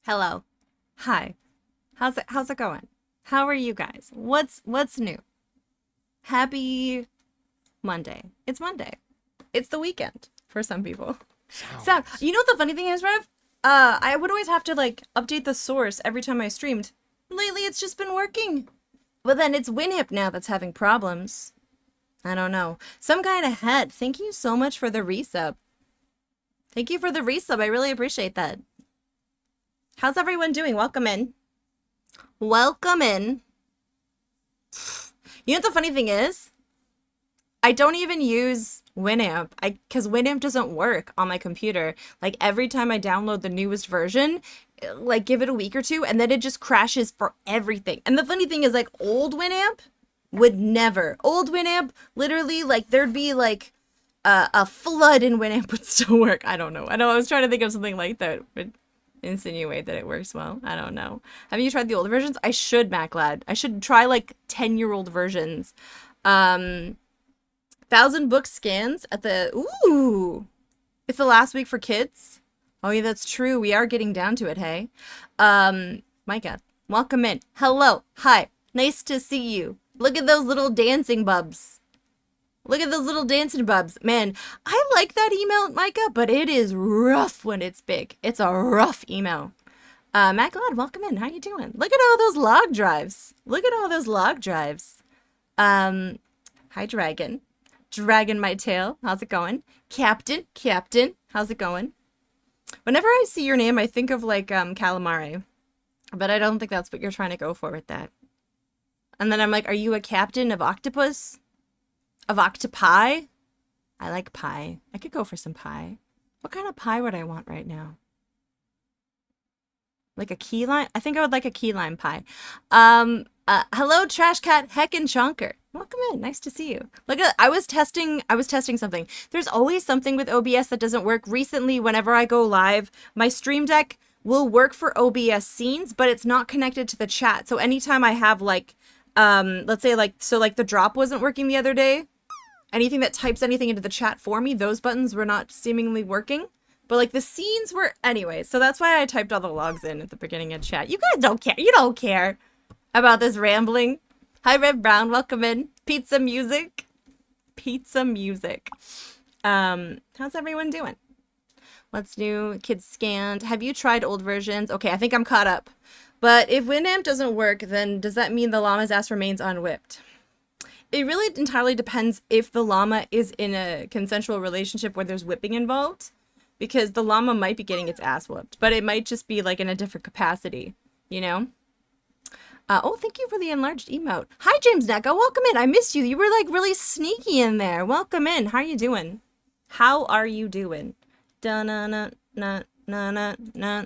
Hello. Hi. How's it going? How are you guys? What's new? Happy Monday. It's Monday. It's the weekend for some people. So, Sounds. you know what the funny thing is, Rev? I would always have to like update the source every time I streamed. Lately it's just been working. But then it's WinHip now that's having problems. I don't know. Some guy in a hat. Thank you so much for the resub. Thank you for the resub. I really appreciate that. How's everyone doing? Welcome in. Welcome in. You know what the funny thing is? I don't even use Winamp. Because Winamp doesn't work on my computer. Like every time I download the newest version, like give it a week or two, and then it just crashes for everything. And the funny thing is, like old Winamp would never. Old Winamp, literally, like there'd be like a flood in Winamp would still work. I don't know. I know I was trying to think of something like that, but insinuate that it works well. I don't know. Have you tried the older versions? I should, MacLad. I should try like 10-year-old versions. 1,000 book scans at the ooh. It's the last week for kids. Oh yeah, that's true. We are getting down to it, hey. Micah, welcome in. Hello. Hi. Nice to see you. Look at those little dancing bubs. Look at those little dancing bubs. Man, I like that email, Micah, but it is rough when it's big. It's a rough email. Matt Glad, welcome in. How you doing? Look at all those log drives. Look at all those log drives. Hi, Dragon. Dragon my tail. How's it going? Captain. How's it going? Whenever I see your name, I think of like calamari, but I don't think that's what you're trying to go for with that. And then I'm like, are you a captain of octopus? Of octopi? I like pie. I could go for some pie. What kind of pie would I want right now? Like a key lime? I think I would like a key lime pie. Hello, Trash Cat Heckin' Chonker. Welcome in. Nice to see you. Look at I was testing something. There's always something with OBS that doesn't work. Recently, whenever I go live, my Stream Deck will work for OBS scenes, but it's not connected to the chat. So anytime I have like let's say like the drop wasn't working the other day, anything that types anything into the chat for me, those buttons were not seemingly working. But like the scenes were anyway, so that's why I typed all the logs in at the beginning of chat. You guys don't care. You don't care about this rambling. Hi, Red Brown. Welcome in. Pizza music. Pizza music. How's everyone doing? What's new? Kids scanned. Have you tried old versions? Okay, I think I'm caught up. But if Winamp doesn't work, then does that mean the llama's ass remains unwhipped? It really entirely depends if the llama is in a consensual relationship where there's whipping involved, because the llama might be getting its ass whooped, but it might just be like in a different capacity, you know? Oh, thank you for the enlarged emote. Hi, James Necco. Welcome in. I missed you. You were like really sneaky in there. Welcome in. How are you doing? How are you doing? Da na na na na na na.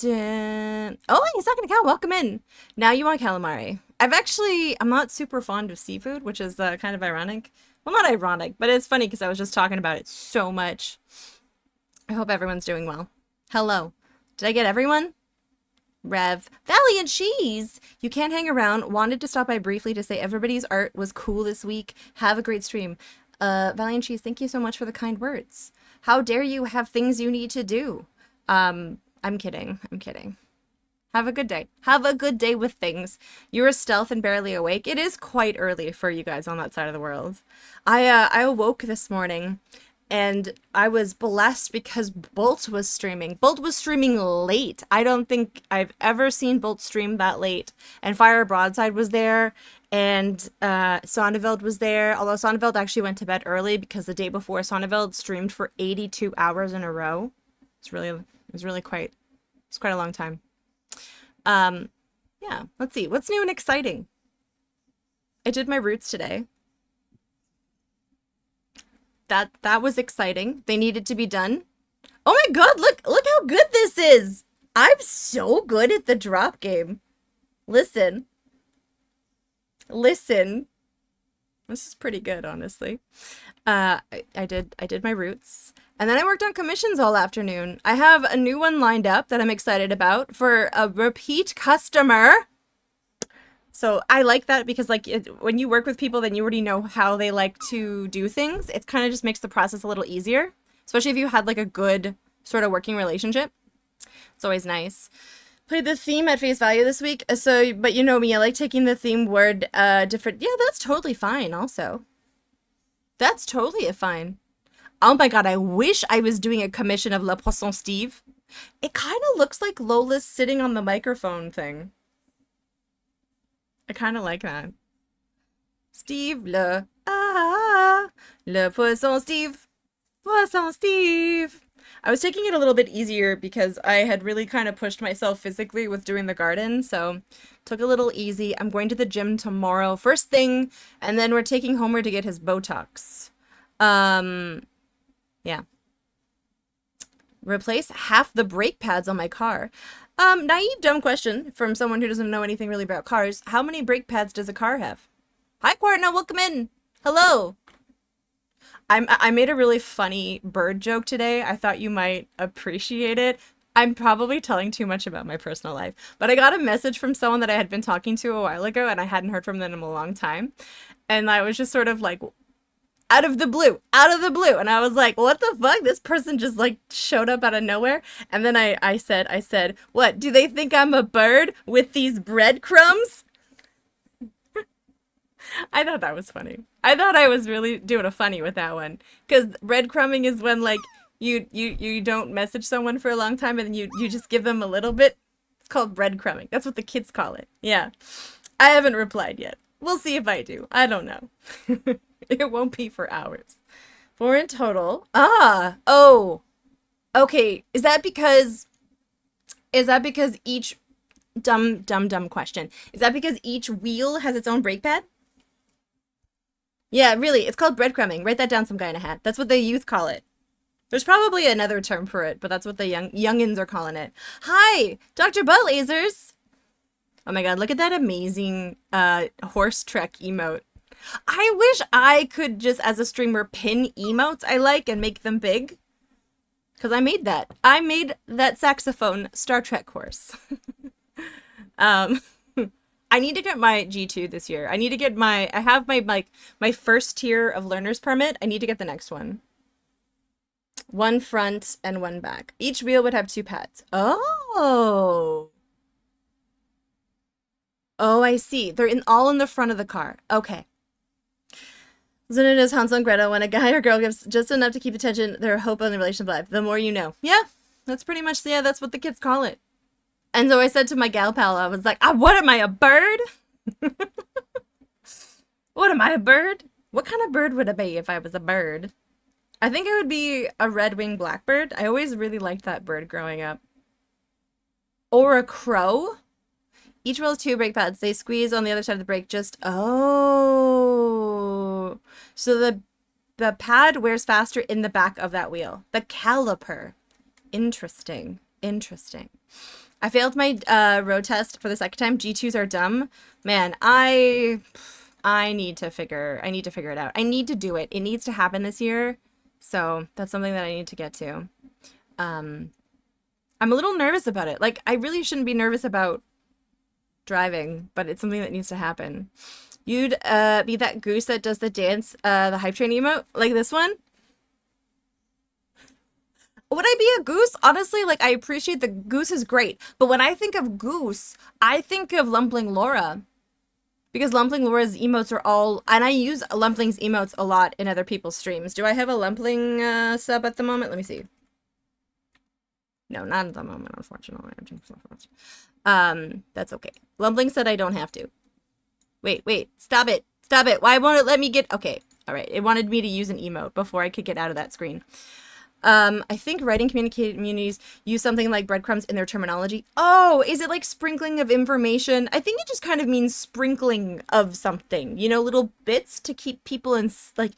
Oh, he's not gonna count. Welcome in. Now you want calamari. I'm not super fond of seafood, which is kind of ironic. Well, not ironic, but it's funny because I was just talking about it so much. I hope everyone's doing well. Hello. Did I get everyone? Rev. Valiant Cheese! You can't hang around. Wanted to stop by briefly to say everybody's art was cool this week. Have a great stream. Valiant Cheese, thank you so much for the kind words. How dare you have things you need to do? I'm kidding. I'm kidding. Have a good day. Have a good day with things. You're a stealth and barely awake. It is quite early for you guys on that side of the world. I awoke this morning and I was blessed because Bolt was streaming. Bolt was streaming late. I don't think I've ever seen Bolt stream that late. And Fire Broadside was there and Sonneveld was there. Although Sonneveld actually went to bed early because the day before Sonneveld streamed for 82 hours in a row. It's quite a long time. Yeah, let's see. What's new and exciting? I did my roots today. That was exciting. They needed to be done. Oh my god, look how good this is. I'm so good at the drop game. Listen. This is pretty good, honestly. I did my roots. And then I worked on commissions all afternoon. I have a new one lined up that I'm excited about for a repeat customer. So I like that because like when you work with people, then you already know how they like to do things. It kind of just makes the process a little easier, especially if you had like a good sort of working relationship. It's always nice. Played the theme at face value this week. So, but you know me, I like taking the theme word different. Yeah, that's totally fine also. That's totally a fine. Oh my god, I wish I was doing a commission of Le Poisson Steve. It kind of looks like Lola's sitting on the microphone thing. I kind of like that. Steve le Poisson Steve, Poisson Steve. I was taking it a little bit easier because I had really kind of pushed myself physically with doing the garden, so took a little easy. I'm going to the gym tomorrow, first thing, and then we're taking Homer to get his Botox. Um, yeah. Replace half the brake pads on my car. Naive dumb question from someone who doesn't know anything really about cars. How many brake pads does a car have? Hi, Quartna, welcome in. Hello. I made a really funny bird joke today. I thought you might appreciate it. I'm probably telling too much about my personal life, but I got a message from someone that I had been talking to a while ago and I hadn't heard from them in a long time. And I was just sort of like, out of the blue, out of the blue. And I was like, what the fuck? This person just like showed up out of nowhere. And then I said, what? Do they think I'm a bird with these breadcrumbs? I thought that was funny. I thought I was really doing a funny with that one. Because breadcrumbing is when like you don't message someone for a long time and then you just give them a little bit. It's called breadcrumbing. That's what the kids call it. Yeah. I haven't replied yet. We'll see if I do. I don't know. It won't be for hours. Four in total. Ah, oh. Okay. Is that because each dumb question. Is that because each wheel has its own brake pad? Yeah, really. It's called breadcrumbing. Write that down, some guy in a hat. That's what the youth call it. There's probably another term for it, but that's what the youngins are calling it. Hi, Dr. Butt Lasers. Oh my god, look at that amazing horse trek emote. I wish I could just, as a streamer, pin emotes I like and make them big. Because I made that. I made that saxophone Star Trek horse. um, I need to get my G2 this year. I need to get I have my first tier of learner's permit. I need to get the next one. One front and one back. Each wheel would have two pads. Oh. Oh, I see. They're all in the front of the car. Okay. Then it is Hansel and Gretel. When a guy or girl gives just enough to keep attention, their hope on the relationship life. The more you know. Yeah, that's pretty much, yeah, that's what the kids call it. And so I said to my gal pal, I was like, what am I, a bird? What am I, a bird? What kind of bird would I be if I was a bird? I think I would be a red-winged blackbird. I always really liked that bird growing up. Or a crow. Each wheel has two brake pads. They squeeze on the other side of the brake. Oh. So the pad wears faster in the back of that wheel. The caliper. Interesting. Interesting. I failed my road test for the second time. G2s are dumb. Man, I need to figure it out. I need to do it. It needs to happen this year. So that's something that I need to get to. I'm a little nervous about it. Like, I really shouldn't be nervous about driving, but it's something that needs to happen. You'd be that goose that does the dance, the hype train emote, like this one? Would I be a goose? Honestly, like, I appreciate the goose is great, but when I think of goose, I think of Lumpling Laura. Because Lumpling Laura's emotes are all, and I use Lumpling's emotes a lot in other people's streams. Do I have a Lumpling sub at the moment? Let me see. No, not at the moment, unfortunately. That's okay. Lumpling said I don't have to. Wait, stop it. Stop it. Why won't it let me get, okay. All right, it wanted me to use an emote before I could get out of that screen. I think writing communities use something like breadcrumbs in their terminology. Oh, is it like sprinkling of information? I think it just kind of means sprinkling of something, you know, little bits to keep people in, like,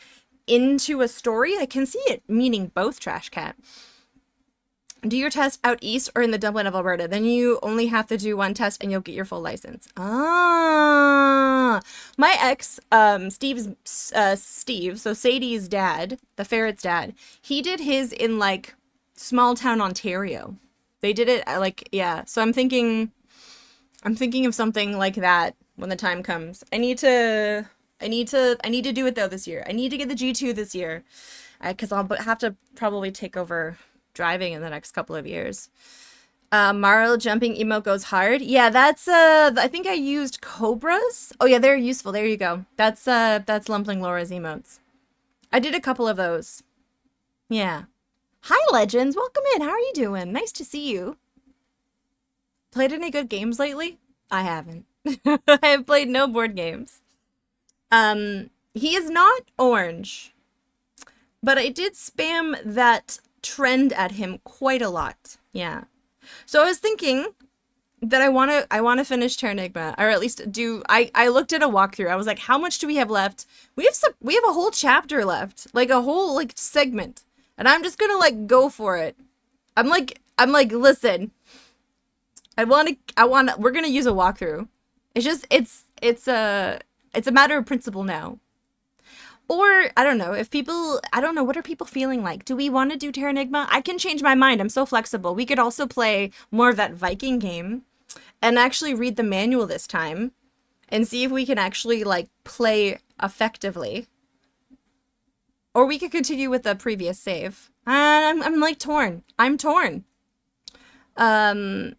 into a story. I can see it meaning both, Trash Cat. Do your test out east or in the Dublin of Alberta. Then you only have to do one test and you'll get your full license. Ah, my ex, Steve, so Sadie's dad, the ferret's dad, he did his in like small town Ontario. They did it like, yeah. So I'm thinking of something like that when the time comes. I need to do it though this year. I need to get the G2 this year, because I'll have to probably take over driving in the next couple of years. Marl jumping emote goes hard. Yeah, that's I think I used Cobras. Oh yeah, they're useful. There you go. That's Lumpling Laura's emotes. I did a couple of those. Yeah. Hi Legends, welcome in. How are you doing? Nice to see you. Played any good games lately? I haven't. I have played no board games. He is not orange, but I did spam that trend at him quite a lot. Yeah. So I was thinking that I want to finish Terranigma, or at least do I looked at a walkthrough. I was like, how much do we have left? We have a whole chapter left, like a whole like segment. And I'm just gonna like go for it. I'm like, listen, we're gonna use a walkthrough. It's a matter of principle now. Or I don't know if people I don't know what are people feeling like. Do we want to do Terranigma? I can change my mind. I'm so flexible. We could also play more of that Viking game and actually read the manual this time and see if we can actually like play effectively. Or we could continue with the previous save. I'm like torn. I'm torn. Um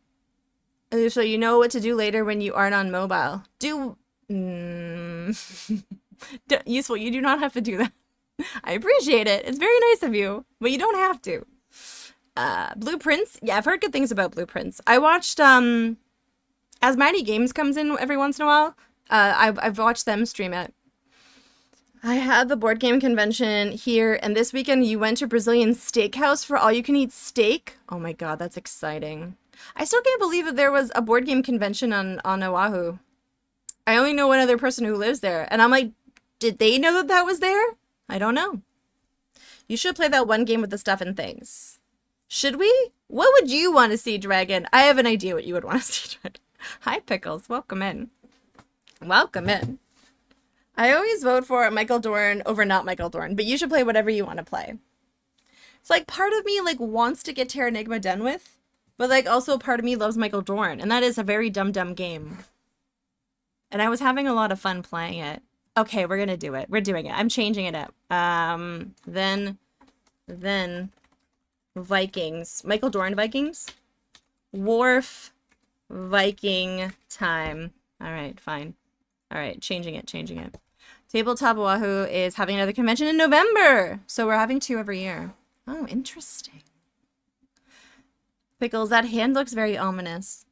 so you know what to do later when you aren't on mobile. Mm, useful. You do not have to do that. I appreciate it. It's very nice of you, but you don't have to. Blueprints. Yeah, I've heard good things about Blueprints. I watched as Mighty Games comes in every once in a while. I've watched them stream it. I had the board game convention here, and this weekend you went to Brazilian Steakhouse for all you can eat steak. Oh my god, that's exciting. I still can't believe that there was a board game convention on Oahu. I only know one other person who lives there, and I'm like, did they know that that was there? I don't know. You should play that one game with the stuff and things. Should we? What would you want to see, Dragon? I have an idea what you would want to see, Dragon. Hi, Pickles. Welcome in. Welcome in. I always vote for Michael Dorn over not Michael Dorn, but you should play whatever you want to play. It's like part of me like wants to get Terranigma done with, but like also part of me loves Michael Dorn, and that is a very dumb game. And I was having a lot of fun playing it. Okay, we're gonna do it. We're doing it. I'm changing it up. Then Vikings. Michael Dorn Vikings? Wharf Viking time. Alright, fine. Alright, changing it. Tabletop Oahu is having another convention in November! So we're having 2 every year. Oh, interesting. Pickles, that hand looks very ominous.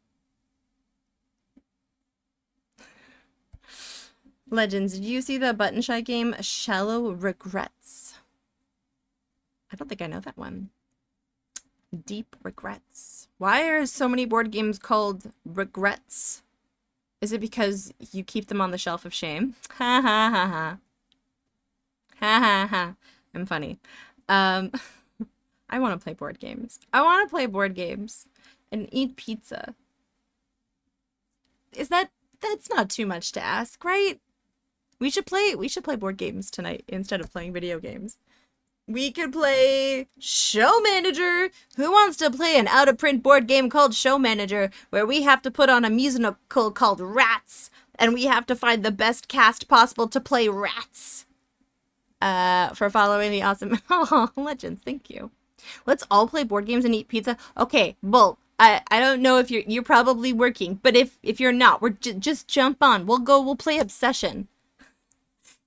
Legends, did you see the Button Shy game, Shallow Regrets? I don't think I know that one. Deep Regrets. Why are so many board games called Regrets? Is it because you keep them on the shelf of shame? Ha ha ha ha. Ha ha ha. I'm funny. I want to play board games. I want to play board games and eat pizza. That's not too much to ask, right? We should play board games tonight instead of playing video games. We could play Show Manager. Who wants to play an out-of-print board game called Show Manager, where we have to put on a musical called Rats, and we have to find the best cast possible to play Rats? For following the awesome Legends, thank you. Let's all play board games and eat pizza. Okay, Bull. I don't know if you're probably working, but if you're not, we're just jump on. We'll play Obsession.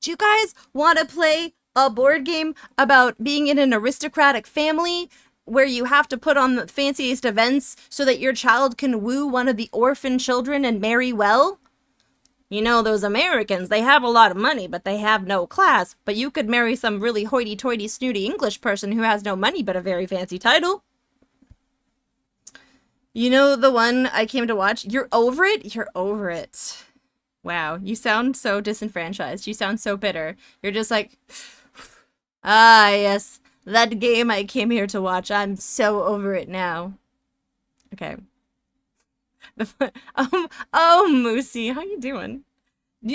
Do you guys want to play a board game about being in an aristocratic family where you have to put on the fanciest events so that your child can woo one of the orphan children and marry well? You know, those Americans, they have a lot of money, but they have no class. But you could marry some really hoity-toity, snooty English person who has no money but a very fancy title. You know the one I came to watch? You're over it? You're over it. Wow, you sound so disenfranchised. You sound so bitter. You're just like, ah, yes, that game I came here to watch. I'm so over it now. Okay. Oh, Moosey, how you doing?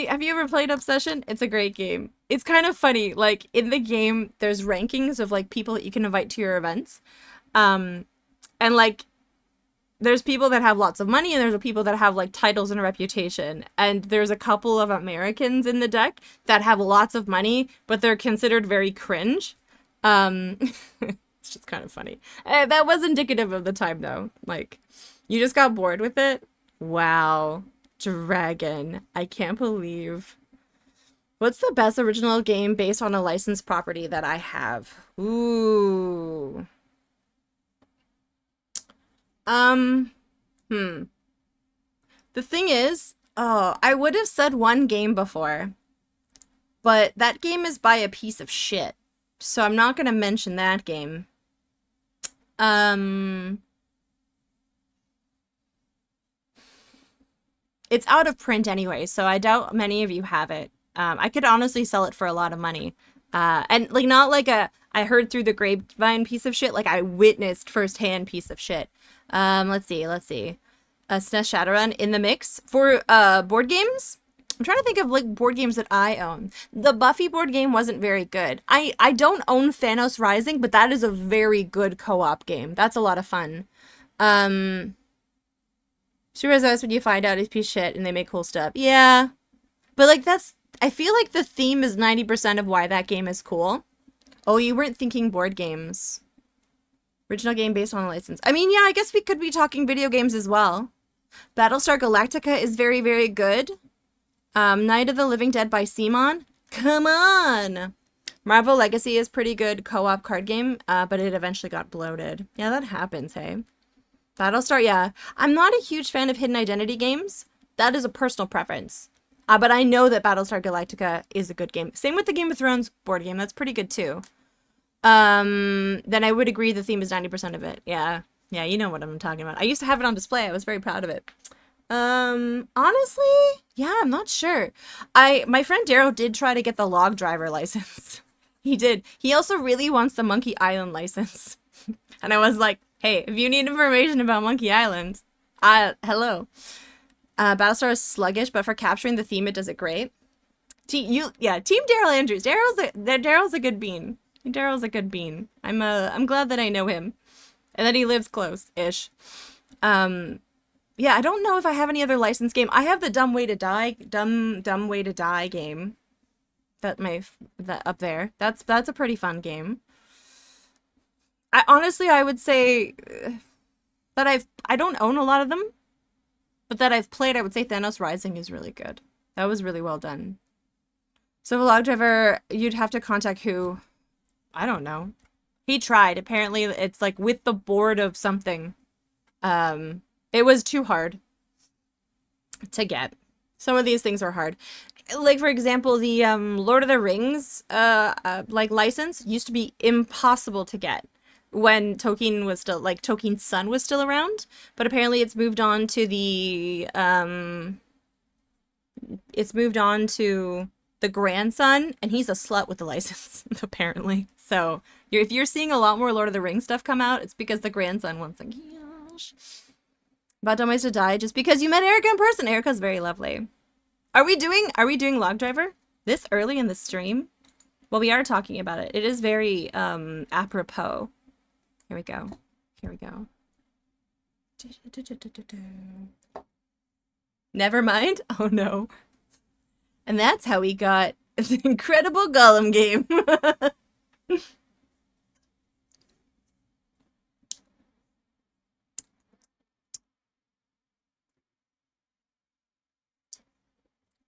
Have you ever played Obsession? It's a great game. It's kind of funny. Like, in the game, there's rankings of, like, people that you can invite to your events. And, like, there's people that have lots of money and there's people that have, like, titles and a reputation. And there's a couple of Americans in the deck that have lots of money, but they're considered very cringe. It's just kind of funny. That was indicative of the time, though. Like, you just got bored with it? Wow. Dragon. I can't believe. What's the best original game based on a licensed property that I have? Ooh. Um, hmm. The thing is, oh, I would have said one game before, but that game is by a piece of shit. So I'm not gonna mention that game. Um, it's out of print anyway, so I doubt many of you have it. I could honestly sell it for a lot of money. And like not like a I heard through the grapevine piece of shit, like I witnessed firsthand piece of shit. Let's see. SNES Shadowrun in the mix for board games. I'm trying to think of like board games that I own. The Buffy board game wasn't very good. I don't own Thanos Rising, but that is a very good co-op game. That's a lot of fun. Um, Super nice when you find out it's piece of shit and they make cool stuff. Yeah, but like that's I feel like the theme is 90% of why that game is cool. Oh, you weren't thinking board games. Original game based on a license. I mean, yeah, I guess we could be talking video games as well. Battlestar Galactica is very, very good. Night of the Living Dead by Simon. Come on! Marvel Legacy is pretty good co-op card game, but it eventually got bloated. Yeah, that happens, hey? Battlestar, yeah. I'm not a huge fan of hidden identity games. That is a personal preference. But I know that Battlestar Galactica is a good game. Same with the Game of Thrones board game. That's pretty good too. Then I would agree the theme is 90% of it. Yeah. Yeah, you know what I'm talking about. I used to have it on display. I was very proud of it. Honestly, yeah, I'm not sure. My friend Daryl did try to get the log driver license. He did. He also really wants the Monkey Island license. And I was like, hey, if you need information about Monkey Island, hello. Battlestar is sluggish, but for capturing the theme, it does it great. Team Daryl Andrews. Daryl's a good bean. Daryl's a good bean. I'm glad that I know him, and that he lives close-ish. Yeah, I don't know if I have any other licensed game. I have the Dumb Way to Die game. That up there. That's a pretty fun game. I would say that I don't own a lot of them, but that I've played. I would say Thanos Rising is really good. That was really well done. So a log driver, you'd have to contact who? I don't know. He tried. Apparently, it's like with the board of something. It was too hard to get. Some of these things are hard. Like, for example, the Lord of the Rings like license used to be impossible to get when Tolkien was still, like, Tolkien's son was still around. But apparently it's moved on to the grandson, and he's a slut with the license, apparently. So if you're seeing a lot more Lord of the Rings stuff come out, it's because the grandson wants like, gosh. About Dumb Ways to Die, just because you met Erica in person. Erica's very lovely. Are we doing Log Driver this early in the stream? Well, we are talking about it. It is very apropos. Here we go. Never mind. Oh no. And that's how we got the incredible Gollum game.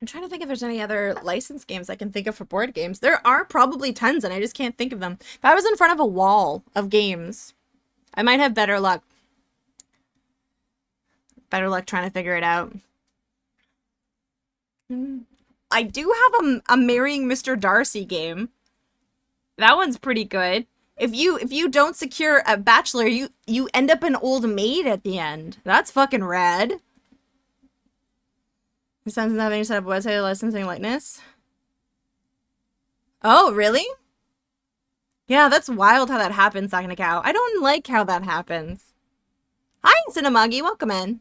I'm trying to think if there's any other licensed games I can think of for board games. There are probably tons, and I just can't think of them. If I was in front of a wall of games, I might have better luck. Better luck trying to figure it out. I do have a Marrying Mr. Darcy game. That one's pretty good. If you don't secure a bachelor, you end up an old maid at the end. That's fucking rad. Your son's having to set up a website licensing likeness. Oh, really? Yeah, that's wild how that happens, Cow. I don't like how that happens. Hi, Cinnamuggy, welcome in.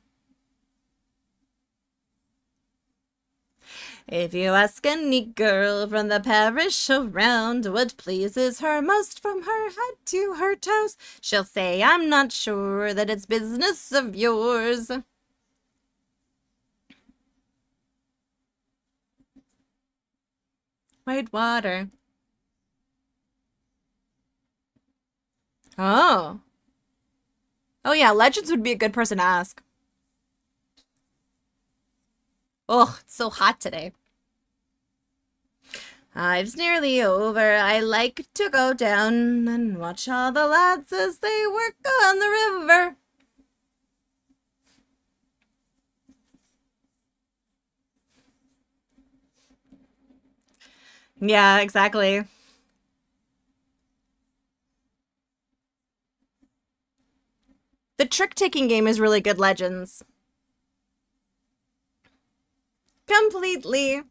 If you ask any girl from the parish around what pleases her most from her head to her toes, she'll say, I'm not sure that it's business of yours. White water. Oh. Oh yeah, Legends would be a good person to ask. Ugh, it's so hot today. Hive's nearly over. I like to go down and watch all the lads as they work on the river. Yeah, exactly. The trick-taking game is really good, Legends. Completely.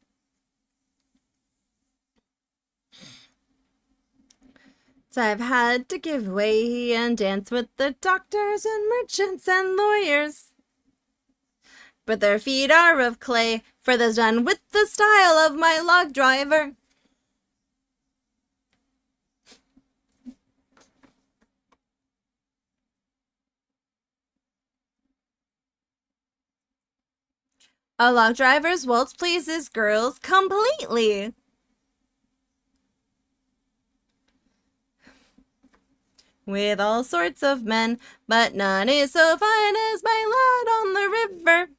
So I've had to give way and dance with the doctors and merchants and lawyers. But their feet are of clay, for they're done with the style of my log driver. A log driver's waltz pleases girls completely. With all sorts of men, but none is so fine as my lad on the river.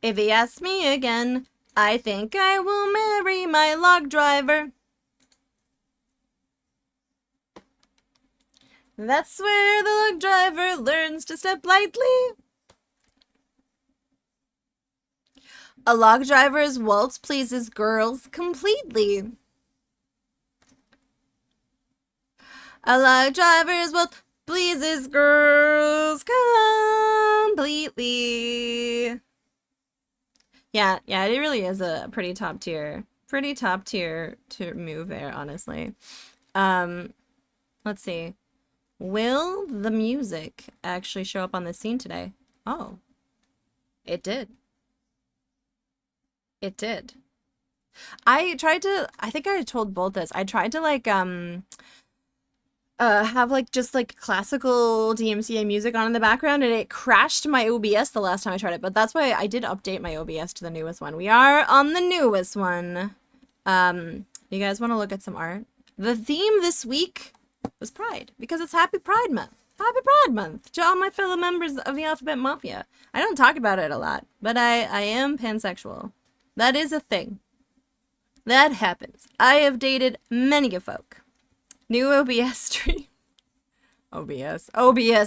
If he asks me again, I think I will marry my log driver. That's where the log driver learns to step lightly. A log driver's waltz pleases girls completely. A log driver's waltz pleases girls completely. Yeah, it really is a pretty top tier to move there, honestly. Let's see. Will the music actually show up on the scene today? Oh, it did. It did. I think I told both this. I tried to like have like just like classical DMCA music on in the background and it crashed my OBS the last time I tried it, but that's why I did update my OBS to the newest one. We are on the newest one. You guys want to look at some art? The theme this week was Pride because it's Happy Pride Month. Happy Pride Month to all my fellow members of the Alphabet Mafia. I don't talk about it a lot, but I am pansexual. That is a thing. That happens. I have dated many a folk. New OBS stream. OBS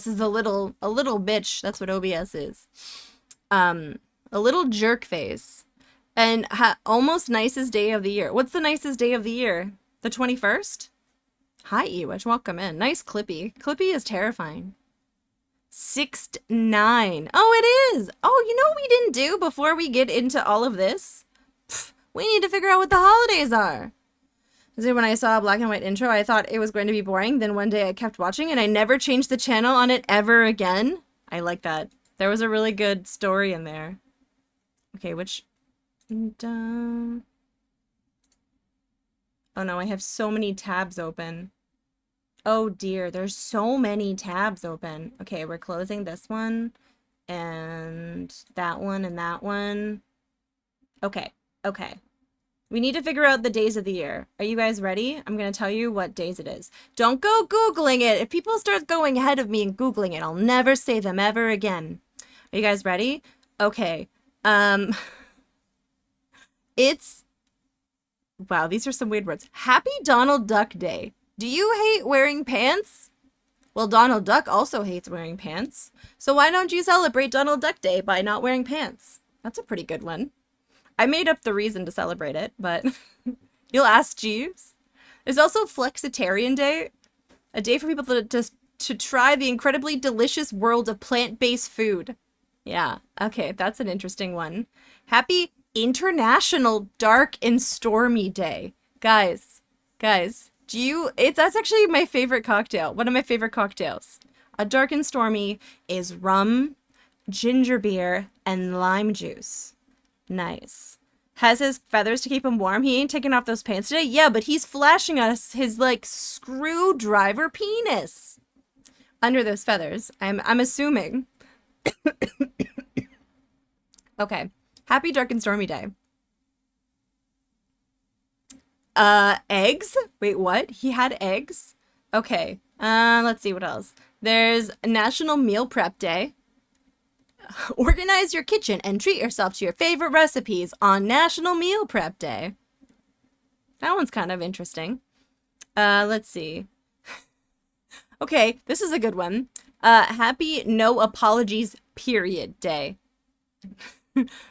is a little bitch. That's what OBS is. A little jerk face. And almost nicest day of the year. What's the nicest day of the year? The 21st? Hi, Ewich. Welcome in. Nice Clippy. Clippy is terrifying. 6'9". Oh, it is. Oh, you know what we didn't do before we get into all of this? Pff, we need to figure out what the holidays are. So when I saw a black and white intro, I thought it was going to be boring. Then one day I kept watching and I never changed the channel on it ever again. I like that. There was a really good story in there. Okay, which... Oh no, I have so many tabs open. Oh dear, there's so many tabs open. Okay, we're closing this one and that one and that one. Okay. We need to figure out the days of the year. Are you guys ready? I'm going to tell you what days it is. Don't go Googling it. If people start going ahead of me and Googling it, I'll never say them ever again. Are you guys ready? Okay. It's... Wow, these are some weird words. Happy Donald Duck Day. Do you hate wearing pants? Well, Donald Duck also hates wearing pants. So why don't you celebrate Donald Duck Day by not wearing pants? That's a pretty good one. I made up the reason to celebrate it, but you'll ask Jeeves. There's also Flexitarian Day, a day for people to try the incredibly delicious world of plant-based food. Yeah, okay, that's an interesting one. Happy International Dark and Stormy Day. Guys, that's actually my favorite cocktail. One of my favorite cocktails. A dark and stormy is rum, ginger beer, and lime juice. Nice. Has his feathers to keep him warm. He ain't taking off those pants today. Yeah, but he's flashing us his like screwdriver penis under those feathers. I'm assuming. Okay. Happy Dark and Stormy Day. Eggs? Wait, what? He had eggs? Okay. Let's see what else. There's National Meal Prep Day. Organize your kitchen and treat yourself to your favorite recipes on National Meal Prep Day. That one's kind of interesting. Let's see. Okay, this is a good one. Happy No Apologies Period Day.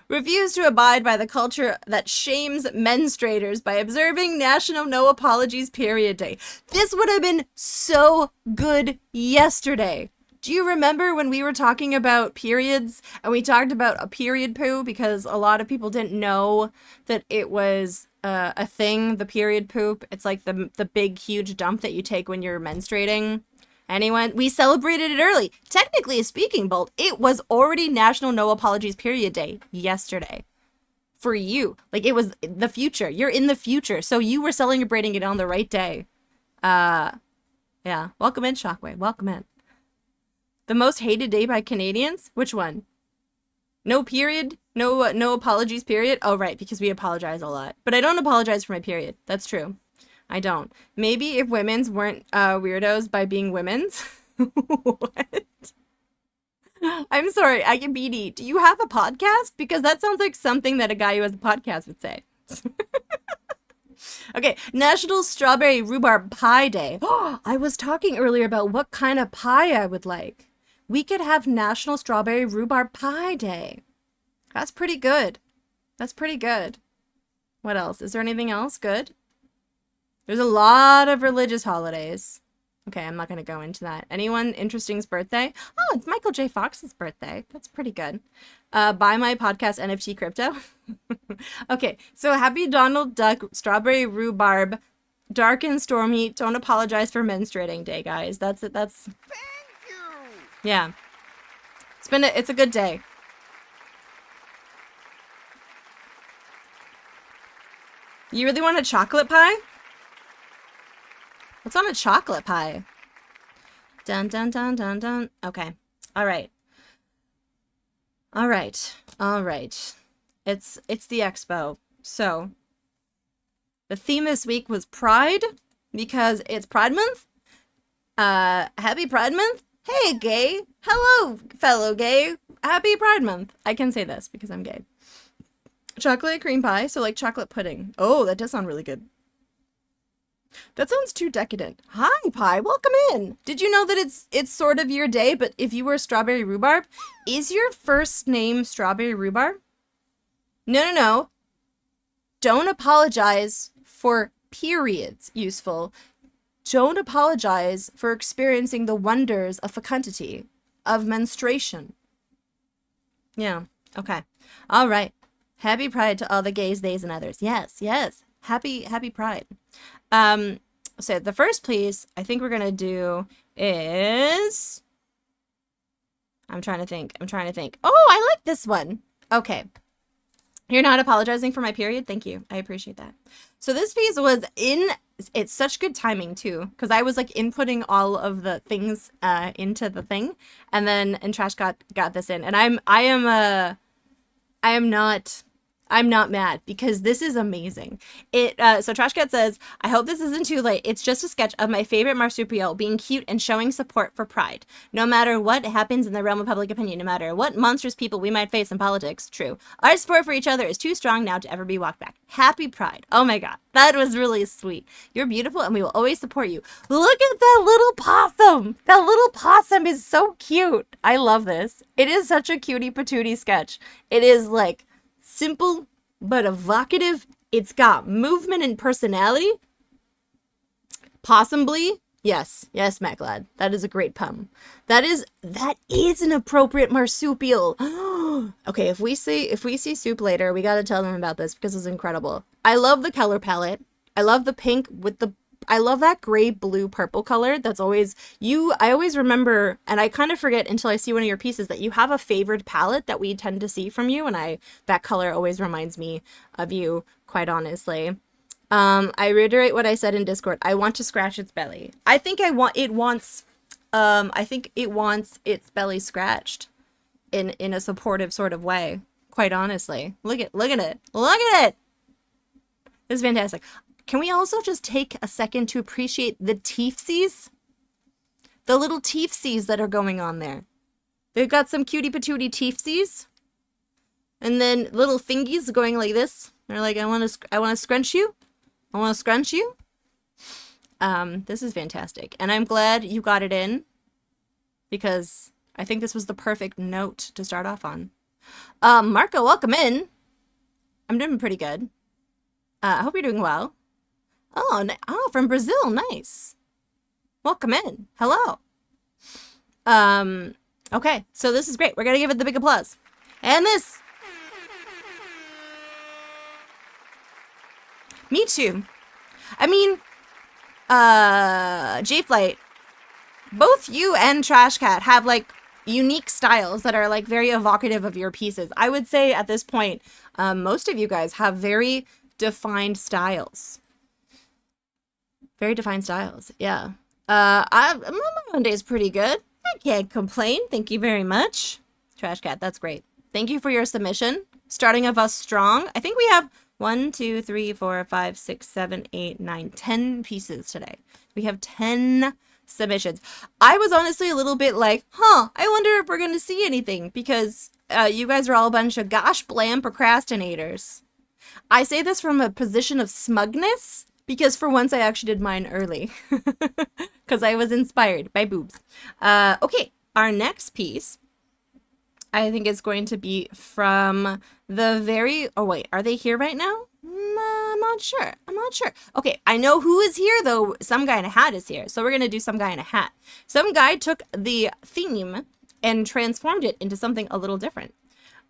Refuse to abide by the culture that shames menstruators by observing National No Apologies Period Day. This would have been so good yesterday. Do you remember when we were talking about periods and we talked about a period poo because a lot of people didn't know that it was a thing, the period poop? It's like the big, huge dump that you take when you're menstruating. Anyone? We celebrated it early. Technically speaking, Bolt, it was already National No Apologies Period Day yesterday. For you. Like, it was the future. You're in the future. So you were celebrating it on the right day. Yeah. Welcome in, Shockwave. Welcome in. The most hated day by Canadians? Which one? No period? No apologies period? Oh, right, because we apologize a lot. But I don't apologize for my period. That's true. I don't. Maybe if women's weren't weirdos by being women's. What? I'm sorry, Agabidi. Do you have a podcast? Because that sounds like something that a guy who has a podcast would say. Okay, National Strawberry Rhubarb Pie Day. I was talking earlier about what kind of pie I would like. We could have National Strawberry Rhubarb Pie Day. That's pretty good. That's pretty good. What else? Is there anything else good? There's a lot of religious holidays. Okay, I'm not going to go into that. Anyone interesting's birthday? Oh, it's Michael J. Fox's birthday. That's pretty good. Buy my podcast NFT Crypto. Okay, so happy Donald Duck Strawberry Rhubarb Dark and Stormy Don't Apologize for Menstruating Day, guys. That's it. That's... Thank you! Yeah. It's a good day. You really want a chocolate pie? What's on a chocolate pie? Dun, dun, dun, dun, dun. Okay. All right. All right. All right. It's the expo. So, the theme this week was Pride, because it's Pride Month. Happy Pride Month. Hey, gay. Hello, fellow gay. Happy Pride Month. I can say this because I'm gay. Chocolate cream pie, so like chocolate pudding. Oh, that does sound really good. That sounds too decadent. Hi, Pie. Welcome in. Did you know that it's sort of your day, but if you were Strawberry Rhubarb, is your first name Strawberry Rhubarb? No. Don't apologize for periods, useful. Don't apologize for experiencing the wonders of fecundity, of menstruation. Yeah, okay. All right. Happy Pride to all the gays, theys, and others. Yes. Happy Pride. So the first piece I think we're gonna do is... I'm trying to think. Oh, I like this one. Okay. You're not apologizing for my period? Thank you. I appreciate that. So this piece was it's such good timing too, because I was like inputting all of the things into the thing, and Trash got this in, and I'm not mad because this is amazing. So Trashcat says, I hope this isn't too late. It's just a sketch of my favorite marsupial being cute and showing support for Pride. No matter what happens in the realm of public opinion, no matter what monstrous people we might face in politics, true, our support for each other is too strong now to ever be walked back. Happy Pride. Oh my God, that was really sweet. You're beautiful and we will always support you. Look at that little possum. That little possum is so cute. I love this. It is such a cutie patootie sketch. It is like simple but evocative. It's got movement and personality. Possumly. Yes, Maclad. That is a great pun. That is an appropriate marsupial. Okay, if we see Soup later, we gotta tell them about this because it's incredible. I love the color palette. I love the pink with I love that gray, blue, purple color. That's always I always remember, and I kind of forget until I see one of your pieces, that you have a favored palette that we tend to see from you, and that color always reminds me of you, quite honestly. I reiterate what I said in Discord. I want to scratch its belly. I think it wants its belly scratched in a supportive sort of way, quite honestly. Look at it. This is fantastic. Can we also just take a second to appreciate the teethsies? the little teethsies that are going on there. They've got some cutie patootie teethsies. And then little fingies going like this. They're like, I want to scrunch you. I want to scrunch you. This is fantastic. And I'm glad you got it in, because I think this was the perfect note to start off on. Marco, welcome in. I'm doing pretty good. I hope you're doing well. Oh, from Brazil. Nice. Welcome in. Hello. Okay, so this is great. We're going to give it the big applause. And this. Me too. I mean, J-Flight, both you and Trash Cat have like unique styles that are like very evocative of your pieces. I would say at this point, most of you guys have very defined styles. Very defined styles, yeah. My Monday's pretty good. I can't complain. Thank you very much. Trash Cat, that's great. Thank you for your submission. Starting of us strong. I think we have 1, 2, 3, 4, 5, 6, 7, 8, 9, 10 pieces today. We have 10 submissions. I was honestly a little bit like, I wonder if we're going to see anything, because you guys are all a bunch of gosh blam procrastinators. I say this from a position of smugness, because for once I actually did mine early. Because I was inspired by boobs. Okay, our next piece, I think it's going to be from the very... Oh, wait. Are they here right now? I'm not sure. I'm not sure. Okay, I know who is here, though. Some guy in a hat is here. So we're going to do some guy in a hat. Some guy took the theme and transformed it into something a little different.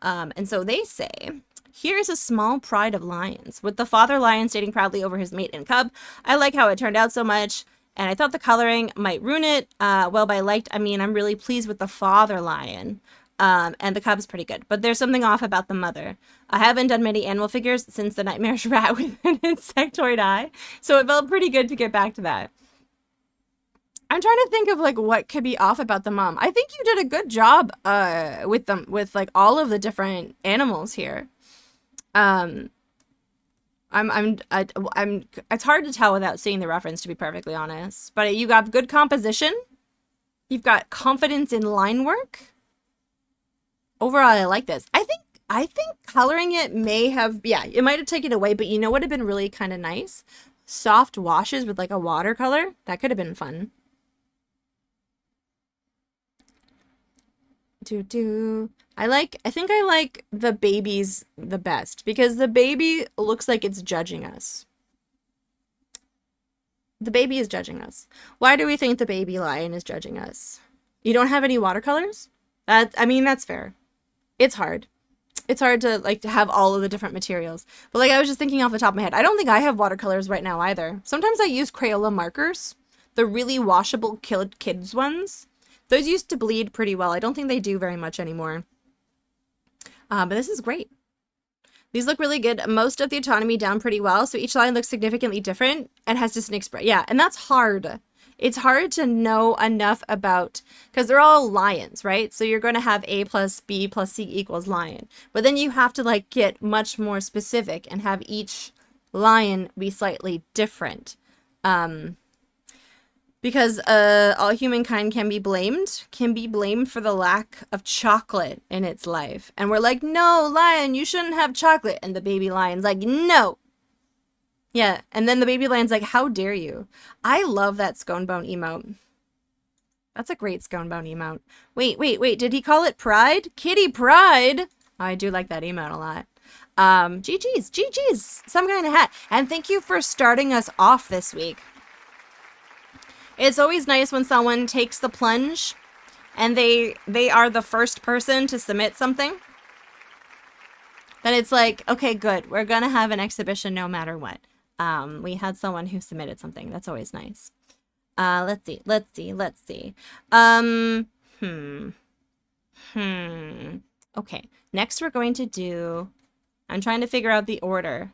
And so they say... Here is a small pride of lions, with the father lion stating proudly over his mate and cub. I like how it turned out so much, and I thought the coloring might ruin it. Well, by liked, I mean I'm really pleased with the father lion. And the cub's pretty good. But there's something off about the mother. I haven't done many animal figures since the nightmarish rat with an insectoid eye. So it felt pretty good to get back to that. I'm trying to think of like what could be off about the mom. I think you did a good job with them, with like all of the different animals here. It's hard to tell without seeing the reference, to be perfectly honest. But you got good composition. You've got confidence in line work. Overall, I like this. I think coloring it may have, it might have taken away, but you know what would have been really kind of nice? Soft washes with like a watercolor. That could have been fun. I think I like the babies the best, because the baby looks like it's judging us. The baby is judging us. Why do we think the baby lion is judging us? You don't have any watercolors? I mean, that's fair. It's hard. It's hard to like to have all of the different materials. But like I was just thinking off the top of my head, I don't think I have watercolors right now either. Sometimes I use Crayola markers, the really washable kids ones. Those used to bleed pretty well. I don't think they do very much anymore. But this is great. These look really good. Most of the autonomy down pretty well, so each line looks significantly different and has just an express. Yeah, and that's hard. It's hard to know enough about, because they're all lions, right? So you're going to have A plus B plus C equals lion. But then you have to like get much more specific and have each lion be slightly different. Because all humankind can be blamed for the lack of chocolate in its life. And we're like, no, lion, you shouldn't have chocolate. And the baby lion's like, no. Yeah, and then the baby lion's like, how dare you? I love that scone bone emote. That's a great scone bone emote. Wait, did he call it pride? Kitty pride! Oh, I do like that emote a lot. GG's, some guy in a hat. And thank you for starting us off this week. It's always nice when someone takes the plunge and they are the first person to submit something. Then it's like, okay, good. We're going to have an exhibition no matter what. We had someone who submitted something. That's always nice. Let's see. Okay, next we're going to do... I'm trying to figure out the order.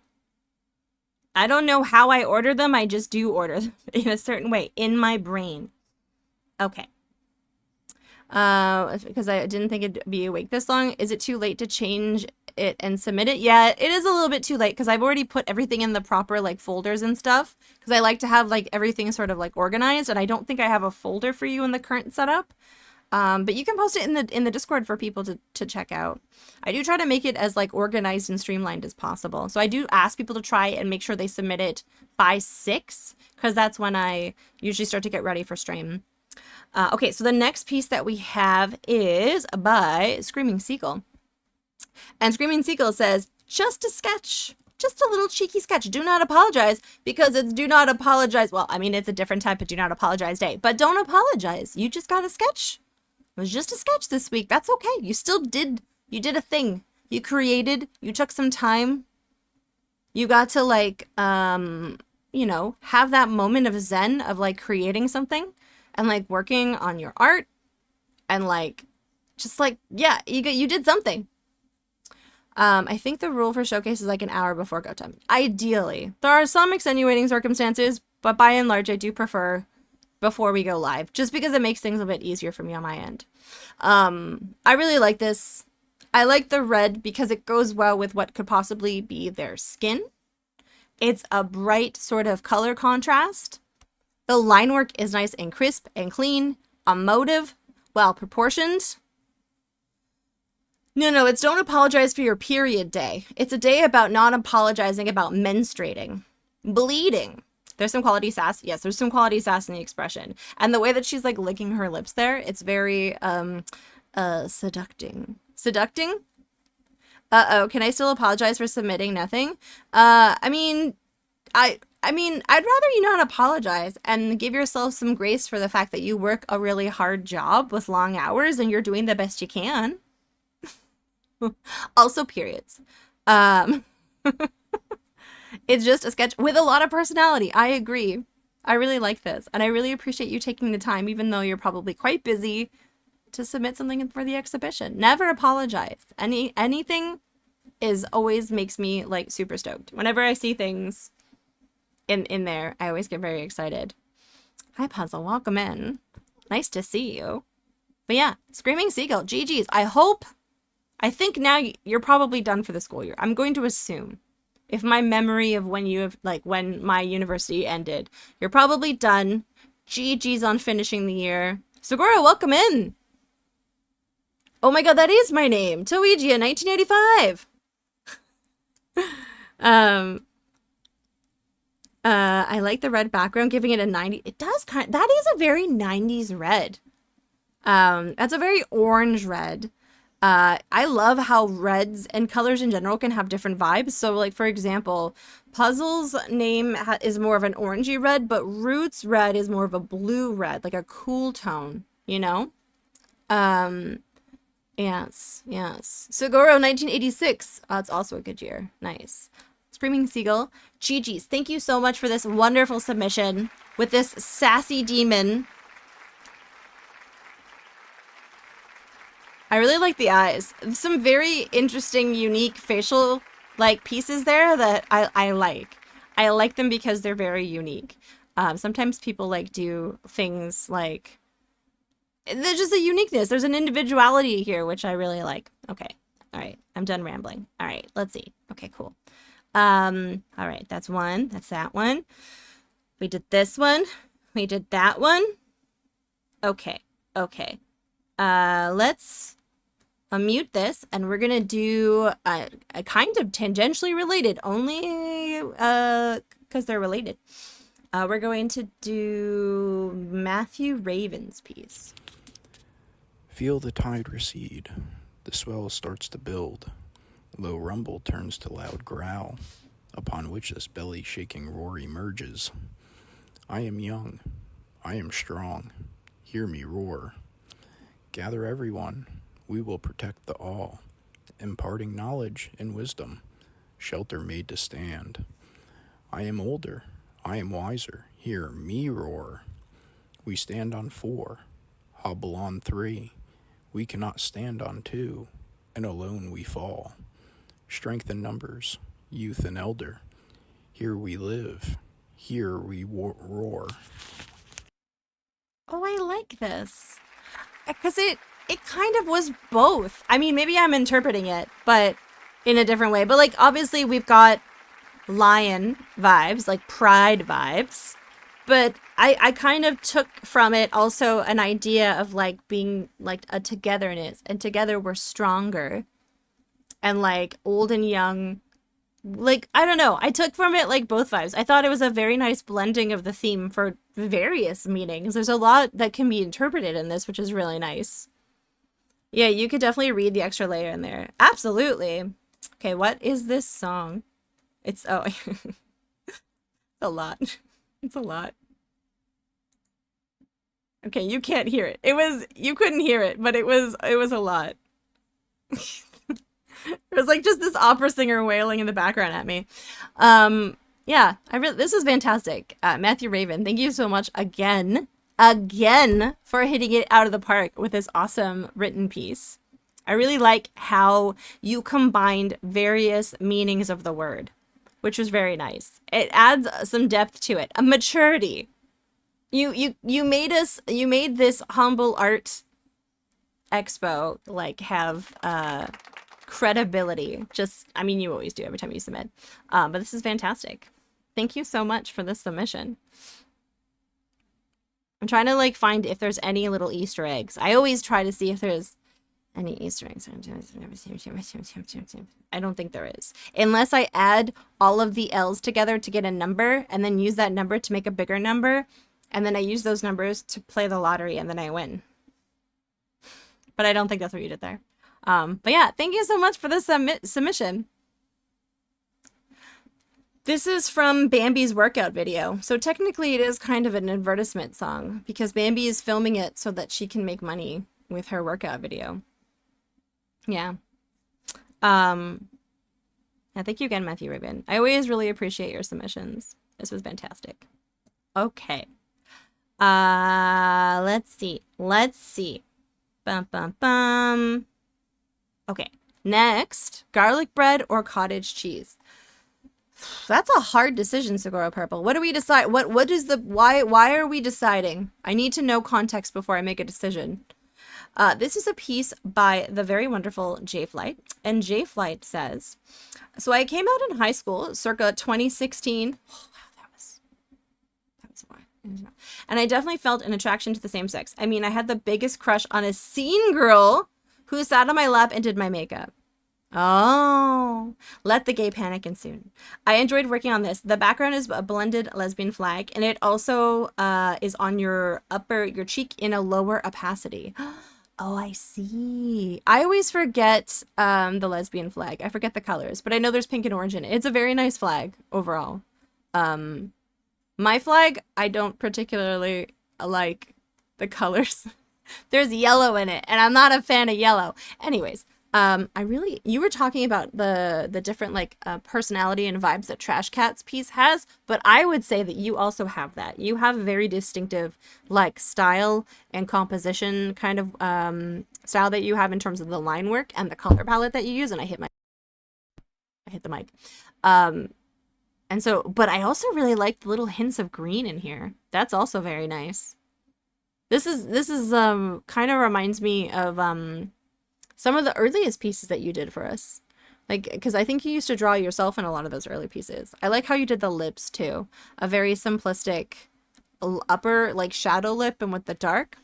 I don't know how I order them. I just do order them in a certain way in my brain. Okay. Because I didn't think it'd be awake this long. Is it too late to change it and submit it? Yeah, it is a little bit too late because I've already put everything in the proper like folders and stuff because I like to have like everything sort of like organized, and I don't think I have a folder for you in the current setup. But you can post it in the Discord for people to check out. I do try to make it as like organized and streamlined as possible. So I do ask people to try and make sure they submit it by 6 because that's when I usually start to get ready for stream. Okay, so the next piece that we have is by Screaming Seagull. And Screaming Seagull says, just a sketch. Just a little cheeky sketch. Do not apologize because it's do not apologize. Well, I mean, it's a different type of do not apologize day, but don't apologize. You just got a sketch. It was just a sketch this week. That's okay. You still did. You did a thing. You created. You took some time. You got to like, you know, have that moment of zen of like creating something and like working on your art and like, just like, yeah, you did something. I think the rule for showcase is like an hour before go time. Ideally, there are some extenuating circumstances, but by and large, I do prefer before we go live, just because it makes things a bit easier for me on my end. I really like this. I like the red because it goes well with what could possibly be their skin. It's a bright sort of color contrast. The line work is nice and crisp and clean, emotive, well proportioned. No, it's don't apologize for your period day. It's a day about not apologizing about menstruating, bleeding. There's some quality sass. Yes, there's some quality sass in the expression. And the way that she's like licking her lips there, it's very seducting. Seducting? Uh-oh, can I still apologize for submitting nothing? I mean, I'd rather you not apologize and give yourself some grace for the fact that you work a really hard job with long hours and you're doing the best you can. Also periods. It's just a sketch with a lot of personality. I agree. I really like this, and I really appreciate you taking the time, even though you're probably quite busy, to submit something for the exhibition. Never apologize. Anything is always makes me like super stoked. Whenever I see things in there, I always get very excited. Hi Puzzle, welcome in. Nice to see you. But yeah, Screaming Seagull, GG's. I think now you're probably done for the school year. I'm going to assume. If my memory of when my university ended, you're probably done. GG's on finishing the year. Segura, welcome in. Oh my god, that is my name. Toigia, 1985. I like the red background, giving it a 90. It does that is a very 90s red. That's a very orange red. I love how reds and colors in general can have different vibes. So like, for example, Puzzle's name is more of an orangey red, but Root's red is more of a blue red, like a cool tone, you know? Yes. Seguro, 1986. It's also a good year. Nice. Screaming Seagull. GG's. Thank you so much for this wonderful submission with this sassy demon. I really like the eyes. Some very interesting, unique facial like pieces there that I like. I like them because they're very unique. Sometimes people like do things like there's just a uniqueness. There's an individuality here, which I really like. Okay. All right. I'm done rambling. All right. Let's see. Okay, cool. All right. That's one. That's that one. We did this one. We did that one. Okay. Let's unmute this, and we're gonna do a kind of tangentially related, only because they're related. We're going to do Matthew Raven's piece. Feel the tide recede. The swell starts to build. Low rumble turns to loud growl, upon which this belly-shaking roar emerges. I am young. I am strong. Hear me roar. Gather everyone. We will protect the all, imparting knowledge and wisdom, shelter made to stand. I am older. I am wiser. Hear me roar. We stand on 4, hobble on 3. We cannot stand on 2, and alone we fall. Strength in numbers, youth and elder. Here we live. Here we roar. Oh, I like this. because it kind of was both. I mean, maybe I'm interpreting it, but in a different way. But like, obviously, we've got lion vibes, like pride vibes. But I kind of took from it also an idea of like being like a togetherness, and together we're stronger, and like old and young. Like, I don't know. I took from it like both vibes. I thought it was a very nice blending of the theme for various meanings. There's a lot that can be interpreted in this, which is really nice. Yeah, you could definitely read the extra layer in there. Absolutely. Okay, what is this song? It's oh, it's a lot. It's a lot. Okay, you can't hear it. You couldn't hear it, but it was a lot. It was like just this opera singer wailing in the background at me. Yeah, this is fantastic. Matthew Raven, thank you so much again for hitting it out of the park with this awesome written piece. I really like how you combined various meanings of the word, which was very nice. It adds some depth to it, a maturity. You made this humble art expo like have credibility. Just, I mean, you always do every time you submit. But this is fantastic. Thank you so much for this submission. I'm trying to like find if there's any little Easter eggs. I always try to see if there's any Easter eggs. I don't think there is. Unless I add all of the L's together to get a number and then use that number to make a bigger number. And then I use those numbers to play the lottery and then I win. But I don't think that's what you did there. But yeah, thank you so much for this submission. This is from Bambi's workout video. So technically it is kind of an advertisement song because Bambi is filming it so that she can make money with her workout video. Yeah. Yeah, thank you again, Matthew Ribbon. I always really appreciate your submissions. This was fantastic. Okay. Let's see. Bum, bum, bum. Okay. Next, garlic bread or cottage cheese. That's a hard decision, Segura Purple. What do we decide? What is the why are we deciding? I need to know context before I make a decision. This is a piece by the very wonderful J Flight, and J Flight says, so I came out in high school circa 2016. Oh, wow, that was more. And I definitely felt an attraction to the same sex. I mean, I had the biggest crush on a scene girl who sat on my lap and did my makeup. Oh, let the gay panic ensue. I enjoyed working on this. The background is a blended lesbian flag, and it also is on your cheek in a lower opacity. Oh, I see. I always forget the lesbian flag. I forget the colors, but I know there's pink and orange in it. It's a very nice flag overall. My flag, I don't particularly like the colors. There's yellow in it, and I'm not a fan of yellow. Anyways, you were talking about the different like personality and vibes that Trash Cat's piece has, but I would say that you also have that. You have a very distinctive like style and composition kind of style that you have in terms of the line work and the color palette that you use. And I hit the mic. And so, but I also really like the little hints of green in here. That's also very nice. This is kind of reminds me of some of the earliest pieces that you did for us. Like, because I think you used to draw yourself in a lot of those early pieces. I like how you did the lips too. A very simplistic upper like shadow lip and with the dark.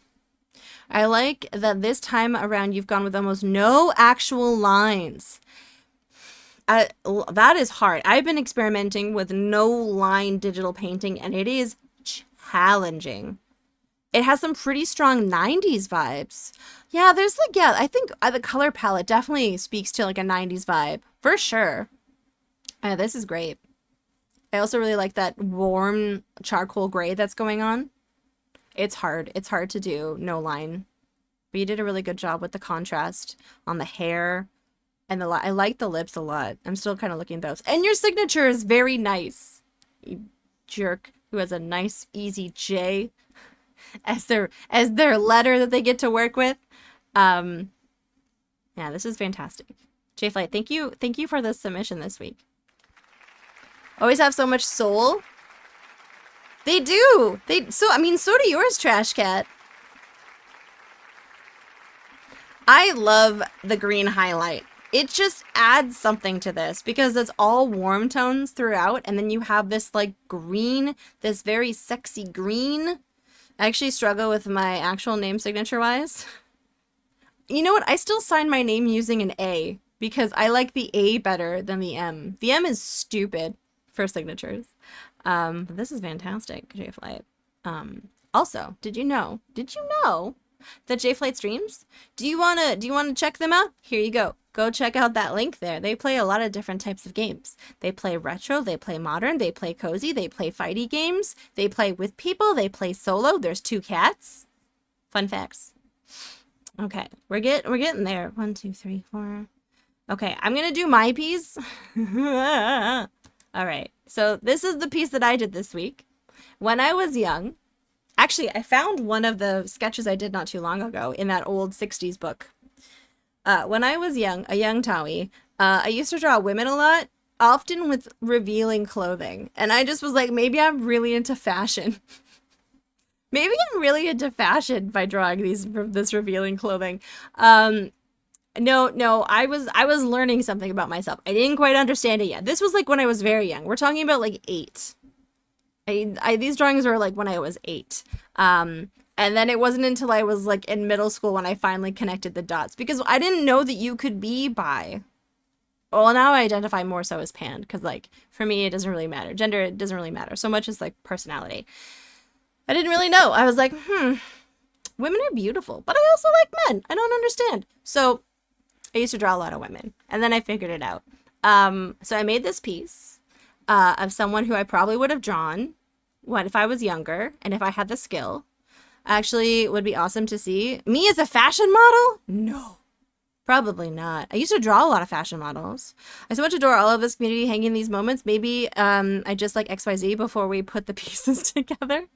I like that this time around you've gone with almost no actual lines. That is hard. I've been experimenting with no line digital painting and it is challenging. It has some pretty strong 90s vibes. Yeah, there's like, yeah, I think the color palette definitely speaks to like a 90s vibe for sure. This is great. I also really like that warm charcoal gray that's going on. It's hard. It's hard to do no line. But you did a really good job with the contrast on the hair. And I like the lips a lot. I'm still kind of looking at those. And your signature is very nice. You jerk who has a nice easy J as their letter that they get to work with. Yeah, this is fantastic. J Flight, thank you for this submission this week. Always have so much soul. They do. So do yours, Trash Cat. I love the green highlight. It just adds something to this because it's all warm tones throughout, and then you have this like green, this very sexy green. I actually struggle with my actual name signature wise. You know what? I still sign my name using an A because I like the A better than the M. The M is stupid for signatures. But this is fantastic, J-Flight. Also, did you know that J-Flight streams? Do you wanna check them out? Here you go. Go check out that link there. They play a lot of different types of games. They play retro, they play modern, they play cozy, they play fighty games, they play with people, they play solo. There's 2 cats. Fun facts. Okay, we're getting there. 1, 2, 3, 4. Okay, I'm gonna do my piece. All right, so this is the piece that I did this week. When I was young, actually, I found one of the sketches I did not too long ago in that old 60s book. When I was young, a young Tawi, I used to draw women a lot, often with revealing clothing. And I just was like, maybe I'm really into fashion. Maybe I'm really into fashion by drawing this revealing clothing. No, I was learning something about myself. I didn't quite understand it yet. This was like when I was very young. We're talking about like 8. These drawings were like when I was 8. And then it wasn't until I was like in middle school when I finally connected the dots because I didn't know that you could be bi. Well, now I identify more so as pan because like for me it doesn't really matter. Gender, it doesn't really matter so much as like personality. I didn't really know. I was like, women are beautiful, but I also like men. I don't understand. So I used to draw a lot of women and then I figured it out. So I made this piece of someone who I probably would have drawn what if I was younger and if I had the skill. Actually, would be awesome to see. Me as a fashion model? No, probably not. I used to draw a lot of fashion models. I so much adore all of this community hanging these moments. Maybe I just like XYZ before we put the pieces together.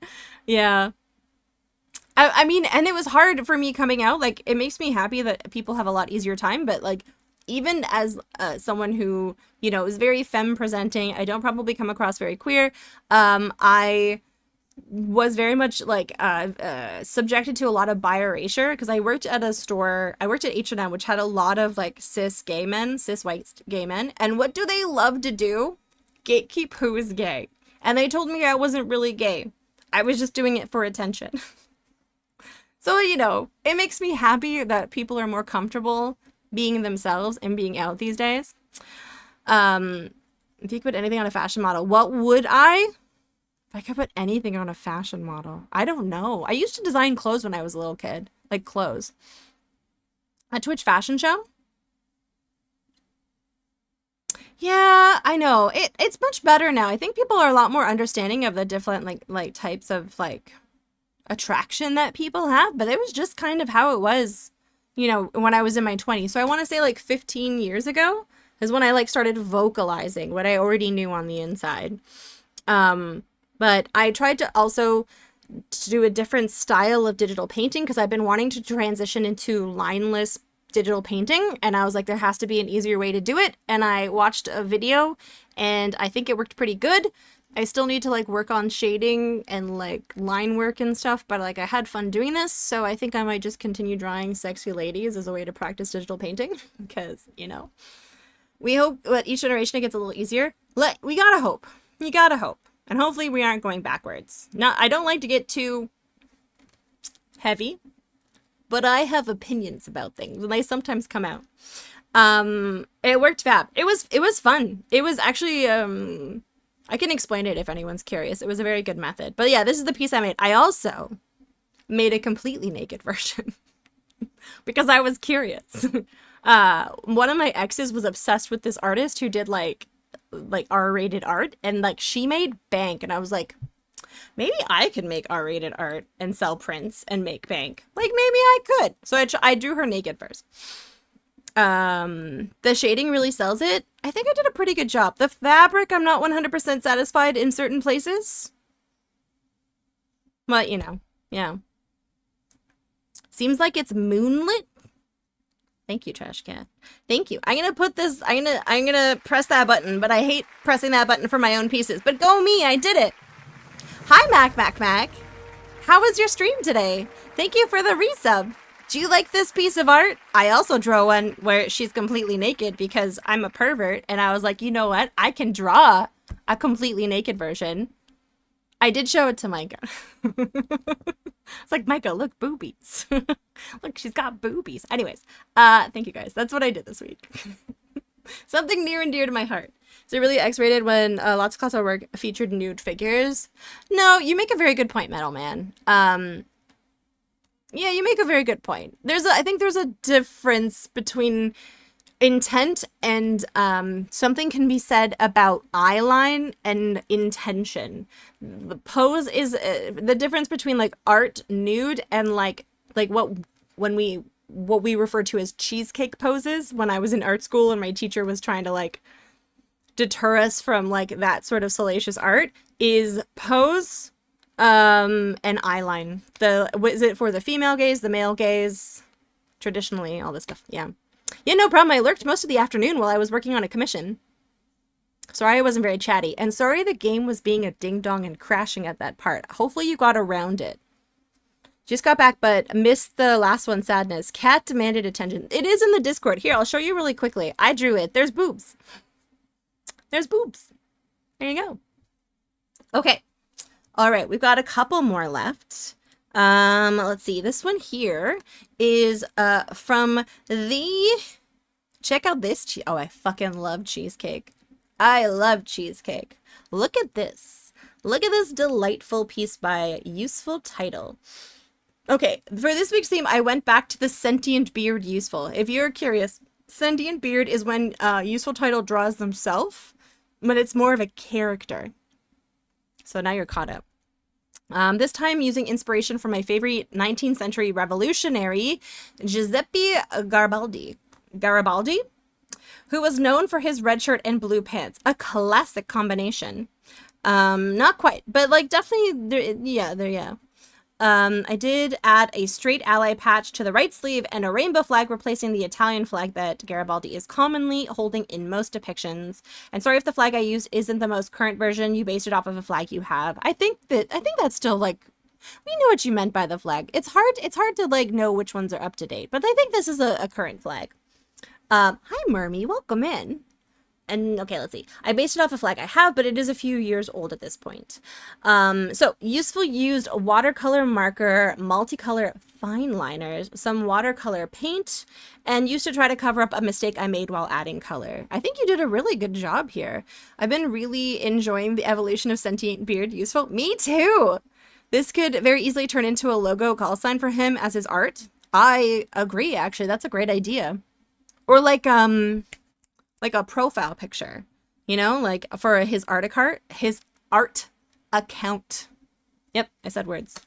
Yeah. I mean, and it was hard for me coming out. Like, it makes me happy that people have a lot easier time, but like, even as someone who, you know, is very femme presenting, I don't probably come across very queer. I was very much like subjected to a lot of bi erasure because I worked at a store. I worked at H&M, which had a lot of like cis white gay men. And what do they love to do? Gatekeep who is gay. And they told me I wasn't really gay. I was just doing it for attention. So, you know, it makes me happy that people are more comfortable being themselves and being out these days. If you could put anything on a fashion model, what would I? If I could put anything on a fashion model, I don't know. I used to design clothes when I was a little kid, like clothes. A Twitch fashion show? Yeah, I know. It's much better now. I think people are a lot more understanding of the different like types of like attraction that people have, but it was just kind of how it was, you know, when I was in my 20s. So I want to say like 15 years ago is when I like started vocalizing what I already knew on the inside. But I tried to also do a different style of digital painting because I've been wanting to transition into lineless digital painting, and I was like, there has to be an easier way to do it. And I watched a video and I think it worked pretty good. I still need to like work on shading and like line work and stuff, but like I had fun doing this, so I think I might just continue drawing sexy ladies as a way to practice digital painting because, you know, we hope that each generation it gets a little easier. We gotta hope. You gotta hope. And hopefully we aren't going backwards. Now, I don't like to get too heavy, but I have opinions about things, and they sometimes come out. It worked fab. It was fun. It was actually, I can explain it if anyone's curious. It was a very good method. But yeah, this is the piece I made. I also made a completely naked version because I was curious. One of my exes was obsessed with this artist who did like R-rated art, and like she made bank, and I was like, maybe I could make R-rated art and sell prints and make bank. Like maybe I could. So I drew her naked first. The shading really sells it. I think I did a pretty good job. The fabric, I'm not 100% satisfied in certain places. But, you know, yeah. Seems like it's moonlit. Thank you, Trash Cat. Thank you. I'm gonna press that button, but I hate pressing that button for my own pieces. But go me, I did it. Hi, Mac. How was your stream today? Thank you for the resub. Do you like this piece of art? I also draw one where she's completely naked because I'm a pervert, and I was like, you know what? I can draw a completely naked version. I did show it to Micah. It's like, Micah, look, boobies. Look, she's got boobies. Anyways, thank you guys. That's what I did this week. Something near and dear to my heart. Is it really X-rated when lots of classical work featured nude figures? No, you make a very good point, Metal Man. Yeah, you make a very good point. I think there's a difference between intent and something can be said about eyeline and intention. The pose is the difference between like art nude and like what we refer to as cheesecake poses when I was in art school and my teacher was trying to like deter us from like that sort of salacious art is pose and eyeline. Is it for the female gaze, the male gaze, traditionally all this stuff. Yeah, no problem. I lurked most of the afternoon while I was working on a commission. Sorry I wasn't very chatty, and sorry the game was being a ding-dong and crashing at that part. Hopefully you got around it. Just got back, but missed the last one, sadness. Cat demanded attention. It is in the Discord. Here, I'll show you really quickly. I drew it. There's boobs. There's boobs. There you go. Okay. All right, we've got a couple more left. Let's see. This one here is from the... Check out this. Oh, I fucking love cheesecake. I love cheesecake. Look at this. Look at this delightful piece by Useful Title. Okay, for this week's theme, I went back to the sentient beard useful. If you're curious, sentient beard is when Useful Title draws themselves, but it's more of a character. So now you're caught up. This time using inspiration from my favorite 19th century revolutionary, Giuseppe Garibaldi. Garibaldi, who was known for his red shirt and blue pants. A classic combination. Not quite, but like definitely, yeah. I did add a straight ally patch to the right sleeve and a rainbow flag replacing the Italian flag that Garibaldi is commonly holding in most depictions. And sorry if the flag I used isn't the most current version. You based it off of a flag you have. I think that's still like, we know what you meant by the flag. It's hard to like know which ones are up to date, but I think this is a current flag. Hi Mermy, welcome in. And okay, let's see. I based it off a flag I have, but it is a few years old at this point. So useful used watercolor marker, multicolor fine liners, some watercolor paint, and used to try to cover up a mistake I made while adding color. I think you did a really good job here. I've been really enjoying the evolution of sentient beard useful. Me too. This could very easily turn into a logo call sign for him as his art. I agree, actually. That's a great idea. Or like a profile picture, you know, like for his art account. Yep, I said words.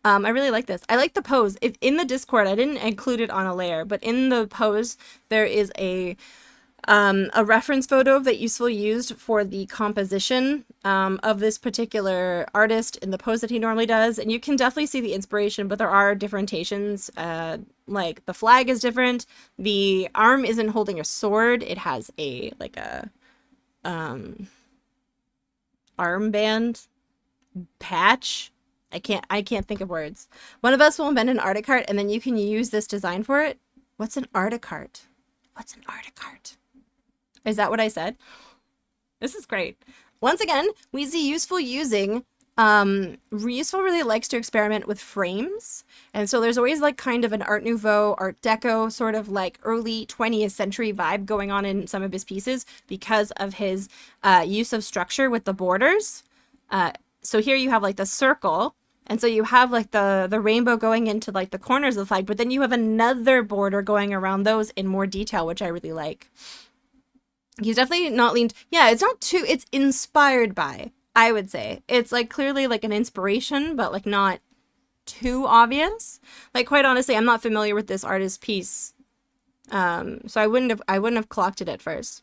I really like this. I like the pose. If in the Discord, I didn't include it on a layer, but in the pose, there is a reference photo that Useful used for the composition of this particular artist in the pose that he normally does. And you can definitely see the inspiration, but there are differentiations. Like the flag is different. The arm isn't holding a sword. It has a armband patch. I can't think of words. One of us will invent an art cart and then you can use this design for it. What's an art cart? Is that what I said? This is great. Once again, we see Useful using, Useful really likes to experiment with frames. And so there's always like kind of an Art Nouveau, Art Deco, sort of like early 20th century vibe going on in some of his pieces because of his use of structure with the borders. So here you have like the circle. And so you have like the rainbow going into like the corners of the flag, but then you have another border going around those in more detail, which I really like. He's definitely not leaned. Yeah, it's inspired by, I would say. It's like clearly like an inspiration, but like not too obvious. Like quite honestly, I'm not familiar with this artist's piece. So I wouldn't have clocked it at first.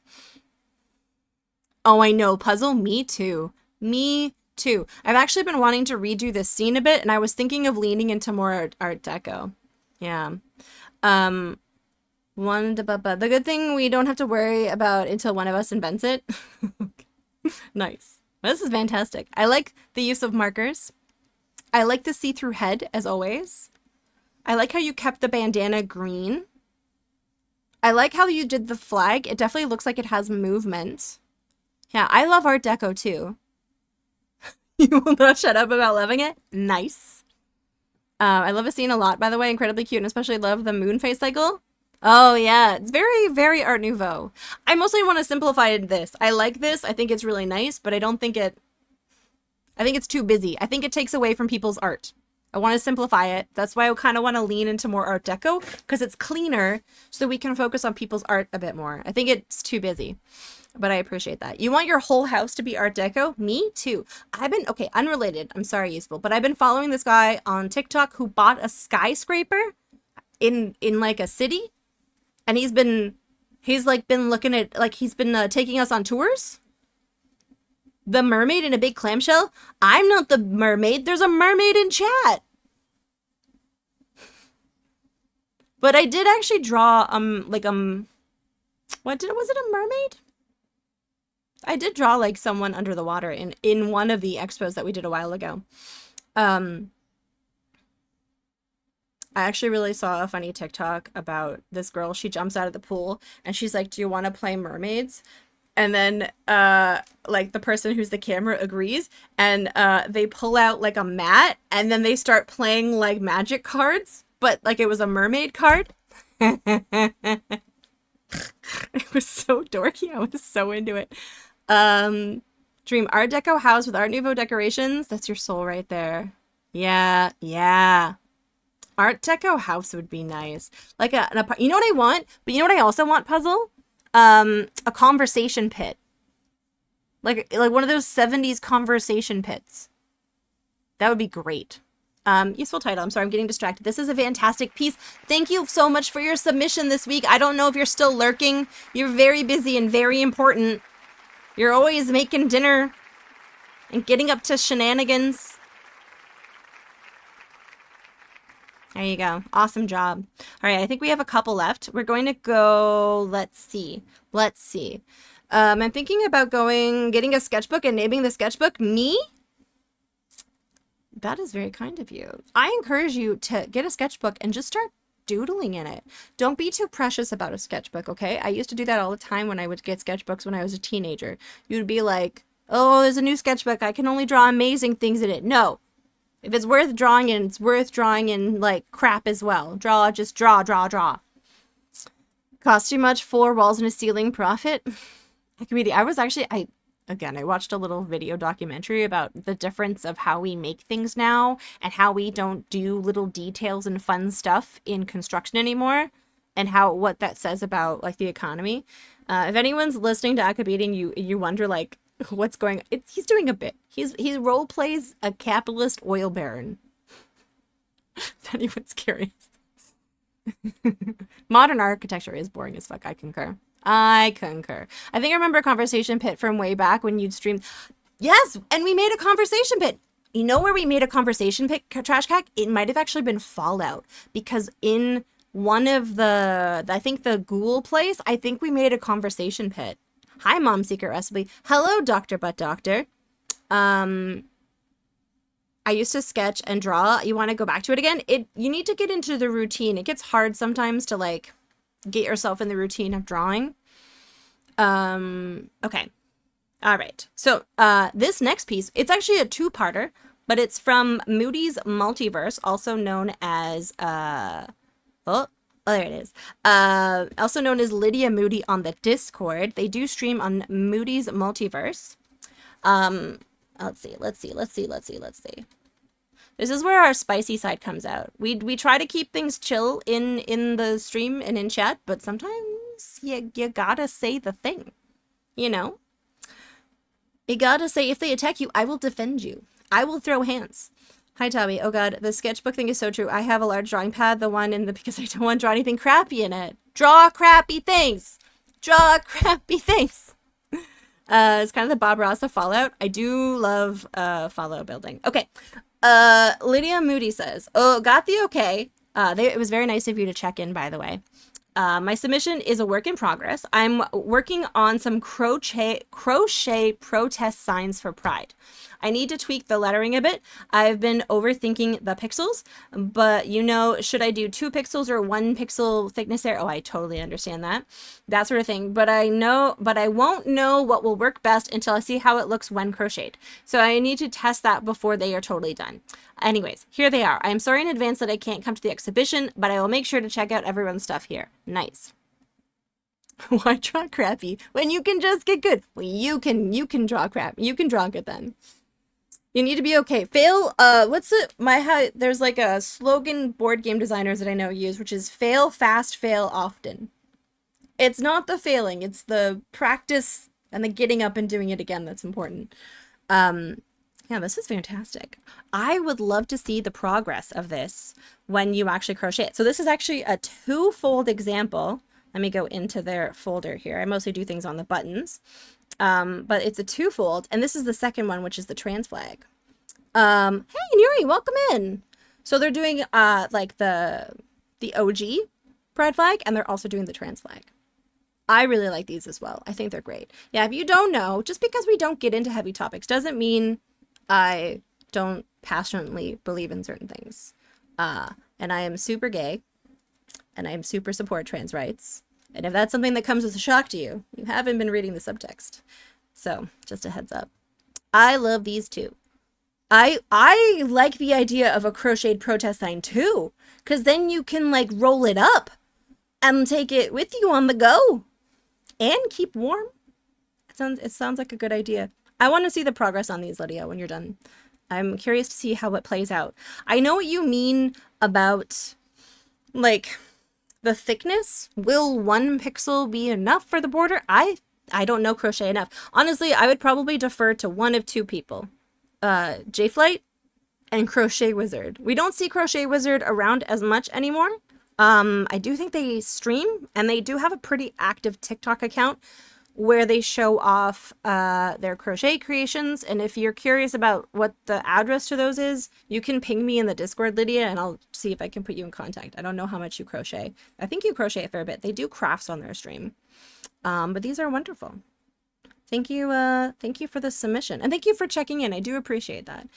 Oh, I know, puzzle, me too. I've actually been wanting to redo this scene a bit, and I was thinking of leaning into more art deco. Yeah. The good thing we don't have to worry about until one of us invents it. Nice. This is fantastic. I like the use of markers. I like the see-through head, as always. I like how you kept the bandana green. I like how you did the flag. It definitely looks like it has movement. Yeah, I love Art Deco too. You will not shut up about loving it. Nice. I love a scene a lot, by the way. Incredibly cute, and especially love the moon phase cycle. Oh, yeah. It's very, very Art Nouveau. I mostly want to simplify this. I like this. I think it's really nice, but I don't think it... I think it's too busy. I think it takes away from people's art. I want to simplify it. That's why I kind of want to lean into more Art Deco, because it's cleaner, so we can focus on people's art a bit more. I think it's too busy, but I appreciate that. You want your whole house to be Art Deco? Me too. Okay, unrelated. I'm sorry, Useful, but I've been following this guy on TikTok who bought a skyscraper in like a city, and he's been looking at, like, he's been taking us on tours. The mermaid in a big clamshell? I'm not the mermaid. There's a mermaid in chat. But I did actually draw, was it a mermaid? I did draw, like, someone under the water in one of the expos that we did a while ago. I actually really saw a funny TikTok about this girl. She jumps out of the pool and she's like, do you want to play mermaids? And then, like, the person who's the camera agrees, and they pull out, like, a mat, and then they start playing, like, magic cards, but, like, it was a mermaid card. It was so dorky. I was so into it. Dream Art Deco house with Art Nouveau decorations. That's your soul right there. Yeah, yeah. Art Deco house would be nice. Like, you know what I want? But you know what I also want, Puzzle? A conversation pit. Like one of those 70s conversation pits. That would be great. Useful title. I'm sorry, I'm getting distracted. This is a fantastic piece. Thank you so much for your submission this week. I don't know if you're still lurking. You're very busy and very important. You're always making dinner and getting up to shenanigans. There you go. Awesome job. All right, I think we have a couple left. We're going to go, let's see. I'm thinking about getting a sketchbook and naming the sketchbook Me. That is very kind of you. I encourage you to get a sketchbook and just start doodling in it. Don't be too precious about a sketchbook, okay? I used to do that all the time when I would get sketchbooks when I was a teenager. You'd be like, oh, there's a new sketchbook. I can only draw amazing things in it. No. If it's worth drawing in, it's worth drawing in, like, crap as well. Just draw. Cost too much, 4 walls and a ceiling, profit. I watched a little video documentary about the difference of how we make things now and how we don't do little details and fun stuff in construction anymore, and what that says about, like, the economy. If anyone's listening to Akabeat and you wonder, like, what's going on, he's doing a bit. He role plays a capitalist oil baron. If anyone's curious. Modern architecture is boring as fuck. I concur. I think I remember a conversation pit from way back when you'd stream. Yes, and we made a conversation pit. You know where we made a conversation pit, Trash Cat? It might have actually been Fallout, because in one of I think the ghoul place, I think we made a conversation pit. Hi, Mom Secret Recipe. Hello, Dr. Butt Doctor. I used to sketch and draw. You want to go back to it again? You need to get into the routine. It gets hard sometimes to, like, get yourself in the routine of drawing. Okay. All right. So, this next piece, it's actually a two-parter, but it's from Moody's Multiverse, also known as, there it is. Also known as Lydia Moody on the Discord. They do stream on Moody's Multiverse. Let's see. This is where our spicy side comes out. We try to keep things chill in the stream and in chat, but sometimes you gotta say the thing, you know? You gotta say, if they attack you, I will defend you. I will throw hands. Hi, Tabby. Oh god, the sketchbook thing is so true. I have a large drawing pad, because I don't want to draw anything crappy in it. Draw crappy things! It's kind of the Bob Ross of Fallout. I do love Fallout building. Okay. Lydia Moody says, oh, got the okay. It was very nice of you to check in, by the way. My submission is a work in progress. I'm working on some crochet protest signs for Pride. I need to tweak the lettering a bit. I've been overthinking the pixels, but you know, should I do 2 pixels or 1 pixel thickness there? Oh, I totally understand that. That sort of thing. But I won't know what will work best until I see how it looks when crocheted. So I need to test that before they are totally done. Anyways, here they are. I am sorry in advance that I can't come to the exhibition, but I will make sure to check out everyone's stuff here. Nice. Why draw crappy when you can just get good? Well, you can draw crap. You can draw good then. You need to be okay. Fail, what's it? There's like a slogan board game designers that I know use, which is fail fast, fail often. It's not the failing, it's the practice and the getting up and doing it again that's important. Yeah, this is fantastic. I would love to see the progress of this when you actually crochet it. So this is actually a 2-fold example. Let me go into their folder here. I mostly do things on the buttons. But it's a 2-fold, and this is the second one, which is the trans flag. Hey, Nuri, welcome in. So they're doing, like the OG pride flag, and they're also doing the trans flag. I really like these as well. I think they're great. Yeah, if you don't know, just because we don't get into heavy topics doesn't mean I don't passionately believe in certain things. And I am super gay, and I am super support trans rights. And if that's something that comes as a shock to you, you haven't been reading the subtext. So, just a heads up. I love these too. I like the idea of a crocheted protest sign too, because then you can like roll it up and take it with you on the go and keep warm. It sounds like a good idea. I want to see the progress on these, Lydia, when you're done. I'm curious to see how it plays out. I know what you mean about like the thickness. Will 1 pixel be enough for the border? I don't know crochet enough. Honestly, I would probably defer to one of 2 people. J-Flight and Crochet Wizard. We don't see Crochet Wizard around as much anymore. I do think they stream, and they do have a pretty active TikTok account where they show off their crochet creations. And if you're curious about what the address to those is, you can ping me in the Discord, Lydia, and I'll see if I can put you in contact. I don't know how much you crochet. I think you crochet a fair bit. They do crafts on their stream. But these are wonderful. Thank you for the submission, and thank you for checking in. I do appreciate that.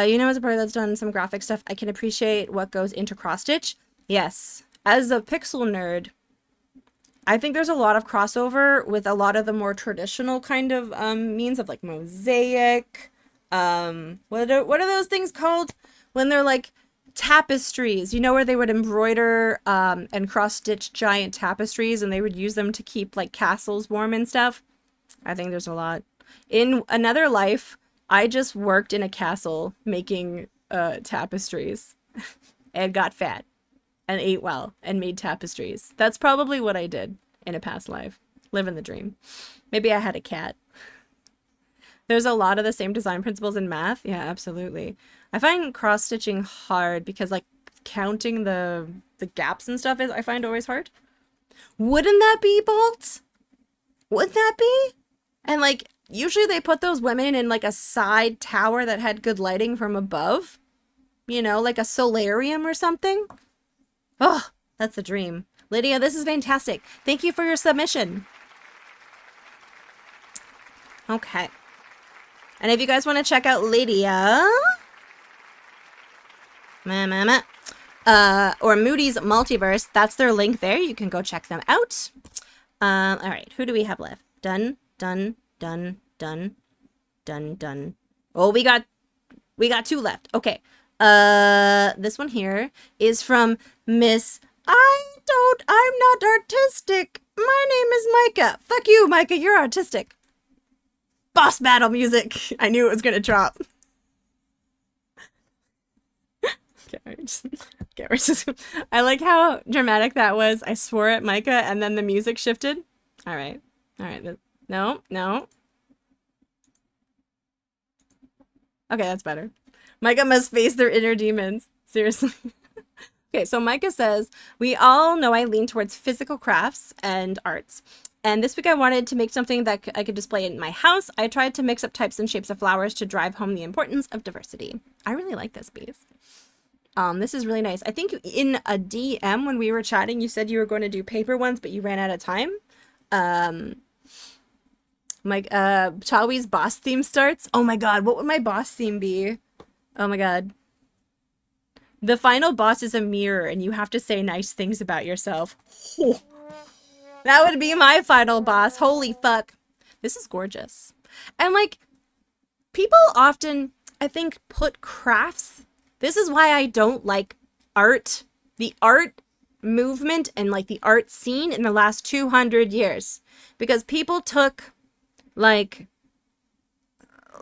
You know, as a person that's done some graphic stuff, I can appreciate what goes into cross stitch. Yes, as a pixel nerd, I think there's a lot of crossover with a lot of the more traditional kind of means of like mosaic. What are those things called when they're like tapestries? You know, where they would embroider and cross stitch giant tapestries, and they would use them to keep like castles warm and stuff. I think there's a lot. In another life, I just worked in a castle making tapestries and got fat and ate well and made tapestries. That's probably what I did in a past life. Living the dream. Maybe I had a cat. There's a lot of the same design principles in math. Yeah, absolutely. I find cross-stitching hard because like counting the gaps and stuff is I find always hard. Wouldn't that be, Bolt? Would that be? And like usually they put those women in like a side tower that had good lighting from above. You know, like a solarium or something. Oh, that's a dream. Lydia, this is fantastic. Thank you for your submission. Okay. And if you guys want to check out Lydia, or Moody's Multiverse, that's their link there. You can go check them out. All right, who do we have left? Done. Oh, we got 2 left. Okay. This one here is from Miss I'm not artistic. My name is Micah. Fuck you, Micah, you're artistic. Boss battle music. I knew it was gonna drop. I like how dramatic that was. I swore at Micah and then the music shifted. All right. No. Okay, that's better. Micah must face their inner demons. Seriously. Okay, so Micah says, we all know I lean towards physical crafts and arts. And this week I wanted to make something that I could display in my house. I tried to mix up types and shapes of flowers to drive home the importance of diversity. I really like this piece. This is really nice. I think in a DM when we were chatting, you said you were going to do paper ones, but you ran out of time. Um, Chawi's boss theme starts. Oh my god, what would my boss theme be? Oh my god. The final boss is a mirror, and you have to say nice things about yourself. That would be my final boss. Holy fuck. This is gorgeous. And like, people often, I think, put crafts. This is why I don't like art. The art movement and like the art scene in the last 200 years. Because people took, like,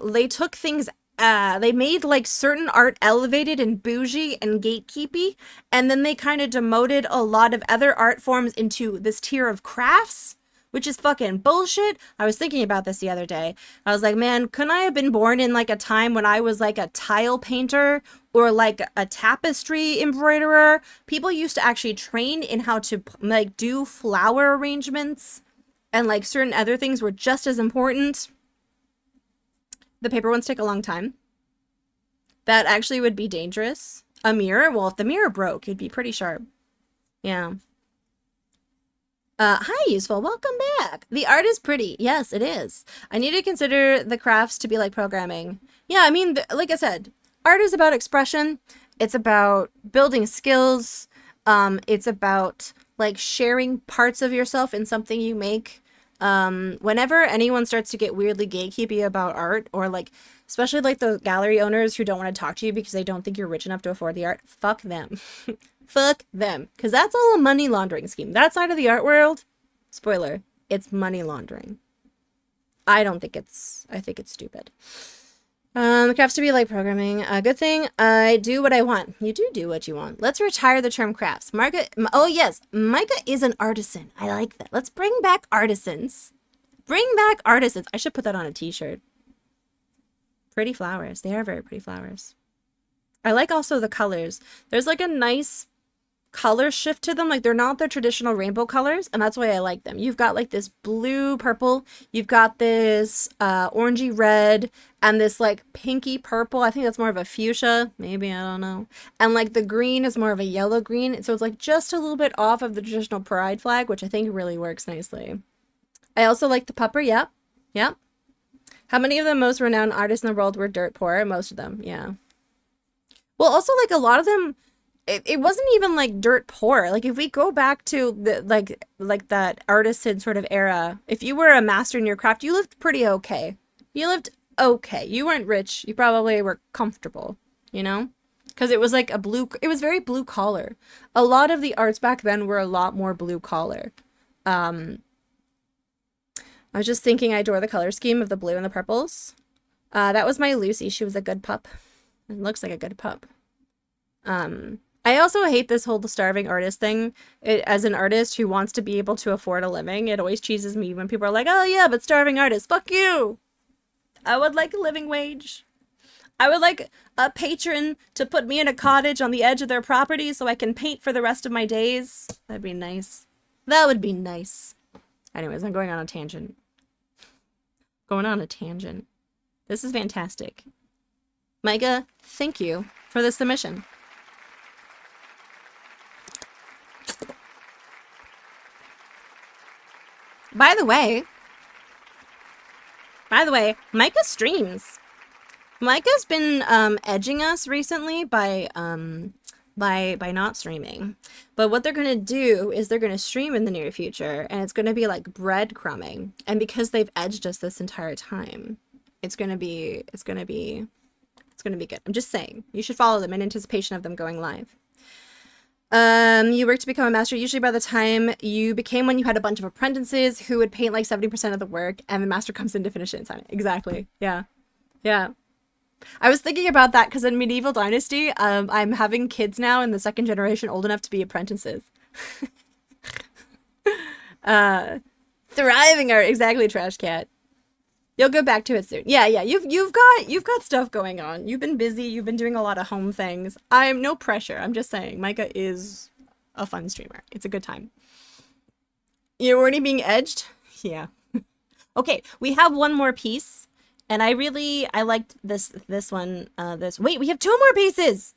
they took things they made like certain art elevated and bougie and gatekeepy, and then they kind of demoted a lot of other art forms into this tier of crafts, which is fucking bullshit. I was thinking about this the other day. I was like, man, couldn't I have been born in like a time when I was like a tile painter or like a tapestry embroiderer? People used to actually train in how to like do flower arrangements, and like certain other things were just as important. The paper ones take a long time. That actually would be dangerous. A mirror? Well, if the mirror broke, it'd be pretty sharp. Yeah. Hi, Useful. Welcome back. The art is pretty. Yes, it is. I need to consider the crafts to be like programming. Yeah, I mean, like I said, art is about expression. It's about building skills. It's about like sharing parts of yourself in something you make. Whenever anyone starts to get weirdly gatekeepy about art, or like, especially like the gallery owners who don't want to talk to you because they don't think you're rich enough to afford the art, fuck them. Fuck them. Because that's all a money laundering scheme. That side of the art world, spoiler, it's money laundering. I think it's stupid. It has to be like programming. Good thing I do what I want. You do what you want. Let's retire the term crafts. Oh yes, Micah is an artisan. I like that. Let's bring back artisans. Bring back artisans. I should put that on a t-shirt. Pretty flowers. They are very pretty flowers. I like also the colors. There's like a nice color shift to them. Like they're not the traditional rainbow colors, and that's why I like them. You've got like this blue purple, you've got this orangey red, and this like pinky purple. I think that's more of a fuchsia, maybe, I don't know. And like the green is more of a yellow green, so it's like just a little bit off of the traditional pride flag, which I think really works nicely. I also like the pupper. Yep. How many of the most renowned artists in the world were dirt poor? Most of them, yeah. Well, also like a lot of them, it wasn't even like dirt poor. Like if we go back to the like that artisan sort of era, if you were a master in your craft, you lived pretty okay. You lived okay. You weren't rich. You probably were comfortable, you know? Because it was like it was very blue collar. A lot of the arts back then were a lot more blue collar. I was just thinking I adore the color scheme of the blue and the purples. That was my Lucy. She was a good pup. It looks like a good pup. I also hate this whole starving artist thing. As an artist who wants to be able to afford a living, it always cheeses me when people are like, oh yeah, but starving artists, fuck you! I would like a living wage. I would like a patron to put me in a cottage on the edge of their property so I can paint for the rest of my days. That'd be nice. That would be nice. Anyways, I'm going on a tangent. This is fantastic. Micah, thank you for the submission. By the way, Micah streams. Micah's been edging us recently by not streaming. But what they're gonna do is they're gonna stream in the near future, and it's gonna be like breadcrumbing. And because they've edged us this entire time, it's gonna be good. I'm just saying, you should follow them in anticipation of them going live. You worked to become a master. Usually by the time you became one, you had a bunch of apprentices who would paint like 70% of the work, and the master comes in to finish it and sign it. Exactly. Yeah. I was thinking about that because in Medieval Dynasty, I'm having kids now in the second generation old enough to be apprentices. Thriving art. Exactly, Trash Cat. You'll go back to it soon. Yeah. You've got stuff going on. You've been busy. You've been doing a lot of home things. I'm no pressure. I'm just saying, Micah is a fun streamer. It's a good time. You're already being edged? Yeah. Okay, we have one more piece, and I liked this one. Wait, we have two more pieces.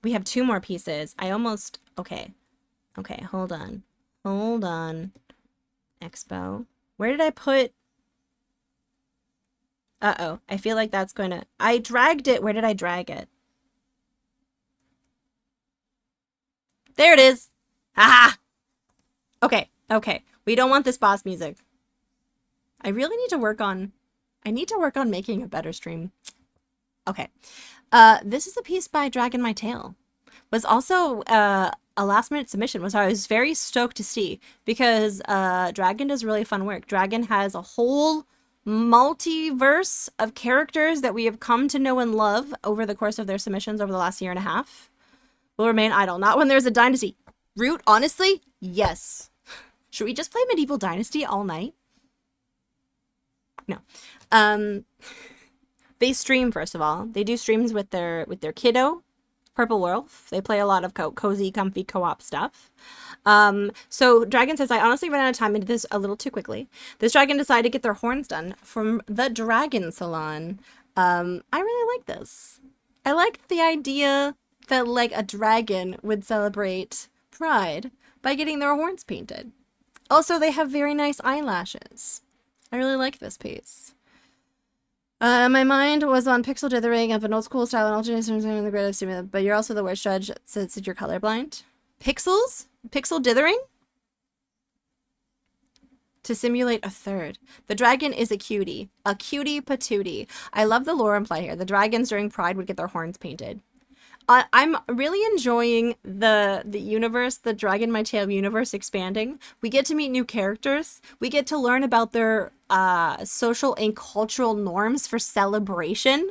We have two more pieces. I almost, okay. Okay, hold on. Hold on. Expo. Where did I put? Uh-oh. I feel like that's going to, I dragged it. Where did I drag it? There it is. Aha! Okay, okay. We don't want this boss music. I really need to work on, I need to work on making a better stream. Okay. This is a piece by Dragon My Tail. Was also a last minute submission, which I was very stoked to see because Dragon does really fun work. Dragon has a whole multiverse of characters that we have come to know and love over the course of their submissions over the last year and a half. Will remain idle. Not when there's a dynasty. Root, honestly, yes. Should we just play Medieval Dynasty all night? No. They stream, first of all. They do streams with their kiddo, Purple Wolf. They play a lot of cozy, comfy co-op stuff. So Dragon says, I honestly ran out of time into this a little too quickly. This dragon decided to get their horns done from the Dragon Salon. I really like this. I like the idea that like a dragon would celebrate pride by getting their horns painted. Also, they have very nice eyelashes. I really like this piece. My mind was on pixel dithering of an old school style and alternation in the grid of stimulus, but you're also the worst judge since you're colorblind. Pixels? Pixel dithering? To simulate a third. The dragon is a cutie. A cutie patootie. I love the lore implied here. The dragons during Pride would get their horns painted. I'm really enjoying the universe, the Dragon My Tail universe expanding. We get to meet new characters. We get to learn about their social and cultural norms for celebration.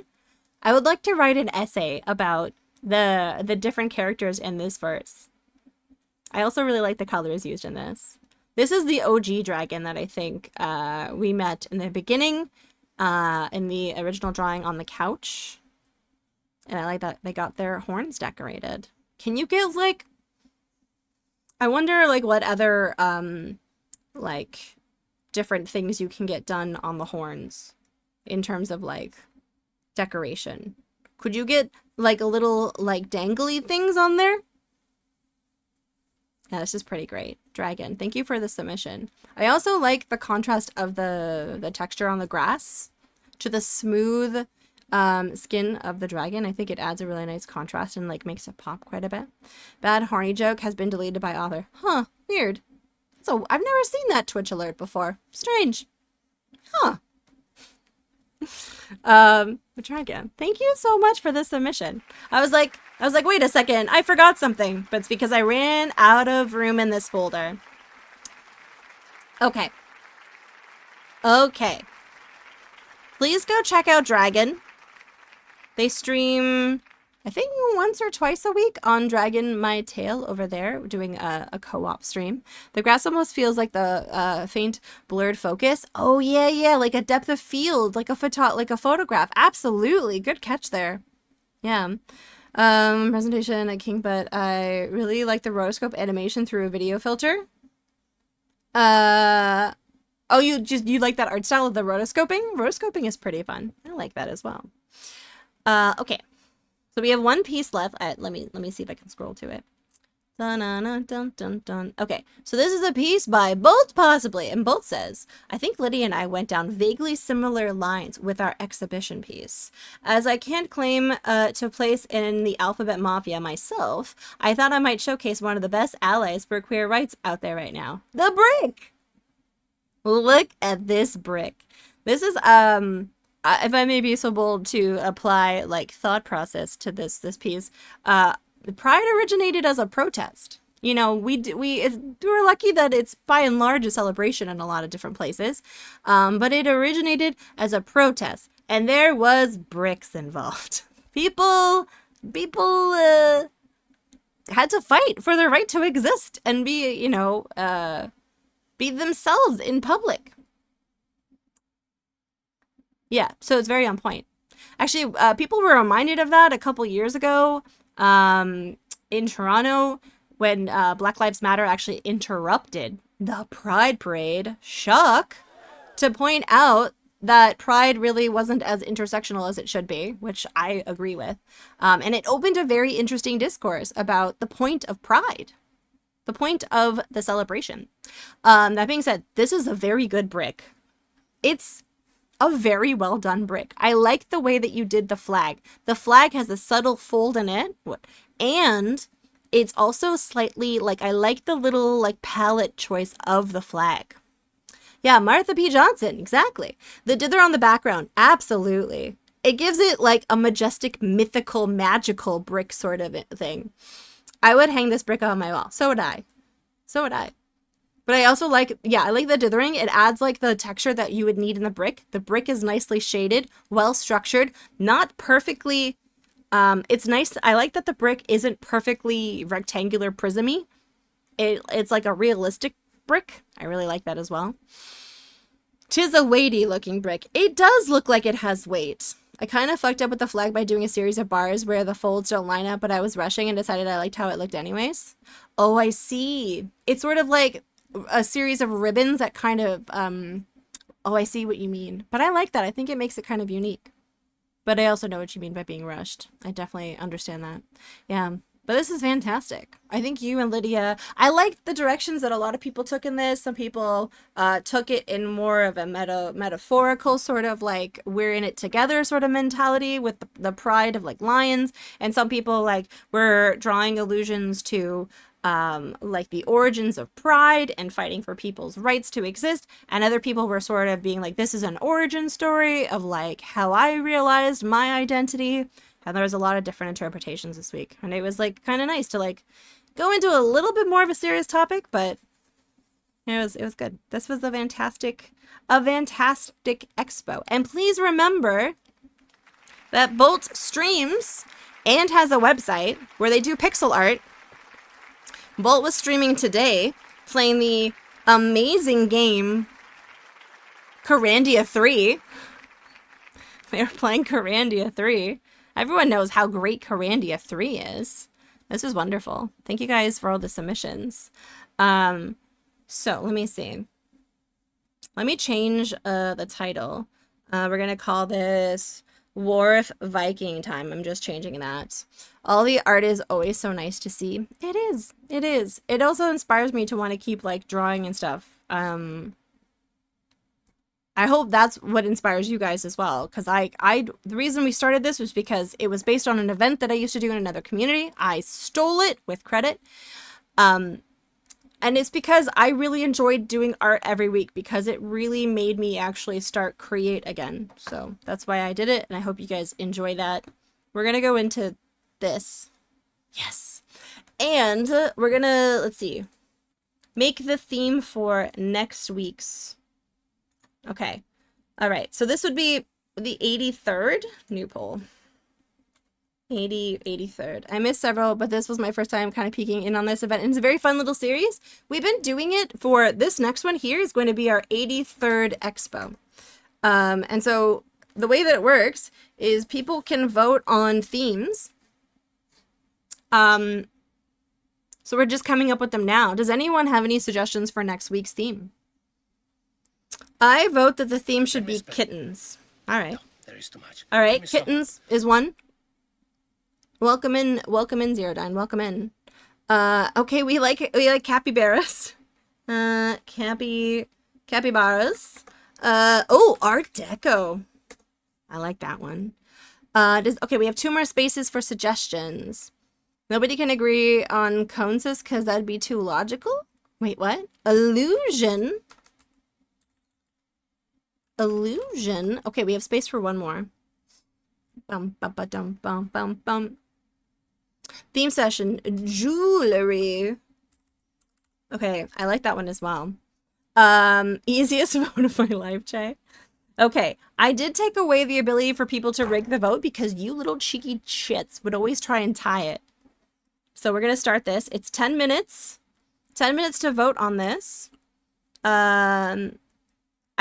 I would like to write an essay about the different characters in this verse. I also really like the colors used in this. This is the OG dragon that I think we met in the beginning in the original drawing on the couch. And I like that they got their horns decorated. Can you get, like... I wonder, like, what other, like, different things you can get done on the horns in terms of, like, decoration. Could you get, like, a little, like, dangly things on there? Yeah, this is pretty great. Dragon, thank you for the submission. I also like the contrast of the texture on the grass to the smooth... skin of the dragon. I think it adds a really nice contrast and like makes it pop quite a bit. Bad horny joke has been deleted by author. Huh, weird. So I've never seen that Twitch alert before. Strange. Huh. But try again. Thank you so much for this submission. I was like, wait a second, I forgot something, but it's because I ran out of room in this folder. Okay. Okay. Please go check out Dragon. They stream, I think, once or twice a week on Dragon My Tail over there, doing a co-op stream. The grass almost feels like the faint blurred focus. Oh, yeah, like a depth of field, like a photograph. Absolutely. Good catch there. Yeah. Presentation at King, but I really like the rotoscope animation through a video filter. Oh, you like that art style of the rotoscoping? Rotoscoping is pretty fun. I like that as well. Okay, so we have one piece left. Let me see if I can scroll to it. Dun, dun, dun, dun, dun. Okay, so this is a piece by Bolt, possibly, and Bolt says, I think Lydia and I went down vaguely similar lines with our exhibition piece. As I can't claim to place in the Alphabet Mafia myself, I thought I might showcase one of the best allies for queer rights out there right now. The brick! Look at this brick. This is, if I may be so bold to apply like thought process to this piece, Pride originated as a protest. You know, we're lucky that it's by and large a celebration in a lot of different places, but it originated as a protest, and there was bricks involved. People had to fight for their right to exist and be, you know, be themselves in public. Yeah, so it's very on point. Actually, people were reminded of that a couple years ago in Toronto when Black Lives Matter actually interrupted the Pride Parade, shock, to point out that Pride really wasn't as intersectional as it should be, which I agree with. And it opened a very interesting discourse about the point of Pride, the point of the celebration. That being said, this is a very good brick. It's a very well done brick. I like the way that you did the flag. The flag has a subtle fold in it, and it's also slightly like, I like the little like palette choice of the flag. Yeah, Martha P. Johnson, exactly. The dither on the background, absolutely. It gives it like a majestic, mythical, magical brick sort of thing. I would hang this brick on my wall. So would I. So would I. But I also like, yeah, I like the dithering. It adds like the texture that you would need in the brick. The brick is nicely shaded, well structured, not perfectly. It's nice. I like that the brick isn't perfectly rectangular prismy. It's like a realistic brick. I really like that as well. 'Tis a weighty looking brick. It does look like it has weight. I kind of fucked up with the flag by doing a series of bars where the folds don't line up, but I was rushing and decided I liked how it looked anyways. Oh, I see. It's sort of like a series of ribbons that kind of, oh, I see what you mean. But I like that. I think it makes it kind of unique. But I also know what you mean by being rushed. I definitely understand that. Yeah. But this is fantastic. I think you and Lydia, I like the directions that a lot of people took in this. Some people took it in more of a metaphorical sort of like we're in it together sort of mentality with the pride of like lions. And some people like were drawing allusions to like the origins of pride and fighting for people's rights to exist. And other people were sort of being like, this is an origin story of like how I realized my identity. And there was a lot of different interpretations this week. And it was like kind of nice to like go into a little bit more of a serious topic, but it was good. This was a fantastic expo. And please remember that Bolt streams and has a website where they do pixel art. Bolt was streaming today, playing the amazing game Carandia 3. They were playing Carandia 3. Everyone knows how great Carandia 3 is. This was wonderful. Thank you guys for all the submissions. So let me see. Let me change the title. We're going to call this Wharf Viking Time. I'm just changing that. All the art is always so nice to see. It is. It is. It also inspires me to want to keep like drawing and stuff. I hope that's what inspires you guys as well. Because the reason we started this was because it was based on an event that I used to do in another community. I stole it with credit. And it's because I really enjoyed doing art every week because it really made me actually start create again. So that's why I did it. And I hope you guys enjoy that. We're going to go into this. Yes. And we're going to, let's see, make the theme for next week's. Okay. All right. So this would be the 83rd new poll. 83rd. I missed several, but this was my first time kind of peeking in on this event. And it's a very fun little series. We've been doing it for this next one here is going to be our 83rd expo. And so the way that it works is people can vote on themes. So we're just coming up with them now. Does anyone have any suggestions for next week's theme? I vote that the theme should be kittens. All right. No, there is too much. All right. Kittens is one. Welcome in, Zerodine. Welcome in. Okay, we like capybaras. Capybaras. Oh, Art Deco. I like that one. Okay, we have 2 more spaces for suggestions. Nobody can agree on Consus because that'd be too logical. Wait, what? Illusion. Illusion. Okay, we have space for one more. Bum bum ba dum bum bum bum. Theme session. Jewelry. Okay, I like that one as well. Easiest vote of my life, Jay. Okay, I did take away the ability for people to rig the vote because you little cheeky shits would always try and tie it. So we're gonna start this. It's 10 minutes. 10 minutes to vote on this.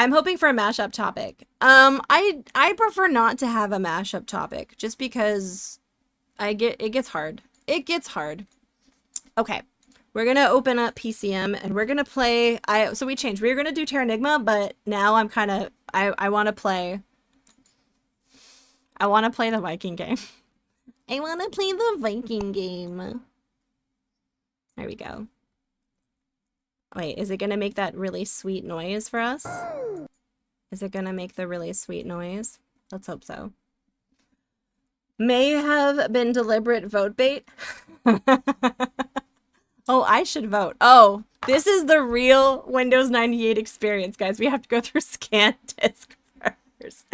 I'm hoping for a mashup topic. I prefer not to have a mashup topic just because it gets hard. It gets hard. Okay, We're gonna open up PCM and we're gonna play. So we changed. We were gonna do Terranigma, but now I'm kind of. I want to play. I want to play the Viking game. I want to play the Viking game. There we go. Wait, is it gonna make that really sweet noise for us? Is it gonna make the really sweet noise? Let's hope so. May have been deliberate vote bait. Oh, I should vote. Oh, this is the real Windows 98 experience, guys. We have to go through scan disk first.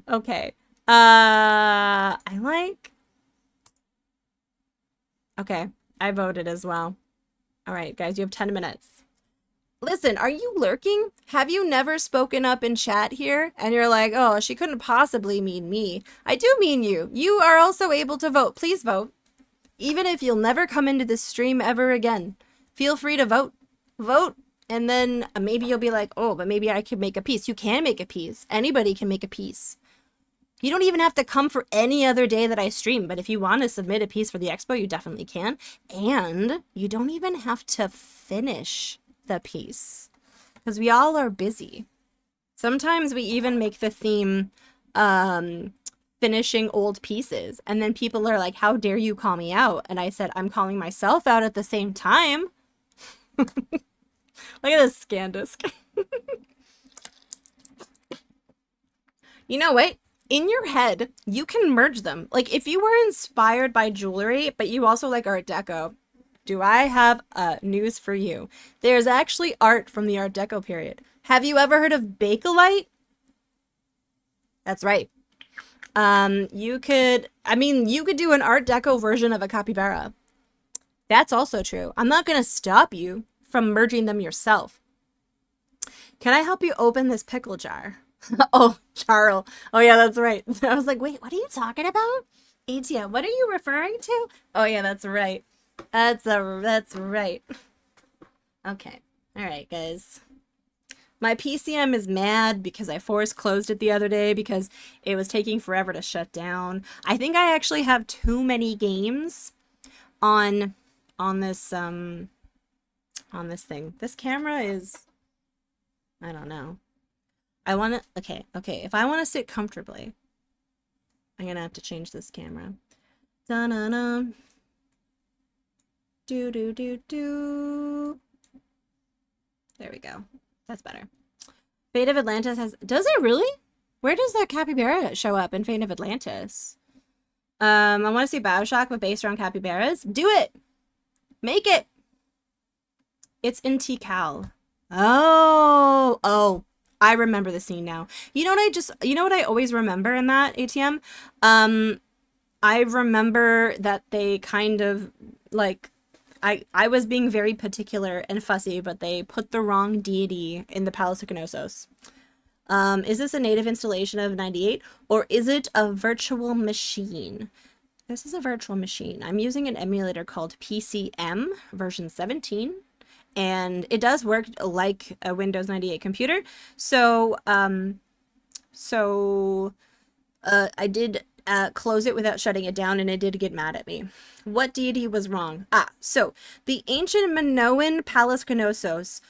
Okay. I like... Okay, I voted as well. All right, guys, you have 10 minutes. Listen, are you lurking? Have you never spoken up in chat here? And you're like, oh, she couldn't possibly mean me. I do mean you. You are also able to vote. Please vote. Even if you'll never come into this stream ever again, feel free to vote. Vote. And then maybe you'll be like, oh, but maybe I could make a piece. You can make a piece. Anybody can make a piece. You don't even have to come for any other day that I stream, but if you want to submit a piece for the expo, you definitely can. And you don't even have to finish the piece because we all are busy. Sometimes we even make the theme finishing old pieces, and then people are like, how dare you call me out? And I said, I'm calling myself out at the same time. Look at this scan disk. You know what? In your head, you can merge them. Like, if you were inspired by jewelry, but you also like Art Deco, do I have news for you? There's actually art from the Art Deco period. Have you ever heard of Bakelite? That's right. You could do an Art Deco version of a capybara. That's also true. I'm not going to stop you from merging them yourself. Can I help you open this pickle jar? Oh, Charles. Oh, yeah, that's right. I was like, wait, what are you talking about? ATM, what are you referring to? Oh, yeah, that's right. That's right. Okay. All right, guys. My PCM is mad because I force closed it the other day because it was taking forever to shut down. I think I actually have too many games on this thing. This camera is, I don't know. I want to, okay. If I want to sit comfortably, I'm going to have to change this camera. Da-na-na. Do. There we go. That's better. Fate of Atlantis has... Does it really? Where does that capybara show up in Fate of Atlantis? I want to see Bioshock but based around capybaras. Do it! Make it! It's in Tikal. Oh, I remember the scene now. You know what I always remember in that ATM? I remember that they kind of, like, I was being very particular and fussy, but they put the wrong deity in the Palace of Knossos. Is this a native installation of 98, or is it a virtual machine? This is a virtual machine. I'm using an emulator called PCM version 17. And it does work like a Windows 98 computer. So, I did close it without shutting it down, and it did get mad at me. What deity was wrong? So the ancient Minoan Palace Knossos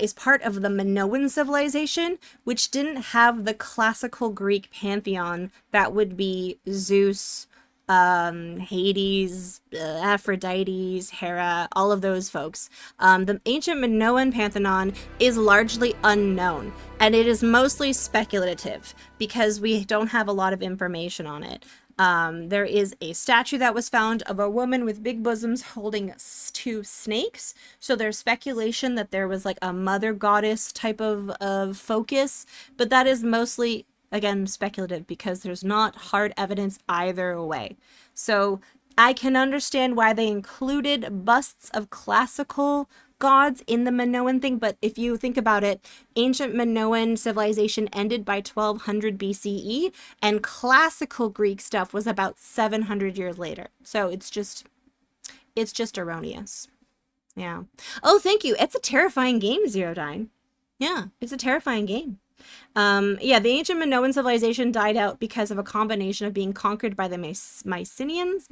is part of the Minoan civilization, which didn't have the classical Greek pantheon that would be Zeus, Hades, Aphrodite, Hera, all of those folks. The ancient Minoan pantheon is largely unknown, and it is mostly speculative because we don't have a lot of information on it. There is a statue that was found of a woman with big bosoms holding two snakes, so there's speculation that there was like a mother goddess type of focus, but that is mostly, again, speculative because there's not hard evidence either way. So I can understand why they included busts of classical gods in the Minoan thing, but if you think about it, ancient Minoan civilization ended by 1200 BCE, and classical Greek stuff was about 700 years later. So it's just erroneous. Yeah. Oh, thank you. It's a terrifying game, Zerodine. Yeah, it's a terrifying game. Yeah, the ancient Minoan civilization died out because of a combination of being conquered by the Mycenaeans.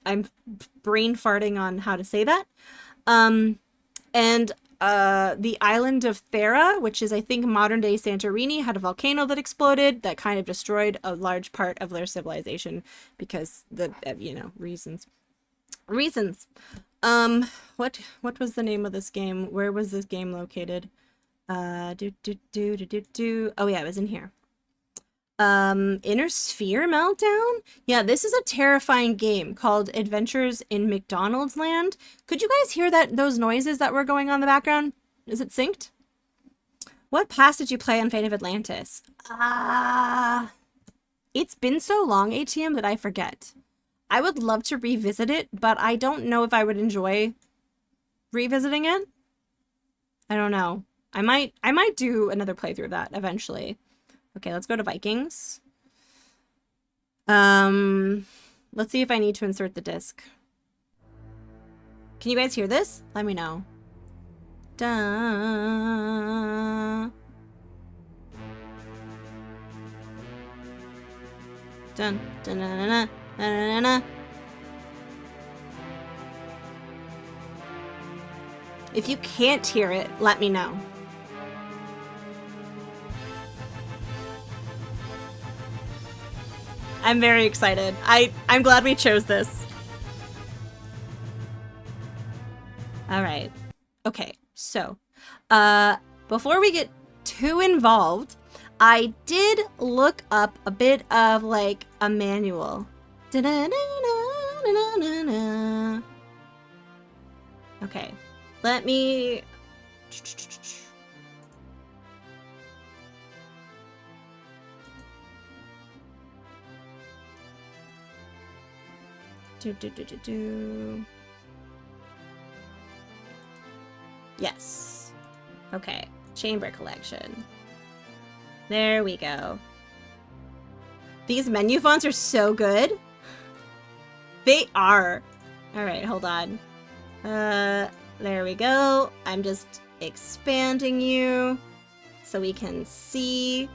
I'm brain farting on how to say that. And the island of Thera, which is I think modern day Santorini, had a volcano that exploded that kind of destroyed a large part of their civilization because the reasons. Reasons. What was the name of this game? Where was this game located? Oh yeah, it was in here. Inner Sphere Meltdown? Yeah, this is a terrifying game called Adventures in McDonald's Land. Could you guys hear those noises that were going on in the background? Is it synced? What pass did you play on Fate of Atlantis? It's been so long, ATM, that I forget. I would love to revisit it, but I don't know if I would enjoy revisiting it. I don't know. I might do another playthrough of that eventually. Okay, let's go to Vikings. Let's see if I need to insert the disc. Can you guys hear this? Let me know. Dun. Dun, dun, dun, dun, dun, dun, dun. If you can't hear it, let me know. I'm very excited. I'm glad we chose this. All right. Okay, so before we get too involved, I did look up a bit of like a manual. Okay, let me... Yes. Okay, chamber collection. There we go. These menu fonts are so good. They are. All right, hold on. There we go. I'm just expanding you so we can see.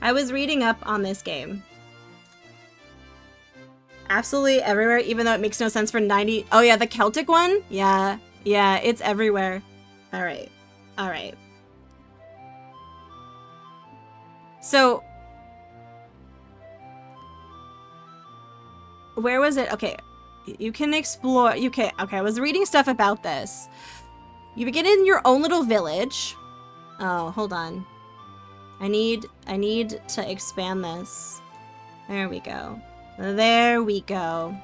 I was reading up on this game. Absolutely everywhere, even though it makes no sense for 90... Oh yeah, the Celtic one? Yeah, it's everywhere. All right. So, where was it? Okay, you can explore... Okay, I was reading stuff about this. You begin in your own little village. Oh, hold on. I need to expand this. There we go. There we go.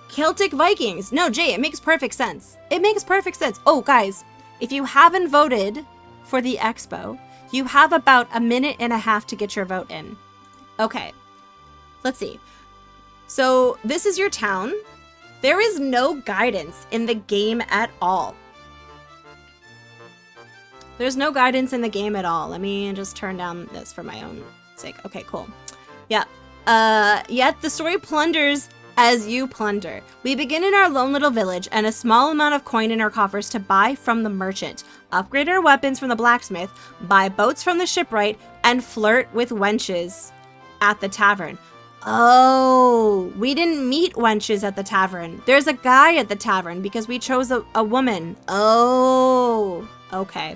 Celtic Vikings. No, Jay, it makes perfect sense. It makes perfect sense. Oh, guys, if you haven't voted for the expo, you have about a minute and a half to get your vote in. Okay, let's see. So this is your town. There is no guidance in the game at all. There's no guidance in the game at all. Let me just turn down this for my own sake. Okay, cool. Yeah. Yet the story plunders as you plunder. We begin in our lone little village and a small amount of coin in our coffers to buy from the merchant, upgrade our weapons from the blacksmith, buy boats from the shipwright, and flirt with wenches at the tavern. Oh, we didn't meet wenches at the tavern. There's a guy at the tavern because we chose a woman. Oh, okay.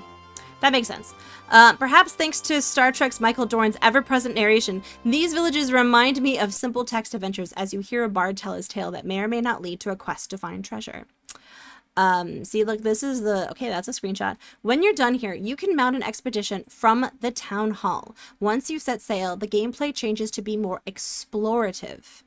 That makes sense. Perhaps thanks to Star Trek's Michael Dorn's ever-present narration, these villages remind me of simple text adventures as you hear a bard tell his tale that may or may not lead to a quest to find treasure. See, look, this is the... Okay, that's a screenshot. When you're done here, you can mount an expedition from the town hall. Once you set sail, the gameplay changes to be more explorative.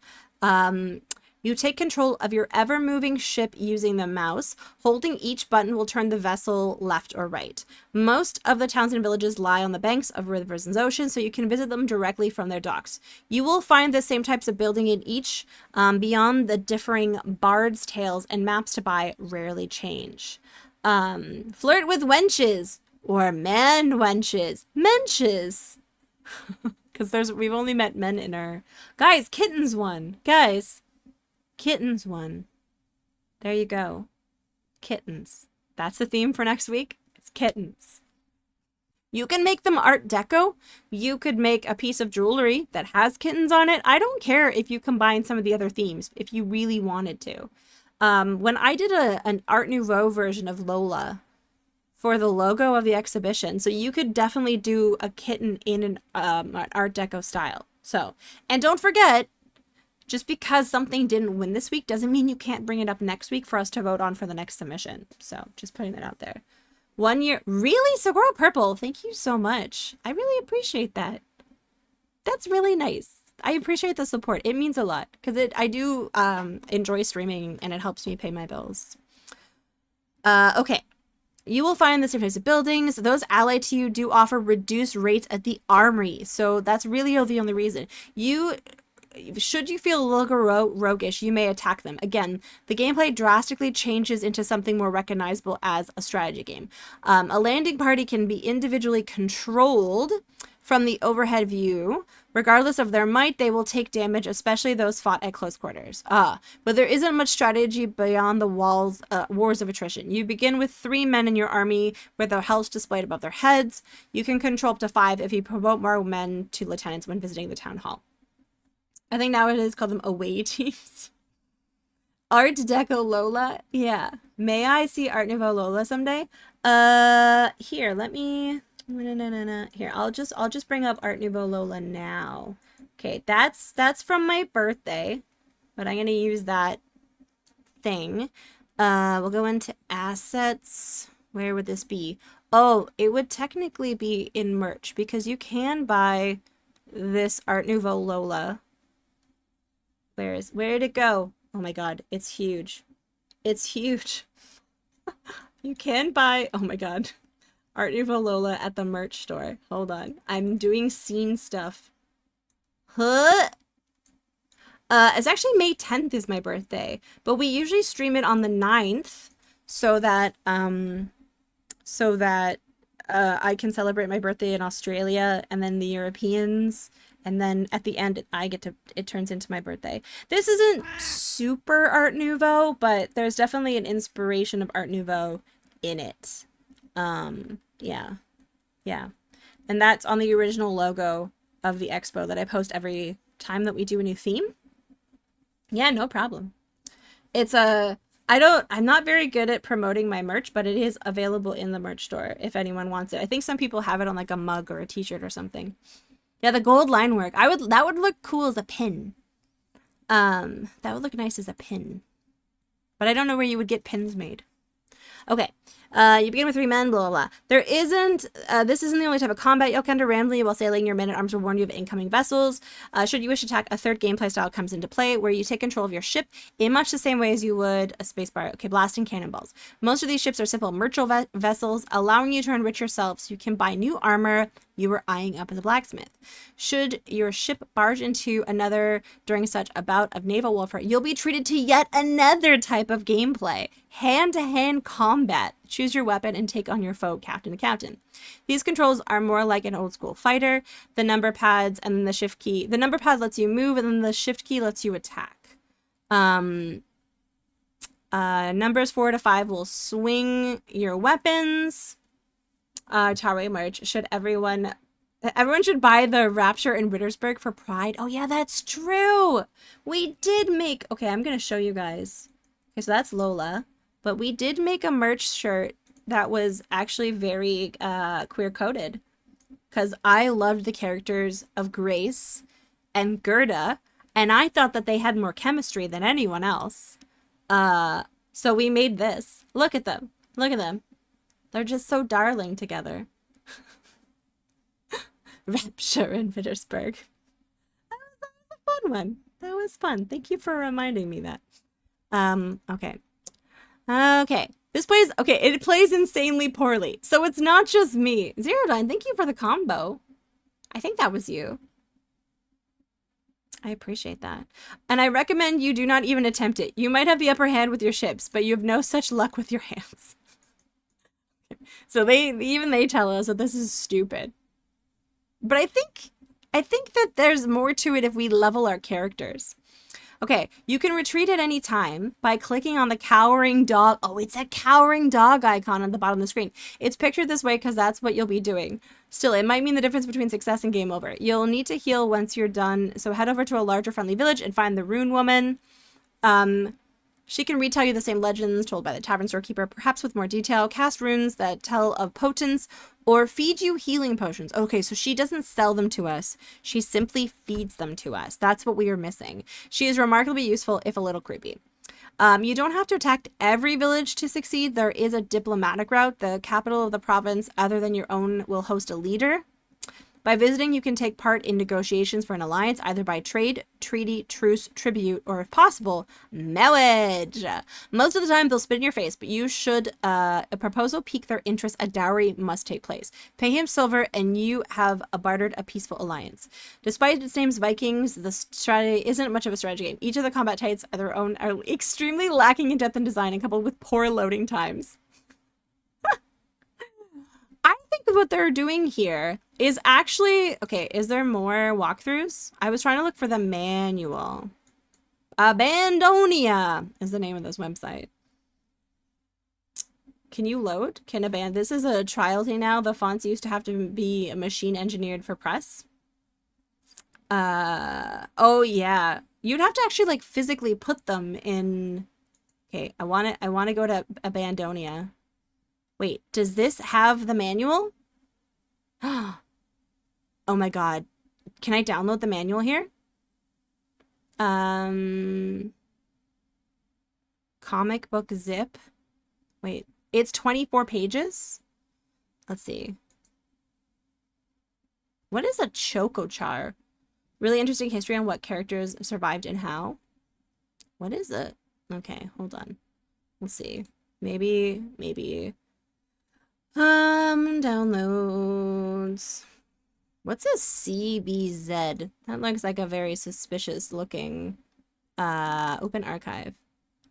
You take control of your ever-moving ship using the mouse. Holding each button will turn the vessel left or right. Most of the towns and villages lie on the banks of rivers and oceans, so you can visit them directly from their docks. You will find the same types of building in each, beyond the differing bards' tales, and maps to buy rarely change. Flirt with wenches, or man wenches. Menches! Because we've only met men in our... Guys, kittens won! Guys! Kittens won. There you go. Kittens. That's the theme for next week. It's kittens. You can make them Art Deco. You could make a piece of jewelry that has kittens on it. I don't care if you combine some of the other themes, if you really wanted to. When I did an Art Nouveau version of Lola for the logo of the exhibition, so you could definitely do a kitten in an Art Deco style. So, and don't forget, just because something didn't win this week doesn't mean you can't bring it up next week for us to vote on for the next submission. So, just putting that out there. 1 year. Really? Saguaro Purple. Thank you so much. I really appreciate that. That's really nice. I appreciate the support. It means a lot because I do enjoy streaming and it helps me pay my bills. Okay. You will find the same types of buildings. Those allied to you do offer reduced rates at the armory. So that's really the only reason. Should you feel a little roguish, you may attack them. Again, the gameplay drastically changes into something more recognizable as a strategy game. A landing party can be individually controlled from the overhead view. Regardless of their might, they will take damage, especially those fought at close quarters. But there isn't much strategy beyond the wars of attrition. You begin with 3 men in your army with their health displayed above their heads. You can control up to 5 if you promote more men to lieutenants when visiting the town hall. I think nowadays call them away teams. Art Deco Lola. Yeah. May I see Art Nouveau Lola someday? Here, let me... No. Here, I'll just bring up Art Nouveau Lola now. Okay, that's from my birthday. But I'm going to use that thing. We'll go into assets. Where would this be? Oh, it would technically be in merch because you can buy this Art Nouveau Lola. Where'd it go? Oh my god, it's huge. It's huge. You can buy, oh my god, Art Nouveau Lola at the merch store. Hold on. I'm doing scene stuff. Huh? It's actually May 10th is my birthday, but we usually stream it on the 9th so that I can celebrate my birthday in Australia and then the Europeans. And then at the end, it turns into my birthday. This isn't super Art Nouveau, but there's definitely an inspiration of Art Nouveau in it. Yeah. And that's on the original logo of the expo that I post every time that we do a new theme. Yeah, no problem. I'm not very good at promoting my merch, but it is available in the merch store if anyone wants it. I think some people have it on like a mug or a t-shirt or something. Yeah, the gold line work. That would look cool as a pin. That would look nice as a pin. But I don't know where you would get pins made. Okay. You begin with 3 men, blah, blah, blah. This isn't the only type of combat you'll encounter randomly while sailing. Your men at arms will warn you of incoming vessels. Should you wish to attack, a third gameplay style comes into play where you take control of your ship in much the same way as you would a spacebar. Okay, blasting cannonballs. Most of these ships are simple merchant vessels, allowing you to enrich yourself so you can buy new armor you were eyeing up as a blacksmith. Should your ship barge into another during such a bout of naval warfare, you'll be treated to yet another type of gameplay. Hand-to-hand combat. Choose your weapon and take on your foe, captain to captain. These controls are more like an old school fighter. The number pads and then the shift key. The number pad lets you move and then the shift key lets you attack. Numbers 4 to 5 will swing your weapons. Tarway March. Everyone should buy the Rapture in Rittersburg for Pride. Oh yeah, that's true. We did make, okay, I'm going to show you guys. Okay, so that's Lola. But we did make a merch shirt that was actually very queer-coded. Because I loved the characters of Grace and Gerda. And I thought that they had more chemistry than anyone else. So we made this. Look at them. Look at them. They're just so darling together. Rapture in Petersburg. That was a fun one. That was fun. Thank you for reminding me that. Okay. Okay. It plays insanely poorly. So it's not just me. Zerodine, thank you for the combo. I think that was you. I appreciate that. And I recommend you do not even attempt it. You might have the upper hand with your ships, but you have no such luck with your hands. So they tell us that this is stupid. But I think that there's more to it if we level our characters. Okay, you can retreat at any time by clicking on the cowering dog. Oh, it's a cowering dog icon on the bottom of the screen. It's pictured this way because that's what you'll be doing. Still, it might mean the difference between success and game over. You'll need to heal once you're done, so head over to a larger friendly village and find the Rune Woman. She can retell you the same legends told by the tavern storekeeper, perhaps with more detail, cast runes that tell of potence, or feed you healing potions. Okay, so she doesn't sell them to us. She simply feeds them to us. That's what we are missing. She is remarkably useful, if a little creepy. You don't have to attack every village to succeed. There is a diplomatic route. The capital of the province, other than your own, will host a leader. By visiting, you can take part in negotiations for an alliance, either by trade, treaty, truce, tribute, or if possible, marriage. Most of the time, they'll spit in your face, but you should a proposal pique their interest. A dowry must take place. Pay him silver, and you have bartered a peaceful alliance. Despite its name's Vikings, the strategy isn't much of a strategy game. Each of the combat types are extremely lacking in depth and design, and coupled with poor loading times. I think what they're doing here is actually... Okay, is there more walkthroughs? I was trying to look for the manual. Abandonia is the name of this website. Can you load? Can Aband... This is a trialty now. The fonts used to have to be machine engineered for press. Oh yeah. You'd have to actually like physically put them in... Okay, I want to go to Abandonia. Wait, does this have the manual? Oh my god. Can I download the manual here? Comic book zip. Wait, it's 24 pages? Let's see. What is a chocochar? Really interesting history on what characters survived and how. What is it? Okay, hold on. We'll see. Maybe. Downloads. What's a CBZ? That looks like a very suspicious looking open archive.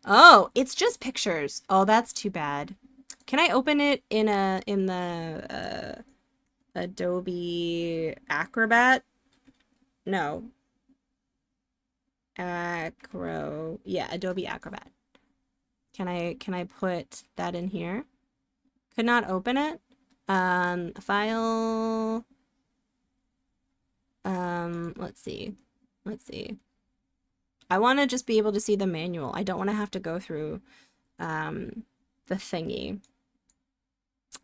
Oh, it's just pictures. Oh, that's too bad. Can I open it in the Adobe Acrobat? No. Yeah, Adobe Acrobat. Can I put that in here? Could not open it. File. Let's see. I want to just be able to see the manual. I don't want to have to go through the thingy.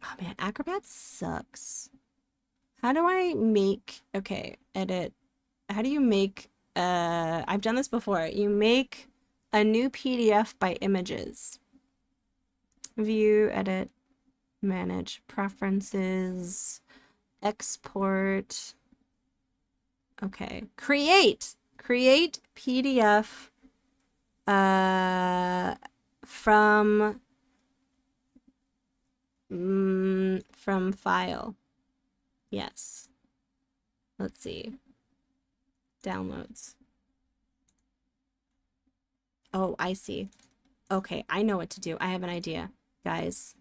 Oh man, Acrobat sucks. How do I make... Okay, edit. How do you make... I've done this before. You make a new PDF by images. View, edit, manage preferences, export. Okay, create PDF from file. Yes. Let's see. Downloads. Oh, I see. Okay, I know what to do. I have an idea, guys.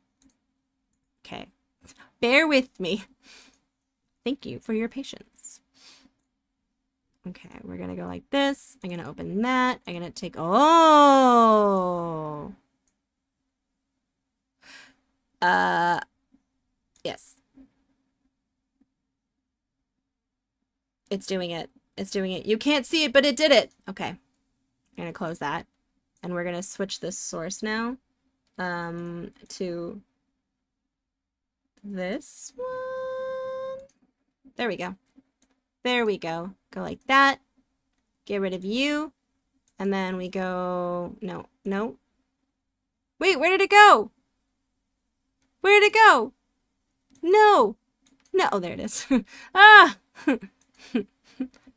Okay. Bear with me. Thank you for your patience. Okay, we're gonna go like this. I'm gonna open that. I'm gonna take... Oh! Yes. It's doing it. It's doing it. You can't see it, but it did it. Okay. I'm gonna close that. And we're gonna switch this source now to this one. There we go. There we go. Go like that. Get rid of you. And then we go... No. Wait, where did it go? Where did it go? No. Oh, there it is. Ah!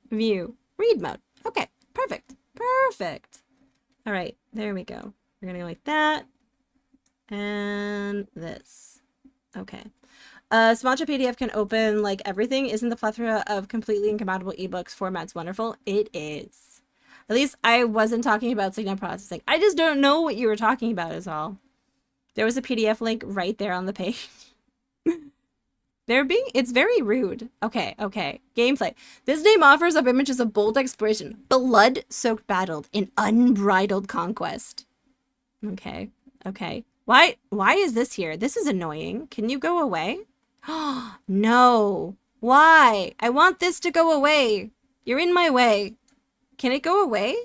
View. Read mode. Okay, perfect. All right, there we go. We're gonna go like that. And this. Okay. Smaller PDF can open like everything. Isn't the plethora of completely incompatible ebooks formats wonderful? It is. At least I wasn't talking about signal processing. I just don't know what you were talking about is all. There was a PDF link right there on the page. It's very rude. Okay, okay. Gameplay. This name offers up images of bold exploration, blood-soaked battle, and unbridled conquest. Okay, okay. Why is this here? This is annoying. Can you go away? No. Why? I want this to go away. You're in my way. Can it go away?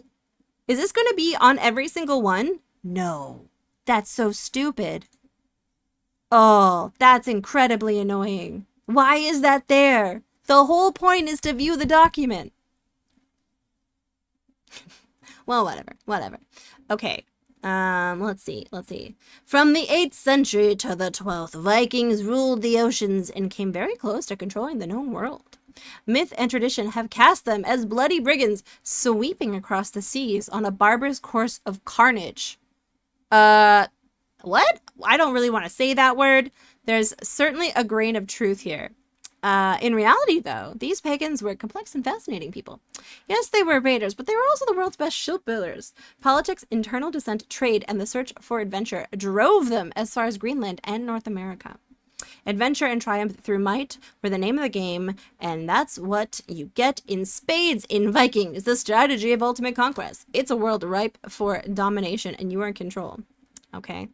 Is this going to be on every single one? No. That's so stupid. Oh, that's incredibly annoying. Why is that there? The whole point is to view the document. Well, whatever. Okay. Let's see. From the 8th century to the 12th, Vikings ruled the oceans and came very close to controlling the known world. Myth and tradition have cast them as bloody brigands sweeping across the seas on a barbarous course of carnage. What? I don't really want to say that word. There's certainly a grain of truth here. In reality, though, these pagans were complex and fascinating people. Yes, they were raiders, but they were also the world's best shipbuilders. Politics, internal dissent, trade, and the search for adventure drove them as far as Greenland and North America. Adventure and triumph through might were the name of the game, and that's what you get in spades in Vikings, the strategy of ultimate conquest. It's a world ripe for domination, and you are in control. Okay,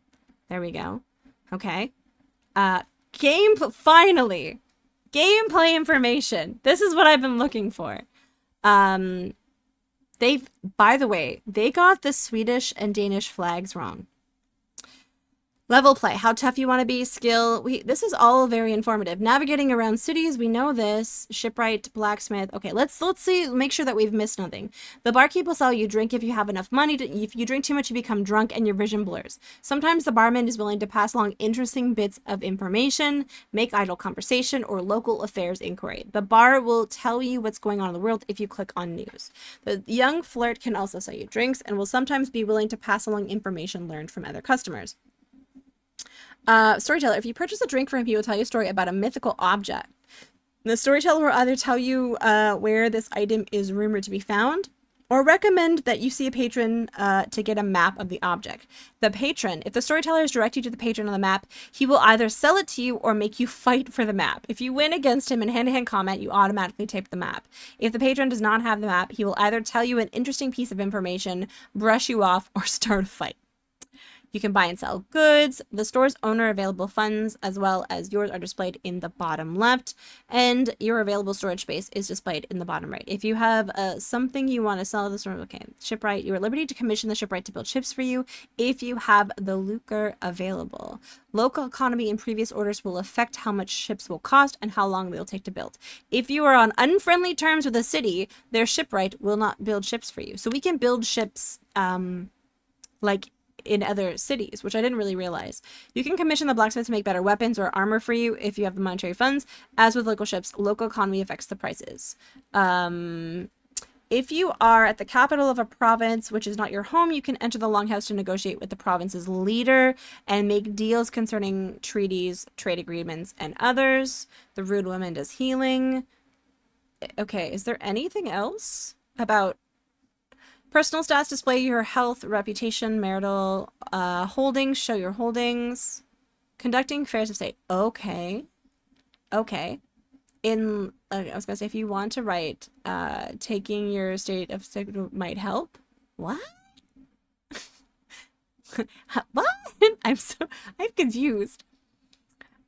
there we go. Okay. Finally! Gameplay information. This is what I've been looking for. By the way, they got the Swedish and Danish flags wrong. Level play, how tough you want to be, skill. This is all very informative. Navigating around cities, we know this. Shipwright, blacksmith. Okay, let's see, make sure that we've missed nothing. The barkeep will sell you drink if you have enough money. If you drink too much, you become drunk and your vision blurs. Sometimes the barman is willing to pass along interesting bits of information, make idle conversation, or local affairs inquiry. The bar will tell you what's going on in the world if you click on news. The young flirt can also sell you drinks and will sometimes be willing to pass along information learned from other customers. Storyteller, if you purchase a drink from him, he will tell you a story about a mythical object. The storyteller will either tell you where this item is rumored to be found, or recommend that you see a patron to get a map of the object. The patron, if the storyteller has directed you to the patron on the map, he will either sell it to you or make you fight for the map. If you win against him in hand-to-hand combat, you automatically take the map. If the patron does not have the map, he will either tell you an interesting piece of information, brush you off, or start a fight. You can buy and sell goods. The store's owner available funds as well as yours are displayed in the bottom left, and your available storage space is displayed in the bottom right. If you have something you want to sell at the store, okay, shipwright, you are at liberty to commission the shipwright to build ships for you if you have the lucre available. Local economy in previous orders will affect how much ships will cost and how long they will take to build. If you are on unfriendly terms with a city, their shipwright will not build ships for you. So we can build ships like in other cities, which I didn't really realize. You can commission the blacksmith to make better weapons or armor for you if you have the monetary funds. As with local ships, local economy affects the prices. If you are at the capital of a province, which is not your home, you can enter the Longhouse to negotiate with the province's leader and make deals concerning treaties, trade agreements, and others. The rude woman does healing. Okay, is there anything else about personal stats? Display your health, reputation, marital holdings, show your holdings. Conducting affairs of state. Okay. I was gonna say, if you want to write, taking your state of state might help. What? What? I'm confused.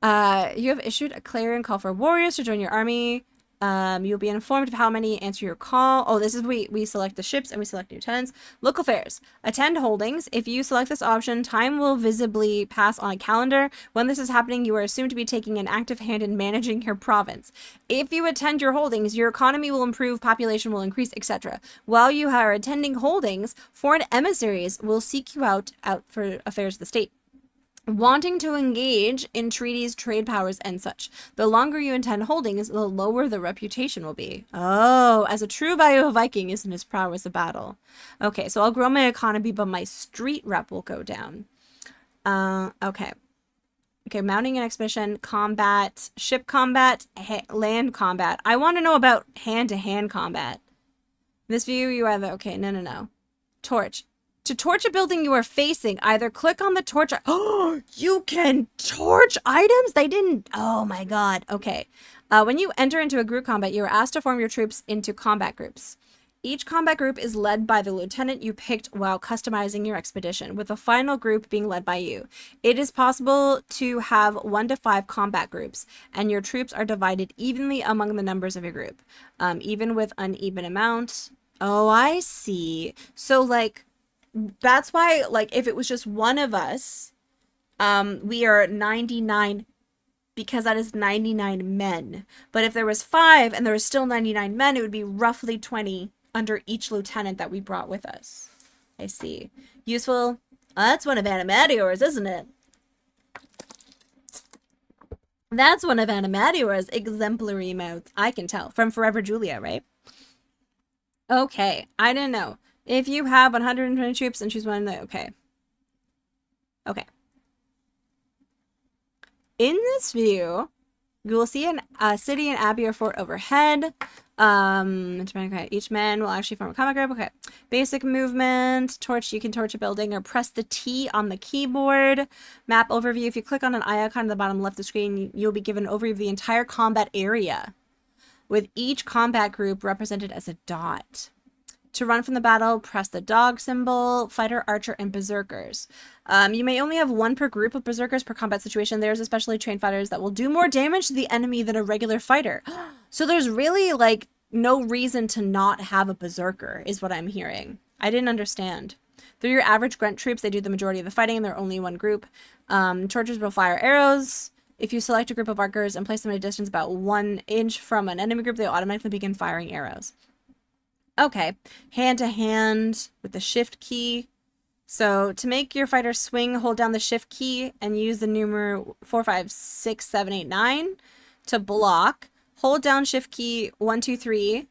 You have issued a clarion call for warriors to join your army. You'll be informed of how many answer your call. Oh, this is we select the ships and we select lieutenants. Local affairs. Attend holdings. If you select this option, time will visibly pass on a calendar. When this is happening, you are assumed to be taking an active hand in managing your province. If you attend your holdings, your economy will improve, population will increase, etc. While you are attending holdings, foreign emissaries will seek you out for affairs of the state, wanting to engage in treaties, trade powers, and such. The longer you attend holdings, the lower the reputation will be. Oh, as a true Viking isn't as prowess a battle. Okay, so I'll grow my economy, but my street rep will go down. Okay. Okay, mounting an expedition, combat, ship combat, land combat. I want to know about hand-to-hand combat. This view, you either... Okay, no. Torch. To torch a building you are facing, either click on the torch. Oh, you can torch items? They didn't. Oh my god. Okay. When you enter into a group combat, you are asked to form your troops into combat groups. Each combat group is led by the lieutenant you picked while customizing your expedition, with the final group being led by you. It is possible to have 1 to 5 combat groups, and your troops are divided evenly among the members of your group, even with uneven amounts. Oh, I see. So, like, that's why, like, if it was just one of us, we are 99 because that is 99 men. But if there was 5 and there was still 99 men, it would be roughly 20 under each lieutenant that we brought with us. I see. Useful. That's one of Animadior's, isn't it? That's one of Animadior's exemplary modes. I can tell. From Forever Julia, right? Okay. I didn't know. If you have 120 troops and choose one, okay. Okay. In this view, you will see a city and abbey or fort overhead. Each man will actually form a combat group. Okay. Basic movement. Torch. You can torch a building or press the T on the keyboard. Map overview. If you click on an icon at the bottom left of the screen, you'll be given an overview of the entire combat area, with each combat group represented as a dot. To run from the battle, press the dog symbol, fighter, archer, and berserkers. You may only have 1 per group of berserkers per combat situation. There's especially trained fighters that will do more damage to the enemy than a regular fighter. So there's really, like, no reason to not have a berserker, is what I'm hearing. I didn't understand. They're your average grunt troops. They do the majority of the fighting, and they're only 1 group. Torches will fire arrows. If you select a group of archers and place them at a distance about 1 inch from an enemy group, they'll automatically begin firing arrows. Okay, hand to hand with the shift key. So to make your fighter swing, hold down the shift key and use the number 4, 5, 6, 7, 8, 9 to block. Hold down shift key 1, 2, 3.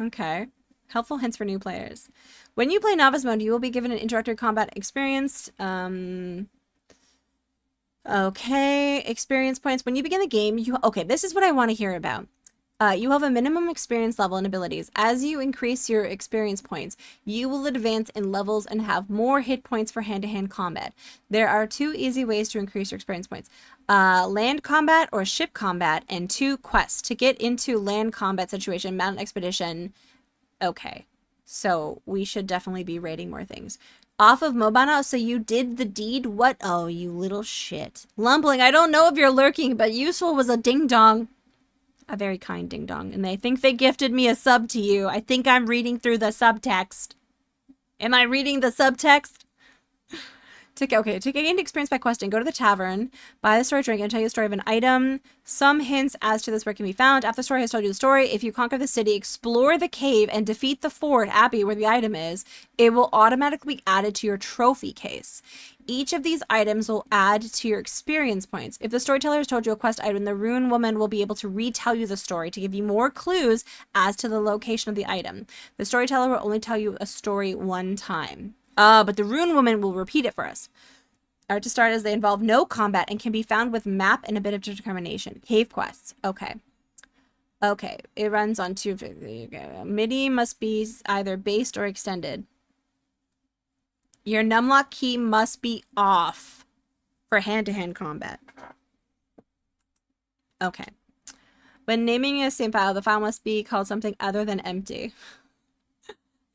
Okay, helpful hints for new players. When you play novice mode, you will be given an introductory combat experience. Okay, experience points. When you begin the game, okay, this is what I want to hear about. You have a minimum experience level and abilities. As you increase your experience points, you will advance in levels and have more hit points for hand-to-hand combat. There are 2 easy ways to increase your experience points. Land combat or ship combat, and 2 quests. To get into land combat situation, mountain expedition. Okay, so we should definitely be rating more things. Off of Mobana, so you did the deed? What? Oh, you little shit. Lumbling, I don't know if you're lurking, but useful was a ding-dong. A very kind ding-dong. And I think they gifted me a sub to you. I think I'm reading through the subtext. Am I reading the subtext? To gain experience by questing, go to the tavern, buy the story drink, and tell you the story of an item. Some hints as to this where can be found. After the story has told you the story, if you conquer the city, explore the cave, and defeat the fort, abbey, where the item is, it will automatically be added to your trophy case. Each of these items will add to your experience points. If the storyteller has told you a quest item, the Rune Woman will be able to retell you the story to give you more clues as to the location of the item. The storyteller will only tell you a story 1 time. But the Rune Woman will repeat it for us. To start, as they involve no combat and can be found with map and a bit of determination. Cave quests. Okay. Okay. It runs on 2. MIDI must be either based or extended. Your numlock key must be off for hand-to-hand combat. Okay. When naming a same file, the file must be called something other than empty.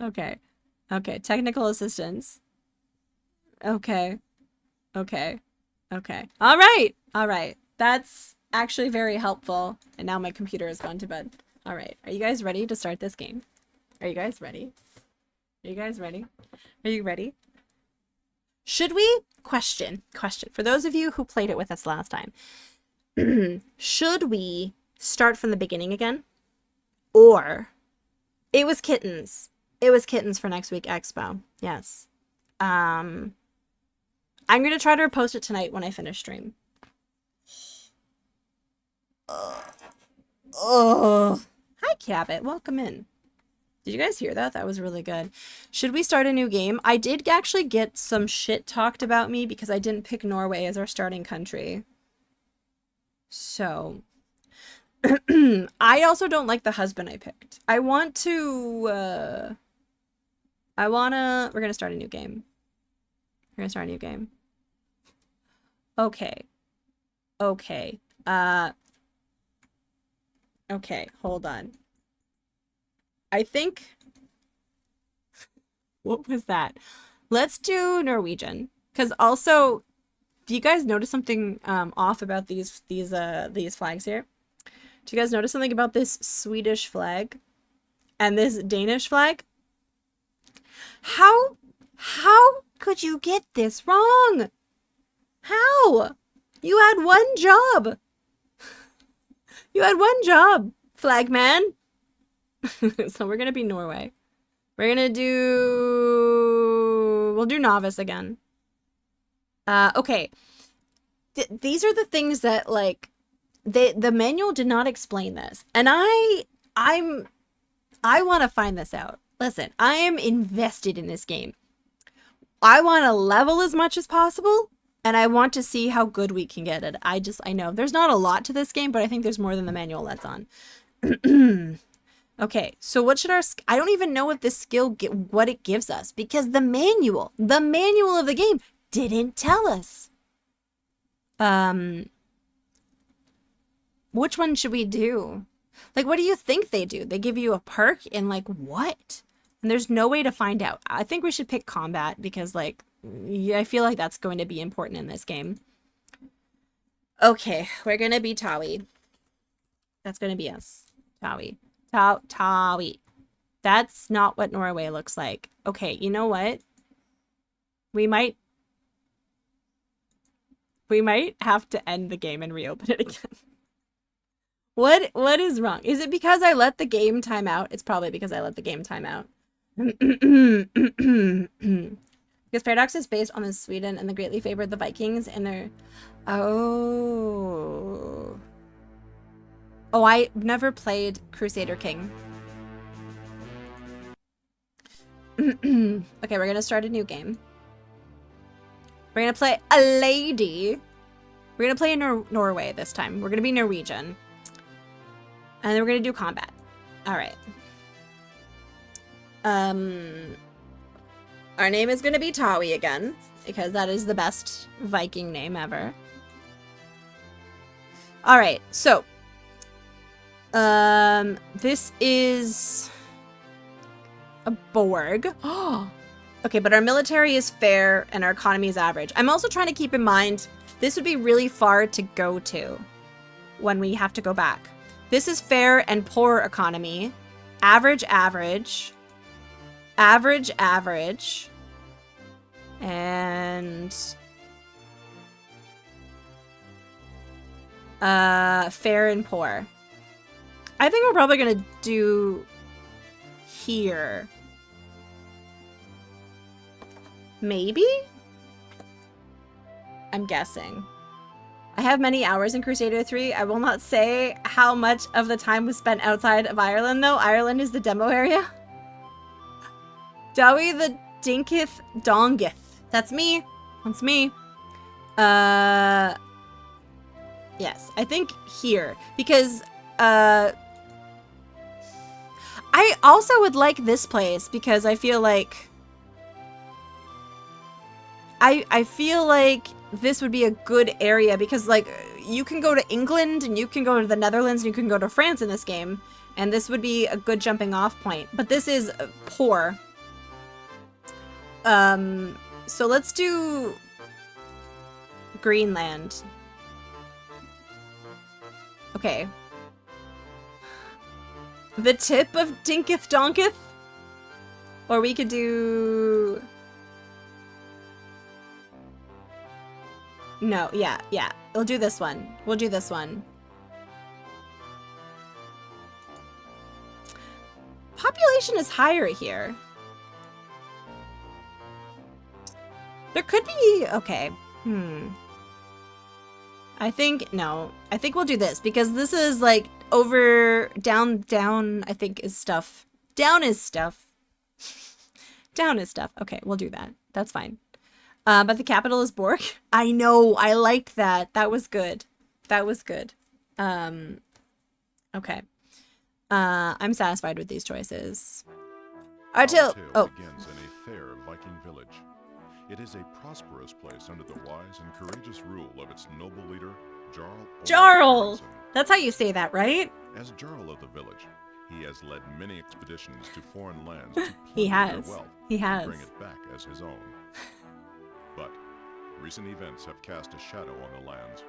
Okay. Okay. Technical assistance. Okay. Okay. Okay. All right. All right. That's actually very helpful. And now my computer has gone to bed. All right. Are you guys ready to start this game? Are you guys ready? Are you guys ready? Are you ready? Should we question for those of you who played it with us last time, should we start from the beginning again? Or it was kittens. It was kittens for next week expo. Yes. I'm going to try to post it tonight when I finish stream. Oh. Hi, Cabot. Welcome in. Did you guys hear that? That was really good. Should we start a new game? I did actually get some shit talked about me because I didn't pick Norway as our starting country. So, I also don't like the husband I picked. I want to, We're gonna start a new game. Okay. Okay. Okay, hold on. I think, what was that? Let's do Norwegian. Because also, do you guys notice something off about these flags here? Do you guys notice something about this Swedish flag and this Danish flag? How could you get this wrong? How? You had one job. You had one job, flagman. So we're gonna be Norway. We're gonna we'll do novice again. Okay. These are the things that, like, the manual did not explain this. And I want to find this out. Listen, I am invested in this game. I want to level as much as possible, and I want to see how good we can get it. I know there's not a lot to this game, but I think there's more than the manual lets on. Okay, so what should I don't even know what this skill what it gives us, because the manual of the game didn't tell us. Which one should we do? Like, what do you think they do? They give you a perk and, like, what? And there's no way to find out. I think we should pick combat because, like, I feel like that's going to be important in this game. Okay, we're gonna be Tawi. That's gonna be us. Tawi. Tawi. That's not what Norway looks like. Okay, you know what? We might have to end the game and reopen it again. What is wrong? Is it because I let the game time out? It's probably because I let the game time out. Because Paradox is based on the Sweden and the greatly favored the Vikings and their... Oh. Oh, I've never played Crusader King. Okay, we're gonna start a new game. We're gonna play a lady. We're gonna play in Norway this time. We're gonna be Norwegian. And then we're gonna do combat. Alright. Our name is gonna be Tawi again, because that is the best Viking name ever. Alright, so this is a Borg. Oh, okay, but our military is fair and our economy is average. I'm also trying to keep in mind this would be really far to go to when we have to go back. This is fair and poor economy. Average, average. Average, average. And fair and poor. I think we're probably gonna do here. Maybe? I'm guessing. I have many hours in Crusader 3. I will not say how much of the time was spent outside of Ireland, though. Ireland is the demo area. Dowie the Dinkith Dongith. That's me. That's me. Yes, I think here. Because, I also would like this place because I feel like... I feel like this would be a good area because, like, you can go to England and you can go to the Netherlands and you can go to France in this game, and this would be a good jumping off point. But this is poor. So let's do Greenland. Okay. The tip of Dinkith Donkith? Or we could do... No, yeah. We'll do this one. We'll do this one. Population is higher here. There could be... Okay. I think... No. I think we'll do this because this is like over... Down, I think is stuff. Down is stuff. Down is stuff. Okay, we'll do that. That's fine. But the capital is Borg. I know. I liked that. That was good. That was good. Okay. I'm satisfied with these choices. Our tale. tale Oh, begins in a fair Viking village. It is a prosperous place under the wise and courageous rule of its noble leader, Jarl Olaf Jarl. Aronson. That's how you say that, right? As Jarl of the village, he has led many expeditions to foreign lands to He plunder has. their wealth He and has. bring it back as his own. But recent events have cast a shadow on the lands.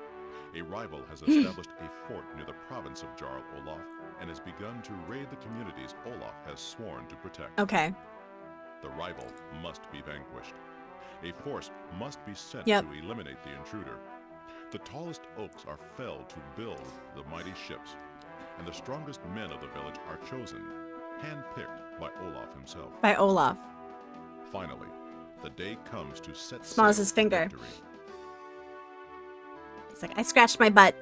A rival has established a fort near the province of Jarl Olaf and has begun to raid the communities Olaf has sworn to protect. Okay. The rival must be vanquished. A force must be sent Yep. to eliminate the intruder. The tallest oaks are felled to build the mighty ships, and the strongest men of the village are chosen, handpicked by Olaf himself. By Olaf. Finally, the day comes to set Smells sail his for finger. victory. It's like, I scratched my butt.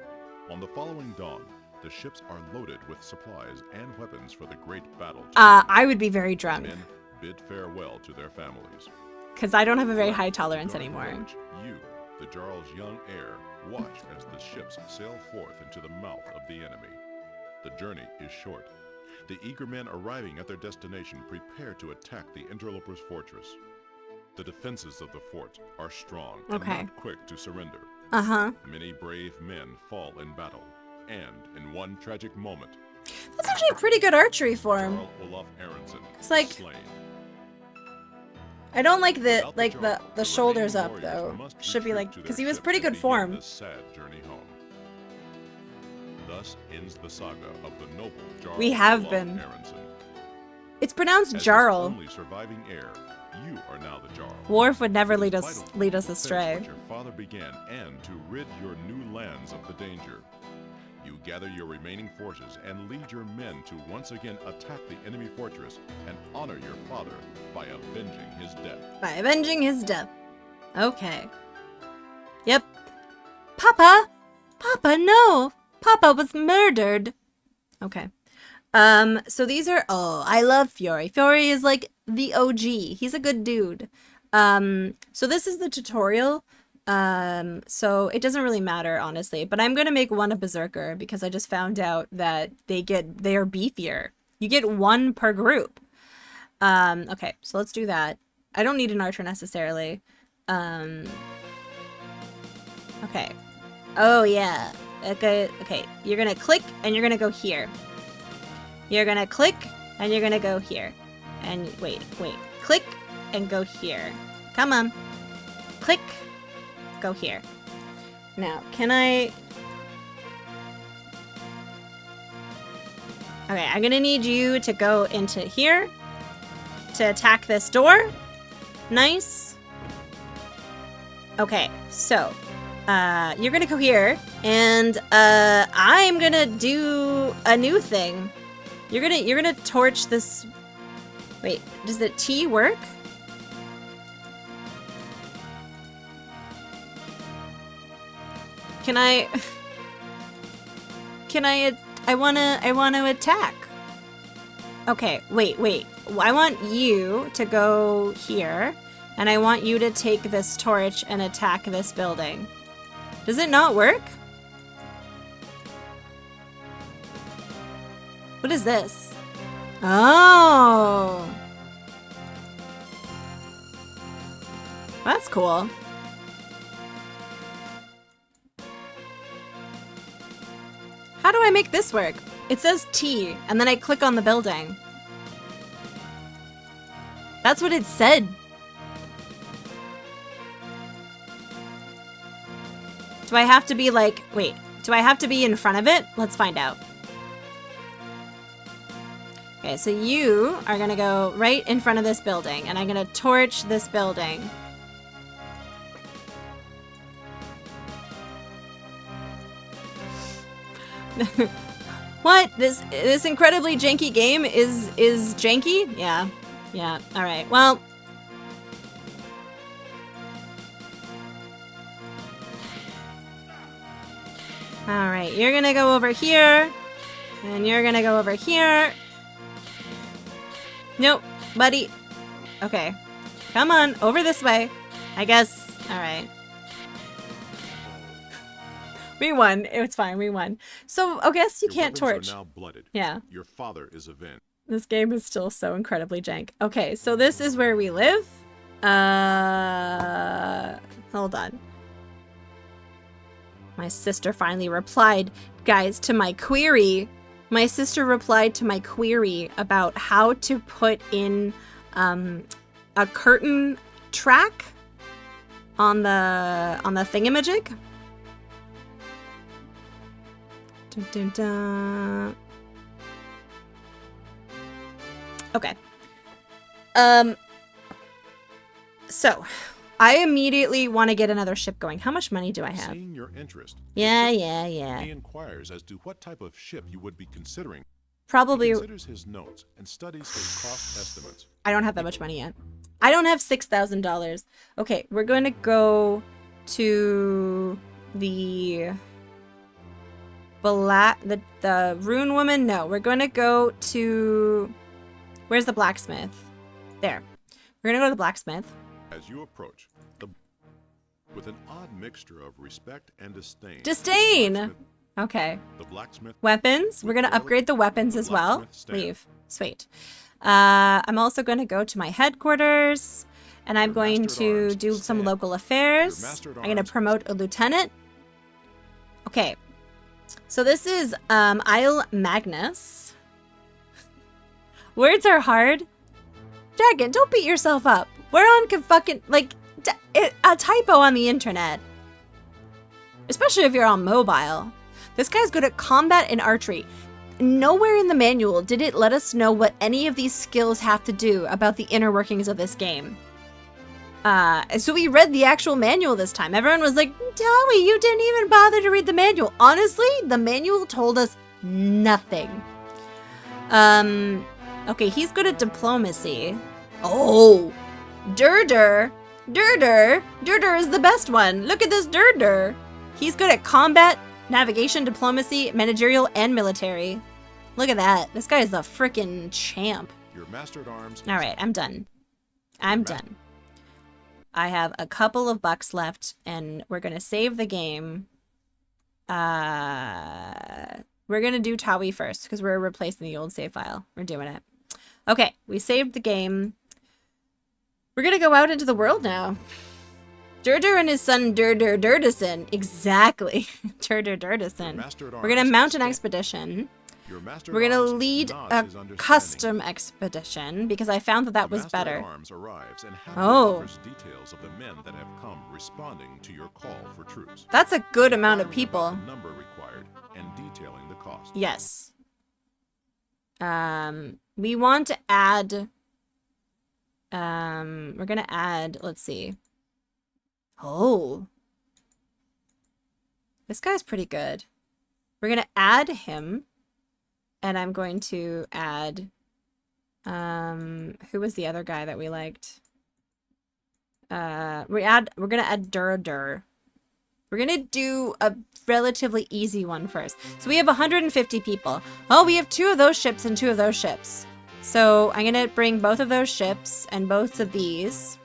On the following dawn, the ships are loaded with supplies and weapons for the great battle. I would be very drunk. Men bid farewell to their families. Because I don't have a very Left high to tolerance guard the anymore. village, you, the Jarl's young heir, watch as the ships sail forth into the mouth of the enemy. The journey is short. The eager men arriving at their destination prepare to attack the interloper's fortress. The defenses of the fort are strong and Okay. not quick to surrender. Uh-huh. Many brave men fall in battle, and in one tragic moment, That's actually a pretty good archery form. Jarl Olaf Aronson It's like- is slain. I don't like the Without Jarl, the shoulders remaining up warriors though. must Should be retreat like to because their he was ships pretty and good begin form. the sad journey home. Thus ends the saga of the noble Jarl We have Olaf been. Aronson. It's pronounced As his Jarl. only surviving heir, you are now the Jarl. Worf would never It is lead us vital to lead us defend astray. what your father began and to rid your new lands of the danger. You gather your remaining forces and lead your men to once again attack the enemy fortress and honor your father by avenging his death. By avenging his death. Okay. Yep. Papa! Papa, no! Papa was murdered. Okay. So these are, oh, I love Fury. Fury is like the OG. He's a good dude. So this is the tutorial. So it doesn't really matter, honestly, but I'm gonna make one a Berserker because I just found out that they are beefier. You get one per group. Okay, so let's do that. I don't need an archer necessarily. Okay. Oh yeah. Okay, okay. You're gonna click and you're gonna go here. You're gonna click and you're gonna go here. And wait. Click and go here. Come on. Click. Go here. Now, can I... Okay, I'm gonna need you to go into here to attack this door. Nice. Okay, so you're gonna go here, and I'm gonna do a new thing. You're gonna torch this. Wait, does the T work? Can I? Can I? I wanna attack. Okay, wait. I want you to go here, and I want you to take this torch and attack this building. Does it not work? What is this? Oh. That's cool. How do I make this work? It says T, and then I click on the building. That's what it said. Do I have to be like, wait, do I have to be in front of it? Let's find out. Okay, so you are gonna go right in front of this building, and I'm gonna torch this building. What? This incredibly janky game is janky? Yeah. Yeah. All right. Well, all right. You're going to go over here, and you're going to go over here. Nope, buddy. Okay. Come on, over this way. I guess. All right. We won. It's fine. We won. So I guess you Your can't weapons torch. are now blooded. Yeah. Your father is avenged. This game is still so incredibly jank. Okay, so this is where we live. Hold on. My sister finally replied, guys, to my query. My sister replied to my query about how to put in a curtain track on the thingamajig. Dun, dun, dun. Okay. So I immediately want to get another ship going. How much money do I have? Seeing your interest, Yeah. he inquires as to what type of ship you would be considering. Probably. He considers his notes and studies his cost estimates. I don't have that much money yet. I don't have $6,000. Okay, we're going to go to the the rune woman. No, we're going to go to, where's the blacksmith? There. We're going to go to the blacksmith. As you approach, with an odd mixture of respect and disdain. Disdain! Okay. The blacksmith. Weapons. We're going to upgrade the weapons as well. Leave. Sweet. I'm also going to go to my headquarters, and I'm going to do some local affairs. I'm going to promote a lieutenant. Okay. So this is Isle Magnus. Words are hard. Dragon, don't beat yourself up. We're on fucking, like, a typo on the internet. Especially if you're on mobile. This guy's good at combat and archery. Nowhere in the manual did it let us know what any of these skills have to do about the inner workings of this game. So we read the actual manual this time. Everyone was like, Tommy, you didn't even bother to read the manual. Honestly, the manual told us nothing. Okay, he's good at diplomacy. Oh, Durder is the best one. Look at this Durder. He's good at combat, navigation, diplomacy, managerial, and military. Look at that. This guy is a freaking champ. Your master at arms. All right, I'm done. I'm done. I have a couple of bucks left, and we're gonna save the game. We're gonna do Tawi first because we're replacing the old save file. We're doing it. Okay, we saved the game. We're gonna go out into the world now. Durder and his son Durder Durdison. Exactly. Durder Durdison. We're gonna mount an expedition. We're gonna lead a custom expedition because I found that that was better. Oh. Details of the men that have come responding to your call for troops. That's a good amount of people. Number required and detailing the cost. Yes. We want to add. We're gonna add. Let's see. Oh. This guy's pretty good. We're gonna add him. And I'm going to add, who was the other guy that we liked? We're gonna add Durdur. We're gonna do a relatively easy one first. So we have 150 people. Oh, we have 2 of those ships and 2 of those ships. So I'm gonna bring both of those ships and both of these.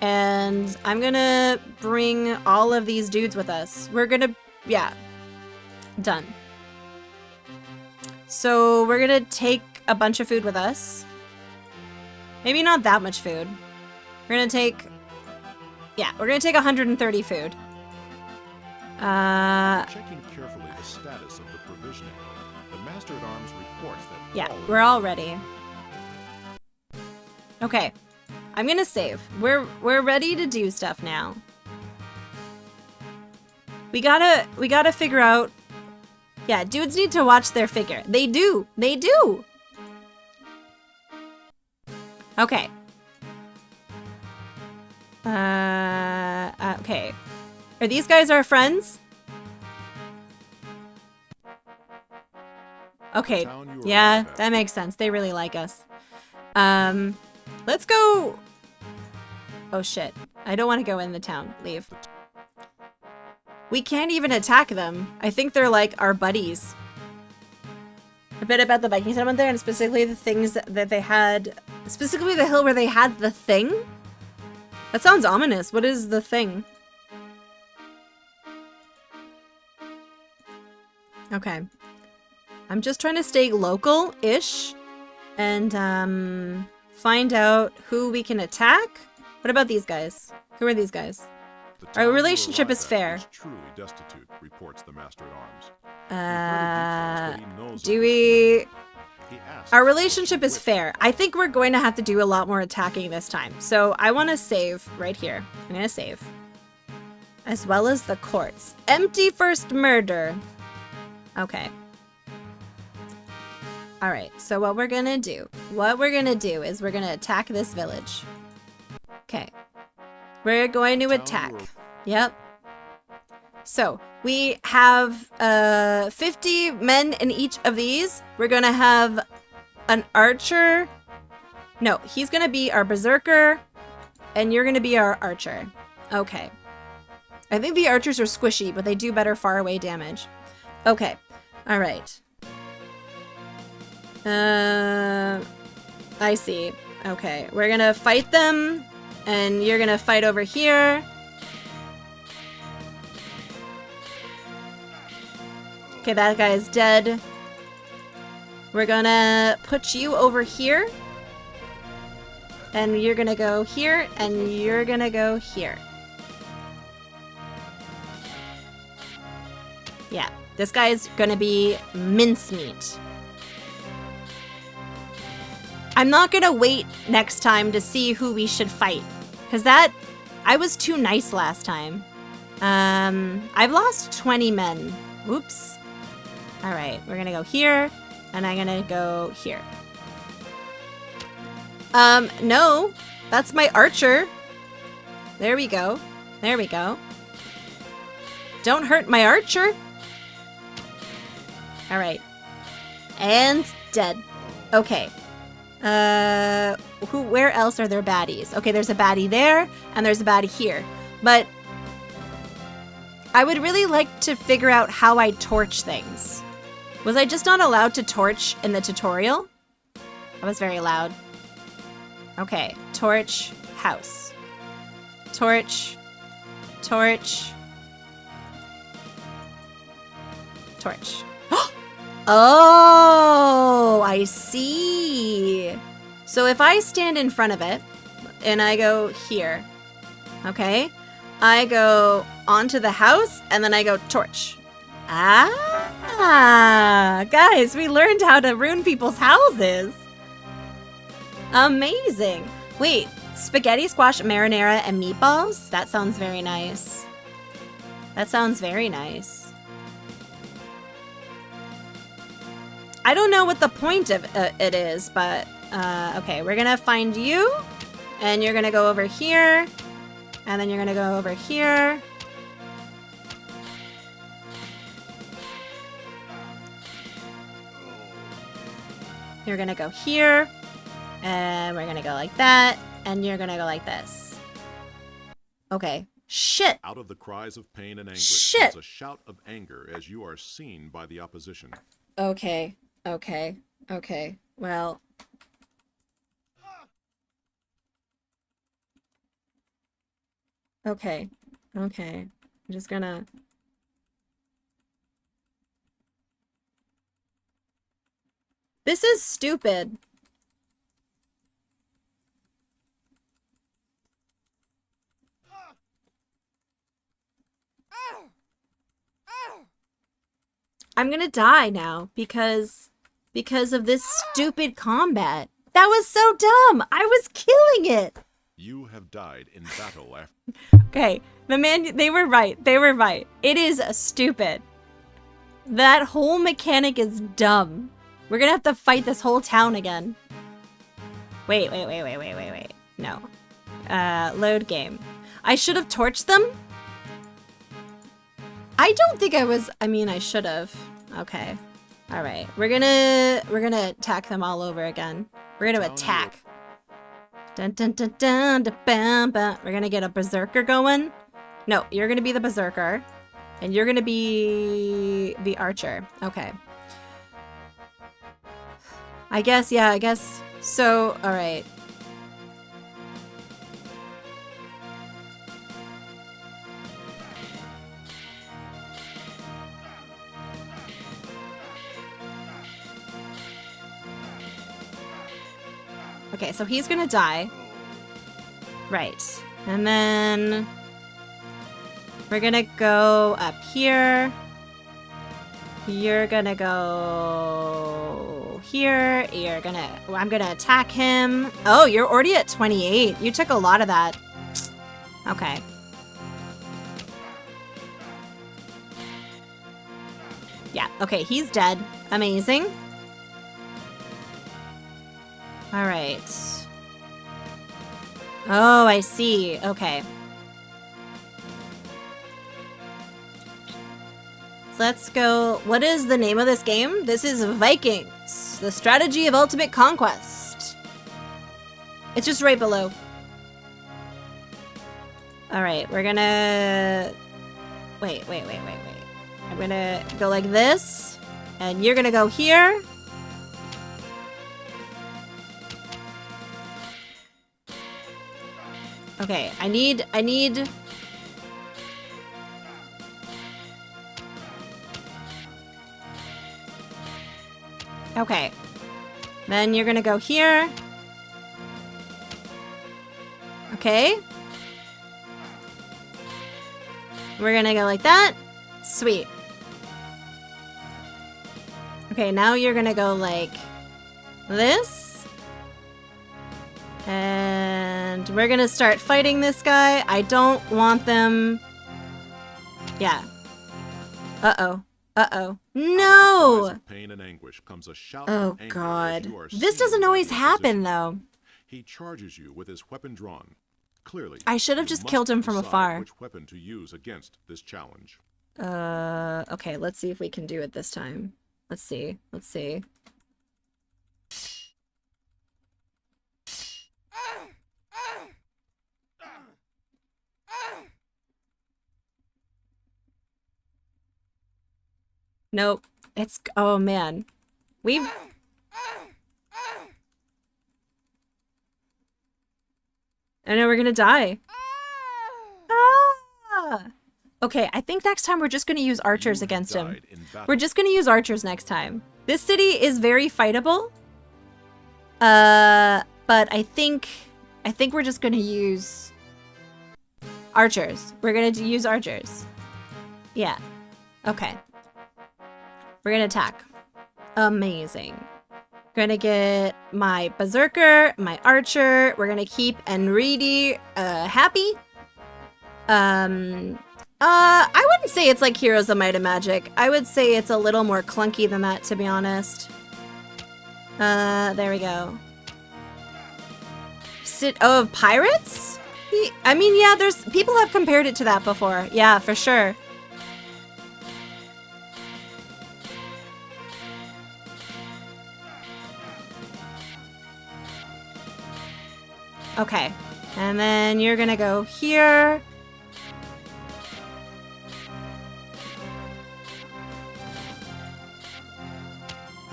And I'm gonna bring all of these dudes with us. We're gonna, yeah, done. So we're gonna take a bunch of food with us. Maybe not that much food. We're gonna take, yeah, we're gonna take 130 food. Checking carefully the status of the provisioning, the Master at Arms reports that yeah, we're all ready. Okay, I'm gonna save. We're ready to do stuff now. We gotta figure out. Yeah, dudes need to watch their figure. They do. They do. Okay. Okay. Are these guys our friends? Okay. Yeah, that makes sense. They really like us. Let's go. Oh shit. I don't want to go in the town. Leave. We can't even attack them. I think they're like our buddies. A bit about the Viking settlement there, and specifically the things that they had. Specifically the hill where they had the thing? That sounds ominous. What is the thing? Okay. I'm just trying to stay local-ish and find out who we can attack. What about these guys? Who are these guys? The Our town you relationship arrive is at fair. is truly destitute, reports the Master at Arms. We've heard of details that he knows Do of this we... community. He asks Our what relationship you is wish. fair. I think we're going to have to do a lot more attacking this time. So I want to save right here. I'm going to save. As well as the courts. Empty first murder. Okay. All right. So what we're going to do is we're going to attack this village. Okay. We're going to attack. Yep. So we have 50 men in each of these. We're going to have an archer. No, he's going to be our berserker. And you're going to be our archer. Okay. I think the archers are squishy, but they do better far away damage. Okay. All right. I see. Okay. We're going to fight them. And you're going to fight over here. Okay, that guy is dead. We're gonna put you over here. And you're gonna go here, and you're gonna go here. Yeah, this guy is gonna be mincemeat. I'm not gonna wait next time to see who we should fight. Because I was too nice last time. I've lost 20 men. Whoops. All right, we're gonna go here, and I'm gonna go here. No, that's my archer. There we go. There we go. Don't hurt my archer. All right. And dead. Okay. Where else are there baddies? Okay, there's a baddie there, and there's a baddie here. But I would really like to figure out how I torch things. Was I just not allowed to torch in the tutorial? That was very loud. Okay, torch, house. Torch, torch, torch. Oh, I see. So if I stand in front of it and I go here, okay, I go onto the house and then I go torch. Ah, guys, we learned how to ruin people's houses. Amazing. Wait, spaghetti, squash, marinara, and meatballs? That sounds very nice. That sounds very nice. I don't know what the point of it is, but okay, we're gonna find you, and you're gonna go over here, and then you're gonna go over here. You're gonna go here, and we're gonna go like that, and you're gonna go like this. Okay. Shit. Out of the cries of pain and anguish Shit. comes a shout of anger as you are seen by the opposition. Okay. Okay. Okay. Well. Okay. Okay. I'm just gonna... This is stupid. I'm gonna die now because of this stupid combat. That was so dumb. I was killing it. You have died in battle after... Okay, they were right. They were right. It is stupid. That whole mechanic is dumb. We're gonna have to fight this whole town again. Wait. No. Load game. I should have torched them? I don't think I was... I mean, I should have. Okay. All right. We're gonna attack them all over again. We're gonna attack. Dun dun dun dun dun bam bam. We're gonna get a berserker going. No, you're gonna be the berserker, and you're gonna be the archer. Okay. I guess, yeah, I guess. So, all right. Okay, so he's gonna die. Right. And then we're gonna go up here. You're gonna go here. I'm gonna attack him. Oh, you're already at 28. You took a lot of that. Okay. Yeah, okay, he's dead. Amazing. All right. Oh, I see. Okay. Let's go. What is the name of this game? This is Vikings, the strategy of ultimate conquest. It's just right below. All right, we're gonna... Wait. I'm gonna go like this, and you're gonna go here. Okay, I need... Okay. Then you're gonna go here. Okay. We're gonna go like that. Sweet. Okay, now you're gonna go like this. And we're gonna start fighting this guy. I don't want them... Yeah. Uh-oh. Uh-oh. No! Pain and anguish comes a shout Oh, of anger God. as you are This seen doesn't by always the happen, opposition. though. He charges you with his weapon drawn. Clearly, I should have you just must killed him from decide afar. which weapon to use against this challenge. Okay, let's see if we can do it this time. Let's see. Nope. It's... Oh, man. We've... I know we're gonna die. Ah! Okay, I think next time we're just gonna use archers against him. We're just gonna use archers next time. This city is very fightable. But I think we're just gonna use archers. We're gonna use archers. Yeah. Okay. We're gonna attack. Amazing. Gonna get my berserker, my archer. We're gonna keep Enridi happy. I wouldn't say it's like Heroes of Might and Magic. I would say it's a little more clunky than that, to be honest. There we go. Of pirates? I mean, yeah, there's people have compared it to that before. Yeah, for sure. Okay, and then you're gonna go here.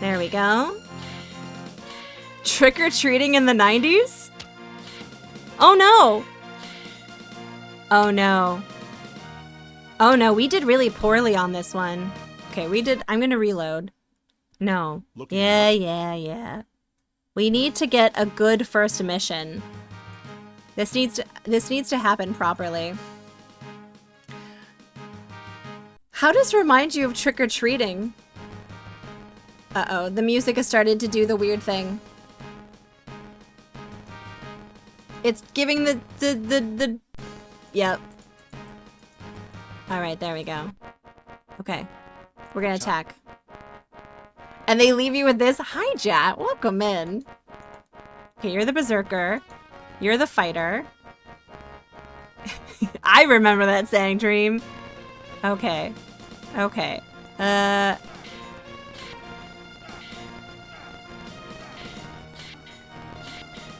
There we go. Trick-or-treating in the 90s? Oh no! Oh no. Oh no, we did really poorly on this one. Okay, I'm gonna reload. No. Yeah. We need to get a good first mission. This needs to happen properly. How does this remind you of trick-or-treating? Uh-oh, the music has started to do the weird thing. It's giving the Yep. Alright, there we go. Okay. We're gonna attack. And they leave you with this. Hi, Jat. Welcome in. Okay, you're the berserker. You're the fighter. I remember that saying, Dream. Okay. Okay.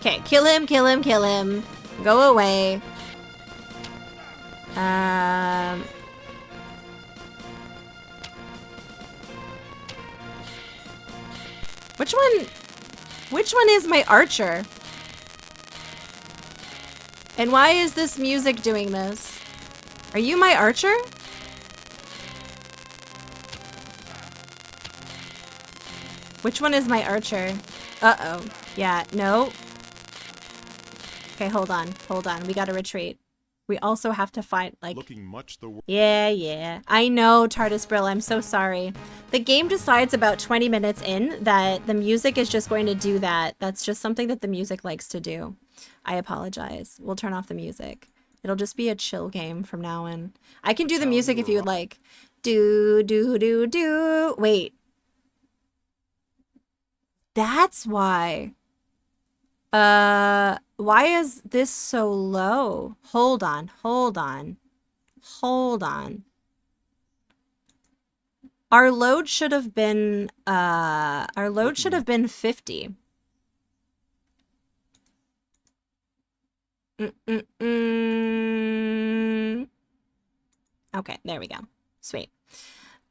Okay, kill him. Go away. Which one is my archer? And why is this music doing this? Are you my archer? Which one is my archer? Uh-oh. Yeah, no. Okay, hold on. Hold on. We gotta retreat. We also have to find, like... Looking much the Yeah. I know, TARDIS Brill. I'm so sorry. The game decides about 20 minutes in that the music is just going to do that. That's just something that the music likes to do. I apologize. We'll turn off the music. It'll just be a chill game from now on. I can do the music if you would like. Do. Wait. That's why. Why is this so low? Hold on. Our load should have been 50. Okay, there we go. Sweet.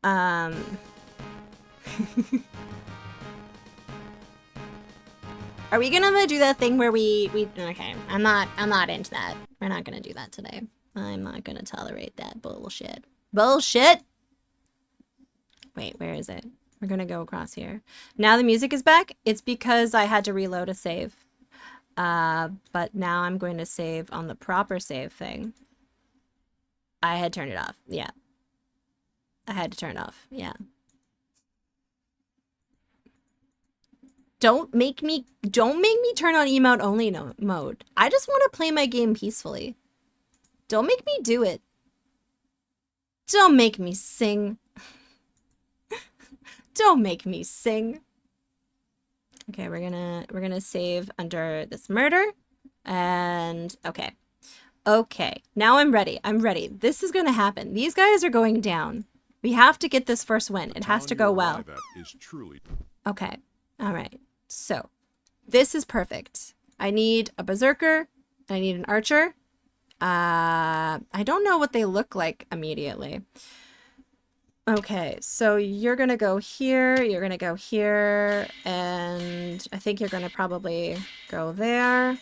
Are we gonna do that thing where we okay, I'm not into that. We're not gonna do that today. I'm not gonna tolerate that bullshit. Bullshit! Wait, where is it? We're gonna go across here. Now the music is back. It's because I had to reload a save. But now I'm going to save on the proper save thing. I had turned it off. Yeah. I had to turn it off. Yeah. Don't make me turn on emote only mode. I just want to play my game peacefully. Don't make me do it. Don't make me sing. Don't make me sing. Okay, we're gonna save under this murder. And okay, now I'm ready. This is gonna happen. These guys are going down. We have to get this first win. It has to go well. Okay, all right. So this is perfect. I need a berserker. I need an archer. I don't know what they look like immediately. Okay, so you're gonna go here, you're gonna go here, and I think you're gonna probably go there.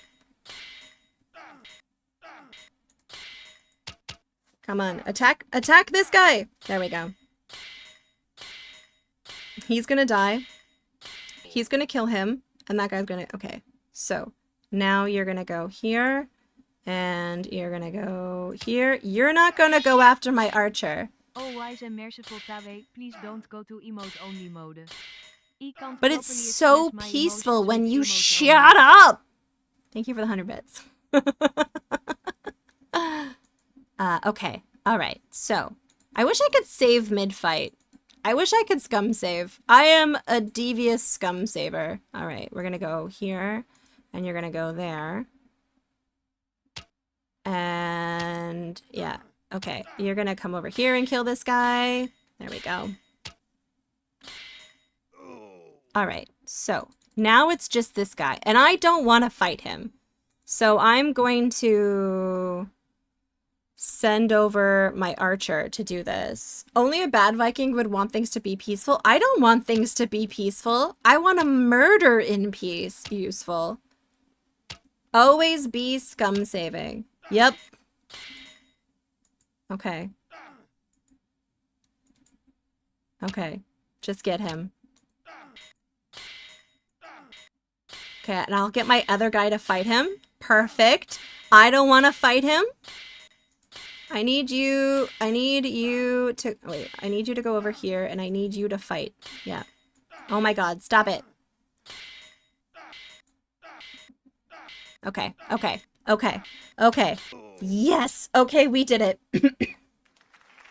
Come on, attack this guy! There we go. He's gonna die. He's gonna kill him, and that guy's gonna... Okay, so now you're gonna go here, and you're gonna go here. You're not gonna go after my archer. Oh, wise and merciful Tawe, please don't go to emote only mode. But it's so peaceful when you shut up! Thank you for the 100 bits. Okay. Alright. So, I wish I could save mid-fight. I wish I could scum save. I am a devious scum saver. Alright, we're gonna go here, and you're gonna go there. And, yeah. Okay, you're gonna come over here and kill this guy. There we go. Alright, so now it's just this guy. And I don't want to fight him. So I'm going to send over my archer to do this. Only a bad Viking would want things to be peaceful. I don't want things to be peaceful. I want to murder in peace. Useful. Always be scum saving. Yep. Okay. Okay. Just get him. Okay, and I'll get my other guy to fight him. Perfect. I don't want to fight him. I need you to... Wait, I need you to go over here, and I need you to fight. Yeah. Oh my god, stop it. Okay. Yes! Okay, we did it.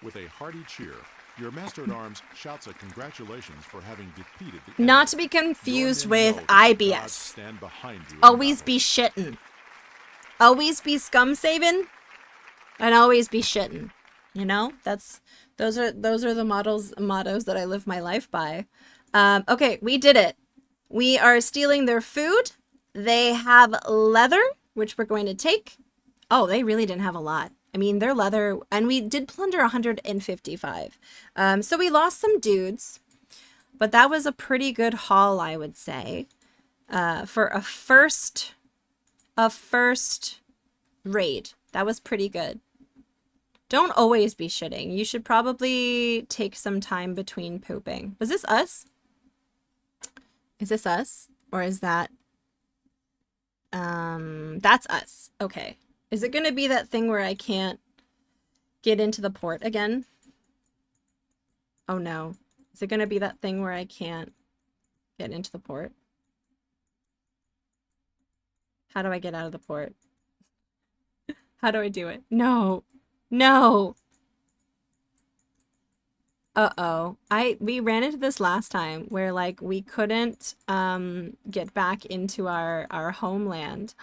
With a hearty cheer, your master-at-arms shouts a congratulations for having defeated the Not to enemy. be confused Your men with know that the gods IBS. stand behind you in Always battle. be shittin'. Always be scum saving. And always be shittin'. You know? Those are the mottos that I live my life by. Okay, we did it. We are stealing their food. They have leather, which we're going to take. Oh, they really didn't have a lot. I mean, their leather, and we did plunder 155. So we lost some dudes, but that was a pretty good haul, I would say, for a first raid. That was pretty good. Don't always be shitting. You should probably take some time between pooping. Was this us? Is this us? Or is that... That's us. Okay. Is it gonna be that thing where I can't get into the port again? Oh no. Is it gonna be that thing where I can't get into the port? How do I get out of the port? How do I do it? No. No. Uh-oh. We ran into this last time where like we couldn't get back into our homeland.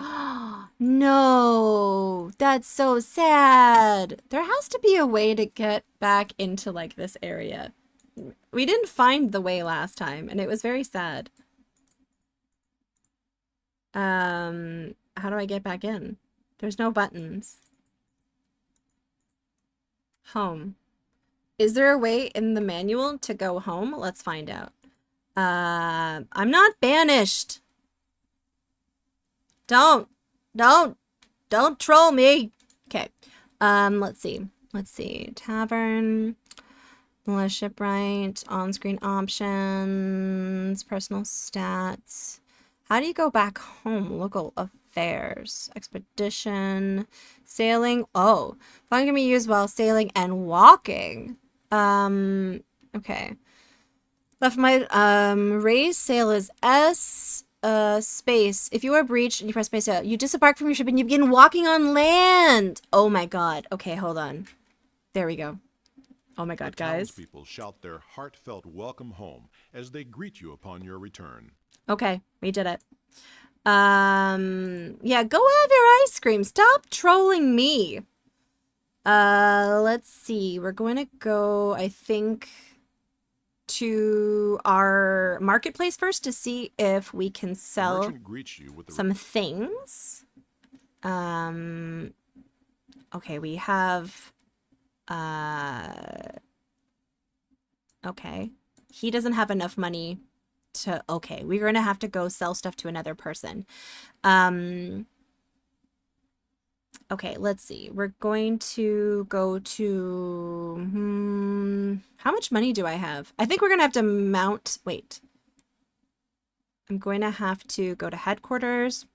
No. That's so sad. There has to be a way to get back into like this area. We didn't find the way last time and it was very sad. How do I get back in? There's no buttons. Home. Is there a way in the manual to go home? Let's find out. I'm not banished. Don't troll me. Okay. Let's see. Let's see. Tavern, militia shipwright, on-screen options, personal stats. How do you go back home? Local affairs, expedition, sailing. Oh, fun can be used while sailing and walking. Okay. Left my raise sail is S space. If you are breached and you press space sail, you disembark from your ship and you begin walking on land. Oh my god. Okay, hold on. There we go. Oh my god, The guys. townspeople shout their heartfelt welcome home as they greet you upon your return. Okay, we did it. Yeah, go have your ice cream. Stop trolling me. Let's see. We're going to go, I think, to our marketplace first to see if we can The sell merchant greets you with the some things. Okay, we have, okay. He doesn't have enough money to, okay, we're gonna have to go sell stuff to another person. Okay, let's see. We're going to go to, how much money do I have? I think we're gonna have to mount, wait. I'm going to have to go to headquarters.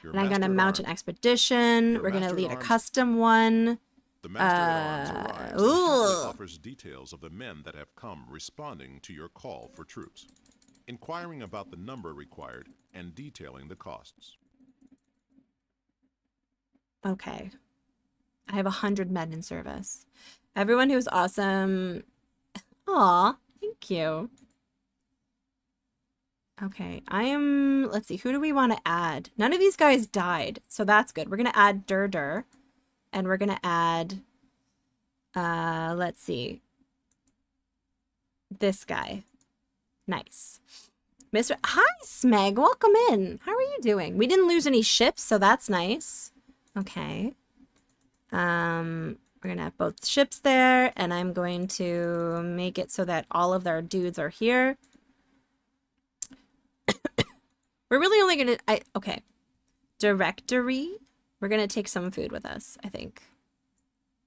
your And I'm gonna master at mount an arms. expedition. Your We're gonna master lead at a arms. custom one. The master at arms arrives and happily offers details of the men that have come responding to your call for troops, inquiring about the number required and detailing the costs. Okay. I have 100 men in service. Everyone who's awesome. Aw, thank you. Okay, let's see, who do we want to add? None of these guys died, so that's good. We're gonna add Durdur, and we're gonna add, let's see, this guy. Nice. Mr. Hi, Smeg, welcome in. How are you doing? We didn't lose any ships, so that's nice. Okay. We're gonna have both ships there, and I'm going to make it so that all of our dudes are here. We're really only gonna, okay. Directory. We're gonna take some food with us, I think.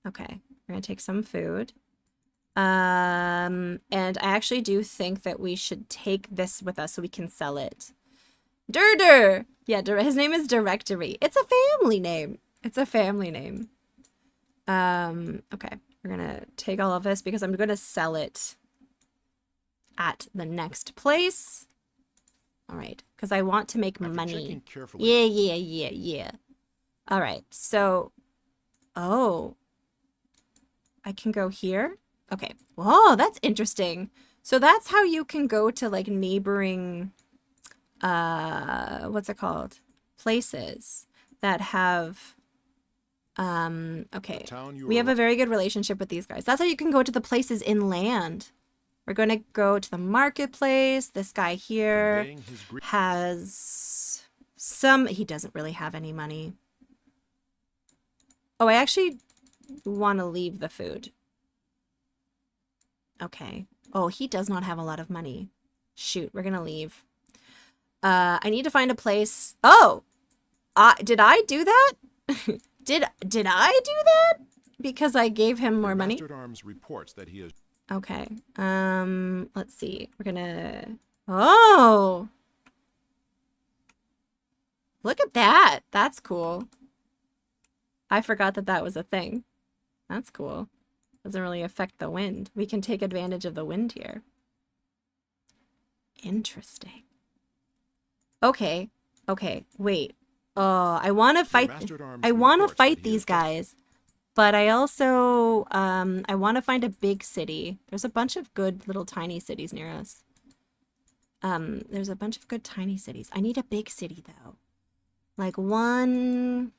Okay, we're gonna take some food. And I actually do think that we should take this with us so we can sell it. Durdur! Yeah, his name is Directory. It's a family name. It's a family name. Okay, we're gonna take all of this because I'm gonna sell it at the next place. All right, because I want to make After money. checking carefully, Yeah. All right, so, oh, I can go here? Okay, whoa, that's interesting. So that's how you can go to like neighboring, what's it called? Places that have, okay. the town you We have a arrive- very good relationship with these guys. That's how you can go to the places inland. We're going to go to the marketplace. This guy here conveying his has some, he doesn't really have any money. Oh, I actually want to leave the food. Okay. Oh, he does not have a lot of money. Shoot, we're gonna leave. I need to find a place. Oh, did I do that? Did I do that? Because I gave him more Your money. master at arms reports that he has Okay. Let's see. We're gonna. Oh. Look at that. That's cool. I forgot that that was a thing. That's cool. Doesn't really affect the wind. We can take advantage of the wind here. Interesting. Okay. Okay. Wait. Oh, I want to fight. I want to fight these guys. But I also, I want to find a big city. There's a bunch of good little tiny cities near us. There's a bunch of good tiny cities. I need a big city, though. Like one...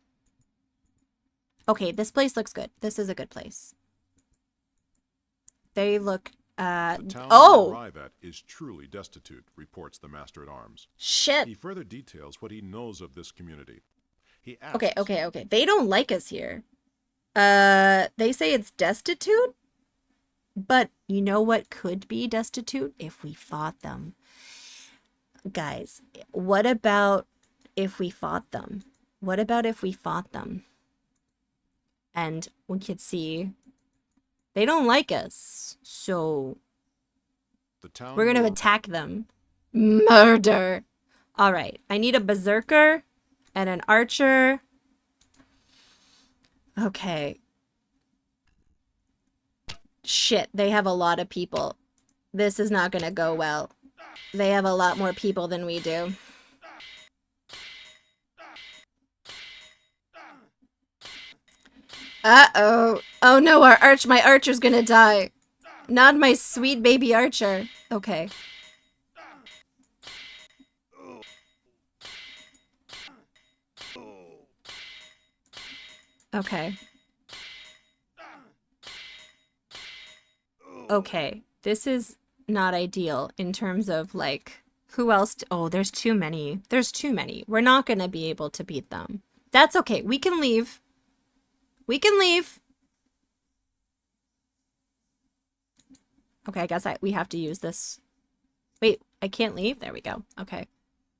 Okay, this place looks good. This is a good place. They look, The town oh! you arrive at is truly destitute, reports the Master-at-Arms. Shit! He further details what he knows of this community. He asks, Okay. They don't like us here. They say it's destitute? But you know what could be destitute? If we fought them. Guys, what about if we fought them? What about if we fought them? And we could see they don't like us, so the town we're gonna you attack them. Murder! Alright, I need a berserker and an archer. Okay. Shit, they have a lot of people. This is not gonna go well. They have a lot more people than we do. Uh-oh. Oh no, my archer's gonna die. Not my sweet baby archer. Okay. Okay. Okay. This is not ideal in terms of, like, who else? Oh, there's too many. There's too many. We're not gonna be able to beat them. That's okay. We can leave. We can leave. Okay, I guess we have to use this. Wait, I can't leave? There we go. Okay.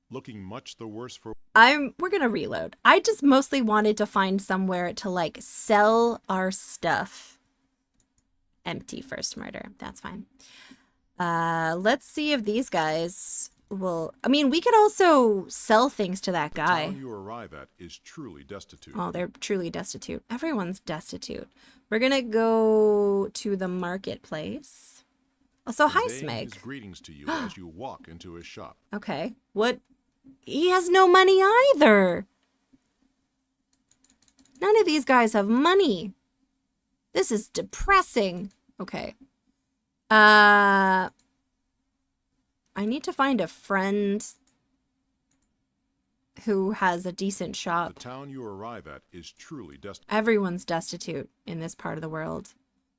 looking much the worse for We're gonna reload. I just mostly wanted to find somewhere to, like, sell our stuff. Empty first murder. That's fine. Let's see if these guys will... I mean, we could also sell things to that the guy. town you arrive at is truly destitute. Oh, they're truly destitute. Everyone's destitute. We're gonna go to the marketplace. Oh, so hi, Conveying Smeg. his greetings to you as you walk into his shop. Okay. What? He has no money either. None of these guys have money. This is depressing. Okay. I need to find a friend who has a decent The shop. town you arrive at is truly destitute. Everyone's destitute in this part of the world.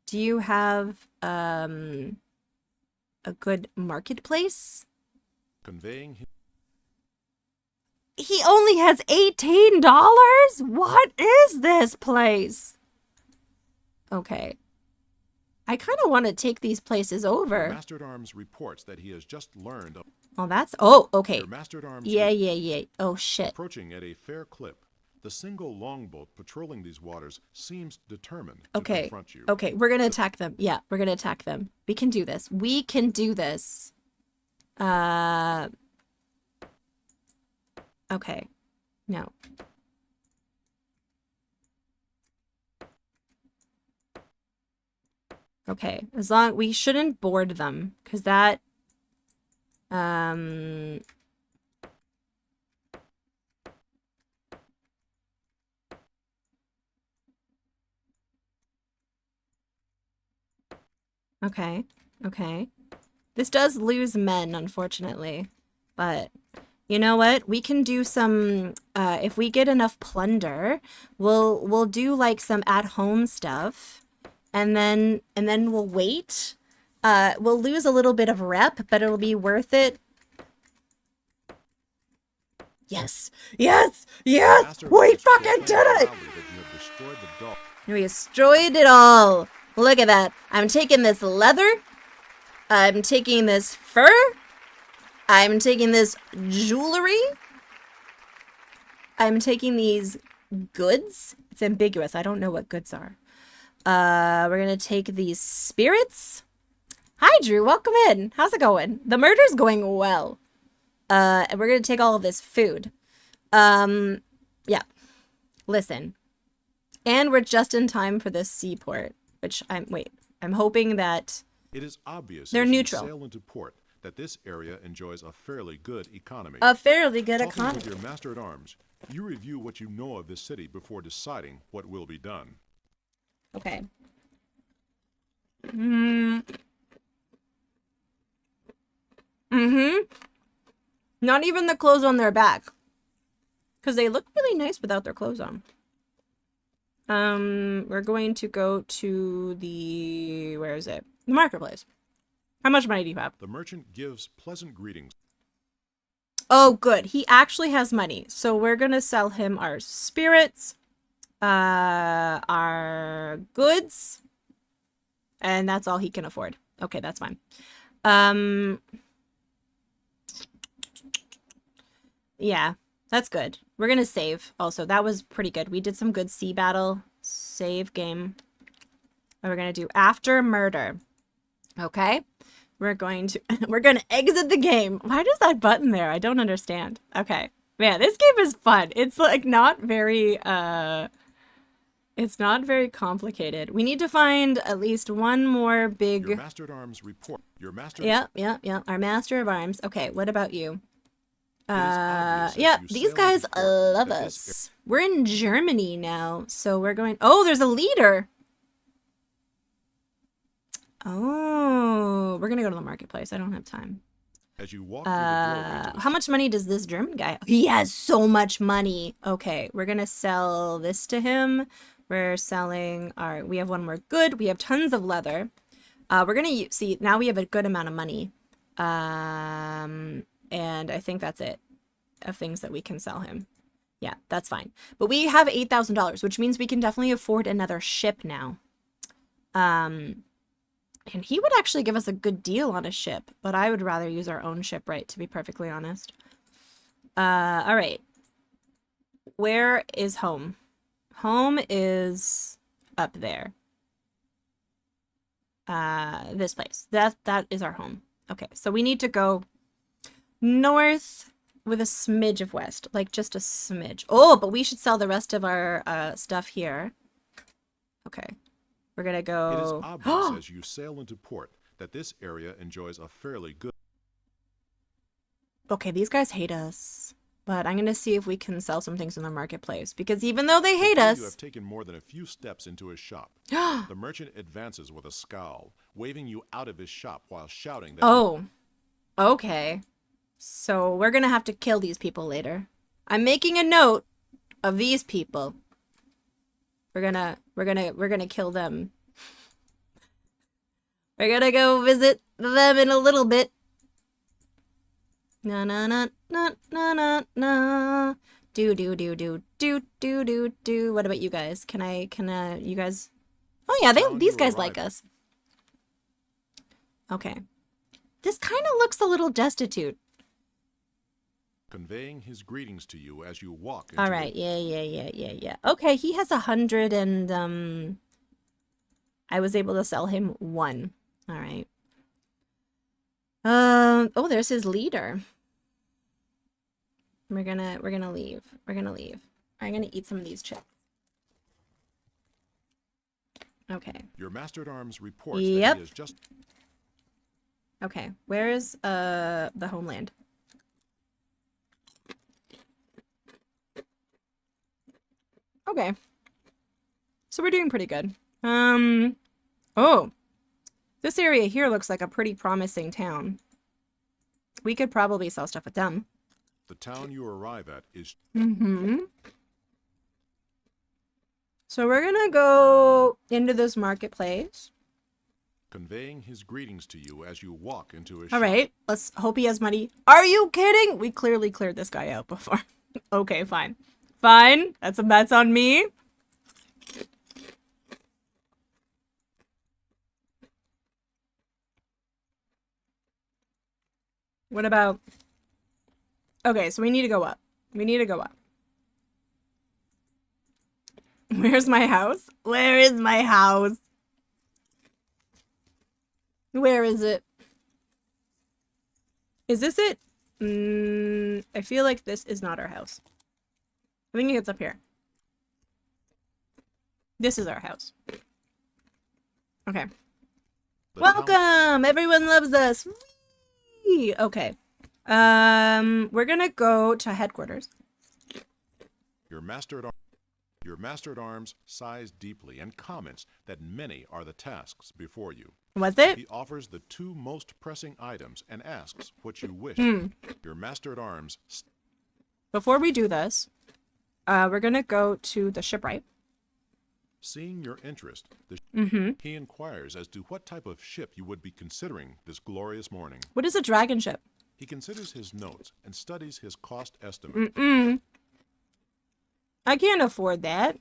Do you have a good marketplace? Conveying his He only has $18? What is this place? Okay. I kind of want to take these places over. Master-at-Arms reports that he has just learned of Oh, that's... Oh, okay. your Master-at-Arms Yeah. Oh, shit. approaching at a fair clip. The single longboat patrolling these waters seems determined to Okay. confront you. Okay, we're gonna attack them. Yeah, we're gonna attack them. We can do this. We can do this. Okay. No. Okay, as long... We shouldn't board them, because that... Okay. This does lose men, unfortunately. But you know what? We can do some if we get enough plunder, we'll do like some at-home stuff. And then we'll wait. We'll lose a little bit of rep, but it'll be worth it. Yes! We fucking did it! We destroyed it all. Look at that. I'm taking this leather. I'm taking this fur. I'm taking this jewelry. I'm taking these goods. It's ambiguous. I don't know what goods are. We're gonna take these spirits. Hi, Drew. Welcome in. How's it going? The murder's going well. And we're gonna take all of this food. Yeah. Listen. And we're just in time for this seaport, which I'm hoping that It is obvious they're as you neutral. sail into port that this area enjoys a fairly good economy. A fairly good Talking economy. with your master-at-arms, you review what you know of this city before deciding what will be done. Okay. Not even the clothes on their back. Because they look really nice without their clothes on. We're going to go to the... Where is it? The marketplace. How much money do you have? The merchant gives pleasant greetings. Oh, good. He actually has money. So we're going to sell him our spirits, our goods, and that's all he can afford. Okay, that's fine. Yeah, that's good. We're going to save also. That was pretty good. We did some good sea battle. Save game. And we're going to do after murder. Okay? We're going to exit the game. Why does that button there? I don't understand. Okay. Man, this game is fun. It's like not very it's not very complicated. We need to find at least one more big Your master-at-arms report. Your master. Yeah. Our master of arms. Okay, what about you? Obvious as Yeah, you these sail guys into port love that us. We're in Germany now, so we're going. Oh, there's a leader. Oh, we're gonna go to the marketplace. I don't have time. As you walk through the doorway to the How much money does this German guy? He has so much money. Okay, we're gonna sell this to him. We're selling our. We have one more good. We have tons of leather. We're gonna see now. We have a good amount of money. And I think that's it of things that we can sell him. Yeah, that's fine. But we have $8,000, which means we can definitely afford another ship now. And he would actually give us a good deal on a ship, but I would rather use our own shipwright, to be perfectly honest. All right. Where is home? Home is up there. This place. That is our home. Okay, so we need to go north with a smidge of west, like just a smidge. Oh, but we should sell the rest of our stuff here. Okay, we're gonna go. It is obvious as you sail into port that this area enjoys a fairly good. Okay, these guys hate us, but I'm gonna see if we can sell some things in the marketplace because even though they hate Before us, you have taken more than a few steps into his shop. The merchant advances with a scowl, waving you out of his shop while shouting that. oh, okay. So we're gonna have to kill these people later. I'm making a note of these people. We're gonna kill them. We're gonna go visit them in a little bit. Na na na na na na na. Do. What about you guys? You guys? Oh yeah, these guys like us. Okay. This kind of looks a little destitute. Conveying his greetings to you as you walk into All right, yeah. Okay, he has 100 and I was able to sell him 1. All right. Oh, there's his leader. We're gonna leave. I'm gonna eat some of these chips. Okay. Your master-at-arms reports Yep. that he is just. Okay, where is the homeland? Okay. So we're doing pretty good. Oh. This area here looks like a pretty promising town. We could probably sell stuff with them. The town you arrive at is. So we're gonna go into this marketplace. Conveying his greetings to you as you walk into his All shop. right, let's hope he has money. Are you kidding? We clearly cleared this guy out before. Okay, fine. Fine. That's on me. What about... Okay, so we need to go up. Where's my house? Where is my house? Where is it? Is this it? I feel like this is not our house. I think it's up here. This is our house. Okay. The town- Welcome! Everyone loves us. Whee! Okay. We're gonna go to headquarters. Your master at arms sighs deeply and comments that many are the tasks before you. Was it? He offers the two most pressing items and asks what you wish. Your master at arms Before we do this, we're gonna go to the shipwright. seeing your interest, he inquires as to what type of ship you would be considering this glorious morning. What is a dragon ship? He considers his notes and studies his cost estimate. I can't afford that.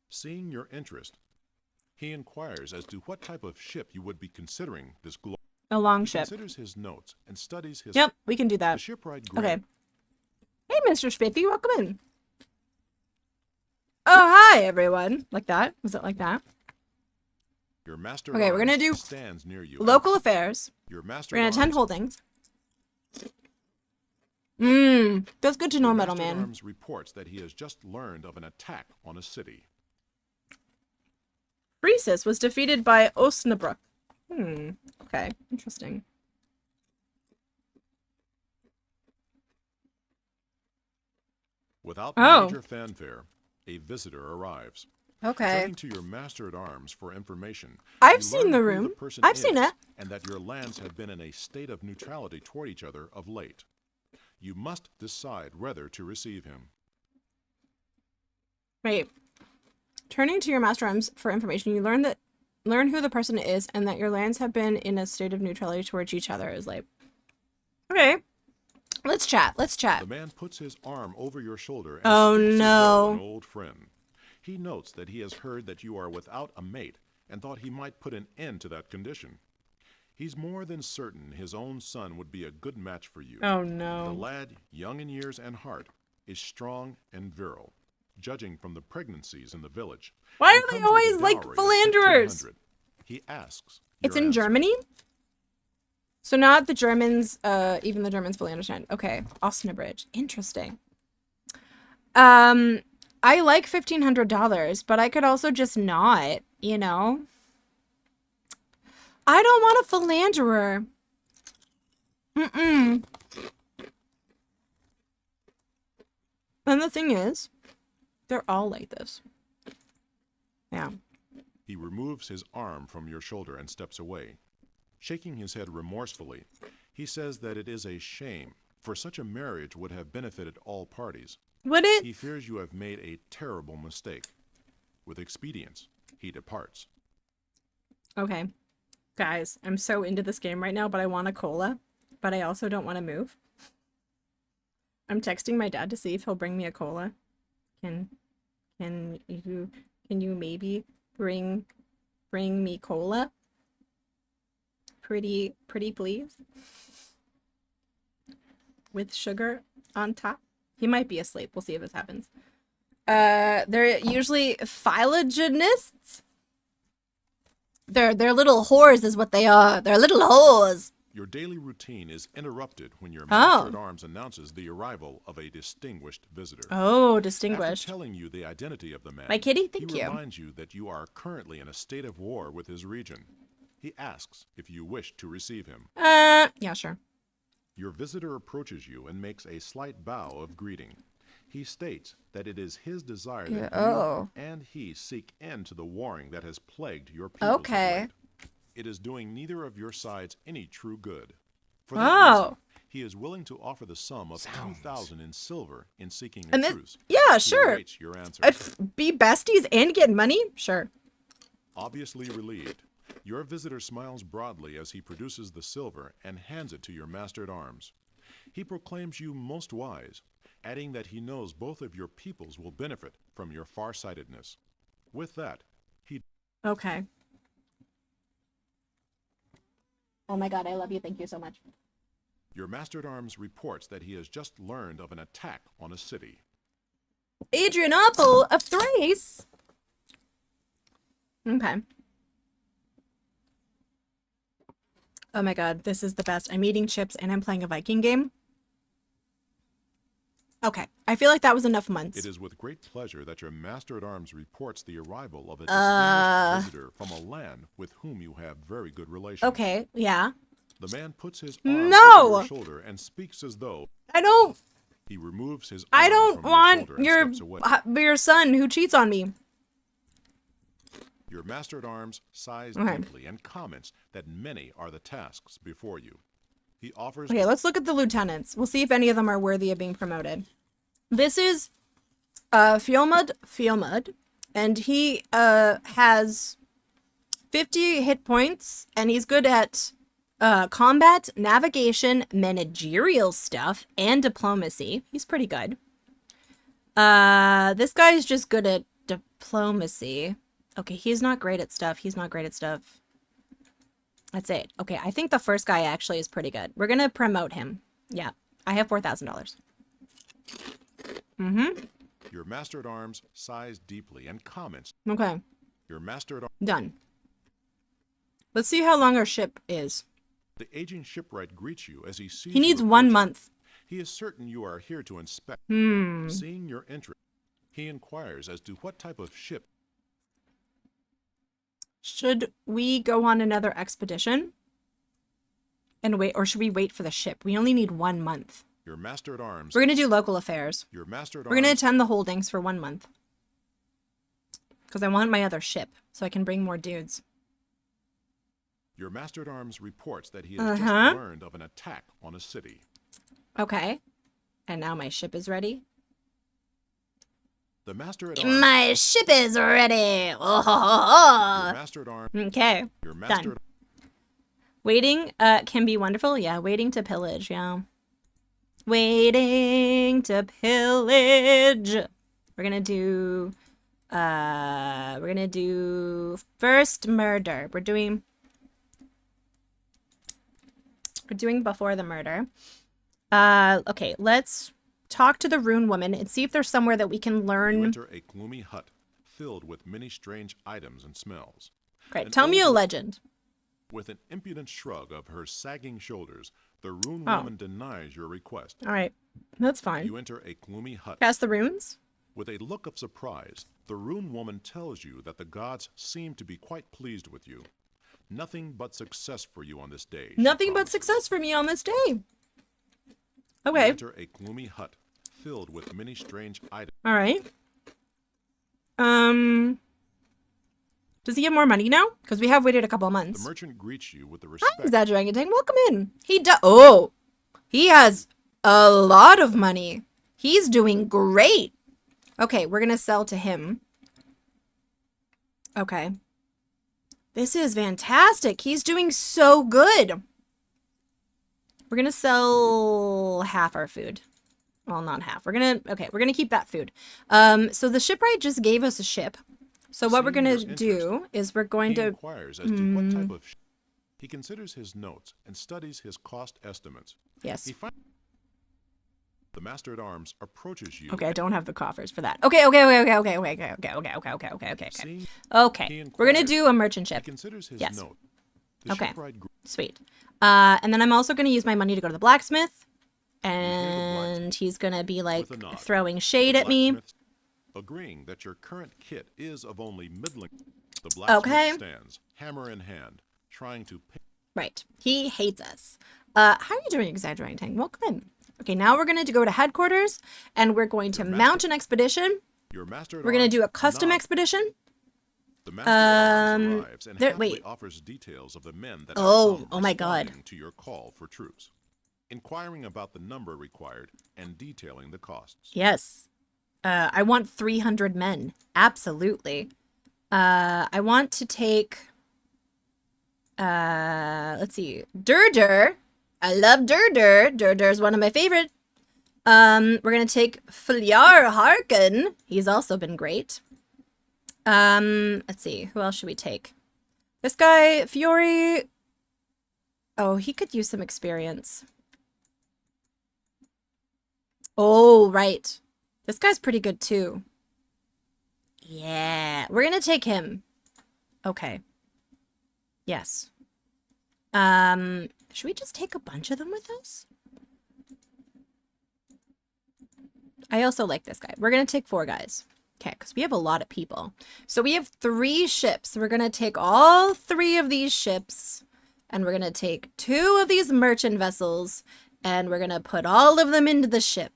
Seeing your interest, he inquires as to what type of ship you would be considering this A long He ship. considers his notes and studies his Yep, we can do The that. shipwright Okay. grant Hey, Mr. Spiffy, welcome in. Oh, hi, everyone. Like that? Was it like that? Your master Okay, we're gonna do stands near you. Local affairs. Your master We're gonna attend arms- holdings. That's good to know, Your Metal master at Man. arms reports that he has just learned of an attack on a city. Croesus was defeated by Osnabrück. Okay, interesting. Without Oh. major fanfare, a visitor arrives. Okay. Turning to your master at arms for information, I've you seen learn the who room. person I've seen is, it. and that your lands have been in a state of neutrality toward each other of late. You must decide whether to receive him. Wait. Turning to your master arms for information, you learn who the person is and that your lands have been in a state of neutrality towards each other is like. Okay. Let's chat. Let's chat. The man puts his arm over your shoulder and Oh, speaks as no. though an old friend. He notes that he has heard that you are without a mate and thought he might put an end to that condition. He's more than certain his own son would be a good match for you. Oh The no. lad, young in years and heart, is strong and virile, judging from the pregnancies in the village. Why and are they comes with a always like dowry of philanderers? 1,500. He asks. It's your in answer. Germany? So not the Germans, even the Germans fully understand. Okay, Osnabrück. Interesting. I like $1,500, but I could also just not, you know? I don't want a philanderer. And the thing is, they're all like this. Yeah. He removes his arm from your shoulder and steps away. Shaking his head remorsefully, he says that it is a shame, for such a marriage would have benefited all parties. Would it? He fears you have made a terrible mistake. With expedience, he departs. Okay. Guys, I'm so into this game right now, but I want a cola, but I also don't want to move. I'm texting my dad to see if he'll bring me a cola. Can you maybe bring me cola? Pretty please. With sugar on top. He might be asleep. We'll see if this happens. They're usually phylogenists. They're little whores is what they are. They're little whores. Your daily routine is interrupted when your Oh. master at arms announces the arrival of a distinguished visitor. Oh, After distinguished. telling you the identity of the man, My kitty, thank he you. reminds you that you are currently in a state of war with his region. He asks if you wish to receive him. Yeah, sure. Your visitor approaches you and makes a slight bow of greeting. He states that it is his desire that oh. you and he seek end to the warring that has plagued your people. Okay. It is doing neither of your sides any true good. For Oh. reason, he is willing to offer the sum of 2,000 in silver in seeking a And then, truce. yeah, He sure. awaits your answer. Be besties and get money? Sure. Obviously relieved, your visitor smiles broadly as he produces the silver and hands it to your master at arms. He proclaims you most wise, adding that he knows both of your peoples will benefit from your farsightedness. With that, he Okay. Oh my god, I love you. Thank you so much. your master at arms reports that he has just learned of an attack on a city. Adrianople of Thrace. Okay. Oh my god, this is the best. I'm eating chips and I'm playing a Viking game. Okay, I feel like that was enough It months. is with great pleasure that your master-at-arms reports the arrival of a Uh, distinguished visitor from a land with whom you have very good relations. okay, yeah. The man puts his arm over your No! shoulder and speaks as though I don't, he removes his I arm don't from your want shoulder and steps away. your son who cheats on me. Your master-at-arms sighs Okay. deeply and comments that many are the tasks before you. He offers Okay, let's look at the lieutenants. We'll see if any of them are worthy of being promoted. This is Fielmud, and he has 50 hit points, and he's good at combat, navigation, managerial stuff, and diplomacy. He's pretty good. This guy's just good at diplomacy. Okay, he's not great at stuff. He's not great at stuff. That's it. Okay, I think the first guy actually is pretty good. We're gonna promote him. Yeah, I have $4,000. Mm-hmm. Your master-at-arms sighs deeply and comments. Okay, Your master-at-arms, done. Let's see how long our ship is. the aging shipwright greets you as he sees He needs you 1 approaching. month. He is certain you are here to inspect. Hmm. Seeing your interest, he inquires as to what type of ship. Should we go on another expedition? And wait, or should we wait for the ship? We only need 1 month. Your master-at-arms. We're gonna do local affairs. Your master-at-arms. We're gonna attend the holdings for 1 month. Because I want my other ship, so I can bring more dudes. Your master-at-arms reports that he has just learned of an attack on a city. Okay. And now my ship is ready. The master-at-arms. My ship is ready! Your Oh, master-at-arms. okay. Your master. Waiting can be wonderful. Yeah, waiting to pillage, yeah. Waiting to pillage. We're gonna do first murder. We're doing before the murder. Okay, let's talk to the rune woman and see if there's somewhere that we can You learn. enter a gloomy hut filled with many strange items and smells. Great. An Tell me a old- legend. With an impudent shrug of her sagging shoulders, the rune Oh. woman denies your request. All right. That's fine. You enter a gloomy hut. Cast the runes? With a look of surprise, the rune woman tells you that the gods seem to be quite pleased with you. Nothing but success for you on this day. she Nothing but promises. success for me on this day. You Okay. enter a gloomy hut filled with many strange items. All right. Does he have more money now? Because we have waited a couple of The months. merchant greets you with the Hi, respect. Exaggerating Tank. Welcome in. He does. Oh, he has a lot of money. He's doing great. Okay, we're gonna sell to him. Okay. This is fantastic. He's doing so good. We're gonna sell half our food. Well, not half. We're gonna keep that food. So the shipwright just gave us a ship. So what we're Seeing gonna your do is we're going He to inquires as to what type of. He considers his notes and studies his cost estimates. yes. He finds the master-at-arms approaches you. Okay, I and don't have the coffers for that. Okay. seeing Okay. We're gonna do a merchant he ship. considers his Yes. note. The Okay. shipwright Sweet. And then I'm also gonna use my money to go to the blacksmith. the And blacksmith he's gonna be like with a nod. throwing shade The at me. blacksmith, agreeing that your current kit is of only middling. The blacksmith Okay. stands, hammer in hand, trying to pick. Right. He hates us. How are you doing, Exaggerating Tank? Welcome in. Okay, now we're going to go to headquarters, and we're going to mount an expedition. Your master. We're going to do a custom expedition. The master arrives and there- happily wait. offers details of the men that Oh, have come oh my God. responding to your call for troops, inquiring about the number required and detailing the costs. Yes. I want 300 men. Absolutely. I want to take... let's see. Durdur. I love Durdur. Durdur is one of my favorite. We're going to take Flyar Harkin. He's also been great. Let's see. Who else should we take? This guy, Fiore. Oh, he could use some experience. Oh, right. This guy's pretty good too. Yeah, we're gonna take him. Okay. Yes. Should we just take a bunch of them with us? I also like this guy. We're going to take 4 guys. Okay, because we have a lot of people. So we have 3 ships. We're going to take all 3 of these ships, and we're going to take 2 of these merchant vessels, and we're going to put all of them into the ship.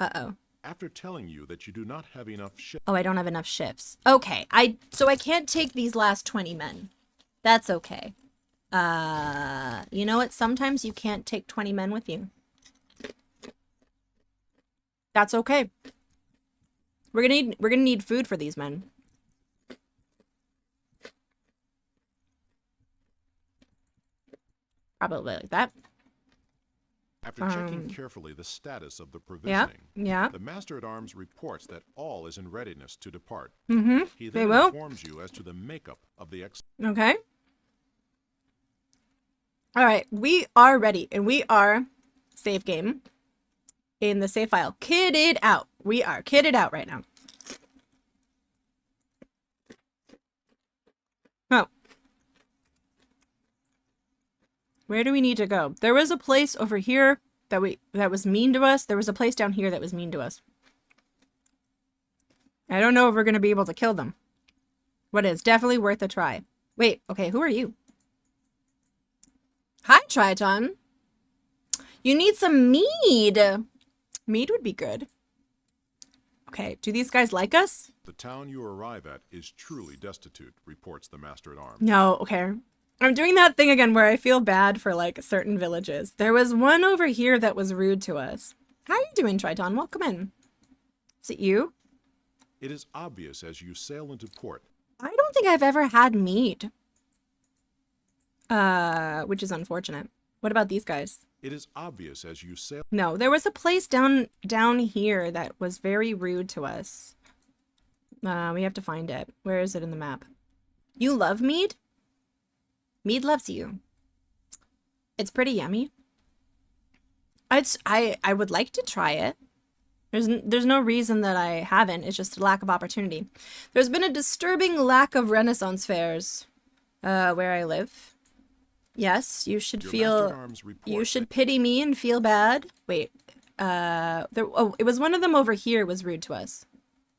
Uh-oh. After telling you that you do not have enough ships, Oh, I don't have enough ships. Okay, so I can't take these last 20 men. That's okay. You know what? Sometimes you can't take 20 men with you. That's okay. We're gonna need food for these men. Probably like that. after checking carefully the status of the Yeah, provisioning, yeah. the Master-at-Arms reports that all is in readiness to depart. Mm-hmm. He They then will. informs you as to the makeup of the Okay. All right, we are ready, and we are save game in the save file. Kitted out. We are kitted out right now. Oh. Where do we need to go? There was a place over here that was mean to us. There was a place down here that was mean to us. I don't know if we're going to be able to kill them. But it's definitely worth a try. Wait, okay, who are you? Hi, Triton. You need some mead. Mead would be good. Okay, do these guys like us? The town you arrive at is truly destitute, reports the Master-at-Arms. No, okay. I'm doing that thing again where I feel bad for, like, certain villages. There was one over here that was rude to us. How are you doing, Triton? Welcome in. Is it you? It is obvious as you sail into port. I don't think I've ever had mead. Which is unfortunate. What about these guys? It is obvious as you sail. No, there was a place down here that was very rude to us. We have to find it. Where is it in the map? You love mead? Mead loves you. It's pretty yummy. I would like to try it. There's no reason that I haven't. It's just a lack of opportunity. There's been a disturbing lack of Renaissance fairs where I live. Yes, you should you should pity me and feel bad. Wait, it was one of them over here was rude to us,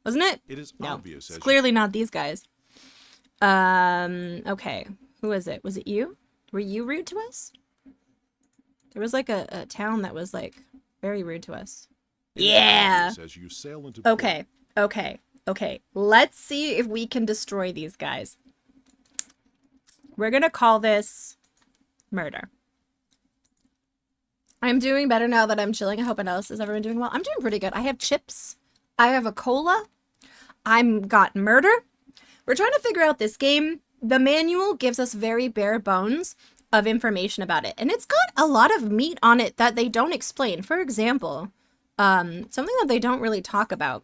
wasn't it? It is No, obvious it's as clearly not these guys. Okay, who was it? Was it you? Were you rude to us? There was like a town that was like very rude to us. Yeah. As you sail into port. Okay. Let's see if we can destroy these guys. We're gonna call this murder. I'm doing better now that I'm chilling. I hope else is everyone doing well. I'm doing pretty good. I have chips. I have a cola. I'm got murder. We're trying to figure out this game. The manual gives us very bare bones of information about it, and it's got a lot of meat on it that they don't explain. For example, something that they don't really talk about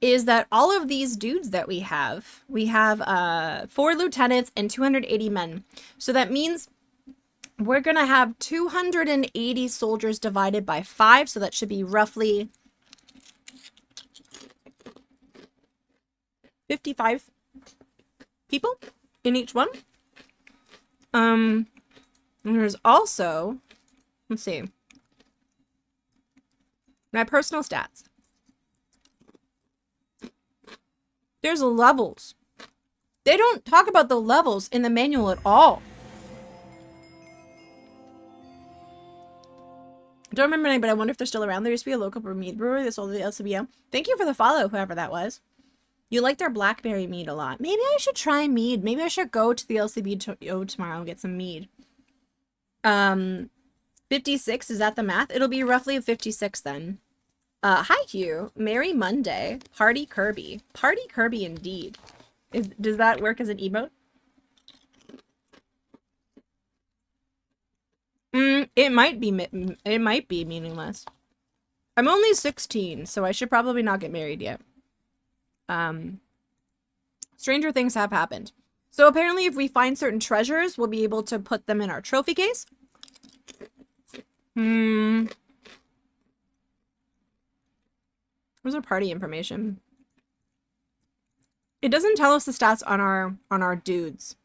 is that all of these dudes that we have 4 lieutenants and 280 men. So that means we're gonna have 280 soldiers divided by 5, so that should be roughly 55 people in each one. And there's also, let's see, my personal stats. There's levels. They don't talk about the levels in the manual at all. I don't remember any, but I wonder if they're still around. There used to be a local mead brewery that sold the LCBO. Thank you for the follow, whoever that was. You like their blackberry mead a lot. Maybe I should try mead. Maybe I should go to the LCBO tomorrow and get some mead. 56, is that the math? It'll be roughly 56 then. Hi Hugh. Merry Monday. Party Kirby. Party Kirby indeed. Does that work as an emote? It might be meaningless. I'm only 16, so I should probably not get married yet. Stranger things have happened. So apparently if we find certain treasures, we'll be able to put them in our trophy case. Where's our party information? It doesn't tell us the stats on our dudes.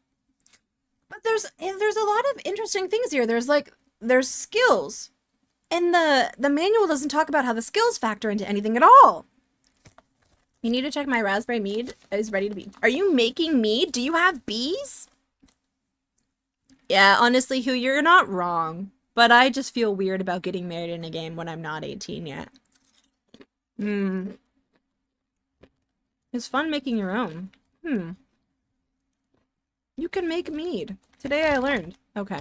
But there's a lot of interesting things here. There's skills. And the manual doesn't talk about how the skills factor into anything at all. You need to check my raspberry mead is ready to be. Are you making mead? Do you have bees? Yeah, honestly, Hugh, you're not wrong. But I just feel weird about getting married in a game when I'm not 18 yet. It's fun making your own. You can make mead. Today I learned. Okay.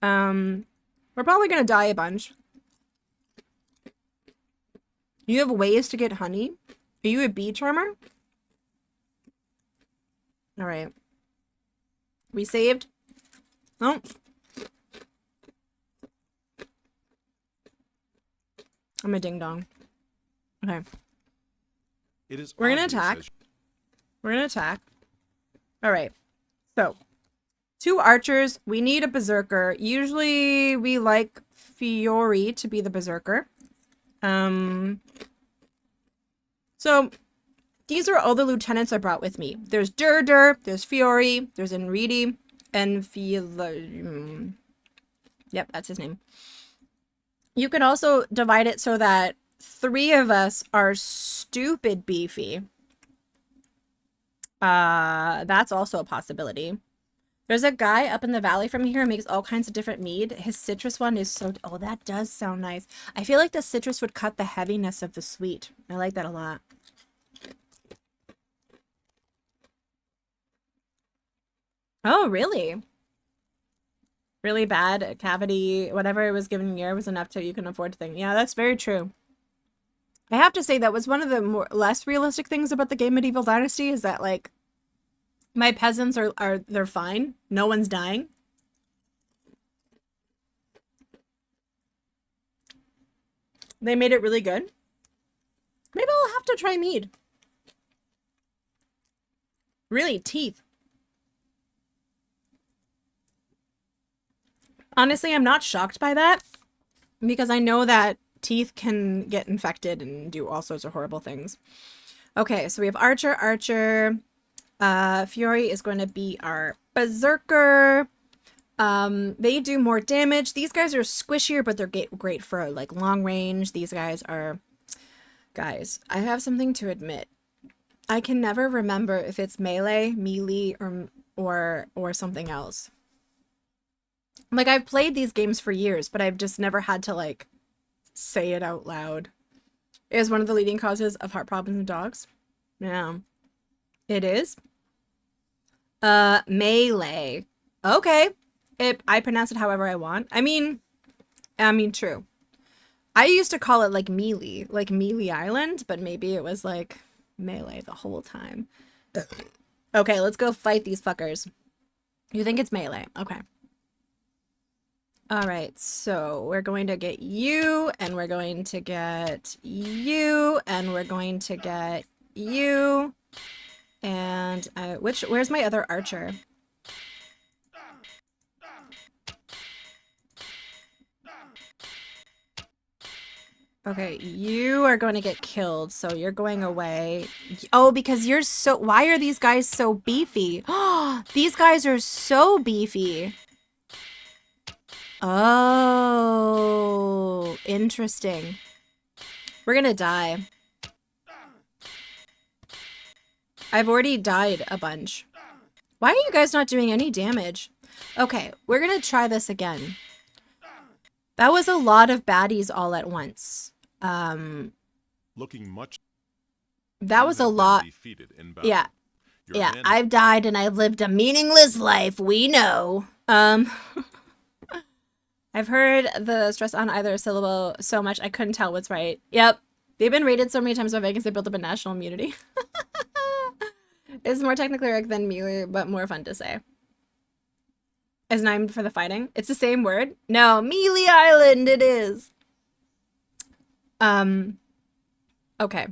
We're probably gonna die a bunch. You have ways to get honey? Are you a bee charmer? Alright. We saved? No. I'm a ding dong. Okay. It is We're gonna obvious attack. as- We're gonna attack. Alright. So, 2 archers. We need a berserker. Usually we like Fiori to be the berserker. So, these are all the lieutenants I brought with me. There's Durdur, there's Fiori, there's Enridi, and Yep, that's his name. You can also divide it so that 3 of us are stupid beefy. That's also a possibility. There's a guy up in the valley from here who makes all kinds of different mead. His citrus one is so... Oh, that does sound nice. I feel like the citrus would cut the heaviness of the sweet. I like that a lot. Oh, really? Really bad cavity, whatever it was given year was enough to you can afford to think. Yeah, that's very true. I have to say that was one of the less realistic things about the game Medieval Dynasty is that, like, my peasants they're fine. No one's dying. They made it really good. Maybe I'll have to try mead. Really, teeth. Honestly, I'm not shocked by that because I know that teeth can get infected and do all sorts of horrible things. Okay, so we have Archer. Fiori is going to be our berserker. They do more damage. These guys are squishier, but they're great for like long range. These guys are... Guys, I have something to admit. I can never remember if it's melee, or something else. Like, I've played these games for years, but I've just never had to, like, say it out loud. It is one of the leading causes of heart problems in dogs. Yeah. It is. Melee. Okay. I pronounce it however I want. I mean, true. I used to call it, like, melee. Like, Melee Island, but maybe it was, like, melee the whole time. Okay, let's go fight these fuckers. You think it's melee. Okay. Alright, so we're going to get you, and we're going to get you, and we're going to get you, and where's my other archer? Okay, you are going to get killed, so you're going away. Oh, because you're so... Why are these guys so beefy? Oh, these guys are so beefy. Oh, interesting. We're gonna die. I've already died a bunch. Why are you guys not doing any damage? Okay, we're gonna try this again. That was a lot of baddies all at once. Looking much. That was a lot. Defeated in battle. Yeah. Your Yeah, men- I've died and I've lived a meaningless life. We know. I've heard the stress on either syllable so much I couldn't tell what's right. Yep. They've been rated so many times by Vegas they built up a national immunity. It's more technically correct than melee, but more fun to say. Is named for the fighting. It's the same word. No, Melee Island it is. Okay.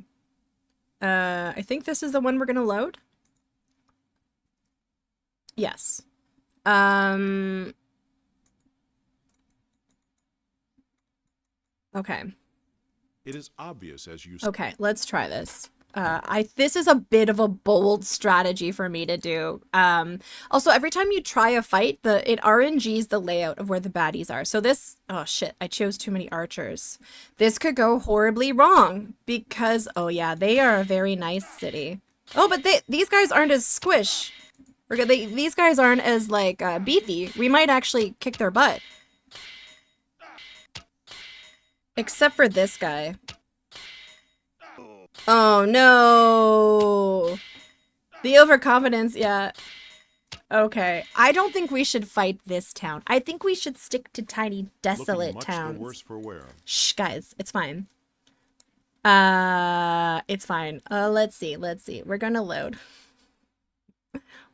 I think this is the one we're gonna load. Yes. Okay. It is obvious as you. Okay, let's try this. This is a bit of a bold strategy for me to do. Also, every time you try a fight, it RNGs the layout of where the baddies are. So this, oh shit, I chose too many archers. This could go horribly wrong because, oh yeah, they are a very nice city. Oh, but these guys aren't as squish. These guys aren't as like beefy. We might actually kick their butt. Except for this guy. Oh no! The overconfidence, yeah. Okay. I don't think we should fight this town. I think we should stick to tiny, desolate much towns. the worse for wear. Shh, guys, it's fine. It's fine. Let's see. We're gonna load.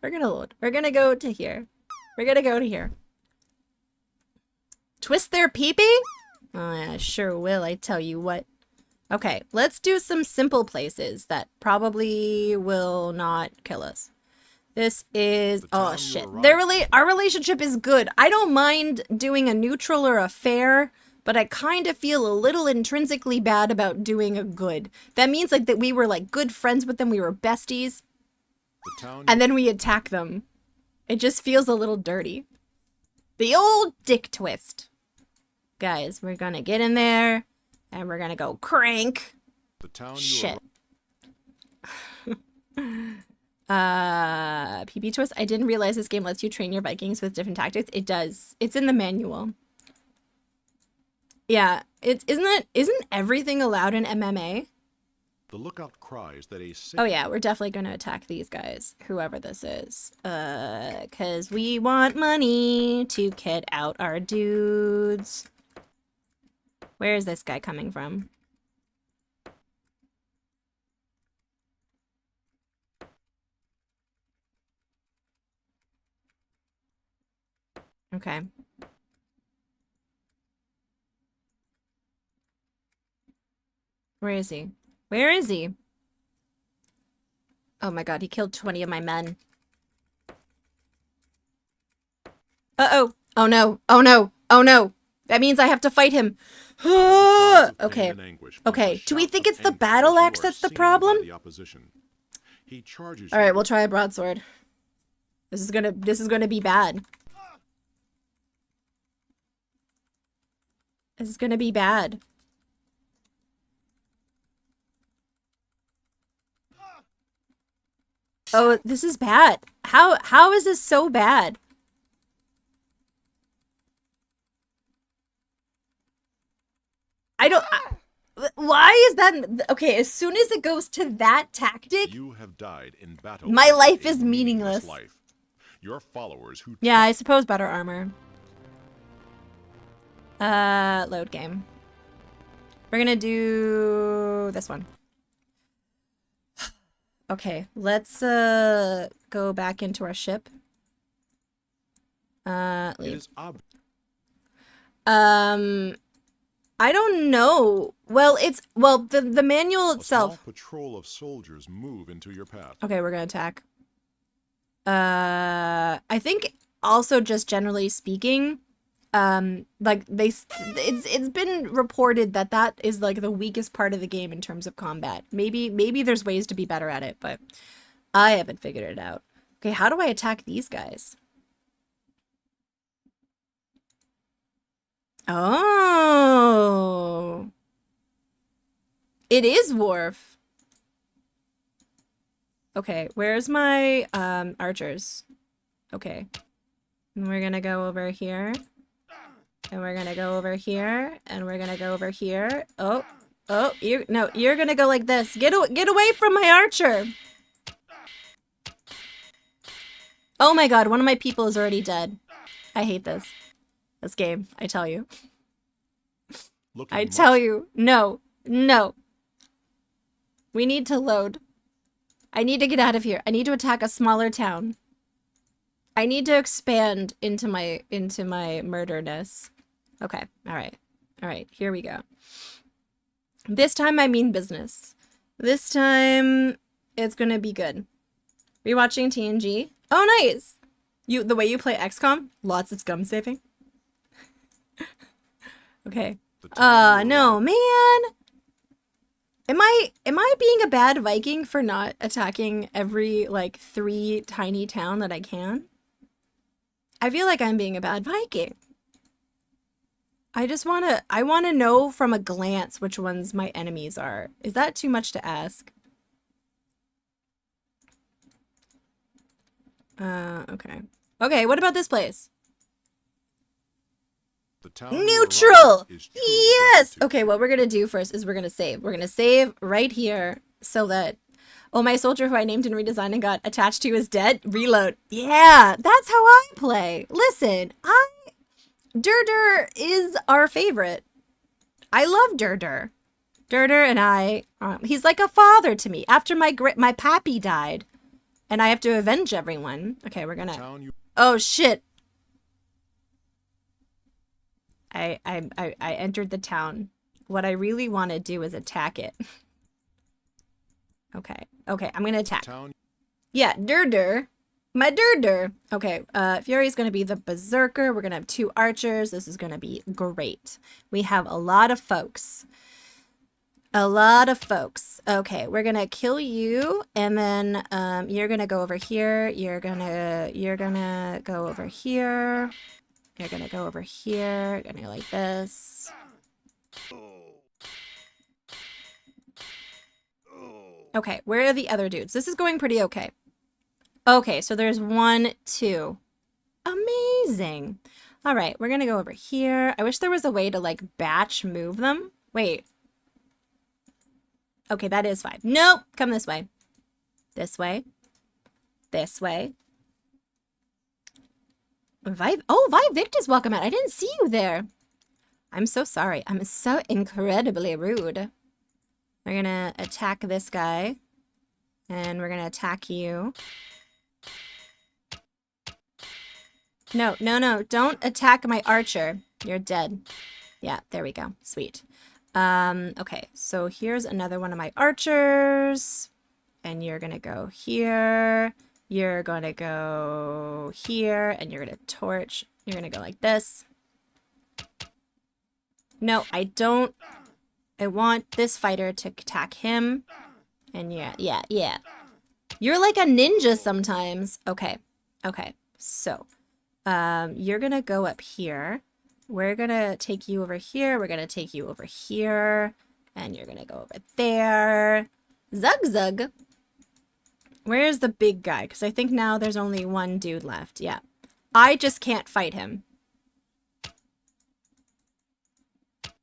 We're gonna go to here. We're gonna go to here. Twist their peepee? Oh yeah, sure will, I tell you what. Okay, let's do some simple places that probably will not kill us. This is, oh shit. Our relationship is good. I don't mind doing a neutral or a fair, but I kind of feel a little intrinsically bad about doing a good. That means like that we were like good friends with them, we were besties, and then we attack them. It just feels a little dirty. The old dick twist. Guys, we're gonna get in there. And we're gonna go crank. Shit. PP twist. I didn't realize this game lets you train your Vikings with different tactics. It does. It's in the manual. Yeah. Isn't everything allowed in MMA? The lookout cries that a Oh yeah, we're definitely gonna attack these guys, whoever this is. Cause we want money to kit out our dudes. Where is this guy coming from? Okay. Where is he? Where is he? Oh my god, he killed 20 of my men. Uh-oh. Oh no. Oh no. Oh no. That means I have to fight him. Okay. Okay. Do we think it's the battle axe that's the problem? All right, we'll try a broadsword. This is gonna be bad. This is gonna be bad. Oh, this is bad. How is this so bad? I don't. Why is that? Okay, as soon as it goes to that tactic, you have died in battle. My life is meaningless. Life. Your followers who. Yeah, I suppose better armor. Load game. We're gonna do this one. Okay, let's go back into our ship. Leave. I don't know. Well, the manual itself. A small patrol of soldiers move into your path. Okay, we're gonna attack. I think also just generally speaking, like it's been reported that is like the weakest part of the game in terms of combat. Maybe there's ways to be better at it, but I haven't figured it out. Okay, how do I attack these guys? Oh. It is Wharf. Okay, where's my archers? Okay. And we're gonna go over here. And we're gonna go over here. And we're gonna go over here. Oh. Oh, you're gonna go like this. Get away from my archer! Oh my god, one of my people is already dead. I hate this. This game, I tell you. I tell you. No. No. We need to load. I need to get out of here. I need to attack a smaller town. I need to expand into my murderness. Okay. All right. All right. Here we go. This time I mean business. This time it's going to be good. Rewatching TNG. Oh, nice. The way you play XCOM, lots of scum saving. Okay. No, man. Am I being a bad Viking for not attacking every like 3 tiny town that I can? I feel like I'm being a bad Viking. I wanna know from a glance which ones my enemies are. Is that too much to ask? Okay. Okay, what about this place? The town you Neutral! arrive at is truly Yes! destitute. Okay, what we're gonna do first is we're gonna save. We're gonna save right here so that... Oh, my soldier who I named and redesigned and got attached to is dead. Reload. Yeah, that's how I play. Listen, Durdur is our favorite. I love Durdur. Durdur and I, he's like a father to me. After my pappy died, and I have to avenge everyone. Okay, we're The gonna... town you Oh, shit. I entered the town. What I really want to do is attack it. Okay. Okay, I'm gonna attack. town Yeah, Durdur. My Durdur. Okay, Fury's gonna be the berserker. We're gonna have 2 archers. This is gonna be great. We have a lot of folks. A lot of folks. Okay, we're gonna kill you, and then you're gonna go over here. You're gonna go over here. You're gonna go over here. You're gonna go like this. Okay, where are the other dudes? This is going pretty okay. Okay, so there's 1, 2. Amazing. All right, we're gonna go over here. I wish there was a way to like batch move them. Wait. Okay, that is 5. Nope, come this way. This way. This way. Oh, Victor's welcome out. I didn't see you there. I'm so sorry. I'm so incredibly rude. We're gonna attack this guy. And we're gonna attack you. No, no, no. Don't attack my archer. You're dead. Yeah, there we go. Sweet. Okay, so here's another one of my archers. And you're gonna go here. You're gonna go here. And you're gonna torch. You're gonna go like this. No, I don't. I want this fighter to attack him. And yeah. You're like a ninja sometimes. Okay. Okay. So, you're gonna go up here. We're gonna take you over here. We're gonna take you over here. And you're gonna go over there. Zug. Where's the big guy? Because I think now there's only 1 dude left. Yeah. I just can't fight him.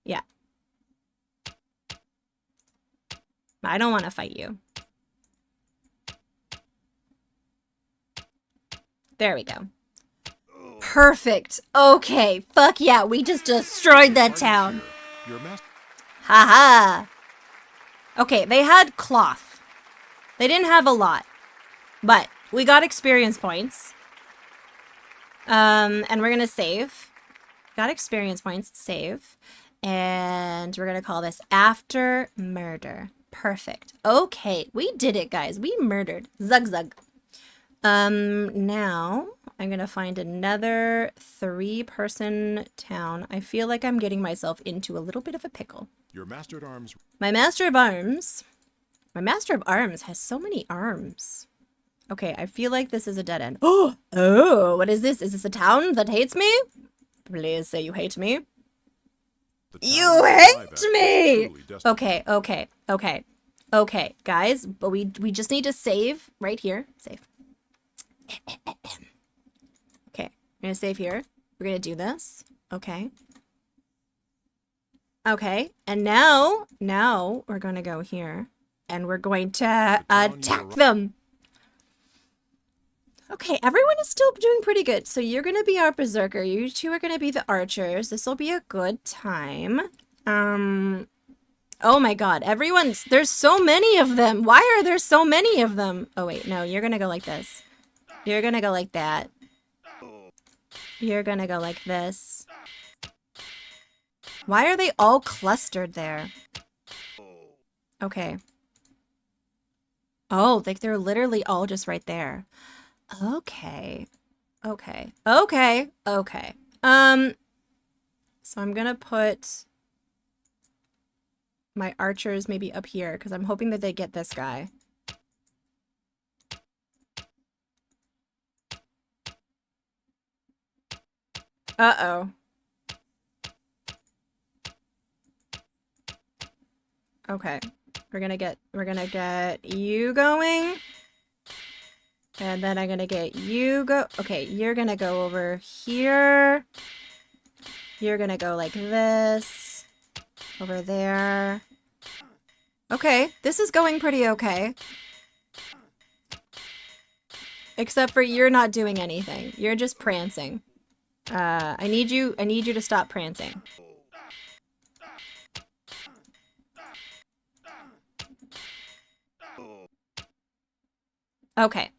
Yeah. I don't want to fight you. There we go. Perfect. Okay. Fuck yeah. We just destroyed that town. Your master Haha. Okay, they had cloth. They didn't have a lot. But we got experience points. And we're gonna save. Got experience points. Save. And we're gonna call this After Murder. Perfect. Okay, we did it, guys. We murdered. Zug. Now I'm gonna find another 3-person town. I feel like I'm getting myself into a little bit of a pickle. Your master at arms. My Master of Arms. My Master of Arms has so many arms. Okay, I feel like this is a dead end. Oh, what is this? Is this a town that hates me? Please say you hate me. The town You hate arrive at me! is truly destitute. Okay, guys, but we just need to save right here. Save. Okay, we're gonna save here. We're gonna do this. Okay. Okay, and now we're gonna go here. And we're going to attack them. Okay, everyone is still doing pretty good. So you're going to be our berserker. You 2 are going to be the archers. This will be a good time. Oh my god, there's so many of them. Why are there so many of them? Oh wait, no, you're going to go like this. You're going to go like that. You're going to go like this. Why are they all clustered there? Okay. Oh, like they're literally all just right there. Okay. So I'm gonna put my archers maybe up here, because I'm hoping that they get this guy. Uh-oh. Okay. We're gonna get you going. And then I'm gonna get you okay, you're gonna go over here. You're gonna go like this. Over there. Okay, this is going pretty okay. Except for you're not doing anything. You're just prancing. I need you to stop prancing. Okay.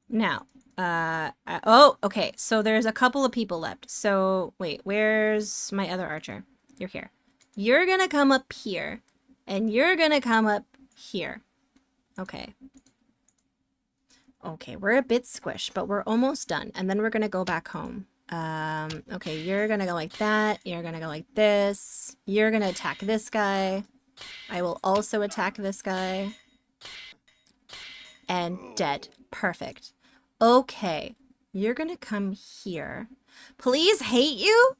Now, oh, okay. So there's a couple of people left. So, wait, where's my other archer? You're here. You're gonna come up here. And you're gonna come up here. Okay. Okay, we're a bit squished, but we're almost done. And then we're gonna go back home. Okay, you're gonna go like that. You're gonna go like this. You're gonna attack this guy. I will also attack this guy. And dead. Perfect. Okay, you're gonna come here. Please hate you?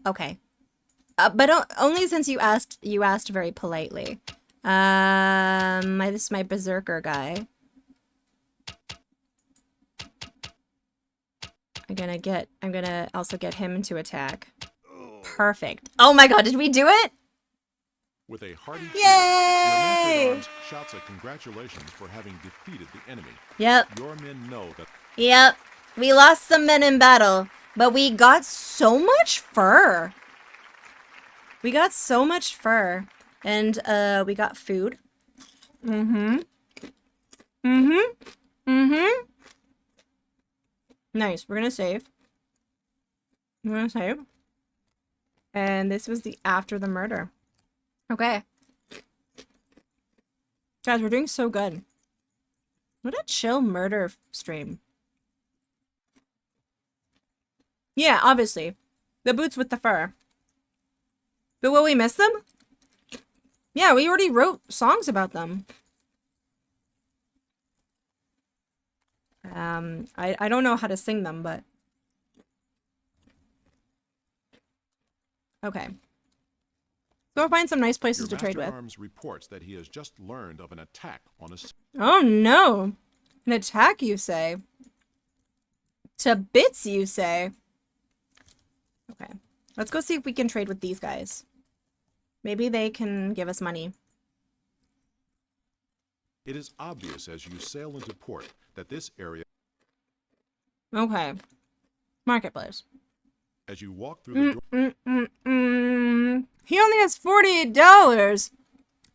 Okay. But only since you asked very politely. This is my berserker guy. I'm gonna also get him to attack. Perfect. Oh my god, did we do it? With a hearty cheer, Yay! your master at arms shouts a congratulations for having defeated the enemy. Yep. Your men know that Yep. We lost some men in battle, but we got so much fur. We got so much fur. And we got food. Mm-hmm. Mm-hmm. Mm-hmm. Nice. We're gonna save. We're gonna save. And this was the after the murder. Okay. Guys, we're doing so good. What a chill murder stream. Yeah, obviously. The boots with the fur. But will we miss them? Yeah, we already wrote songs about them. I don't know how to sing them, but... Okay. Go find some nice places to trade your with. master at arms reports that he has just learned of an attack on a Oh no! An attack, you say? To bits, you say? Okay. Let's go see if we can trade with these guys. Maybe they can give us money. It is obvious as you sail into port that this area... Okay. Marketplace. As you walk through the door... He only has $48.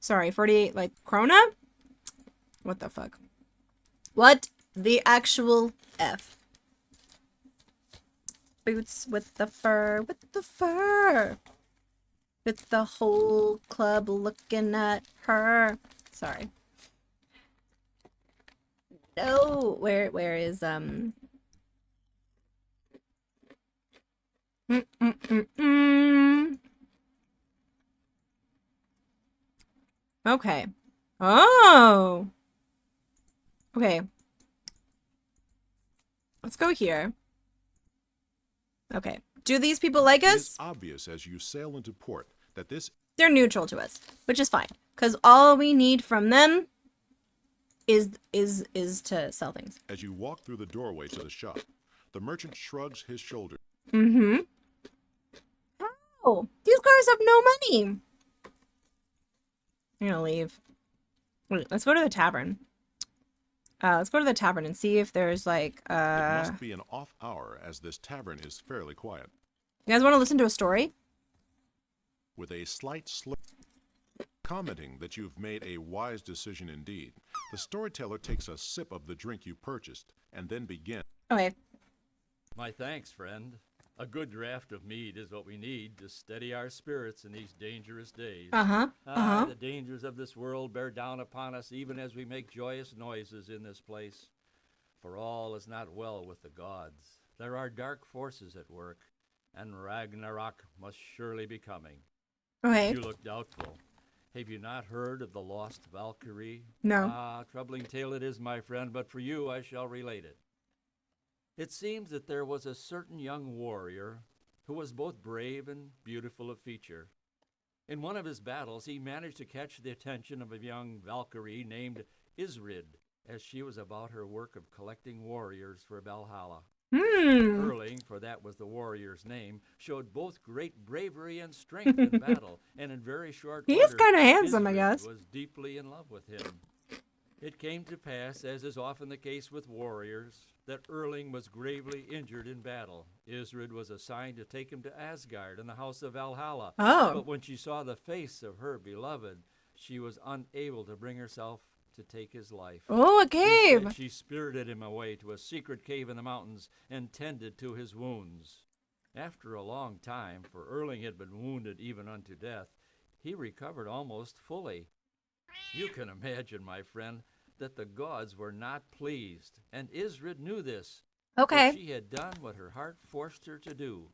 Sorry, 48 like krona? What the fuck? What the actual F? Boots with the fur, with the fur. With the whole club looking at her. Sorry. No, where is Okay. Oh. Okay. Let's go here. Okay. Do these people like It us? is obvious as you sail into port that this... They're neutral to us, which is fine. Because all we need from them is to sell things. As you walk through the doorway to the shop, the merchant shrugs his shoulders. Mm-hmm. Oh, these guys have no money. I'm gonna leave. Wait, let's go to the tavern. Let's go to the tavern and see if there's like It must be an off hour as this tavern is fairly quiet. You guys want to listen to a story? With a slight slip, commenting that you've made a wise decision indeed, the storyteller takes a sip of the drink you purchased and then begins. Okay. My thanks, friend. A good draught of mead is what we need to steady our spirits in these dangerous days. The dangers of this world bear down upon us even as we make joyous noises in this place. For all is not well with the gods. There are dark forces at work, and Ragnarok must surely be coming. Okay. You look doubtful. Have you not heard of the lost Valkyrie? No. Ah, troubling tale it is, my friend, but for you I shall relate it. It seems that there was a certain young warrior who was both brave and beautiful of feature. In one of his battles, he managed to catch the attention of a young Valkyrie named Isrid, as she was about her work of collecting warriors for Valhalla. Erling, for that was the warrior's name, showed both great bravery and strength in battle, and in very short He is order, kind of handsome, I Isrid guess. was deeply in love with him. It came to pass, as is often the case with warriors, that Erling was gravely injured in battle. Isrid was assigned to take him to Asgard in the house of Valhalla. Oh. But when she saw the face of her beloved, she was unable to bring herself to take his life. Oh, a cave. Instead, she spirited him away to a secret cave in the mountains and tended to his wounds. After a long time, for Erling had been wounded even unto death, he recovered almost fully. You can imagine, my friend, that the gods were not pleased, and Isrid knew this. Okay. For she had done what her heart forced her to do.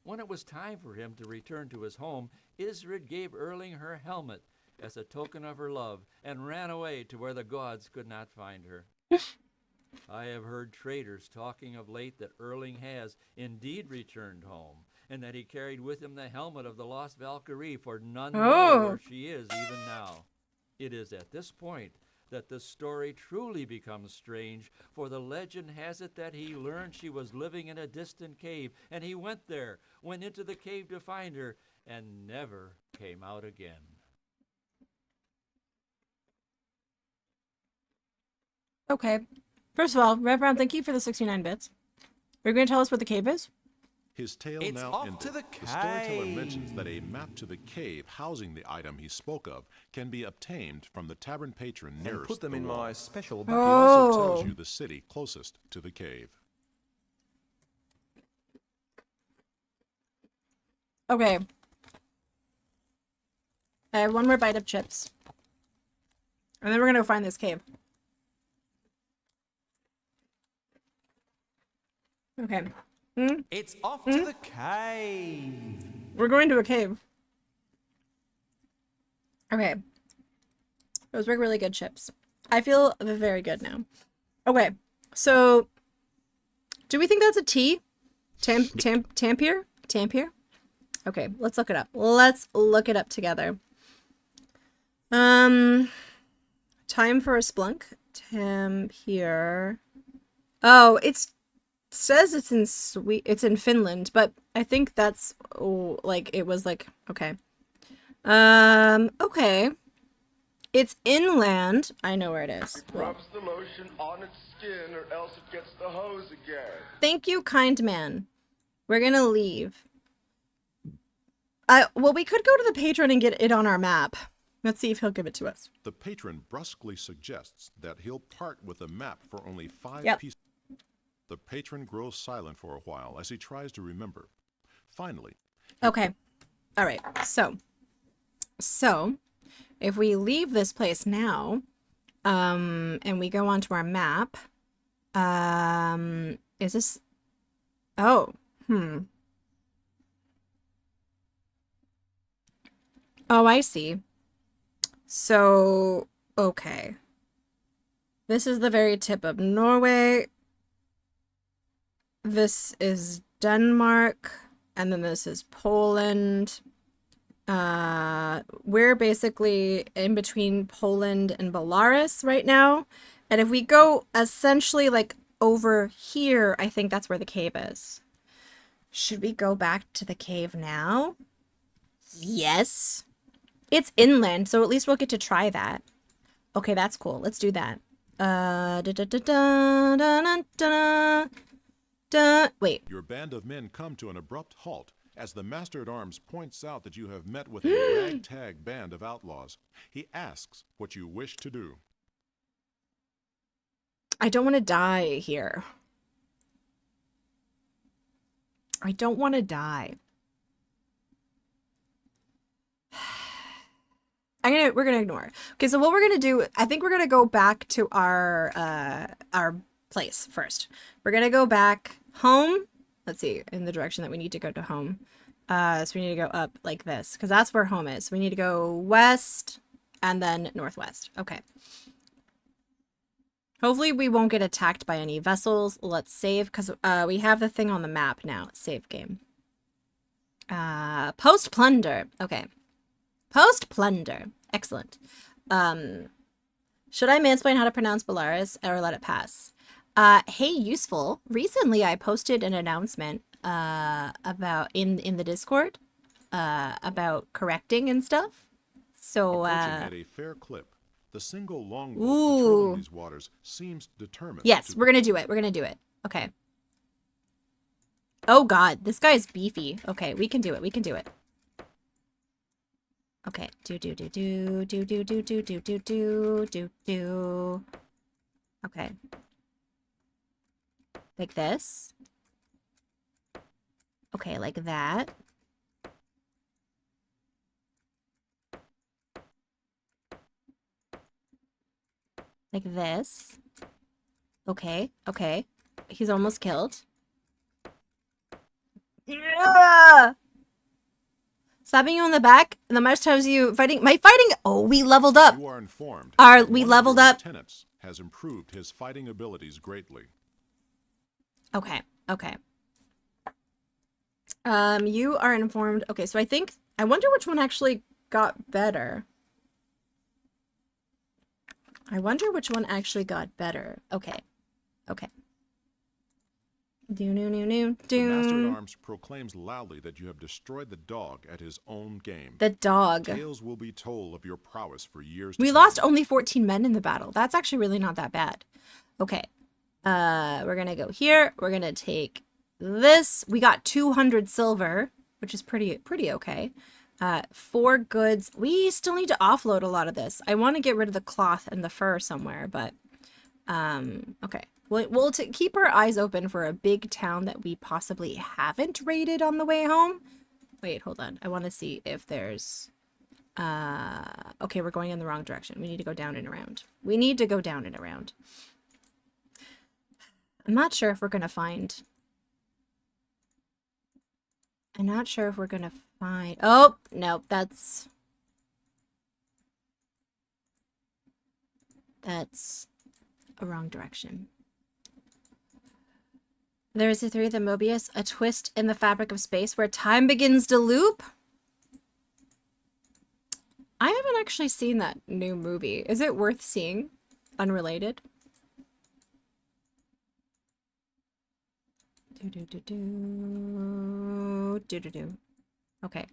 When it was time for him to return to his home, Isrid gave Erling her helmet as a token of her love, and ran away to where the gods could not find her. I have heard traders talking of late that Erling has indeed returned home, and that he carried with him the helmet of the lost Valkyrie, for none know where she is even now. It is at this point that the story truly becomes strange, for the legend has it that he learned she was living in a distant cave, and he went into the cave to find her, and never came out again. Okay. First of all, Rev Brown, thank you for the 69 bits. Are you going to tell us what the cave is? His tale It's now off ended. to the storyteller cave. mentions that a map to the cave housing the item he spoke of can be obtained from the tavern patron And nearest put them the in wall. my special He bucket. also Oh. tells you the city closest to the cave. Okay. I have one more bite of chips. And then we're going to go find this cave. Okay. It's off to the cave. We're going to a cave. Okay. Those were really good chips. I feel very good now. Okay. So, do we think that's a T? Tampier? Tampier? Okay, let's look it up. Let's look it up together. Time for a splunk. Tampier. Oh, it says it's in it's in Finland, but I think that's like it was like okay. Okay. It's inland. I know where it is. Rubs the lotion on its skin or else it gets the hose again. Thank you, kind man. We're gonna leave. Well, we could go to the patron and get it on our map. Let's see if he'll give it to us. The patron brusquely suggests that he'll part with the map for only 5 Yep. pieces. The patron grows silent for a while as he tries to remember. Finally, Okay. All right. So, if we leave this place now, and we go onto our map, is this? Oh, Oh, I see. So, okay. This is the very tip of Norway. This is Denmark, and then this is Poland. We're basically in between Poland and Belarus right now. And if we go essentially like over here, I think that's where the cave is. Should we go back to the cave now? Yes. It's inland, so at least we'll get to try that. Okay, that's cool. Let's do that. Wait. your band of men come to an abrupt halt as the master-at-arms points out that you have met with a ragtag band of outlaws. He asks what you wish to do. I don't want to die here. I don't want to die. We're gonna ignore. Okay, so what we're gonna do, I think we're gonna go back to our place first. We're gonna go back home. Let's see, in the direction that we need to go to home. So we need to go up like this, because that's where home is. So we need to go west and then northwest. Okay. Hopefully we won't get attacked by any vessels. Let's save, because we have the thing on the map now. Save game. Post plunder. Okay. Post plunder. Excellent. Should I mansplain how to pronounce Belarus or let it pass? Hey, useful. Recently I posted an announcement about in the Discord about correcting and stuff. So Approaching at a fair clip, the single longboat Ooh. patrolling these waters seems determined. Yes, we're gonna do it. We're gonna do it. Okay. Oh god, this guy's beefy. Okay, we can do it. We can do it. Okay. Do. Okay. Like this. Okay, like that. Like this. Okay, okay. He's almost killed. Yeah! Slapping you on the back, and the much times you fighting. My fighting. Oh, we leveled up. You are informed. We one leveled of your up. lieutenants has improved his fighting abilities greatly. Okay, okay. You are informed. Okay, so I wonder which one actually got better. I wonder which one actually got better. Okay, okay. The Master at Arms proclaims loudly that you have destroyed the dog at his own game. The dog. Tales will be told of your prowess for years We to lost come. only 14 men in the battle. That's actually really not that bad. Okay. We're gonna go here. We're gonna take this. We got 200 silver, which is pretty okay. 4 goods. We still need to offload a lot of this. I want to get rid of the cloth and the fur somewhere, but okay. We'll keep our eyes open for a big town that we possibly haven't raided on the way home. Wait, hold on. I want to see if there's... Okay, we're going in the wrong direction. We need to go down and around. We need to go down and around. I'm not sure if we're going to find... I'm not sure if we're going to find... Oh, no, that's a wrong direction. There is a theory that Mobius, a twist in the fabric of space where time begins to loop. I haven't actually seen that new movie. Is it worth seeing? Unrelated. Okay.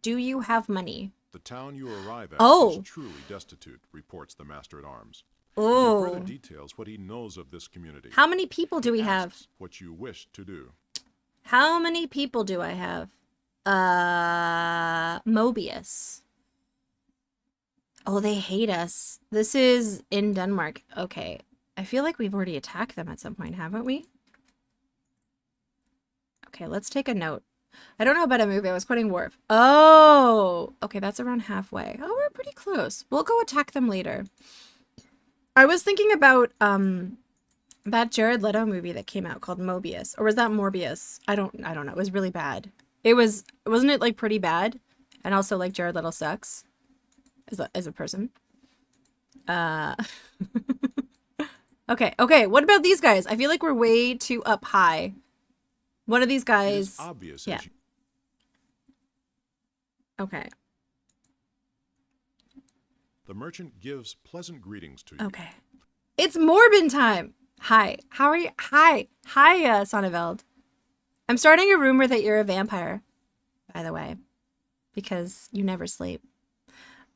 Do you have money? The town you arrive at Oh. is truly destitute, reports the Master at Arms. Oh. He further details what he knows of this community. How many people do we have? Asks what you wish to do. How many people do I have? Mobius. Oh, they hate us. This is in Denmark. Okay. I feel like we've already attacked them at some point, haven't we? Okay, let's take a note. I don't know about a movie. I was quoting Wharf. Oh! Okay, that's around halfway. Oh, we're pretty close. We'll go attack them later. I was thinking about, that Jared Leto movie that came out called Mobius. Or was that Morbius? I don't know. It was really bad. Wasn't it, like, pretty bad? And also, like, Jared Leto sucks. As a person. Okay. What about these guys? I feel like we're way too up high. One of these It guys... is obvious Yeah. as you Okay. The merchant gives pleasant greetings to you. Okay. It's Morbin time! Hi. How are you? Hi, Sonneveld. I'm starting a rumor that you're a vampire, by the way. Because you never sleep.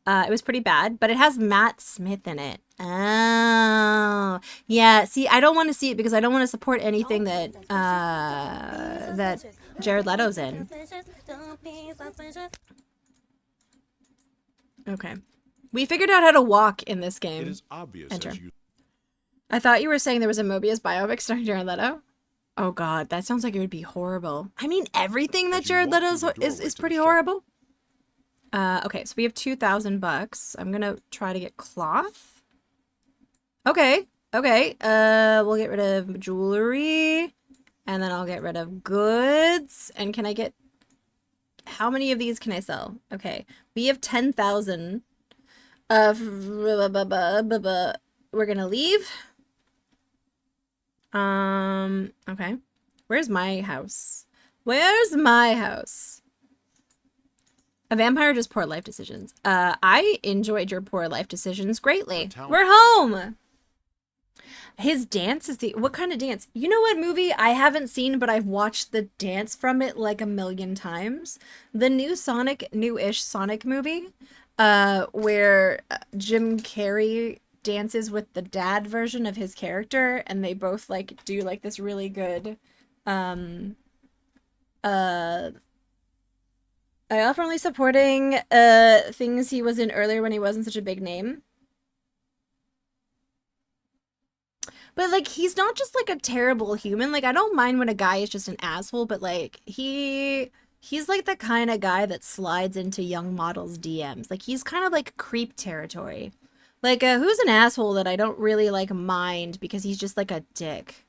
It was pretty bad, but it has Matt Smith in it. Oh. Yeah, see, I don't want to see it because I don't want to support anything that, that Jared Leto's in. Okay. We figured out how to walk in this game. It is obvious Enter. as you I thought you were saying there was a Mobius biopic starring Jared Leto. Oh god, that sounds like it would be horrible. I mean, everything that As you Jared walk Leto's through the is doorway to the pretty shop. horrible. Okay, so we have $2,000. I'm gonna try to get cloth. Okay. We'll get rid of jewelry And then I'll get rid of goods. And can I get... How many of these can I sell? Okay. We have 10,000 of... We're gonna leave. Okay. Where's my house? Where's my house? A vampire just poor life decisions. I enjoyed your poor life decisions greatly. We're home! His dance is the... What kind of dance? You know what movie I haven't seen, but I've watched the dance from it like a million times? The new Sonic, new-ish Sonic movie, where Jim Carrey dances with the dad version of his character, and they both, like, do, like, this really good, I often supporting, things he was in earlier when he wasn't such a big name. But, like, he's not just, like, a terrible human. Like, I don't mind when a guy is just an asshole, but, like, he's, like, the kind of guy that slides into young models' DMs. Like, he's kind of, like, creep territory. Like, who's an asshole that I don't really, like, mind because he's just, like, a dick?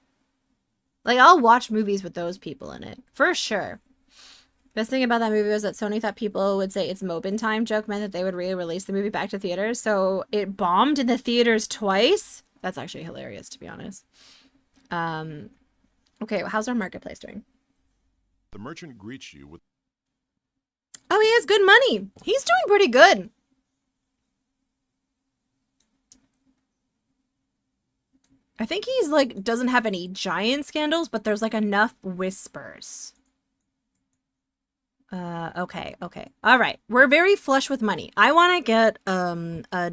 Like, I'll watch movies with those people in it. For sure. Best thing about that movie was that Sony thought people would say it's Mobin time joke meant that they would re-release the movie back to theaters, so it bombed in the theaters twice. That's actually hilarious, to be honest. Okay, how's our marketplace doing? The merchant greets you with... Oh, he has good money. He's doing pretty good. I think he's, like, doesn't have any giant scandals, but there's, like, enough whispers. Okay. All right. We're very flush with money. I want to get, a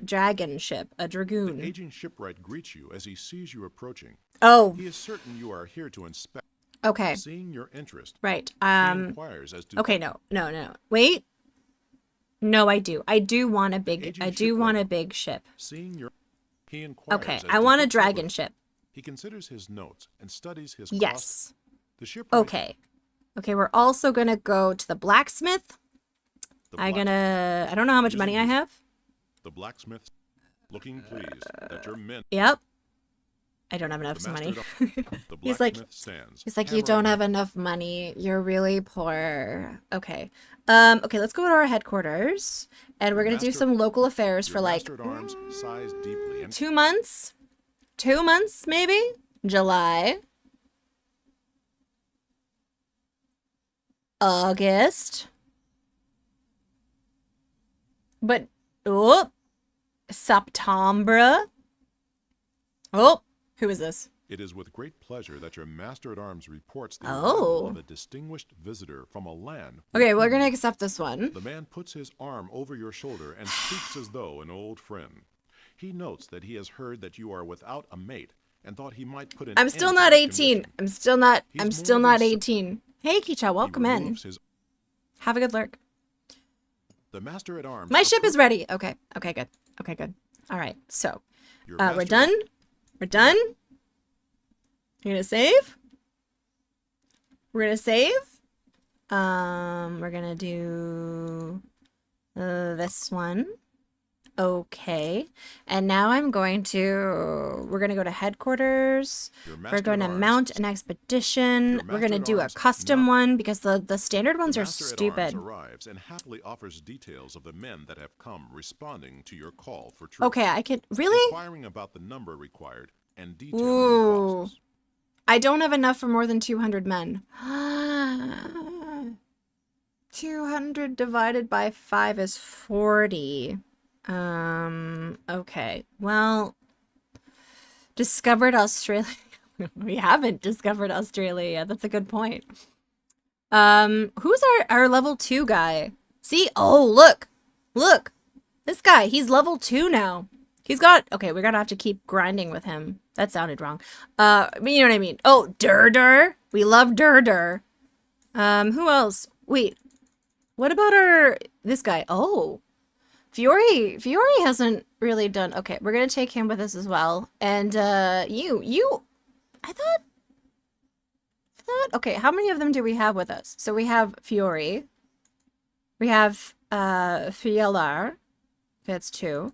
dragon ship, a dragoon. The aging shipwright greets you as he sees you approaching. Oh. He is certain you are here to inspect. Okay. Seeing your interest. Right. He inquires as to... Okay, no. Wait. No, I do. I do want a big ship. Seeing your... He inquires. Okay, I want a dragon ship. He considers his notes and studies his... Yes. The shipwright... Okay, we're also gonna go to the blacksmith. I don't know how much money I have. The blacksmith, looking pleased that your men... Yep. I don't have enough money. He's like, you don't have enough money. You're really poor. Okay. Okay, let's go to our headquarters. And we're gonna do some local affairs for like 2 months. 2 months, maybe? July. August. But, oh, September. Oh, who is this? It is with great pleasure that your master-at-arms reports the arrival of a distinguished visitor from a land... Okay, we're gonna accept this one. The man puts his arm over your shoulder and speaks as though an old friend. He notes that he has heard that you are without a mate and thought he might put an I'm still not 18. I'm still not 18. Hey, Kicha, welcome in. Have a good lurk. The master-at-arms... My ship is ready. Okay, good. All right, so, we're done. We're done. You're gonna save? We're gonna save. We're gonna do this one. Okay. And now we're gonna go to headquarters. We're going to mount an expedition. We're gonna do a custom one because the standard ones are stupid. Arrives and happily offers details of the men that have come responding to your call for troops. Okay, I could really inquiring about the number required and detailing the costs. I don't have enough for more than 200 men. 200 divided by 5 is 40. Okay. Well, discovered Australia. We haven't discovered Australia yet. That's a good point. Who's our level 2 guy? See? Oh, look. Look. This guy, he's level 2 now. He's got... Okay, we're gonna have to keep grinding with him. That sounded wrong. But you know what I mean. Oh, Durdur. We love Durdur. Who else? Wait. What about this guy? Oh. Fiore hasn't really done... Okay, we're gonna take him with us as well. And, I thought... Okay, how many of them do we have with us? So we have Fiore. We have, Fielar. That's 2.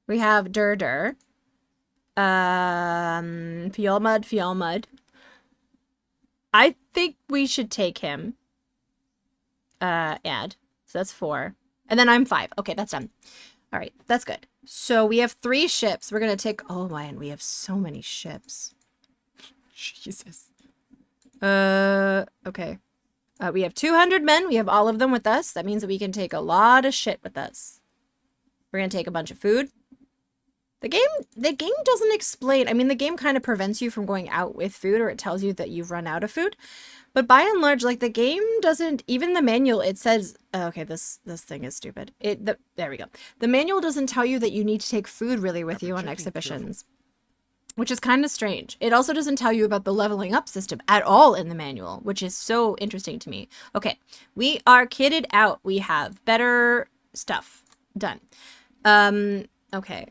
We have Durdur. Fialmud. I think we should take him. Add. So that's 4. And then I'm 5. Okay, that's done. All right, that's good. So we have 3 ships. We're going to take... Oh, man, we have so many ships. Jesus. Okay. We have 200 men. We have all of them with us. That means that we can take a lot of shit with us. We're going to take a bunch of food. The game doesn't explain. I mean, the game kind of prevents you from going out with food, or it tells you that you've run out of food. But by and large, like, the game doesn't, even the manual, it says, okay, this thing is stupid. There we go. The manual doesn't tell you that you need to take food really with you on exhibitions, which is kind of strange. It also doesn't tell you about the leveling up system at all in the manual, which is so interesting to me. Okay, we are kitted out. We have better stuff. Done. Okay.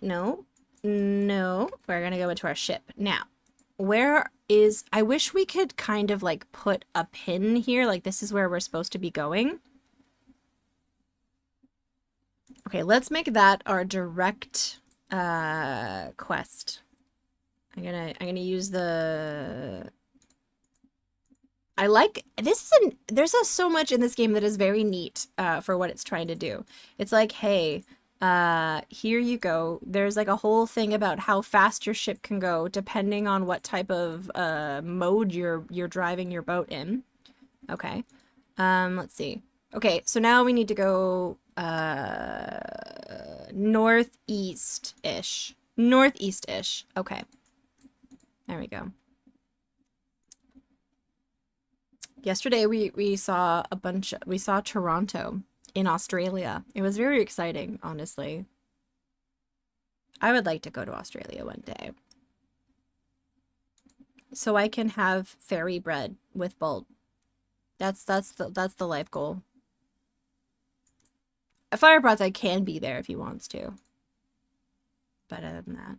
No. We're gonna go into our ship. Now, where is... I wish we could kind of, like, put a pin here. Like, this is where we're supposed to be going. Okay, let's make that our direct quest. I'm gonna use the... I like... There's so much in this game that is very neat for what it's trying to do. It's like, hey... here you go. There's like a whole thing about how fast your ship can go depending on what type of mode you're driving your boat in. Okay. Let's see. Okay, so now we need to go northeast-ish. Northeast-ish. Okay. There we go. Yesterday we saw we saw Toronto in Australia. It was very exciting, honestly. I would like to go to Australia one day. So I can have fairy bread with Bolt. That's the life goal. Fire Broadside can be there if he wants to. But other than that.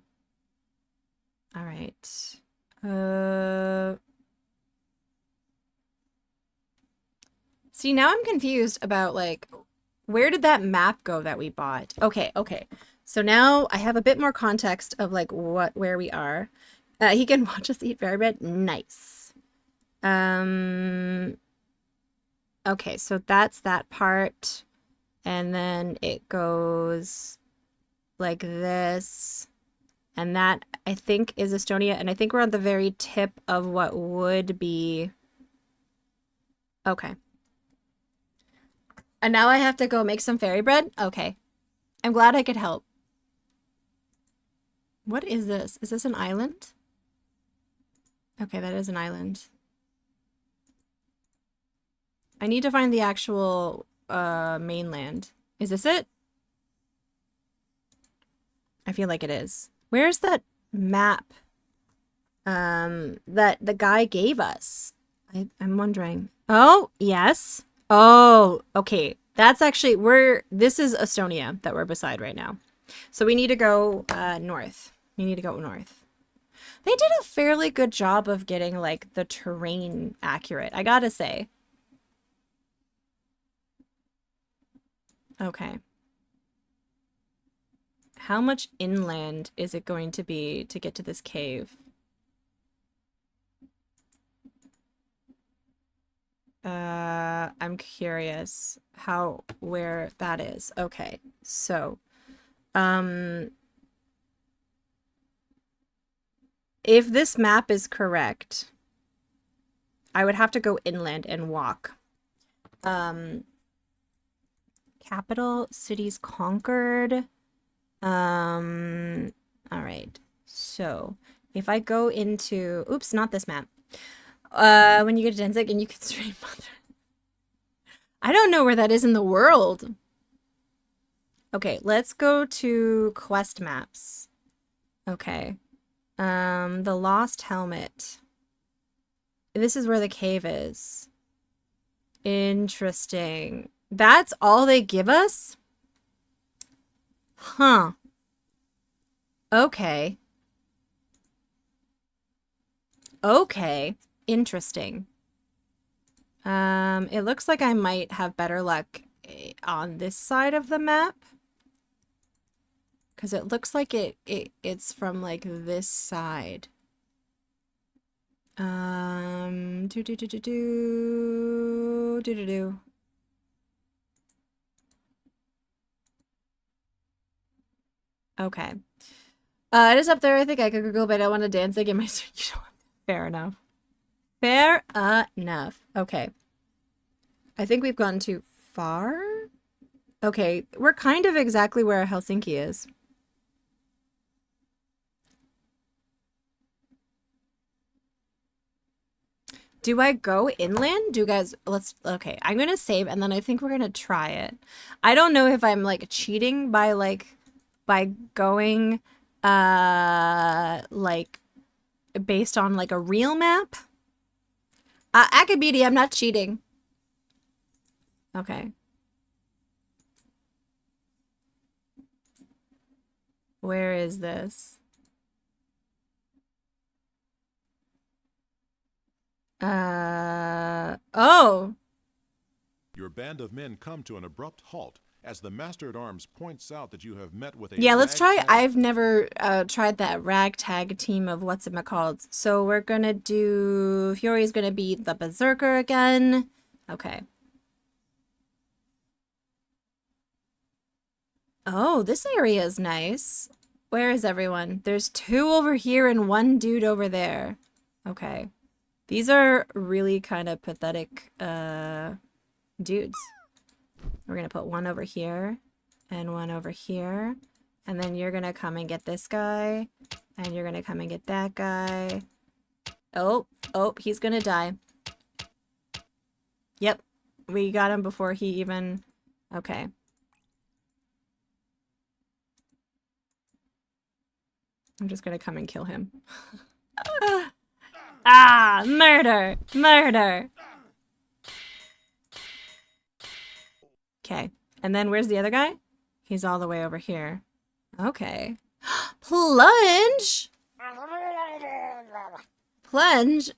Alright. See, now I'm confused about, like, where did that map go that we bought? Okay. So now I have a bit more context of, like, where we are. He can watch us eat fairy bread. Nice. Okay, so that's that part. And then it goes like this. And that, I think, is Estonia. And I think we're on the very tip of what would be... Okay. And now I have to go make some fairy bread? Okay. I'm glad I could help. What is this? Is this an island? Okay, that is an island. I need to find the actual mainland. Is this it? I feel like it is. Where's that map that the guy gave us? I'm wondering. Oh, yes. Oh, okay. That's actually, this is Estonia that we're beside right now. So we need to go north. We need to go north. They did a fairly good job of getting, like, the terrain accurate, I gotta say. Okay. How much inland is it going to be to get to this cave? I'm curious where that is. Okay, so, if this map is correct, I would have to go inland and walk. Capital, cities conquered. All right. So if I go into, oops, not this map. When you get to Danzig and you can stream Mother. I don't know where that is in the world. Okay, let's go to quest maps. Okay. The Lost Helmet. This is where the cave is. Interesting. That's all they give us? Huh. Okay. Okay. Interesting. It looks like I might have better luck on this side of the map. Because it looks like it's from, like, this side. Do do do do do do do do. Okay. It is up there. I think I could Google, but I don't want to dance again. Fair enough. Fair enough. Okay. I think we've gone too far. Okay, we're kind of exactly where Helsinki is. Do I go inland? Do you guys, okay, I'm gonna save and then I think we're gonna try it. I don't know if I'm like cheating by going, like based on like a real map. Akabidi, I'm not cheating. Okay. Where is this? Oh. Your band of men come to an abrupt halt as the master-at-arms points out that you have met with a Yeah, let's try. ragtag. I've never tried that ragtag team of what's it called. So we're gonna do. Fiori's gonna be the berserker again. Okay. Oh, this area is nice. Where is everyone? There's 2 over here and 1 dude over there. Okay. These are really kind of pathetic dudes. We're gonna put 1 over here and 1 over here. And then you're gonna come and get this guy. And you're gonna come and get that guy. Oh, he's gonna die. Yep. We got him before he even... Okay. I'm just gonna come and kill him. Ah! Murder! Murder! Okay. And then where's the other guy? He's all the way over here. Okay. Plunge! Plunge!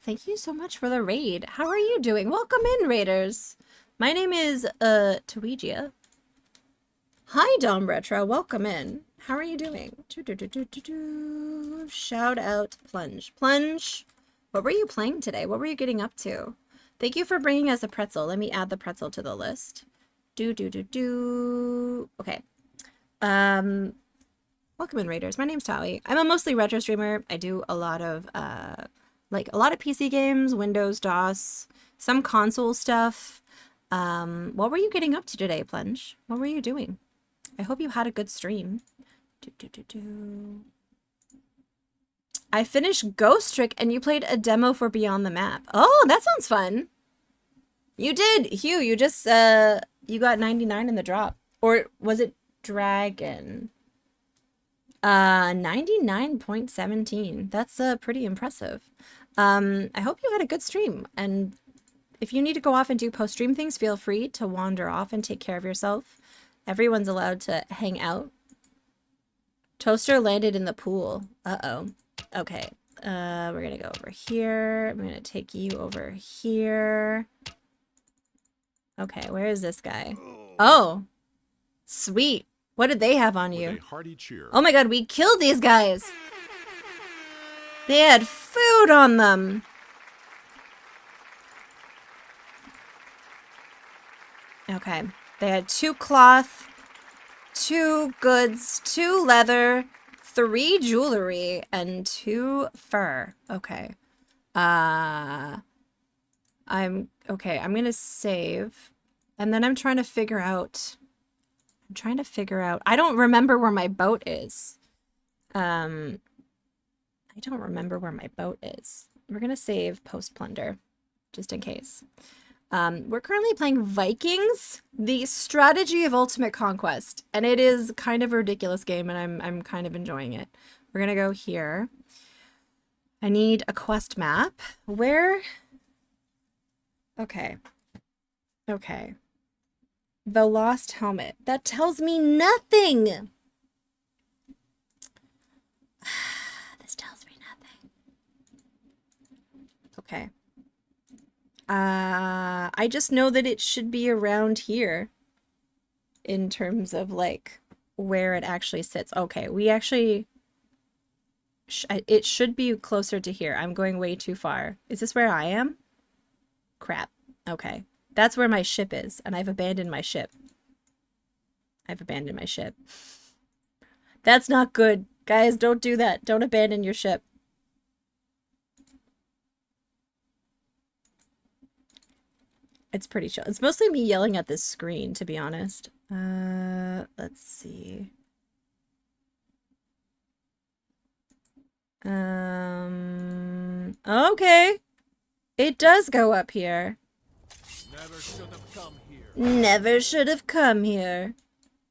Thank you so much for the raid. How are you doing? Welcome in, raiders. My name is, Tuigia. Hi, Dom Retro. Welcome in. How are you doing? Shout out Plunge. Plunge, what were you playing today? What were you getting up to? Thank you for bringing us a pretzel. Let me add the pretzel to the list. Okay. Welcome in, raiders. My name's Tawi. I'm a mostly retro streamer. I do a lot of like a lot of PC games, Windows, DOS, some console stuff. What were you getting up to today, Plunge? What were you doing? I hope you had a good stream. I finished Ghost Trick and you played a demo for Beyond the Map. Oh, that sounds fun. You did, Hugh. You just you got 99 in the drop. Or was it Dragon? 99.17. That's pretty impressive. I hope you had a good stream. And if you need to go off and do post-stream things, feel free to wander off and take care of yourself. Everyone's allowed to hang out. Toaster landed in the pool. Uh-oh. Okay. We're gonna go over here. I'm gonna take you over here. Okay, where is this guy? Oh, sweet. What did they have on you? With a hearty cheer. Oh my god, we killed these guys. They had food on them. Okay. They had 2 cloth, 2 goods, 2 leather, 3 jewelry, and 2 fur. Okay. I'm gonna save. And then I'm trying to figure out... I don't remember where my boat is. I don't remember where my boat is. We're gonna save post-plunder, just in case. We're currently playing Vikings, the strategy of ultimate conquest, and it is kind of a ridiculous game, and I'm kind of enjoying it. We're gonna go here. I need a quest map. Where? Okay. Okay. The Lost Helmet. That tells me nothing! This tells me nothing. Okay. I just know that it should be around here in terms of like where it actually sits. Okay, we actually It should be closer to here. I'm going way too far. Is this where I am? Crap. Okay. That's where my ship is, and I've abandoned my ship. I've abandoned my ship. That's not good. Guys, don't do that. Don't abandon your ship. It's pretty chill. It's mostly me yelling at this screen, to be honest. Let's see. Okay. It does go up here. Never should have come here. Never should have come here.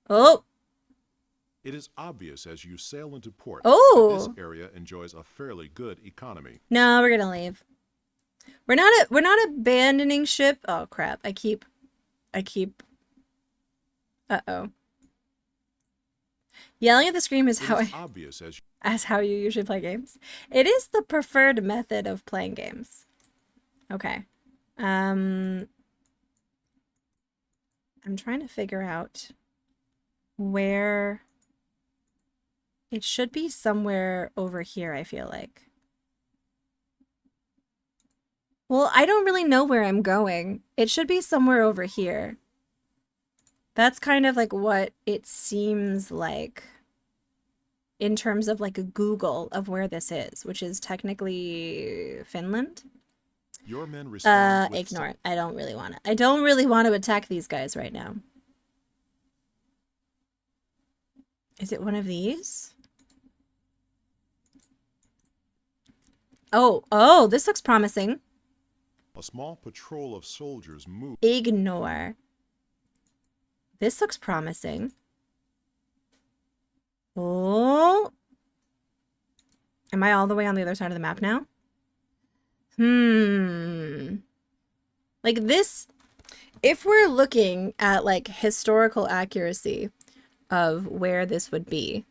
Oh. It is obvious as you sail into port Oh. that this area enjoys a fairly good economy. No, we're gonna leave. We're not abandoning ship. Oh crap. I keep Uh-oh. Yelling at the screen is Obvious as how you usually play games. It is the preferred method of playing games. Okay. I'm trying to figure out where it should be somewhere over here, I feel like. Well, I don't really know where I'm going. It should be somewhere over here. That's kind of like what it seems like in terms of like a Google of where this is, which is technically Finland. Your men respond with Ignore it. I don't really want to. I don't really want to attack these guys right now. Is it one of these? Oh, this looks promising. a small patrol of soldiers move. Ignore. This looks promising. Oh. Am I all the way on the other side of the map now? Like this, if we're looking at like historical accuracy of where this would be.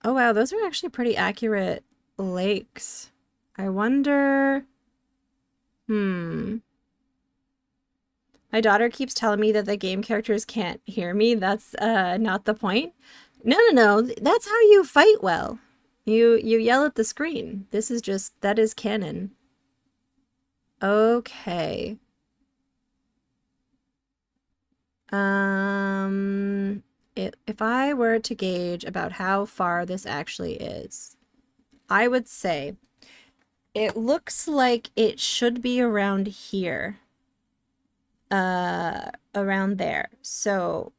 Oh wow, those are actually pretty accurate lakes. I wonder... My daughter keeps telling me that the game characters can't hear me. That's not the point. No. That's how you fight well. You yell at the screen. This is just, that is canon. Okay. If I were to gauge about how far this actually is, I would say it looks like it should be around here. Around there. So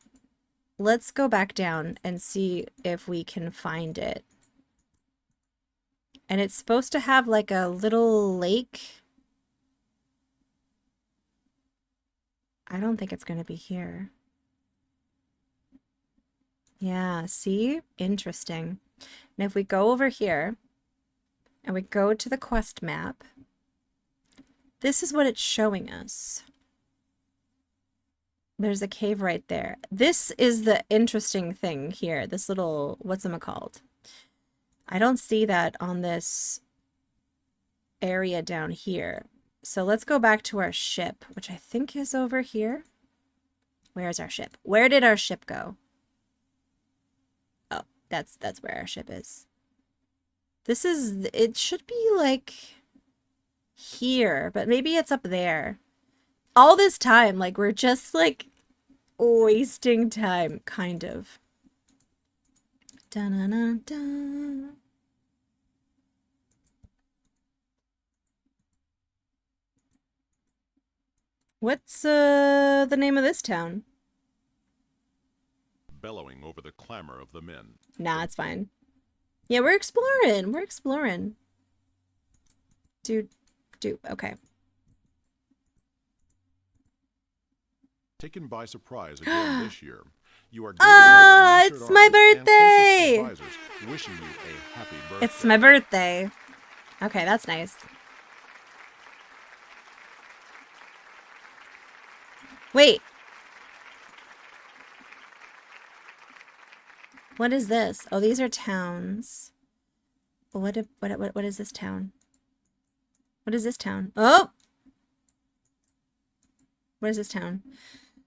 let's go back down and see if we can find it. And it's supposed to have like a little lake. I don't think it's going to be here. Yeah, see? Interesting. And if we go over here and we go to the quest map, this is what it's showing us. There's a cave right there. This is the interesting thing here. This little, what's it called? I don't see that on this area down here. So let's go back to our ship, which I think is over here. Where's our ship? Where did our ship go? Oh, that's where our ship is. This is, it should be like here, but maybe it's up there. All this time, like, we're just, like, wasting time, kind of. Da-na-na-da. What's, the name of this town? Bellowing over the clamor of the men. Nah, it's fine. Yeah, we're exploring. We're exploring. Dude, okay. Taken by surprise again this year, you are It's my birthday! Wishing you a happy birthday. It's my birthday. Okay, that's nice. Wait. What is this? Oh, these are towns. What is this town? What is this town? Oh! What is this town?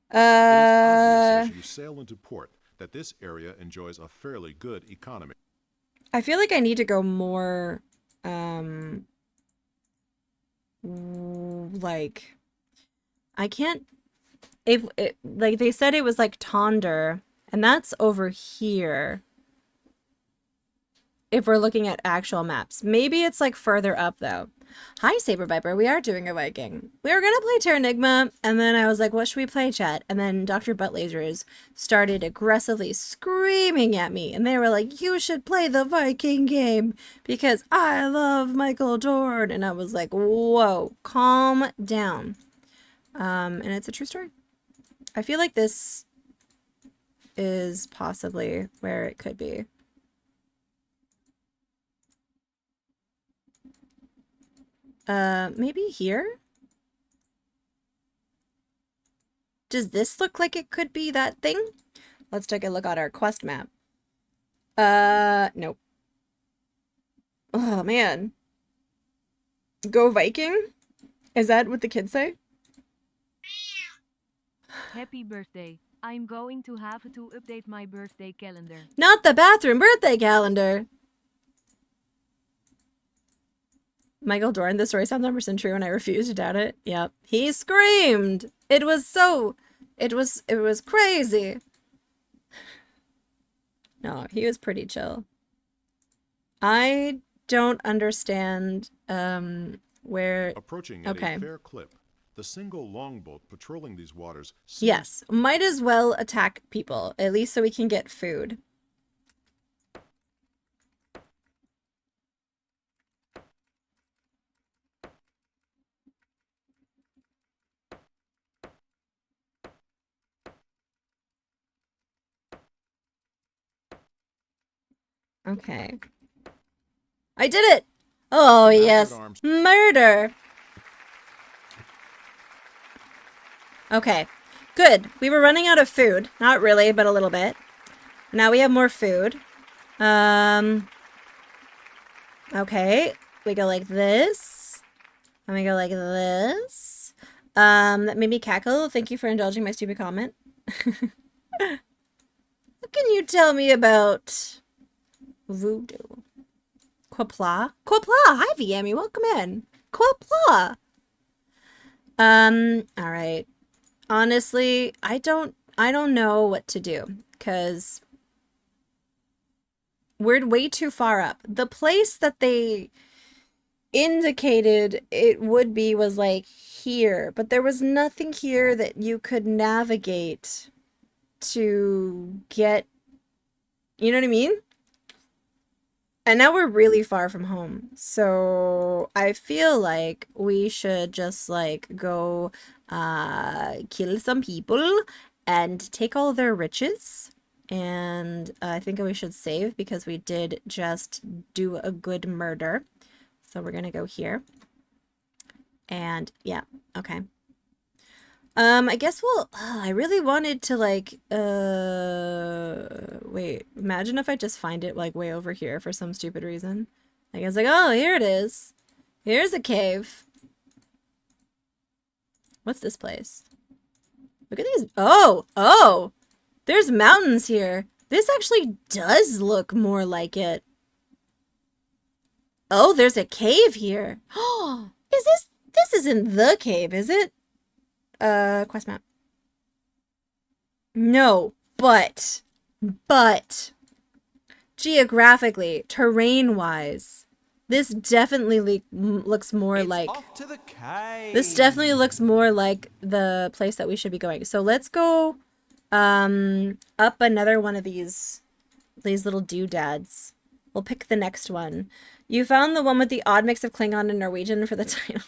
It is obvious as you sail into port that this area enjoys a fairly good economy. I feel like I need to go more, like, I can't, if it, like they said it was like Tonder, and that's over here. If we're looking at actual maps. Maybe it's like further up though. Hi Saber Viper, we are doing a Viking. We were gonna play Terranigma, and then I was like, what should we play, chat? And then Dr. Buttlasers started aggressively screaming at me, and they were like, you should play the Viking game because I love Michael Dorn. And I was like, whoa, calm down. And it's a true story. I feel like this is possibly where it could be. Maybe here? Does this look like it could be that thing? Let's take a look at our quest map. Nope. Oh, man. Go Viking? Is that what the kids say? Happy birthday. I'm going to have to update my birthday calendar. Not the bathroom birthday calendar. Michael Dorn, the story sounds 100% true and I refuse to doubt it. Yep. He screamed. It was crazy. No, he was pretty chill. I don't understand where Approaching at a fair clip, the single longboat patrolling these waters. Yes, might as well attack people, at least so we can get food. Okay. I did it! Oh, yes. Murder! Okay. Good. We were running out of food. Not really, but a little bit. Now we have more food. Okay. We go like this. And we go like this. That made me cackle. Thank you for indulging my stupid comment. What can you tell me about voodoo? Quapla? Quapla! Hi, VME. Welcome in. Quapla! Alright. Honestly, I don't know what to do, because we're way too far up. The place that they indicated it would be was like here, but there was nothing here that you could navigate to get, you know what I mean? And now we're really far from home. So I feel like we should just like go kill some people and take all their riches. And I think we should save because we did just do a good murder. So we're gonna go here. And yeah, okay. I guess we'll, I really wanted to like, wait, imagine if I just find it like way over here for some stupid reason. I guess like, oh, here it is. Here's a cave. What's this place? Look at these. Oh, there's mountains here. This actually does look more like it. Oh, there's a cave here. Oh, this isn't the cave, is it? Quest map. No, but geographically, terrain-wise, this definitely looks more like off to the cave. This definitely looks more like the place that we should be going. So let's go up another one of these little doodads. We'll pick the next one. You found the one with the odd mix of Klingon and Norwegian for the title.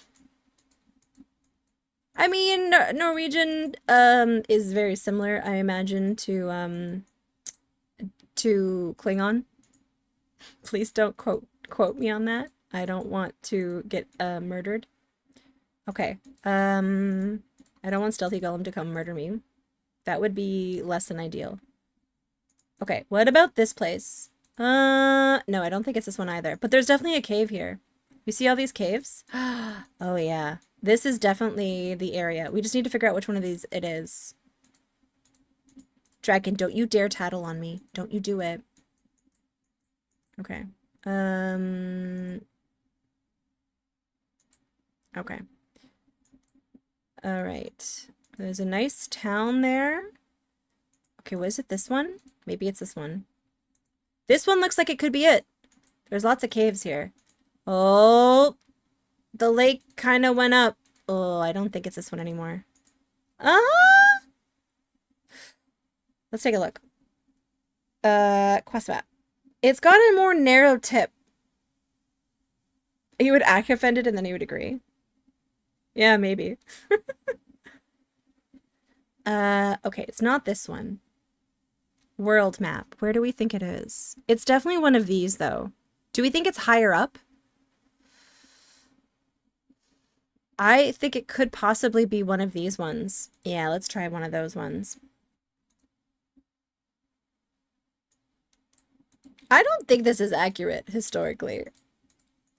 I mean, Norwegian is very similar, I imagine, to Klingon. Please don't quote me on that. I don't want to get murdered. Okay. I don't want Stealthy Golem to come murder me. That would be less than ideal. Okay, what about this place? No, I don't think it's this one either. But there's definitely a cave here. You see all these caves? Oh yeah. This is definitely the area. We just need to figure out which one of these it is. Dragon, don't you dare tattle on me. Don't you do it. Okay. Okay. All right. There's a nice town there. Okay, what is it? This one? Maybe it's this one. This one looks like it could be it. There's lots of caves here. Oh, the lake kind of went up. Oh, I don't think it's this one anymore. Ah! Let's take a look. Quest map. It's got a more narrow tip. He would act offended and then he would agree. Yeah, maybe. Okay, it's not this one. World map. Where do we think it is? It's definitely one of these, though. Do we think it's higher up? I think it could possibly be one of these ones. Yeah, let's try one of those ones. I don't think this is accurate historically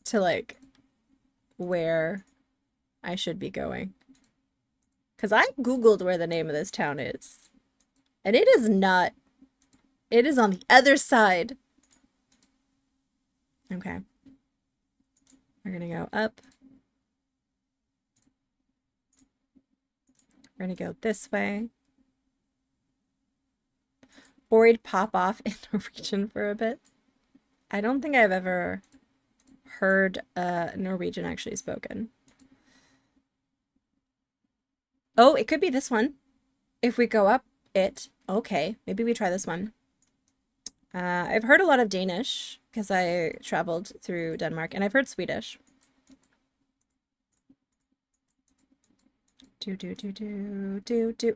to like where I should be going. Because I Googled where the name of this town is. And it is not. It is on the other side. Okay. We're going to go up. We're going to go this way. Or he'd pop off in Norwegian for a bit. I don't think I've ever heard Norwegian actually spoken. Oh, it could be this one. If we go up it. Okay, maybe we try this one. I've heard a lot of Danish because I traveled through Denmark, and I've heard Swedish.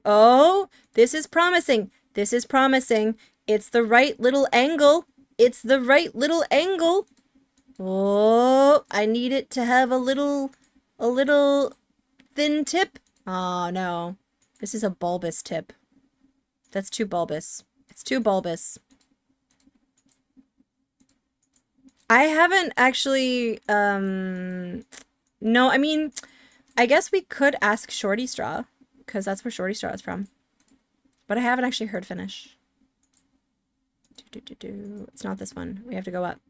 Oh, this is promising. This is promising. It's the right little angle. It's the right little angle. Oh, I need it to have a little thin tip. Oh, no. This is a bulbous tip. That's too bulbous. It's too bulbous. I haven't actually, no, I mean, I guess we could ask Shorty Straw, because that's where Shorty Straw is from. But I haven't actually heard Finnish. It's not this one. We have to go up.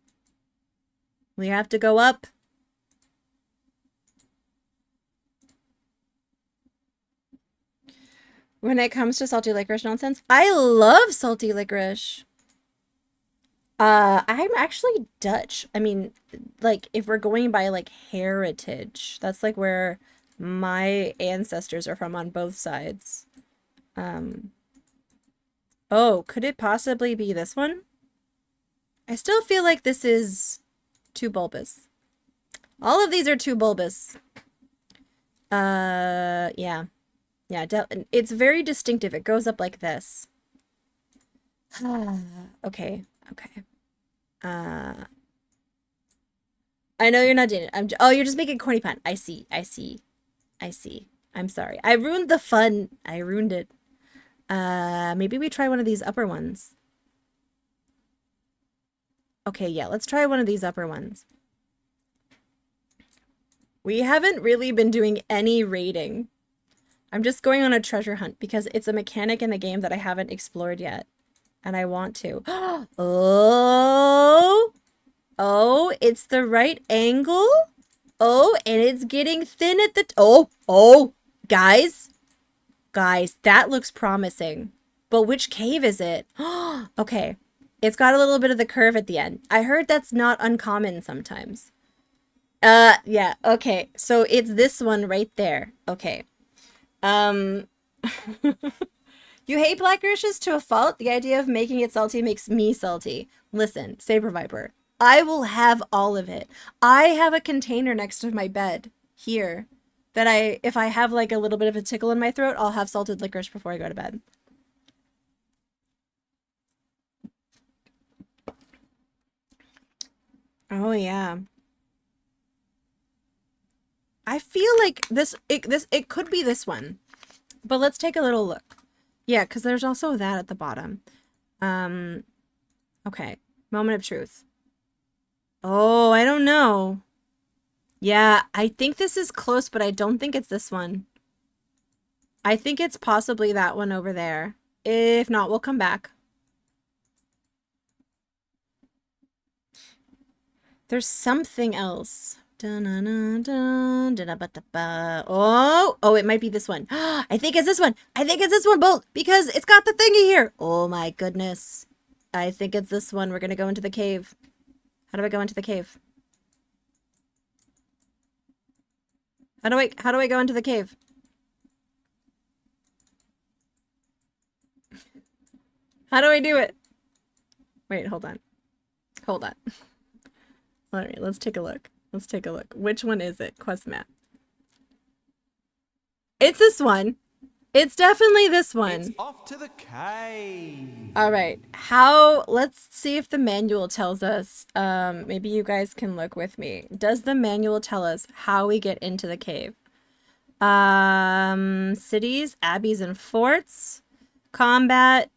We have to go up. When it comes to salty licorice nonsense, I love salty licorice. I'm actually Dutch. I mean, like, if we're going by, like, heritage, that's, like, where my ancestors are from on both sides. Oh, could it possibly be this one? I still feel like this is too bulbous. All of these are too bulbous. Yeah. Yeah, it's very distinctive. It goes up like this. Okay. Okay. I know you're not doing it. Oh, you're just making corny pun. I see. I see. I see. I'm sorry. I ruined the fun. I ruined it. Maybe we try one of these upper ones. Okay, yeah, let's try one of these upper ones. We haven't really been doing any raiding. I'm just going on a treasure hunt because it's a mechanic in the game that I haven't explored yet. And I want to. Oh! Oh, it's the right angle? Oh, and it's getting thin at the... Oh! Guys! Guys, that looks promising. But which cave is it? Okay. It's got a little bit of the curve at the end. I heard that's not uncommon sometimes. Yeah, okay. So it's this one right there. Okay. You hate blackrishes to a fault. The idea of making it salty makes me salty. Listen, Saber Viper, I will have all of it. I have a container next to my bed here that if I have like a little bit of a tickle in my throat, I'll have salted licorice before I go to bed. Oh yeah. I feel like it could be this one. But let's take a little look. Yeah, because there's also that at the bottom. Okay. Moment of truth. Oh, I don't know. Yeah, I think this is close, but I don't think it's this one. I think it's possibly that one over there. If not, we'll come back. There's something else. Oh, it might be this one. I think it's this one. I think it's this one, Bolt, because it's got the thingy here. Oh my goodness. I think it's this one. We're gonna go into the cave. How do I go into the cave? How do I go into the cave? How do I do it? Wait, hold on. Hold on. All right, let's take a look. Let's take a look. Which one is it? Quest map. It's this one. It's definitely this one. It's off to the cave. All right. Let's see if the manual tells us. Maybe you guys can look with me. Does the manual tell us how we get into the cave? Cities, abbeys, and forts. Combat,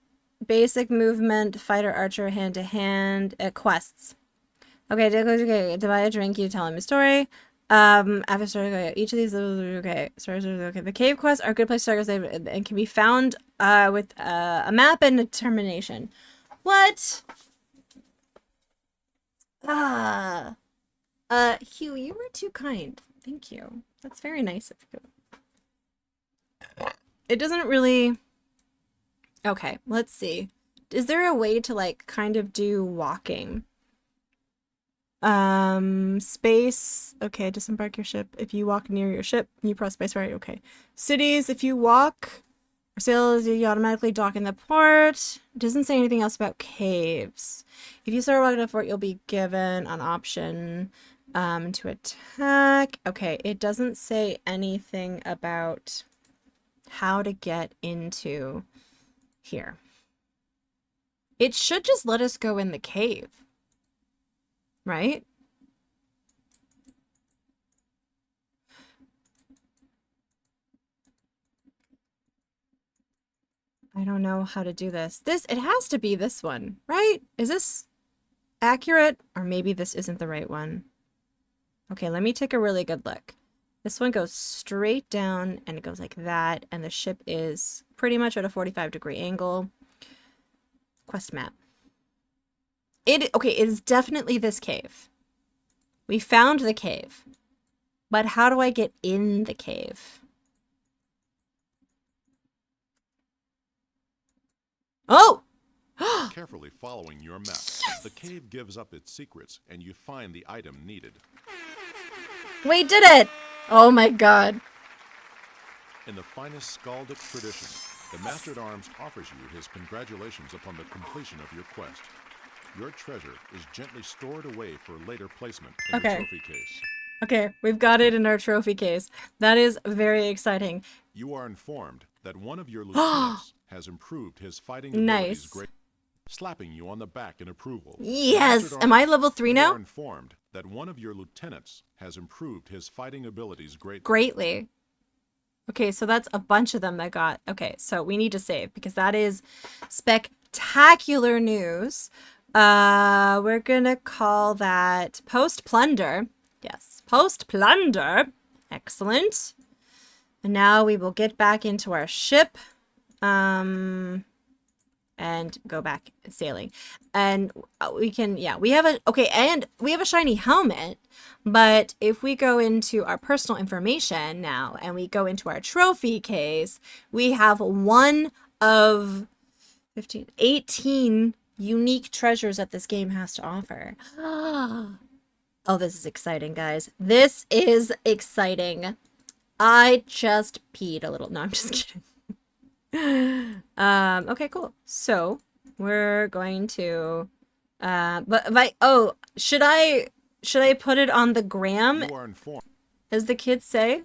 basic movement, fighter, archer, hand-to-hand, quests. Okay, to buy a drink, you tell him a story. After story, okay, each of these, okay, stories, okay. The cave quests are a good place to start and can be found with a map and determination. What? Hugh, you were too kind. Thank you. That's very nice of you. It doesn't really... Okay, let's see. Is there a way to, like, kind of do walking? Space. Okay, disembark your ship. If you walk near your ship, you press space, right? Okay. Cities, if you walk or sail, you automatically dock in the port. It doesn't say anything else about caves. If you start walking to the fort, you'll be given an option to attack. Okay, it doesn't say anything about how to get into here. It should just let us go in the cave. Right? I don't know how to do this. It has to be this one, right? Is this accurate? Or maybe this isn't the right one. Okay, let me take a really good look. This one goes straight down and it goes like that. And the ship is pretty much at a 45-degree angle. Quest map. Okay, it is definitely this cave. We found the cave. But how do I get in the cave? Oh! Carefully following your map, the cave gives up its secrets and you find the item needed. We did it! Oh my god. In the finest skaldic tradition, the Master-at-Arms offers you his congratulations upon the completion of your quest. Your treasure is gently stored away for later placement in the trophy case. Okay, we've got it in our trophy case. That is very exciting. You are informed that one of your lieutenants has improved his fighting abilities greatly, slapping you on the back in approval. Yes! Am I level 3 now? You are informed that one of your lieutenants has improved his fighting abilities greatly. Okay, so that's a bunch of them that got... Okay, so we need to save because that is spectacular news. We're gonna call that post-plunder. Yes, post-plunder. Excellent. And now we will get back into our ship. And go back sailing. And we can, yeah, we have a, okay, and we have a shiny helmet. But if we go into our personal information now and we go into our trophy case, we have one of 18 unique treasures that this game has to offer. Oh, this is exciting, guys. This is exciting. I just peed a little. No, I'm just kidding. Okay, cool. So we're going to should I put it on the gram? You are informed. As the kids say?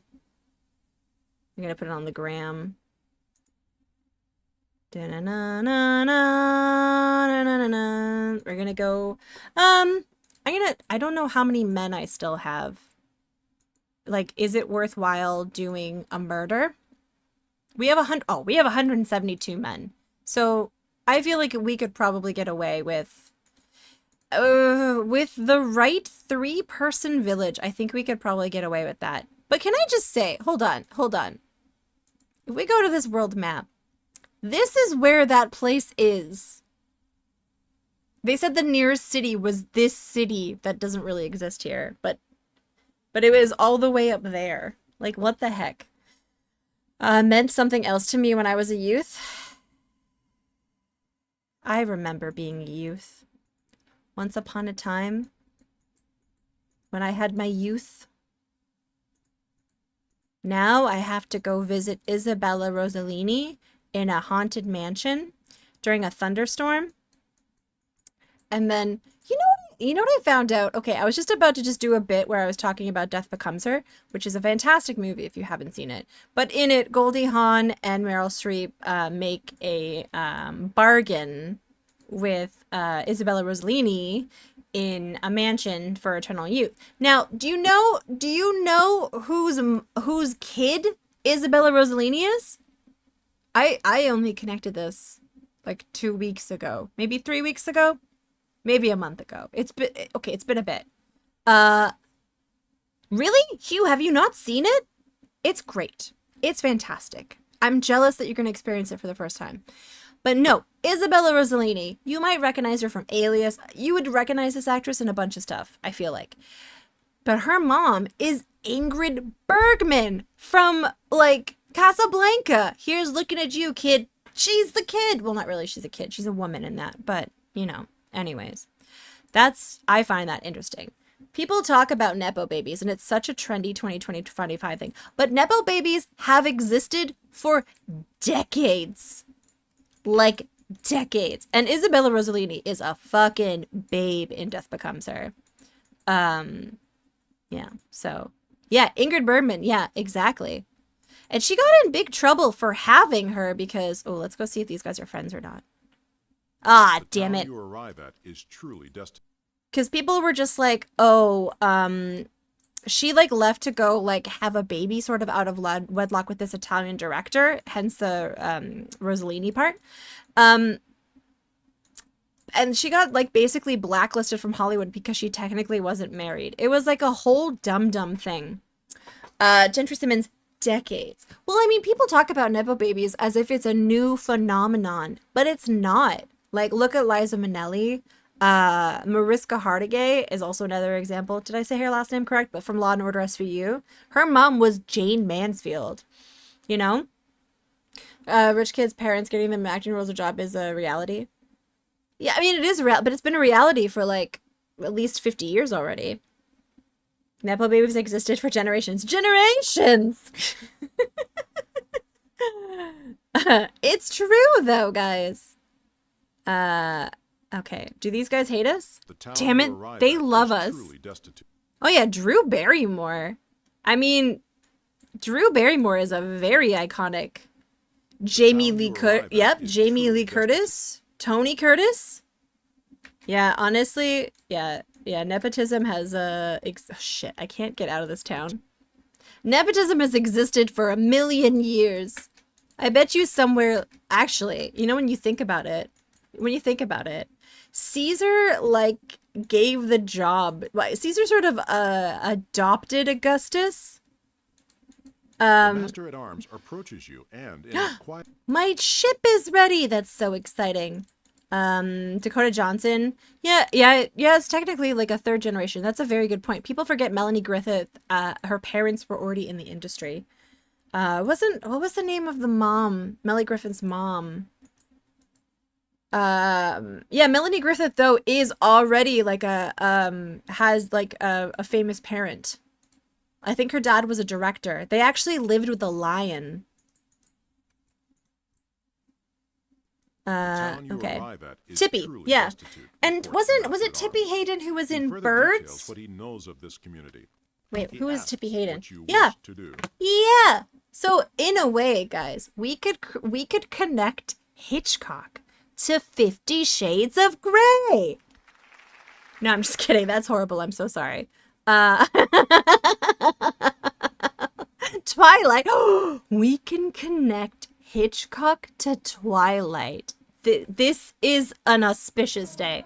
I'm gonna put it on the gram. We're gonna go I don't know how many men I still have. Like, is it worthwhile doing a murder? We have 172 men. So I feel like we could probably get away with the right 3-person village. I think we could probably get away with that. But can I just say, hold on. If we go to this world map, This is where that place is. They said the nearest city was this city that doesn't really exist here, but it was all the way up there. Like, what the heck? Meant something else to me when I was a youth. I remember being a youth. Once upon a time, when I had my youth. Now I have to go visit Isabella Rossellini in a haunted mansion during a thunderstorm. And then, you know what I found out? Okay, I was just about to just do a bit where I was talking about Death Becomes Her, which is a fantastic movie if you haven't seen it. But in it, Goldie Hawn and Meryl Streep make a bargain with Isabella Rossellini in a mansion for eternal youth. Now, do you know whose kid Isabella Rossellini is? I only connected this like 2 weeks ago, maybe 3 weeks ago. Maybe a month ago. It's been a bit. Really? Hugh, have you not seen it? It's great. It's fantastic. I'm jealous that you're going to experience it for the first time. But no, Isabella Rossellini, you might recognize her from Alias. You would recognize this actress in a bunch of stuff, I feel like. But her mom is Ingrid Bergman from, like, Casablanca. Here's looking at you, kid. She's the kid. Well, not really. She's a kid. She's a woman in that. But, you know. Anyways, I find that interesting. People talk about Nepo babies, and it's such a trendy 2020-25 thing. But Nepo babies have existed for decades. Like, decades. And Isabella Rossellini is a fucking babe in Death Becomes Her. Yeah, so. Yeah, Ingrid Bergman. Yeah, exactly. And she got in big trouble for having her because... Oh, let's go see if these guys are friends or not. Ah, damn it. You arrive at is truly destined. Because people were just like, oh, she like left to go like have a baby sort of out of wedlock with this Italian director, hence the Rossellini part. And she got like basically blacklisted from Hollywood because she technically wasn't married. It was like a whole dumb thing. Gentry Simmons, decades. Well, I mean, people talk about Nepo babies as if it's a new phenomenon, but it's not. Like, look at Liza Minnelli. Mariska Hargitay is also another example. Did I say her last name correct? But from Law & Order SVU. Her mom was Jane Mansfield. You know? Rich kids' parents getting them acting roles or job is a reality. Yeah, I mean, it is a reality, but it's been a reality for, like, at least 50 years already. Nepo babies existed for generations. Generations! It's true, though, guys. Okay. Do these guys hate us? Damn it, they love us. Oh yeah, Drew Barrymore. I mean, Drew Barrymore is a very iconic. Jamie Lee Curtis. Yep, Jamie Lee Curtis. Tony Curtis. Yeah, honestly, yeah, nepotism has shit, I can't get out of this town. Nepotism has existed for 1,000,000 years. I bet you somewhere, actually, you know, when you think about it, Caesar, like, gave the job. Caesar sort of adopted Augustus. The Master at Arms approaches you and in a quiet... My ship is ready. That's so exciting. Dakota Johnson. Yeah, it's technically like a third generation. That's a very good point. People forget Melanie Griffith, her parents were already in the industry. What was the name of the mom? Melanie Griffith's mom. Yeah, Melanie Griffith though is already like has like a famous parent. I think her dad was a director. They actually lived with a lion. Okay. Tippy, yeah. And was it Tippy Hayden who was in Birds? What he knows of this community. Wait, who is Tippy Hayden? Yeah. Yeah. So in a way, guys, we could connect Hitchcock to 50 Shades of Grey. No, I'm just kidding. That's horrible. I'm so sorry. Twilight. We can connect Hitchcock to Twilight. This is an auspicious day.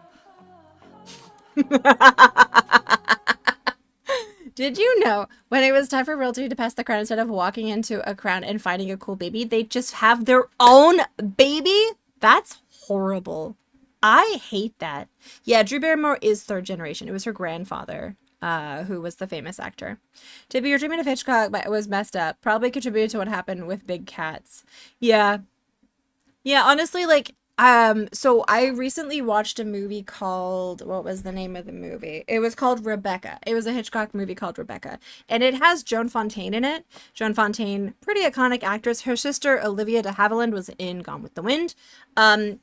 Did you know when it was time for royalty to pass the crown, instead of walking into a crown and finding a cool baby, they just have their own baby? That's horrible. I hate that. Yeah, Drew Barrymore is third generation. It was her grandfather, who was the famous actor. To be your treatment of Hitchcock but it was messed up. Probably contributed to what happened with Big Cats. Yeah. Yeah, honestly, like, so I recently watched a movie called, what was the name of the movie? It was called Rebecca. It was a Hitchcock movie called Rebecca. And it has Joan Fontaine in it. Joan Fontaine, pretty iconic actress. Her sister, Olivia de Havilland, was in Gone with the Wind. And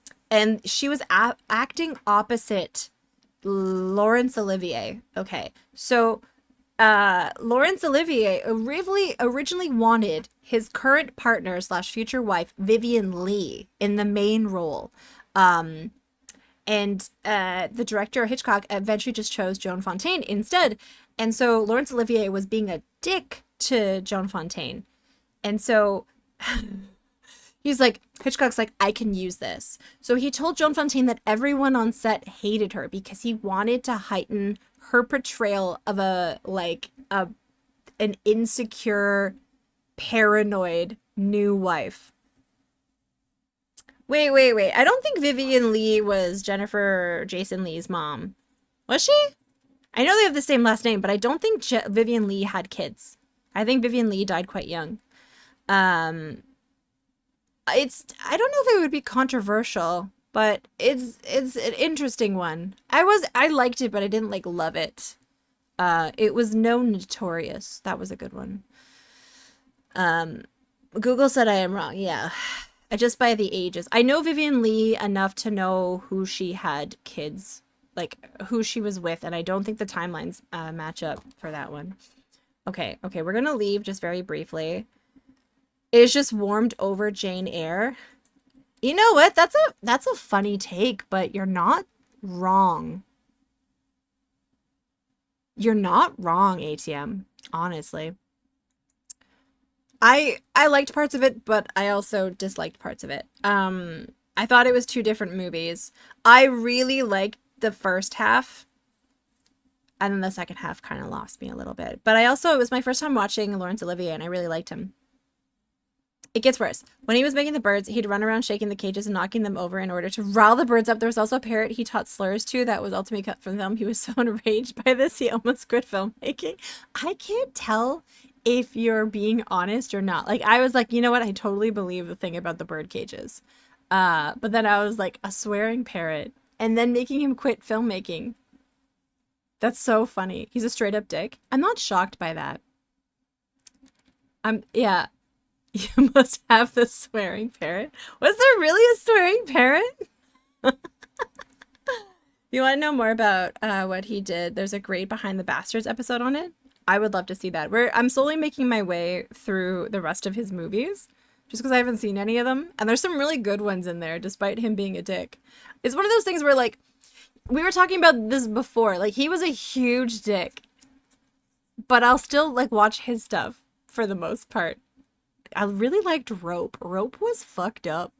she was acting opposite Laurence Olivier. Okay, so Laurence Olivier originally wanted his current partner slash future wife, Vivian Lee, in the main role. And the director, Hitchcock, eventually just chose Joan Fontaine instead. And so Laurence Olivier was being a dick to Joan Fontaine. And so he's like, Hitchcock's like, I can use this. So he told Joan Fontaine that everyone on set hated her because he wanted to heighten her portrayal of an insecure, paranoid new wife. Wait. I don't think Vivian Lee was Jennifer Jason Leigh's mom. Was she? I know they have the same last name, but I don't think Vivian Lee had kids. I think Vivian Lee died quite young. I don't know if it would be controversial, but it's an interesting one. I liked it, but I didn't like love it. It was No Notorious. That was a good one. Google said I am wrong. Yeah. Just by the ages. I know Vivian Lee enough to know who she had kids, like who she was with, and I don't think the timelines match up for that one. Okay, we're gonna leave just very briefly. It's just warmed over Jane Eyre. You know what? That's a funny take, but you're not wrong. You're not wrong, ATM. Honestly. I liked parts of it, but I also disliked parts of it. I thought it was two different movies. I really liked the first half, and then the second half kind of lost me a little bit. But it was my first time watching Laurence Olivier, and I really liked him. It gets worse. When he was making the birds, he'd run around shaking the cages and knocking them over in order to rile the birds up. There was also a parrot he taught slurs to that was ultimately cut from film. He was so enraged by this, he almost quit filmmaking. I can't tell if you're being honest or not. Like, I was like, you know what? I totally believe the thing about the bird cages. But then I was like, a swearing parrot and then making him quit filmmaking. That's so funny. He's a straight up dick. I'm not shocked by that. Yeah. You must have the swearing parrot. Was there really a swearing parrot? You want to know more about what he did? There's a great Behind the Bastards episode on it. I would love to see that. I'm slowly making my way through the rest of his movies, just because I haven't seen any of them. And there's some really good ones in there, despite him being a dick. It's one of those things where, like, we were talking about this before. Like, he was a huge dick, but I'll still, like, watch his stuff for the most part. I really liked Rope. Rope was fucked up.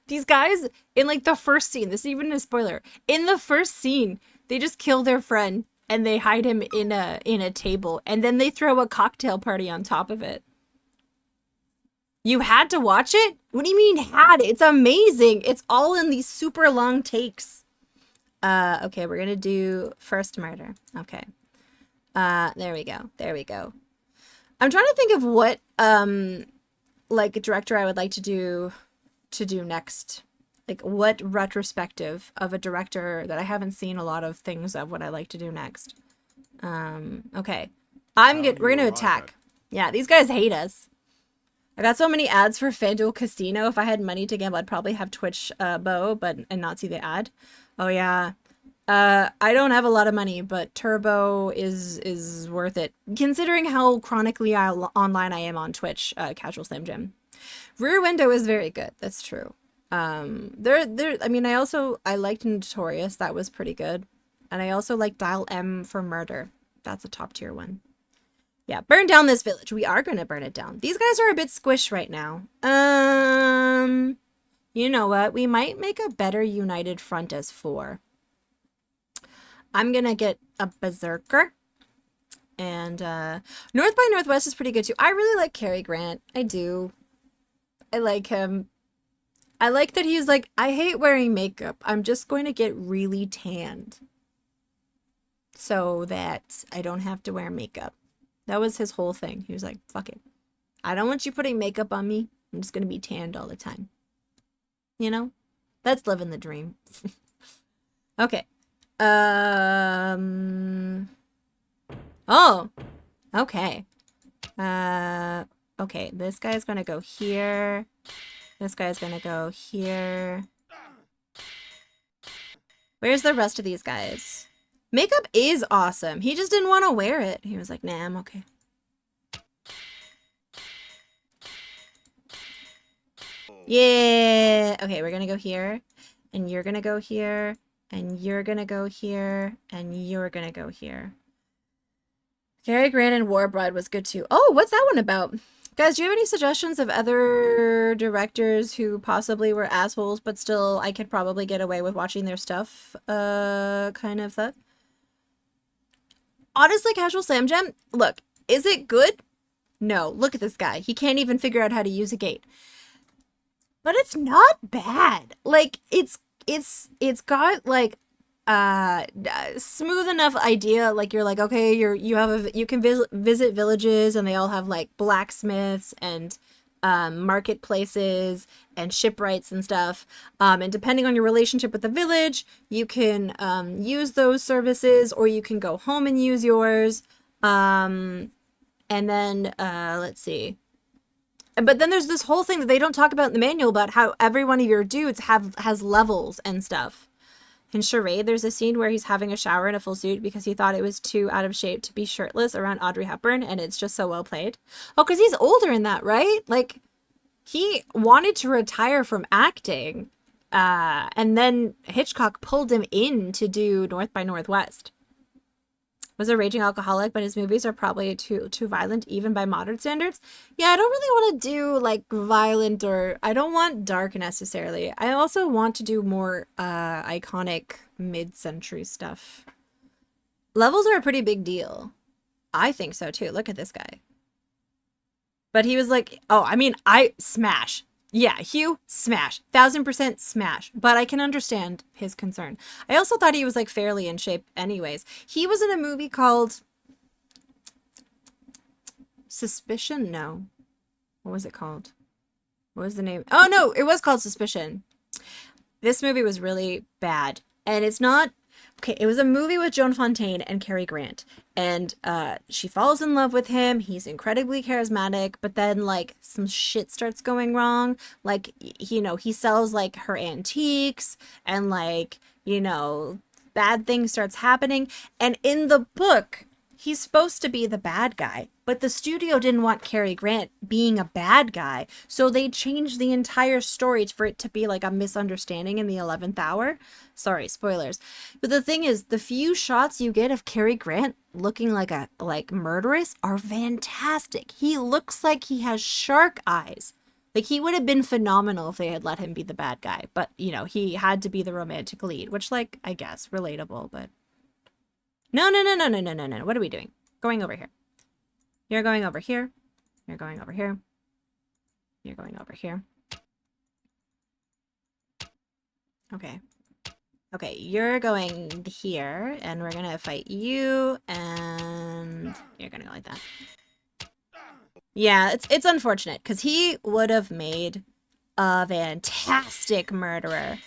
These guys, in, like, the first scene, this is even a spoiler. In the first scene, they just kill their friend and they hide him in a table, and then they throw a cocktail party on top of it. You had to watch it? What do you mean had? It's amazing. It's all in these super long takes. Okay, we're gonna do First Murder. Okay. There we go. I'm trying to think of what like a director I would like to do next. Like, what retrospective of a director that I haven't seen a lot of things of what I like to do next. Okay. We're gonna attack. Yeah, these guys hate us. I got so many ads for FanDuel Casino. If I had money to gamble, I'd probably have Twitch Bow, and not see the ad. Oh yeah. I don't have a lot of money, but Turbo is worth it, considering how chronically online I am on Twitch. Casual Slam Jim. Rear Window is very good. That's true. I mean, I liked Notorious. That was pretty good. And I also like Dial M for Murder. That's a top tier one. Yeah, burn down this village. We are going to burn it down. These guys are a bit squished right now. You know what? We might make a better united front as 4. I'm going to get a Berserker. And North by Northwest is pretty good too. I really like Cary Grant. I do. I like him. I like that he's like, I hate wearing makeup. I'm just going to get really tanned so that I don't have to wear makeup. That was his whole thing. He was like, fuck it. I don't want you putting makeup on me. I'm just going to be tanned all the time. You know? That's living the dream. Okay. Oh. Okay. Okay. This guy's going to go here. This guy's going to go here. Where's the rest of these guys? Makeup is awesome. He just didn't want to wear it. He was like, nah, I'm okay. Yeah. Okay, we're gonna go here. And you're gonna go here. And you're gonna go here. And you're gonna go here. Cary Grant and War Bride was good too. Oh, what's that one about? Guys, do you have any suggestions of other directors who possibly were assholes, but still I could probably get away with watching their stuff? Kind of that. Honestly, Casual Slam Jam, look, is it good? No, look at this guy. He can't even figure out how to use a gate. But it's not bad. Like, it's got like smooth enough idea. Like, you're like, okay, you can visit villages, and they all have like blacksmiths and marketplaces and shipwrights and stuff. And depending on your relationship with the village, you can use those services, or you can go home and use yours. And then let's see. But then there's this whole thing that they don't talk about in the manual about how every one of your dudes has levels and stuff. In Charade, there's a scene where he's having a shower in a full suit because he thought it was too out of shape to be shirtless around Audrey Hepburn, and it's just so well played. Oh, because he's older in that, right? Like, he wanted to retire from acting, and then Hitchcock pulled him in to do North by Northwest. Was a raging alcoholic, but his movies are probably too violent even by modern standards. Yeah, I don't really want to do like violent, or I don't want dark necessarily. I also want to do more iconic mid-century stuff. Levels are a pretty big deal. I think so too. Look at this guy. But he was like, oh, I mean, I smash. Yeah, Hugh, smash. 1000% smash. But I can understand his concern. I also thought he was like fairly in shape anyways. He was in a movie called Suspicion? No. What was it called? What was the name? Oh, no, it was called Suspicion. This movie was really bad. And it's not... Okay, it was a movie with Joan Fontaine and Cary Grant. And she falls in love with him. He's incredibly charismatic. But then, like, some shit starts going wrong. Like, you know, he sells, like, her antiques. And, like, you know, bad things starts happening. And in the book, he's supposed to be the bad guy. But the studio didn't want Cary Grant being a bad guy. So they changed the entire story for it to be like a misunderstanding in the 11th hour. Sorry, spoilers. But the thing is, the few shots you get of Cary Grant looking like murderous are fantastic. He looks like he has shark eyes. Like, he would have been phenomenal if they had let him be the bad guy. But, you know, he had to be the romantic lead, which, like, I guess, relatable, but... No. What are we doing? Going over here. You're going over here. You're going over here. You're going over here. Okay. Okay, you're going here, and we're gonna fight you, and you're gonna go like that. Yeah, it's unfortunate, because he would have made a fantastic murderer.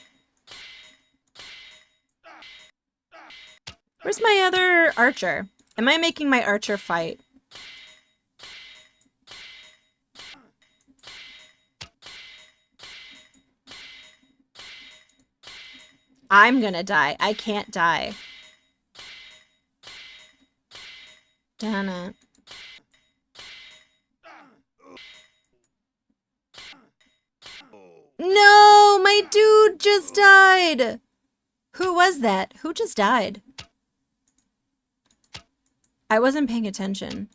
Where's my other archer? Am I making my archer fight? I'm gonna die. I can't die. Damn it. No, my dude just died. Who was that? Who just died? I wasn't paying attention.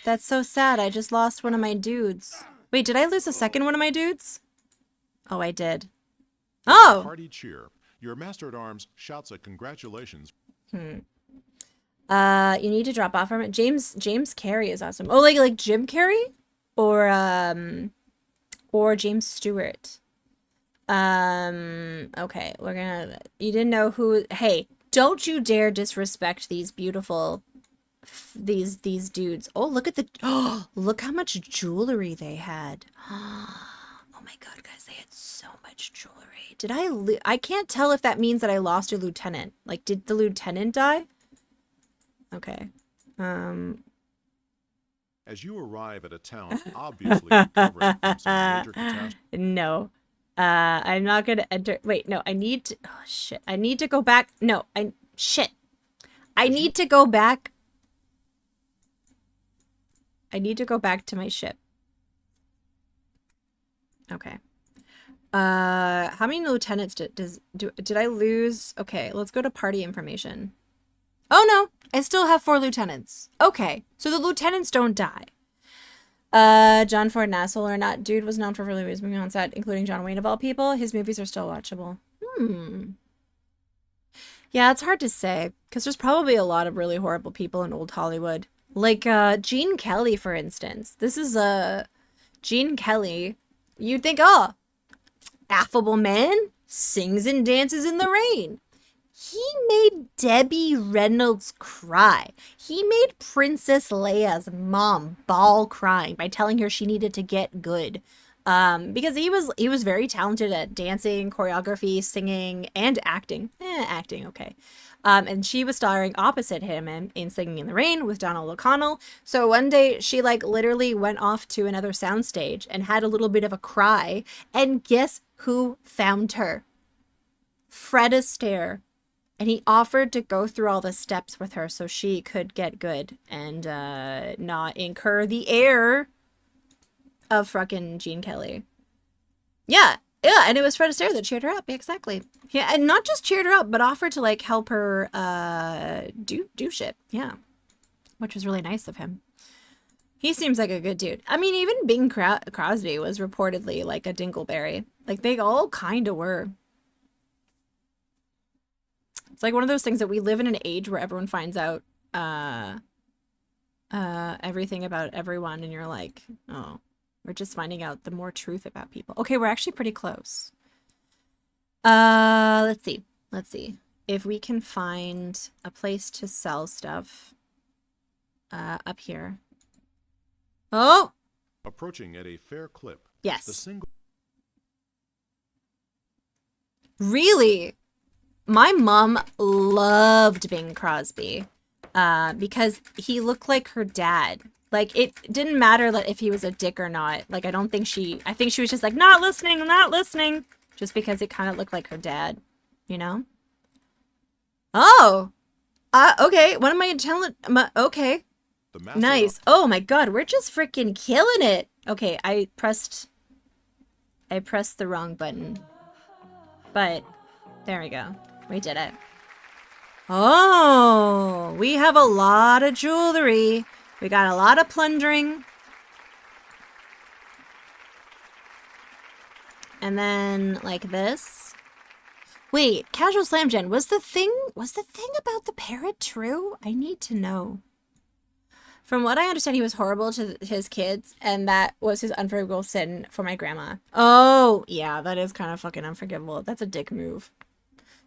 That's so sad. I just lost one of my dudes. Wait, did I lose a second one of my dudes? Oh, I did. Oh! Hearty cheer Your master-at-arms shouts a congratulations. You need to drop off from it. James Carey is awesome. Oh, like Jim Carrey, or James Stewart. Okay, you didn't know who. Hey, don't you dare disrespect these beautiful, these dudes. Oh, look at look how much jewelry they had. Oh my god, guys, they had so much jewelry. Did I can't tell if that means that I lost a lieutenant. Like, did the lieutenant die? Okay. As you arrive at a town obviously recovering from some major catastrophe. No. I'm not gonna enter. Wait, no, I need to. Oh, shit. I need to go back. No, shit. I need to go back. I need to go back to my ship. Okay. How many lieutenants did I lose? Okay, let's go to party information. Oh no, I still have 4 lieutenants. Okay, so the lieutenants don't die. John Ford, an asshole or not, dude was known for really movies moving on set, including John Wayne of all people. His movies are still watchable. Yeah, it's hard to say, because there's probably a lot of really horrible people in old Hollywood. Like, Gene Kelly, for instance. This is, Gene Kelly. You'd think, oh, affable man, sings and dances in the rain. He made Debbie Reynolds cry. He made Princess Leia's mom bawl crying by telling her she needed to get good. Because he was very talented at dancing, choreography, singing, and acting. Acting, okay. And she was starring opposite him in Singing in the Rain with Donald O'Connell. So one day she like literally went off to another soundstage and had a little bit of a cry. And guess who found her? Fred Astaire. And he offered to go through all the steps with her so she could get good and not incur the air of fucking Gene Kelly. Yeah, and it was Fred Astaire that cheered her up. Yeah, exactly. Yeah, and not just cheered her up, but offered to like help her do shit. Yeah, which was really nice of him. He seems like a good dude. I mean, even Bing Crosby was reportedly like a dingleberry. Like they all kind of were. It's like one of those things that we live in an age where everyone finds out everything about everyone, and you're like, oh, we're just finding out the more truth about people. Okay, we're actually pretty close. Let's see if we can find a place to sell stuff up here. Oh, Approaching at a fair clip. yes. The single Really? My mom loved Bing Crosby because he looked like her dad. Like, it didn't matter that if he was a dick or not. Like, I think she was just like, not listening. Just because it kind of looked like her dad, you know? Oh! Okay, what am I telling? Okay. Nice. Oh my god, we're just freaking killing it. Okay, I pressed the wrong button. But, there we go. We did it. Oh, we have a lot of jewelry. We got a lot of plundering. And then like this. Wait, Casual Slam Gen, was the thing about the parrot true? I need to know. From what I understand, he was horrible to his kids, and that was his unforgivable sin for my grandma. Oh, yeah, that is kind of fucking unforgivable. That's a dick move.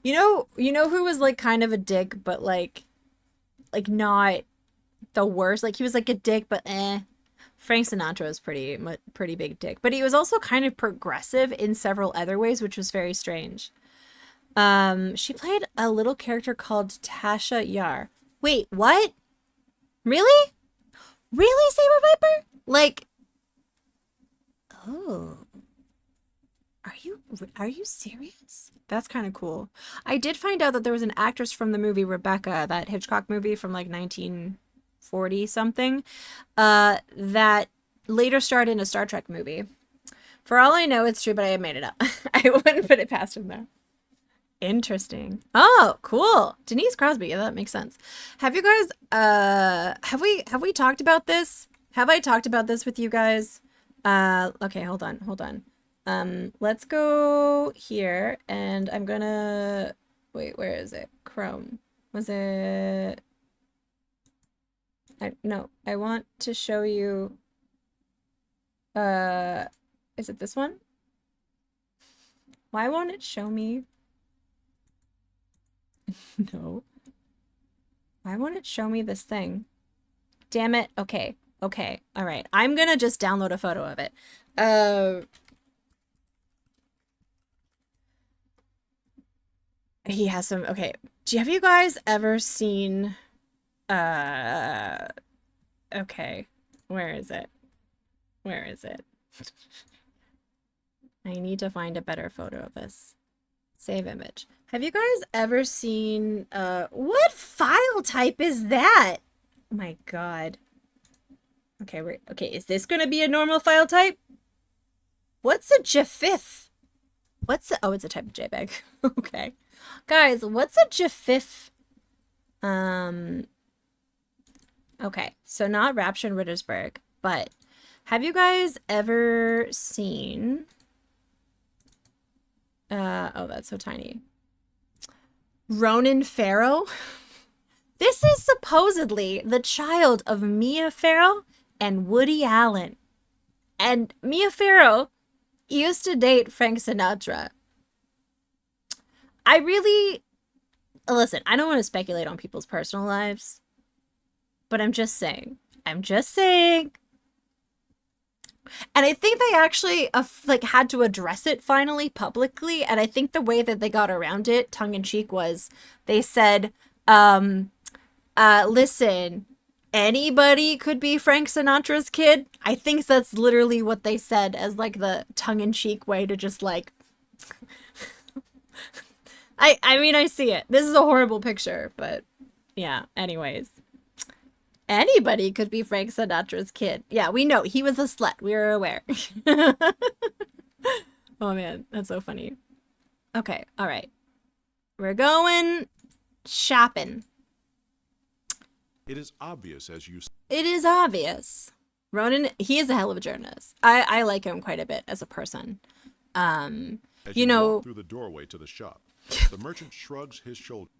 You know who was like kind of a dick, but like not the worst. Like he was like a dick, but Frank Sinatra was pretty big dick, but he was also kind of progressive in several other ways, which was very strange. She played a little character called Tasha Yar. Wait, what? Really? Really, Saber Viper? Like, oh. Are you serious? That's kind of cool. I did find out that there was an actress from the movie Rebecca, that Hitchcock movie from like 1940 something, that later starred in a Star Trek movie. For all I know, it's true, but I made it up. I wouldn't put it past him though. Interesting. Oh, cool. Denise Crosby. Yeah, that makes sense. Have you guys, have we talked about this? Have I talked about this with you guys? Okay, hold on. Let's go here, and I'm gonna... Wait, where is it? Chrome. Was it... No, I want to show you... Is it this one? Why won't it show me? No. Why won't it show me this thing? Damn it. Okay. Okay. All right. I'm gonna just download a photo of it. He has some... Okay. Have you guys ever seen... Okay. Where is it? Where is it? I need to find a better photo of this. Save image. Have you guys ever seen... What file type is that? Oh my god. Okay, okay, is this gonna be a normal file type? What's a GIF? What's a... Oh, it's a type of JPEG. Okay. Guys, what's a GIF? Okay, so not Rapture in Rittersburg, but have you guys ever seen... oh, that's so tiny. Ronan Farrow? This is supposedly the child of Mia Farrow and Woody Allen. And Mia Farrow used to date Frank Sinatra. I really... Listen, I don't want to speculate on people's personal lives, but I'm just saying. I'm just saying. And I think they actually like had to address it finally publicly. And I think the way that they got around it, tongue in cheek, was they said, listen, anybody could be Frank Sinatra's kid. I think that's literally what they said as like the tongue in cheek way to just like, I mean, I see it. This is a horrible picture, but yeah, anyways. Anybody could be Frank Sinatra's kid. Yeah, we know. He was a slut. We were aware. Oh, man. That's so funny. Okay. All right. We're going shopping. It is obvious as you... It is obvious. Ronan, he is a hell of a journalist. I like him quite a bit as a person. As you know... walk through the doorway to the shop, the merchant shrugs his shoulders.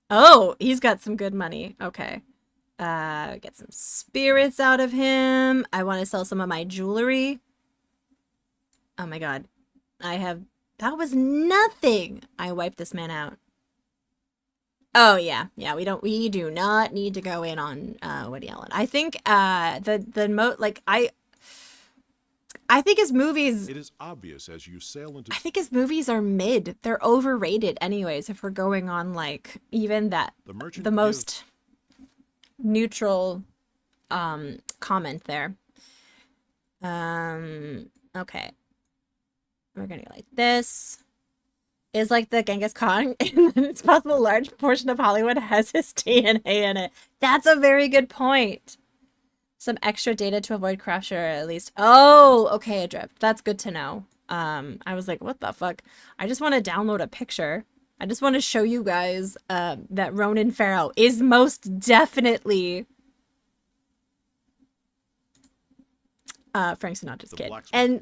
Oh, he's got some good money. Okay. Get some spirits out of him. I want to sell some of my jewelry. Oh my god. That was nothing. I wiped this man out. Oh yeah. Yeah, we do not need to go in on Woody Allen. I think I think his movies... It is obvious as you sail into... I think his movies are mid. They're overrated anyways, if we're going on like even that the most neutral comment there. Okay. We're gonna go like this. Is like the Genghis Khan, and then it's possible a large portion of Hollywood has his DNA in it. That's a very good point. Some extra data to avoid corruption, or at least... Oh, okay, Adrift. That's good to know. I was like, what the fuck? I just want to download a picture. I just want to show you guys that Ronan Farrow is most definitely Frank Sinatra's kid. And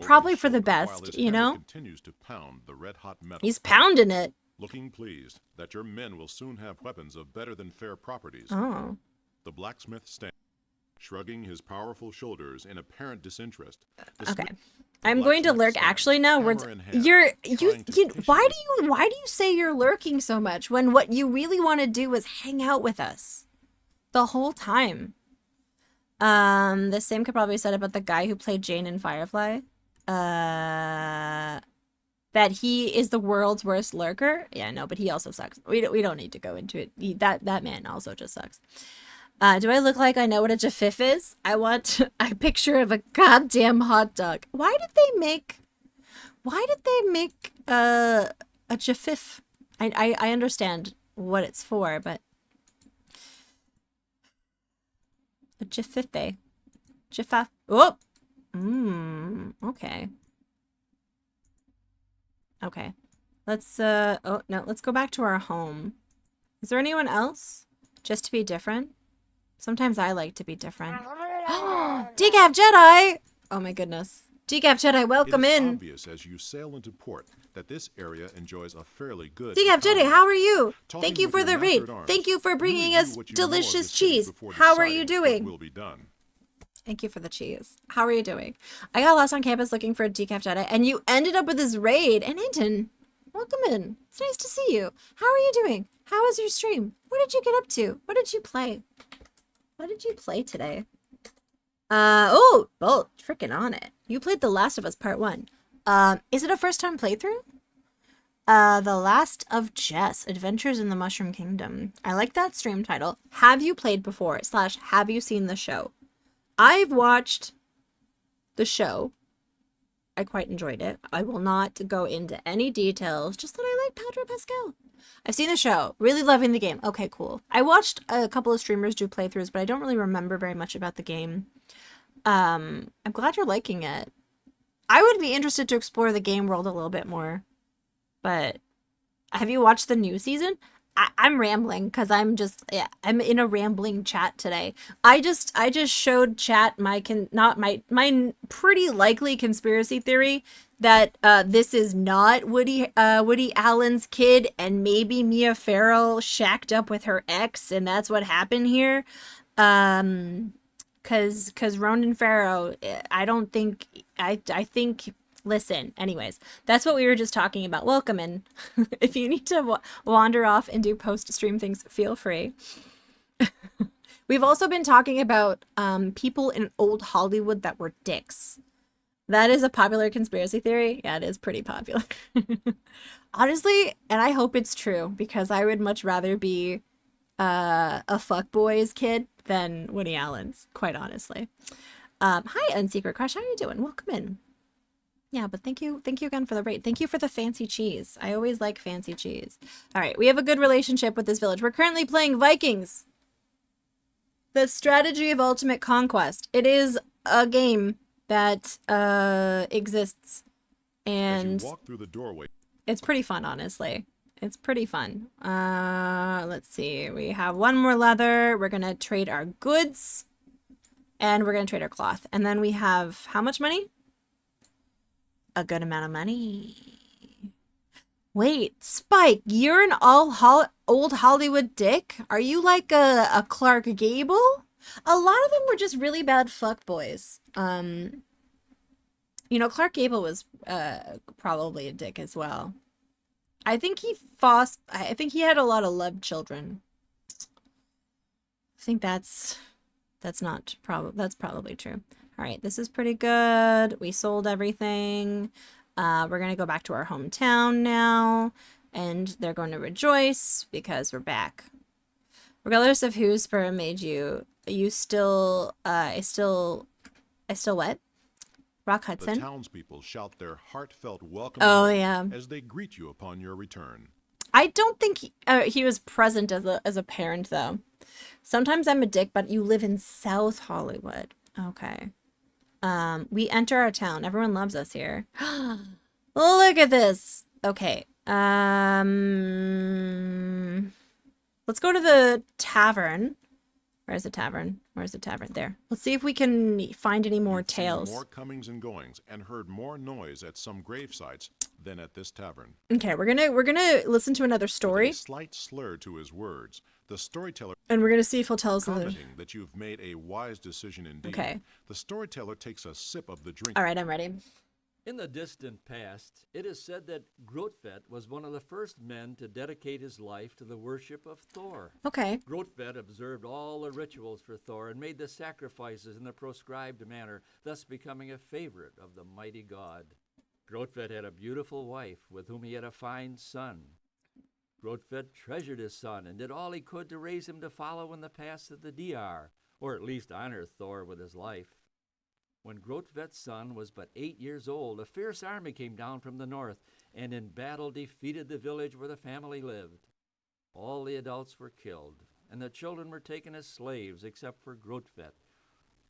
probably for the best, you know? Continues to pound the red-hot metal. He's pounding it. Looking pleased that your men will soon have weapons of better than fair properties. Oh. The blacksmith stands, shrugging his powerful shoulders in apparent disinterest. Okay. I'm going to lurk actually now. Why do you say you're lurking so much when what you really want to do is hang out with us the whole time? The same could probably be said about the guy who played Jane in Firefly. That he is the world's worst lurker. Yeah, no, but he also sucks. We don't need to go into it. That man also just sucks. Do I look like I know what a jafif is? I want a picture of a goddamn hot dog. Why did they make a jafif? I understand what it's for, but a jafife. Jafaf. Oh! Okay. Okay. Let's, oh, no, let's go back to our home. Is there anyone else? Just to be different? Sometimes I like to be different. Decaf Jedi! Oh my goodness. Decaf Jedi, welcome it is in. obvious as you sail into port that this area enjoys a fairly good Decaf Jedi, economy. how are you? Talking Thank you with for your the master raid. at arms, Thank you for you bringing review us what you know of the delicious city cheese. before How are you deciding what doing? will be done. Thank you for the cheese. How are you doing? I got lost on campus looking for a Decaf Jedi, and you ended up with this raid. And Anton, welcome in. It's nice to see you. How are you doing? How was your stream? What did you get up to? What did you play? What did you play today? Oh, Bolt, freaking on it. You played The Last of Us Part 1. Is it a first time playthrough? The Last of Jess, Adventures in the Mushroom Kingdom. I like that stream title. Have you played before? / have you seen the show? I've watched the show. I quite enjoyed it. I will not go into any details, just that I like Pedro Pascal. I've seen the show. Really loving the game. Okay, cool. I watched a couple of streamers do playthroughs, but I don't really remember very much about the game. I'm glad you're liking it. I would be interested to explore the game world a little bit more. But have you watched the new season? I'm rambling because I'm in a rambling chat today. I just showed chat my pretty likely conspiracy theory that this is not Woody Allen's kid, and maybe Mia Farrow shacked up with her ex, and that's what happened here. Cause Ronan Farrow, I think. Listen, anyways, that's what we were just talking about. Welcome in. If you need to wander off and do post-stream things, feel free. We've also been talking about people in old Hollywood that were dicks. That is a popular conspiracy theory. Yeah, it is pretty popular. Honestly, and I hope it's true, because I would much rather be a fuckboy's kid than Woody Allen's, quite honestly. Hi, Unsecret Crush. How are you doing? Welcome in. Yeah, but thank you again for the raid. Thank you for the fancy cheese. I always like fancy cheese. All right, we have a good relationship with this village. We're currently playing Vikings, the strategy of ultimate conquest. It is a game that exists, and As you walk through the doorway, it's pretty fun, honestly. It's pretty fun. Let's see. We have one more leather. We're gonna trade our goods, and we're gonna trade our cloth. And then we have how much money? A good amount of money. Wait, Spike, you're an old Hollywood dick? Are you like a Clark Gable? A lot of them were just really bad fuckboys. You know, Clark Gable was probably a dick as well. I think he had a lot of love children. I think that's probably true. All right, this is pretty good. We sold everything. We're going to go back to our hometown now, and they're going to rejoice because we're back. Regardless of whose sperm made you, I still what? Rock the Hudson? townspeople shout their heartfelt welcome Oh, home yeah. as they greet you upon your return. I don't think he was present as a parent, though. Sometimes I'm a dick, but you live in South Hollywood. Okay. We enter our town. Everyone loves us here. Look at this. Okay. Let's go to the tavern. Where's the tavern? Where's the tavern? There. Let's see if we can find any more You've seen tales. more comings and goings and heard more noise at some grave sites than at this tavern. Okay, we're gonna listen to another story. With a slight slur to his words, the storyteller And we're gonna see if he'll tell us another. commenting that you've made a wise decision indeed. Okay. The storyteller takes a sip of the drink. All right, I'm ready. In the distant past, it is said that Grotvet was one of the first men to dedicate his life to the worship of Thor. Okay. Grotvet observed all the rituals for Thor and made the sacrifices in the prescribed manner, thus becoming a favorite of the mighty god. Grotvet had a beautiful wife with whom he had a fine son. Grotvet treasured his son and did all he could to raise him to follow in the paths of the Dr, or at least honor Thor with his life. When Grotvet's son was but 8 years old, a fierce army came down from the north and in battle defeated the village where the family lived. All the adults were killed, and the children were taken as slaves except for Grotvet,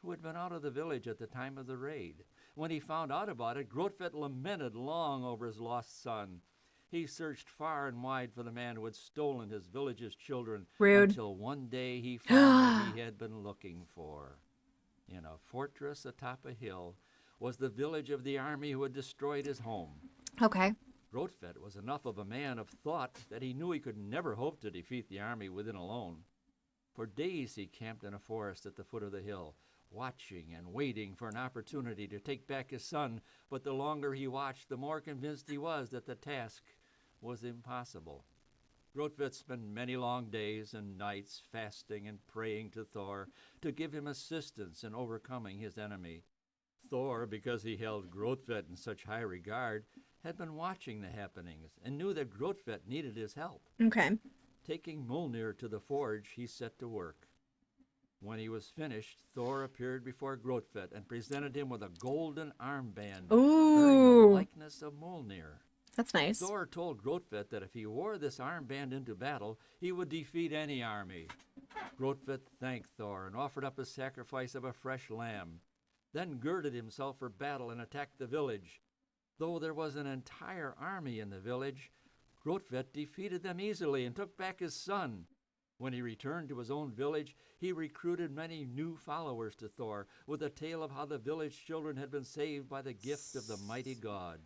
who had been out of the village at the time of the raid. When he found out about it, Grotvet lamented long over his lost son. He searched far and wide for the man who had stolen his village's children. Rude. Until one day he found what he had been looking for. In a fortress atop a hill was the village of the army who had destroyed his home. Okay. Grotfed was enough of a man of thought that he knew he could never hope to defeat the army within alone. For days he camped in a forest at the foot of the hill, watching and waiting for an opportunity to take back his son, but the longer he watched, the more convinced he was that the task was impossible. Grotfed spent many long days and nights fasting and praying to Thor to give him assistance in overcoming his enemy. Thor, because he held Grotfed in such high regard, had been watching the happenings and knew that Grotfed needed his help. Okay. Taking Mjolnir to the forge, he set to work. When he was finished, Thor appeared before Grotfed and presented him with a golden armband bearing the Ooh. likeness of Mjolnir. That's nice. Thor told Grotfed that if he wore this armband into battle, he would defeat any army. Grotfed thanked Thor and offered up a sacrifice of a fresh lamb, then girded himself for battle and attacked the village. Though there was an entire army in the village, Grotfed defeated them easily and took back his son. When he returned to his own village, he recruited many new followers to Thor, with a tale of how the village children had been saved by the gift of the mighty god.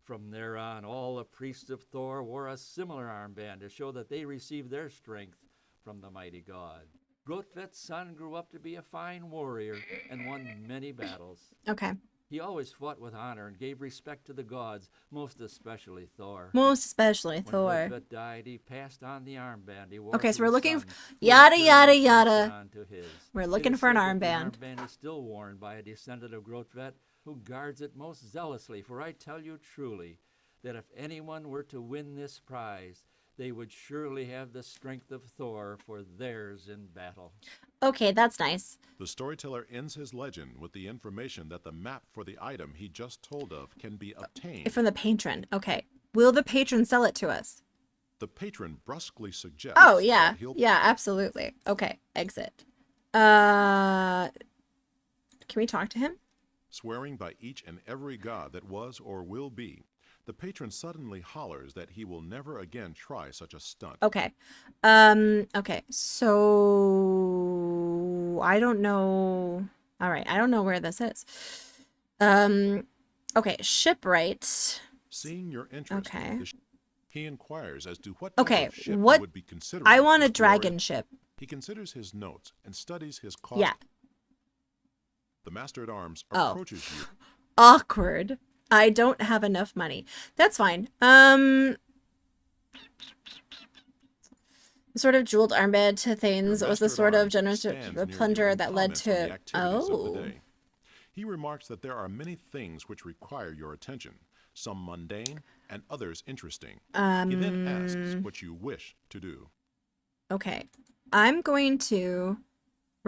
From there on, all the priests of Thor wore a similar armband to show that they received their strength from the mighty god. Grotved's son grew up to be a fine warrior and won many battles. Okay. He always fought with honor and gave respect to the gods, most especially Thor. Most especially When Thor. Grotfed died, he passed on the armband he wore Okay, to so we're his looking son, who yada, in turn yada, passed it yada. on to his. We're It looking is for an said that armband. The armband is still worn by a descendant of Grotfed, who guards it most zealously, for I tell you truly that if anyone were to win this prize, they would surely have the strength of Thor for theirs in battle. Okay, that's nice. The storyteller ends his legend with the information that the map for the item he just told of can be obtained. From the patron. Okay. Will the patron sell it to us? The patron brusquely suggests Oh, yeah. that he'll Yeah, absolutely. Okay, exit. Can we talk to him? swearing by each and every god that was or will be. The patron suddenly hollers that he will never again try such a stunt. Okay. Okay. So I don't know. All right. I don't know where this is. Okay. Shipwright. Seeing your interest, Okay. He inquires as to what type Okay. of ship What? he would be considering. I want a if Thor- dragon ship. He considers his notes and studies his cost. Yeah. The Master-at-Arms Oh. approaches you. Awkward. I don't have enough money. That's fine. The sort of jeweled armband to Thanes was the sort of generous Stands near you plunder and that led comments on the to. activities of the Oh. day. He remarks that there are many things which require your attention, some mundane and others interesting. He then asks what you wish to do. Okay. We're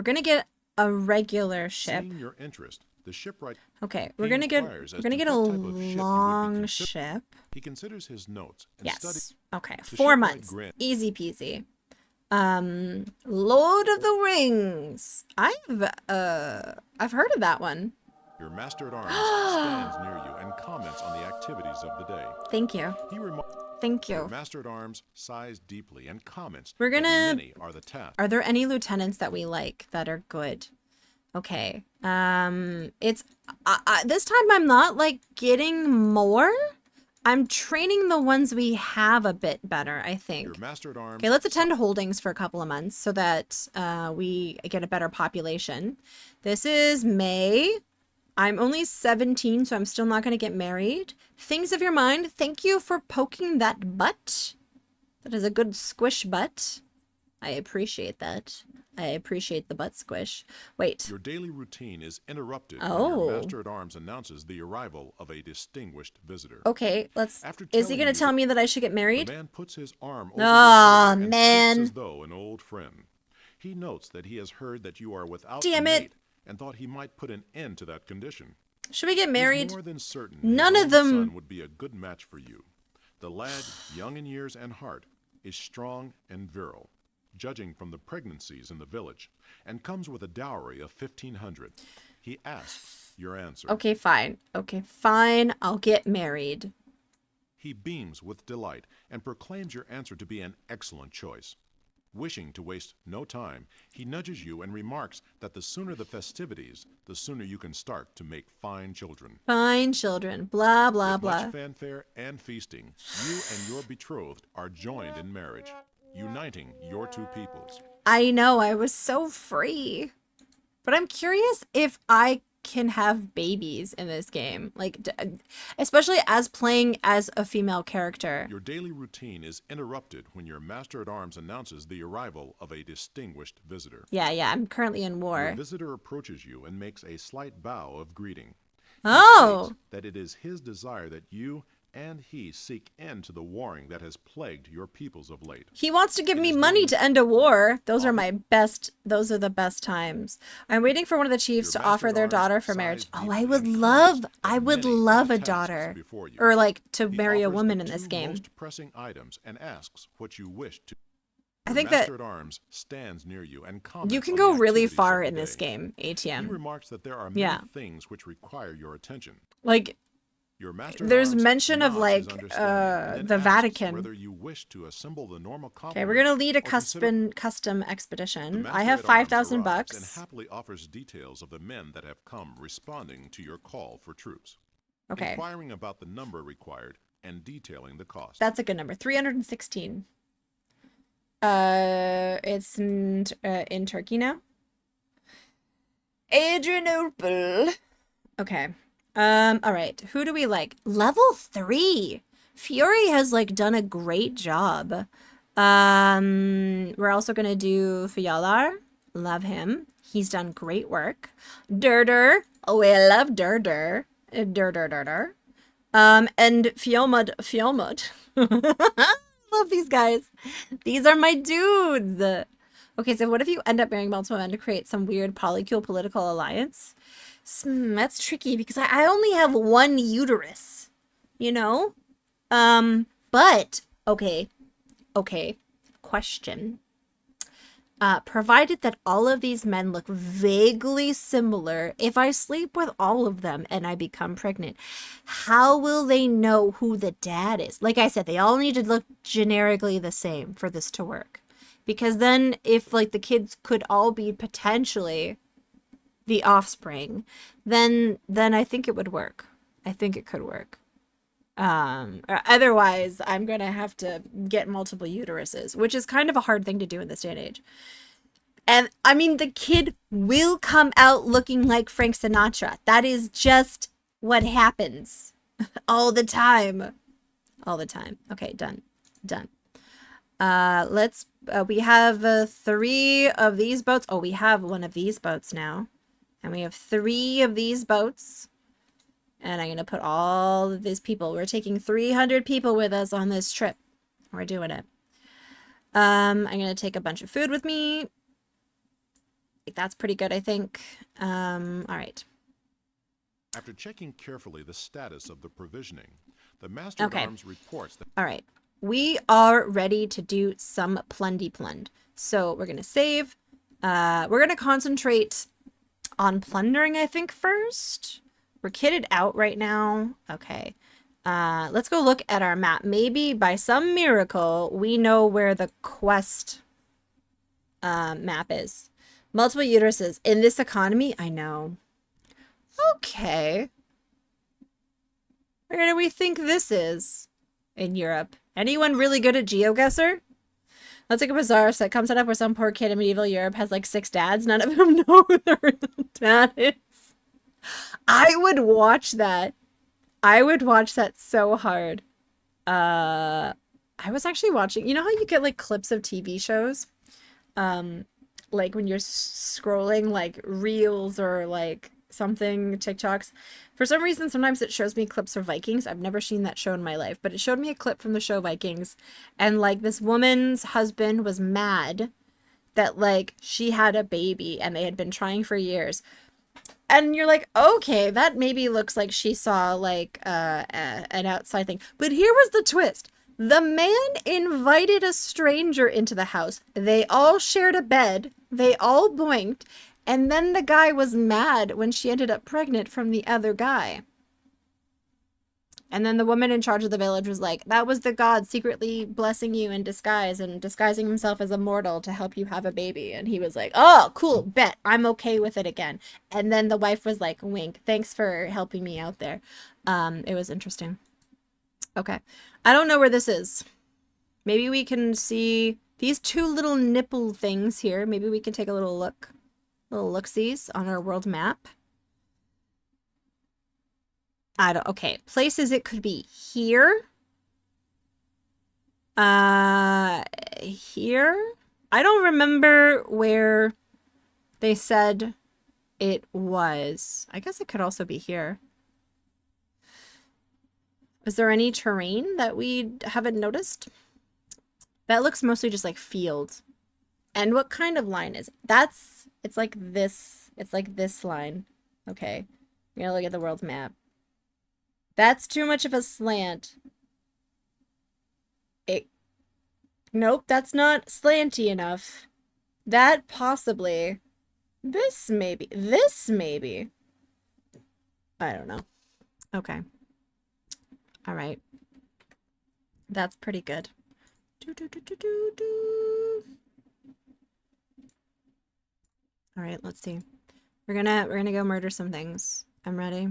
going to get a regular ship. Seeing your interest, the shipwright Okay, He we're gonna get inquires as a to what type of ship you would be long consider- ship. he considers his notes and Yes. studies. Okay, The 4 shipwright months. grins. Easy peasy. Lord of the Rings. I've heard of that one. Your Master-at-Arms stands near you and comments on the activities of the day. Thank you. He remarks Thank your you. Master-at-Arms sighs deeply and comments We're that gonna- many are the tasks. Are there any lieutenants that we like that are good? Okay. It's this time I'm not like getting more. I'm training the ones we have a bit better, I think. Your Master-at-Arms Okay, let's attend holdings for a couple of months so that we get a better population. This is May. I'm only 17, so I'm still not going to get married. Things of your mind. Thank you for poking that butt. That is a good squish butt. I appreciate that. I appreciate the butt squish. Wait. Your daily routine is interrupted when Oh. your Master-at-Arms announces the arrival of a distinguished visitor. Okay, let's. After Is he telling going you to tell me that I should get The married? man puts his arm over Aw, your shoulder and man. speaks as though an old friend. He notes that he has heard that you are without Damn a it. mate and thought he might put an end to that condition. Should we get He's married? more than certain None his of own them- son would be a good match for you. The lad, young in years and heart, is strong and virile, judging from the pregnancies in the village, and comes with a dowry of 1,500. He asks your answer. Okay, fine. Okay, fine. I'll get married. He beams with delight and proclaims your answer to be an excellent choice. Wishing to waste no time, he nudges you and remarks that the sooner the festivities, the sooner you can start to make fine children. Fine children. Blah, blah, With blah. much fanfare and feasting, you and your betrothed are joined in marriage, uniting your two peoples. I know, I was so free. But I'm curious if I can have babies in this game. Like, especially as playing as a female character. Your daily routine is interrupted when your master-at-arms announces the arrival of a distinguished visitor. Yeah, I'm currently in Your war. visitor approaches you and makes a slight bow of greeting. He Oh! states that it is his desire that you and he seek end to the warring that has plagued your peoples of late. He wants to give It me is money during to end a war. Those are the best times. I'm waiting for one of the chiefs Your to offer their master-at-arms daughter for marriage. sighs Oh, deeply I would and love comments that many a tasks daughter. before you. Or like to He marry a offers woman the in this two game. most pressing items and asks what you wish to. I Your think that master-at-arms stands near you and comments you can on go the really activities far of the in this day. game, He ATM. remarks that there are many Yeah. things which require your attention. Like, Your there's master-at-arms mention of nods his like understanding and the then asks Vatican. whether you wish to assemble the normal Okay, complement we're gonna lead a or consider- custom The expedition. master I have at arms 5,000 arrives bucks. and happily offers details of the men that have come responding to your call for troops. Okay, Inquiring about the number required and detailing the cost. that's a good number. 316. It's in Turkey now. Adrianople. Okay. All right. Who do we like? Level 3. Fury has like done a great job. We're also gonna do Fjalar. Love him. He's done great work. Durdur. Oh, we love Durdur. Durdur. And Fjolmud. Love these guys. These are my dudes. Okay, so what if you end up marrying multiple men to create some weird polycule political alliance? That's tricky because I only have one uterus, you know? But, okay, question. Provided that all of these men look vaguely similar, if I sleep with all of them and I become pregnant, how will they know who the dad is? Like I said, they all need to look generically the same for this to work. Because then if like the kids could all be potentially the offspring, then I think it would work. I think it could work. Or otherwise, I'm going to have to get multiple uteruses, which is kind of a hard thing to do in this day and age. And I mean, the kid will come out looking like Frank Sinatra. That is just what happens all the time. All the time. Okay, done. We have 3 of these boats. Oh, we have one of these boats now. And we have 3 of these boats. And I'm going to put all of these people. We're taking 300 people with us on this trip. We're doing it. I'm going to take a bunch of food with me. That's pretty good, I think. All right. After checking carefully the status of the provisioning, the Master-at-Arms reports that... All right. We are ready to do some plundy-plund. So we're going to save. We're going to concentrate on plundering, I think, first. We're kitted out right now. Okay. Let's go look at our map. Maybe by some miracle, we know where the quest map is. Multiple uteruses. In this economy? I know. Okay. Where do we think this is in Europe? Anyone really good at GeoGuessr? Let's take a bizarre set. Comes up where some poor kid in medieval Europe has like 6 dads. None of them know who their real dad is. I would watch that. I would watch that so hard. I was actually watching, you know how you get like clips of TV shows? Like when you're scrolling like reels or like something, TikToks. For some reason, sometimes it shows me clips of Vikings. I've never seen that show in my life, but it showed me a clip from the show Vikings. And like this woman's husband was mad that like she had a baby and they had been trying for years. And you're like, okay, that maybe looks like she saw like an outside thing. But here was the twist. The man invited a stranger into the house. They all shared a bed. They all boinked. And then the guy was mad when she ended up pregnant from the other guy. And then the woman in charge of the village was like, that was the god secretly blessing you in disguise and disguising himself as a mortal to help you have a baby. And he was like, oh, cool, bet. I'm okay with it again. And then the wife was like, wink, thanks for helping me out there. It was interesting. Okay. I don't know where this is. Maybe we can see these two little nipple things here. Maybe we can take a little look. Little look-sees on our world map. Okay, places it could be here. Here? I don't remember where they said it was. I guess it could also be here. Is there any terrain that we haven't noticed? That looks mostly just like fields. And what kind of line is it? It's like this. It's like this line. Okay. We're gonna look at the world map. That's too much of a slant. Nope, that's not slanty enough. That possibly. This maybe. This maybe. I don't know. Okay. All right. That's pretty good. All right, let's see. We're gonna go murder some things. I'm ready.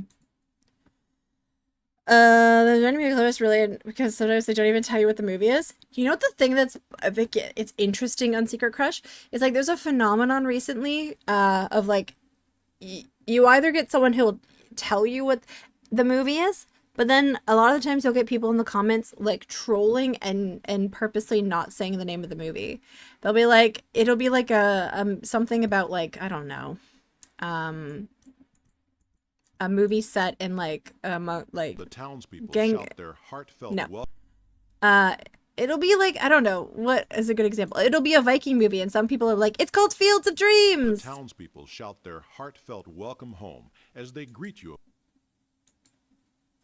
The enemy close related because sometimes they don't even tell you what the movie is. You know what the thing that's I think it's interesting on Secret Crush is like there's a phenomenon recently of like you either get someone who'll tell you what the movie is, but then a lot of the times you'll get people in the comments like trolling and purposely not saying the name of the movie. They'll be like it'll be like a something about like I don't know. A movie set in like The townspeople shout their heartfelt it'll be like I don't know what is a good example. It'll be a Viking movie and some people are like it's called Fields of Dreams. The townspeople shout their heartfelt welcome home as they greet you.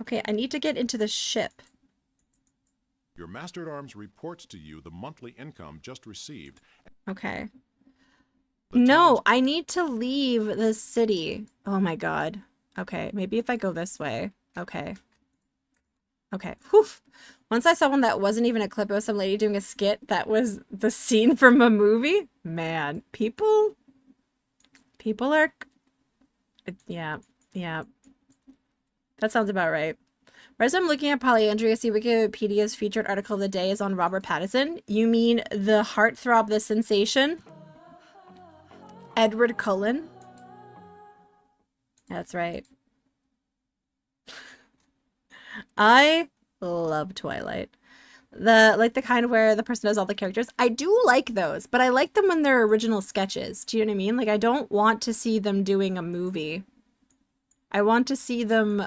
Okay, I need to get into the ship. Your master-at-arms reports to you the monthly income just received. Okay. No, I need to leave the city. Oh my god. Okay, maybe if I go this way. Okay. Okay. Whew. Once I saw one that wasn't even a clip, it was some lady doing a skit that was the scene from a movie. Man, people are... Yeah. That sounds about right. Right as I'm looking at polyandry, I see Wikipedia's featured article of the day is on Robert Pattinson. You mean the heartthrob, the sensation? Edward Cullen? That's right. I love Twilight. The kind where the person does all the characters. I do like those, but I like them when they're original sketches. Do you know what I mean? Like I don't want to see them doing a movie. I want to see them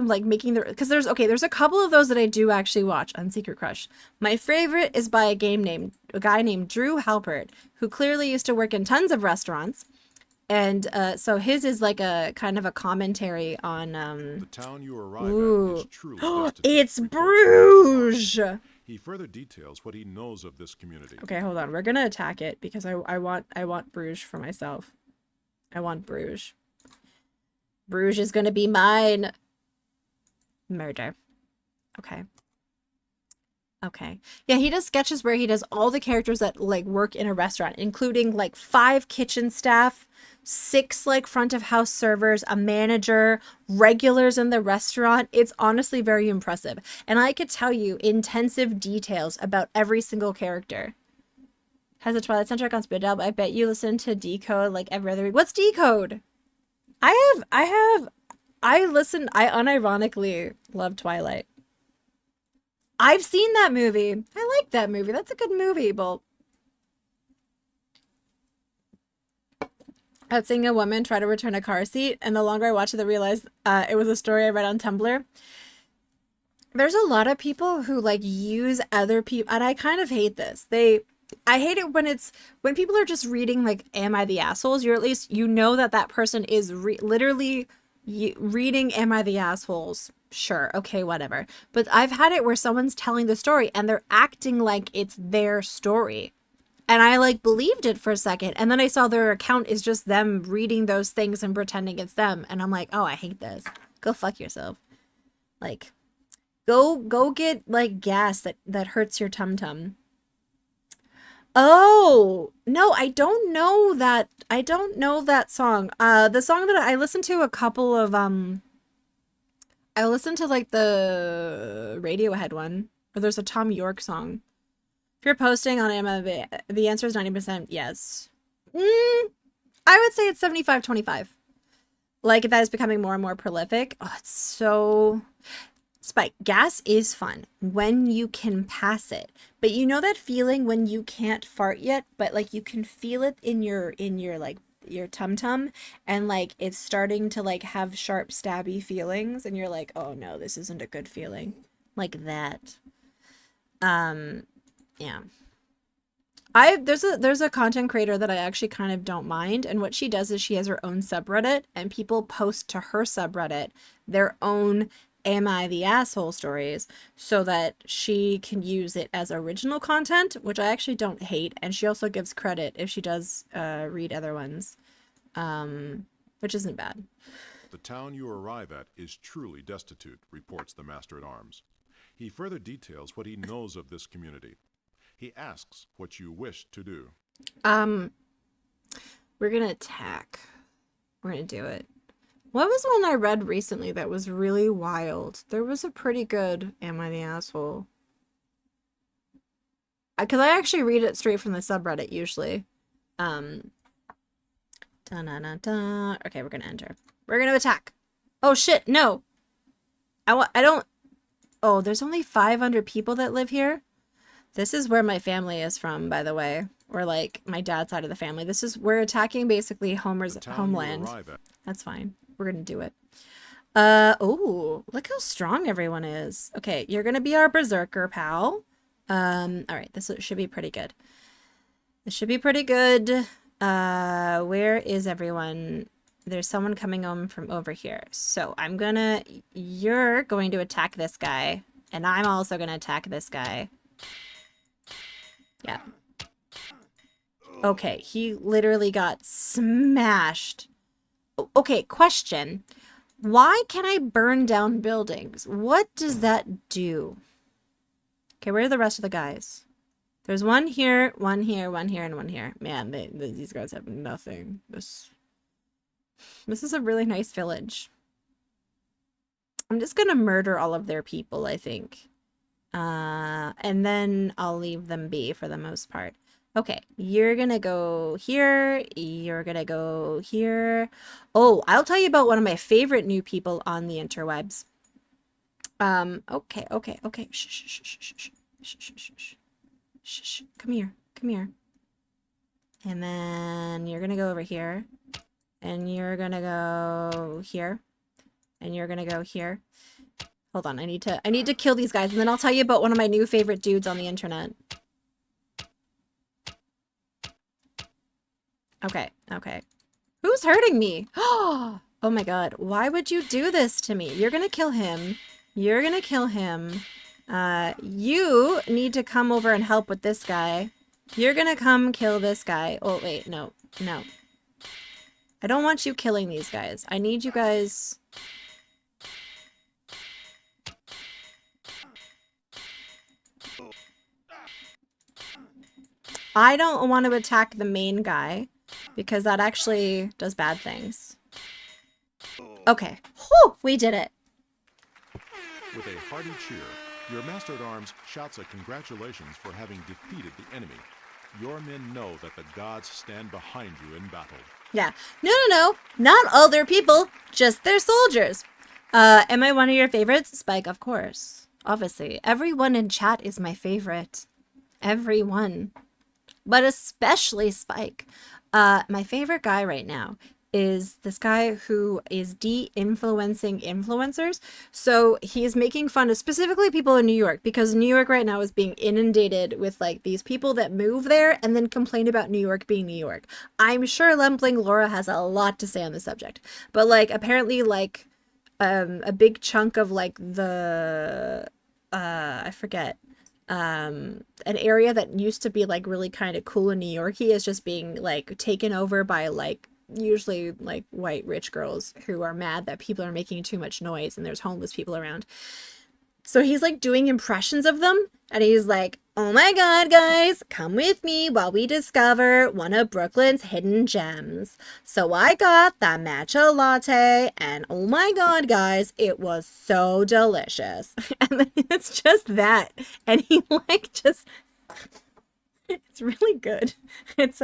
like making their because there's a couple of those that I do actually watch on Secret Crush. My favorite is by a guy named Drew Halpert, who clearly used to work in tons of restaurants. And so his is like a kind of a commentary on the town you arrive at is truly it's Bruges. He further details what he knows of this community. Okay, hold on. We're gonna attack it because I want Bruges for myself. I want Bruges. Bruges is gonna be mine. Murder. Okay. Okay. Yeah, he does sketches where he does all the characters that like work in a restaurant, including like 5 kitchen staff, 6 like front of house servers, a manager, regulars in the restaurant. It's honestly very impressive. And I could tell you intensive details about every single character. Has a Twilight soundtrack on Spit Album. I bet you listen to Decode like every other week. What's Decode? I unironically love Twilight. I've seen that movie. I like that movie. That's a good movie, but I was seeing a woman try to return a car seat, and the longer I watched it, I realized it was a story I read on Tumblr. There's a lot of people who like use other people, and I kind of hate this. I hate it when people are just reading like, "Am I the assholes?" You're at least you know that person is literally reading "Am I the assholes?" Sure, okay, whatever. But I've had it where someone's telling the story and they're acting like it's their story. And I like believed it for a second. And then I saw their account is just them reading those things and pretending it's them. And I'm like, oh, I hate this. Go fuck yourself. Like, go get like gas that hurts your tum tum. Oh no, I don't know that. I don't know that song. The song that I listened to a couple of I listened to like the Radiohead one, or there's a Tom York song. If you're posting on Emma, the answer is 90% yes. I would say it's 75-25. Like, that is becoming more and more prolific. Oh, it's so... Spike, gas is fun when you can pass it. But you know that feeling when you can't fart yet, but like you can feel it in your like your tum-tum, and like it's starting to like have sharp stabby feelings, and you're like, oh no, this isn't a good feeling. Like that. Yeah. There's a content creator that I actually kind of don't mind, and what she does is she has her own subreddit, and people post to her subreddit their own Am I the Asshole stories so that she can use it as original content, which I actually don't hate, and she also gives credit if she does read other ones, which isn't bad. The town you arrive at is truly destitute, reports the Master-at-Arms. He further details what he knows of this community. He asks what you wish to do. We're gonna attack. We're gonna do it. What was one I read recently that was really wild? There was a pretty good Am I the Asshole? Because I actually read it straight from the subreddit usually. Okay, we're gonna enter. We're gonna attack. Oh shit, no. I don't... Oh, there's only 500 people that live here? This is where my family is from, by the way. Or like my dad's side of the family. We're attacking basically Homer's homeland. That's fine. We're gonna do it. Oh, look how strong everyone is. Okay, you're gonna be our berserker pal. All right, this should be pretty good. This should be pretty good. Where is everyone? There's someone coming home from over here. So you're going to attack this guy, and I'm also gonna attack this guy. Yeah. Okay, he literally got smashed. Okay, question. Why can I burn down buildings? What does that do? Okay, where are the rest of the guys? There's one here, one here, one here, and one here. Man, these guys have nothing. This is a really nice village. I'm just gonna murder all of their people, I think. And then I'll leave them be for the most part. Okay, you're gonna go here, you're gonna go here. Oh, I'll tell you about one of my favorite new people on the interwebs. Okay. Shh. Come here. And then you're gonna go over here. And you're gonna go here. And you're gonna go here. Hold on, I need to kill these guys, and then I'll tell you about one of my new favorite dudes on the internet. Okay. Who's hurting me? Oh my god, why would you do this to me? You're gonna kill him. You're gonna kill him. You need to come over and help with this guy. You're gonna come kill this guy. Oh, wait, no. I don't want you killing these guys. I need you guys... I don't want to attack the main guy, because that actually does bad things. Okay. Whew! We did it. With a hearty cheer, your Master-at-Arms shouts a congratulations for having defeated the enemy. Your men know that the gods stand behind you in battle. Yeah. No. Not all their people, just their soldiers. Am I one of your favorites? Spike, of course. Obviously. Everyone in chat is my favorite. Everyone. But especially Spike. My favorite guy right now is this guy who is de-influencing influencers. So he's making fun of specifically people in New York, because New York right now is being inundated with like these people that move there and then complain about New York being New York. I'm sure Lempling Laura has a lot to say on the subject, but like apparently like a big chunk of like the I forget, an area that used to be like really kind of cool in New York is just being like taken over by like usually like white rich girls who are mad that people are making too much noise and there's homeless people around. So he's like doing impressions of them, and he's like, "Oh my god, guys, come with me while we discover one of Brooklyn's hidden gems." So I got that matcha latte, and oh my god, guys, it was so delicious. And then it's just that, and he like just, it's really good. It's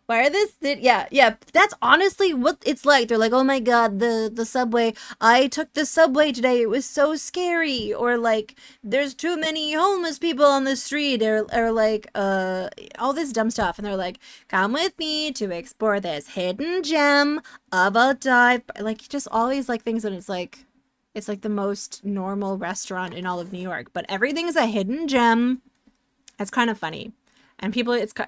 why are this? Yeah. That's honestly what it's like. They're like, oh my god, the subway. I took the subway today. It was so scary. Or like, there's too many homeless people on the street. Or like, all this dumb stuff. And they're like, come with me to explore this hidden gem of a dive. Like, just always like things, and it's like the most normal restaurant in all of New York. But everything's a hidden gem. It's kind of funny. And people, it's good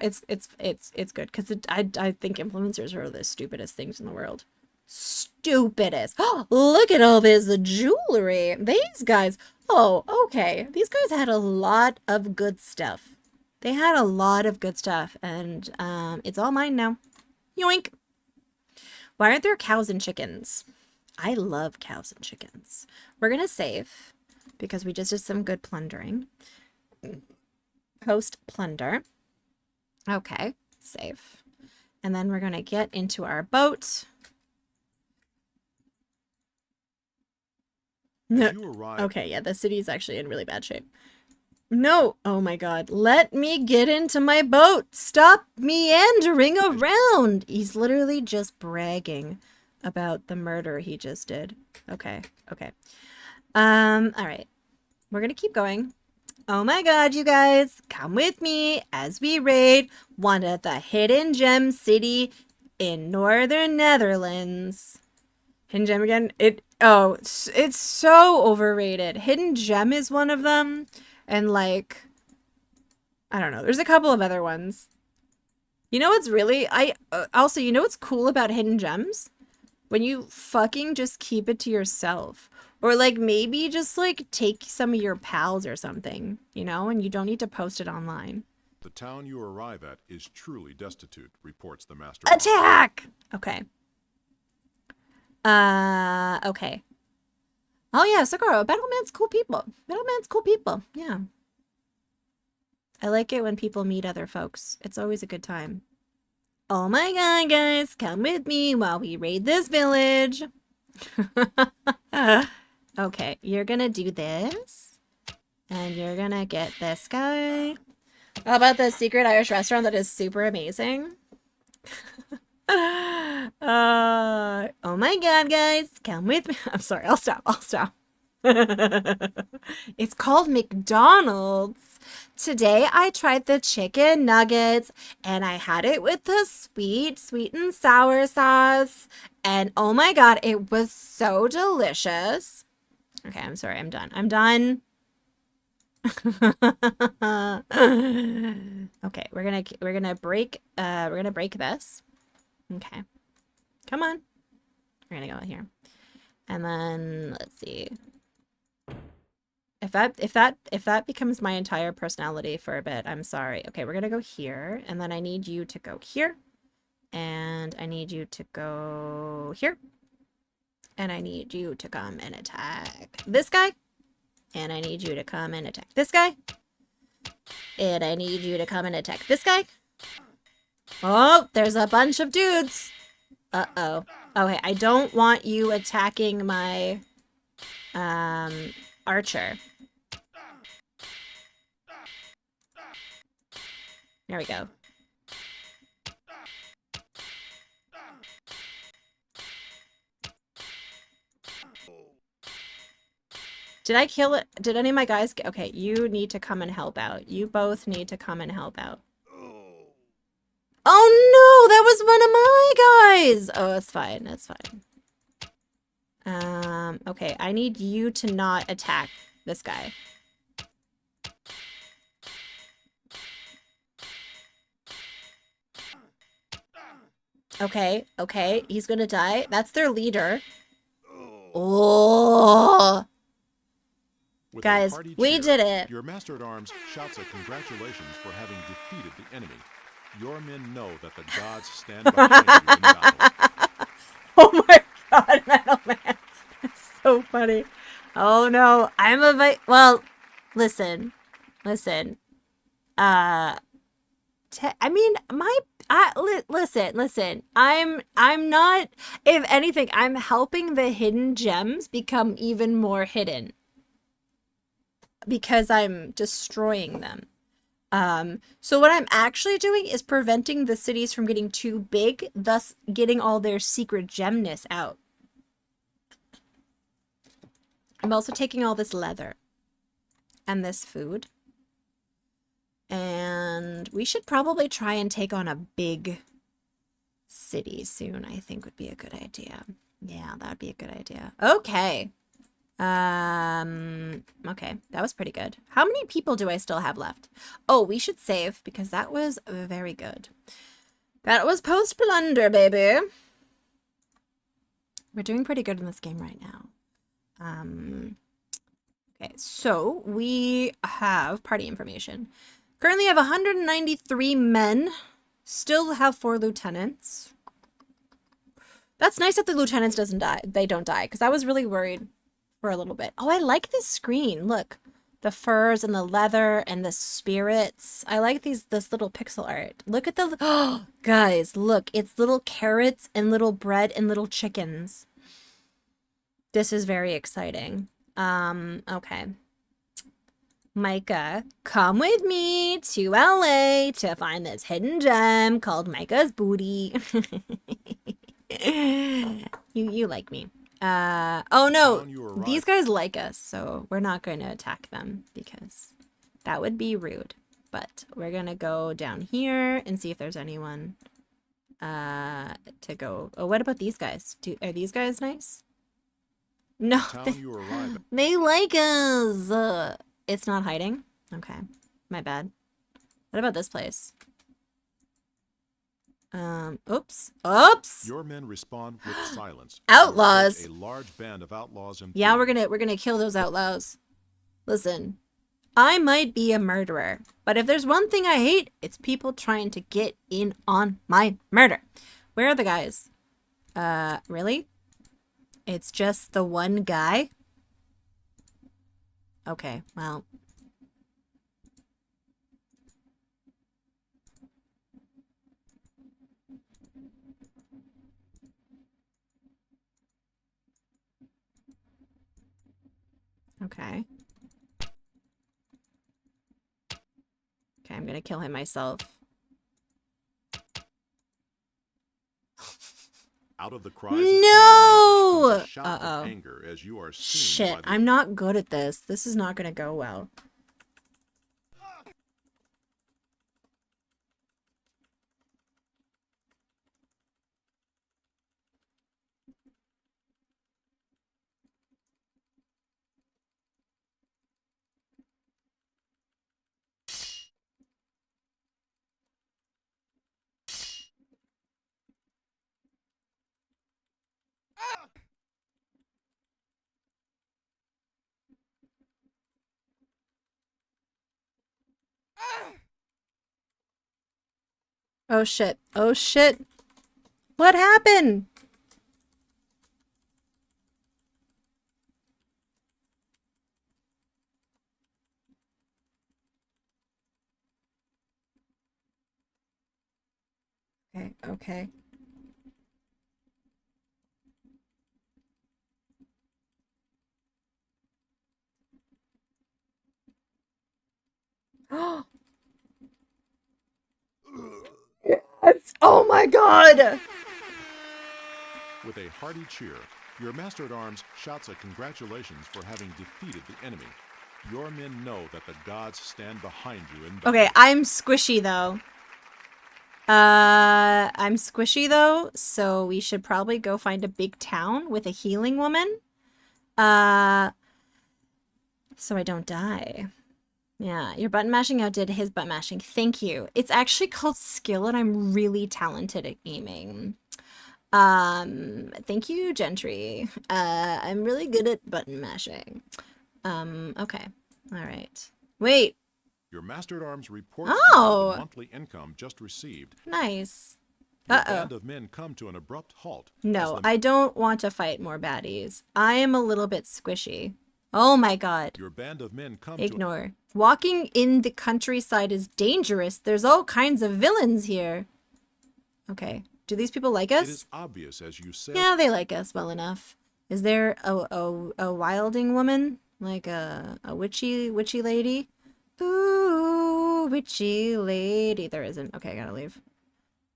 because I think influencers are the stupidest things in the world. Stupidest. Oh, look at all this jewelry. These guys. Oh, okay. These guys had a lot of good stuff. They had a lot of good stuff, and it's all mine now. Yoink. Why aren't there cows and chickens? I love cows and chickens. We're gonna save because we just did some good plundering. Post plunder. Okay, save. And then we're going to get into our boat. No. Okay, yeah, the city is actually in really bad shape. No, oh my god. Let me get into my boat. Stop meandering around. He's literally just bragging about the murder he just did. Okay. All right. We're going to keep going. Oh my god, you guys, come with me as we raid one of the hidden gem city in northern Netherlands. Hidden gem again? It's so overrated. Hidden gem is one of them, and like, I don't know. There's a couple of other ones. You know what's really, also, you know what's cool about hidden gems? When you fucking just keep it to yourself. Or like maybe just like take some of your pals or something, you know, and you don't need to post it online. The town you arrive at is truly destitute, reports the master. Attack! Okay. Okay. Oh yeah, Sakura, Battleman's cool people. Battleman's cool people. Yeah. I like it when people meet other folks. It's always a good time. Oh my god, guys, come with me while we raid this village. Okay, you're gonna do this. And you're gonna get this guy. How about the secret Irish restaurant that is super amazing? Oh my god, guys, come with me. I'm sorry, I'll stop. It's called McDonald's. Today I tried the chicken nuggets and I had it with the sweet and sour sauce. And oh my god, it was so delicious. Okay, I'm sorry, I'm done. Okay, we're gonna break this. Okay. Come on. We're gonna go here. And then let's see. If that becomes my entire personality for a bit, I'm sorry. Okay, we're gonna go here, and then I need you to go here. And I need you to go here. And I need you to come and attack this guy. And I need you to come and attack this guy. And I need you to come and attack this guy. Oh, there's a bunch of dudes. Uh-oh. Okay, I don't want you attacking my archer. There we go. Did I kill it? Did any of my guys get... Okay, you need to come and help out. You both need to come and help out. Oh no, that was one of my guys! Oh, it's fine, that's fine. Okay, I need you to not attack this guy. Okay, he's gonna die. That's their leader. Oh! Guys, we did it. Your master-at-arms shouts a congratulations for having defeated the enemy. Your men know that the gods stand behind you in battle. Oh my god, Metal Man. That's so funny. Oh no, well, listen. Listen. Uh I mean, listen. I'm not, if anything, I'm helping the hidden gems become even more hidden because I'm destroying them. So what I'm actually doing is preventing the cities from getting too big, thus getting all their secret gemness out. I'm also taking all this leather and this food. And we should probably try and take on a big city soon, I think would be a good idea. Yeah, that'd be a good idea. Okay. Okay, that was pretty good. How many people do I still have left? Oh, we should save because that was very good. That was post-plunder, baby. We're doing pretty good in this game right now. Okay, so we have party information. Currently have 193 men. Still have 4 lieutenants. That's nice that the lieutenants don't die, because I was really worried for a little bit. Oh, I like this screen. Look, the furs and the leather and the spirits. I like this little pixel art. Look at the, oh, guys, look, it's little carrots and little bread and little chickens. This is very exciting. Okay. Micah, come with me to LA to find this hidden gem called Micah's booty. You like me. Oh no, these guys like us, so we're not going to attack them because that would be rude. But we're gonna go down here and see if there's anyone to go. Oh, what about these guys? Are these guys nice? No, they like us. It's not hiding? Okay, my bad. What about this place? Oops. Your men respond with silence. Outlaws. A large band of outlaws and yeah, we're gonna kill those outlaws. Listen, I might be a murderer, but if there's one thing I hate, it's people trying to get in on my murder. Where are the guys? Really? It's just the one guy? Okay, well. Okay. Okay, I'm gonna kill him myself. Out of the cries no! of shout of anger as you are shit, I'm not good at this. This is not gonna go well. Oh shit. Oh shit. What happened? Okay, okay. Yes! Oh my god! With a hearty cheer, your master-at-arms shouts a congratulations for having defeated the enemy. Your men know that the gods stand behind you in battle. Okay, I'm squishy though. I'm squishy though, so we should probably go find a big town with a healing woman. So I don't die. Yeah, your button mashing outdid his button mashing. Thank you. It's actually called skill and I'm really talented at aiming. Thank you, Gentry. I'm really good at button mashing. Okay. All right. Wait. Your Master-at-Arms reports to you Oh. the monthly income just received. Nice. Your Uh-oh. band of men come to an abrupt halt. No, I don't want to fight more baddies. I am a little bit squishy. Oh my god. Your band of men come Ignore. Walking in the countryside is dangerous. There's all kinds of villains here. Okay. Do these people like to... us? It is obvious as you sail... Yeah, they like us well enough. Is there a wilding woman? Like a witchy lady? Ooh, witchy lady. There isn't. Okay, I gotta leave.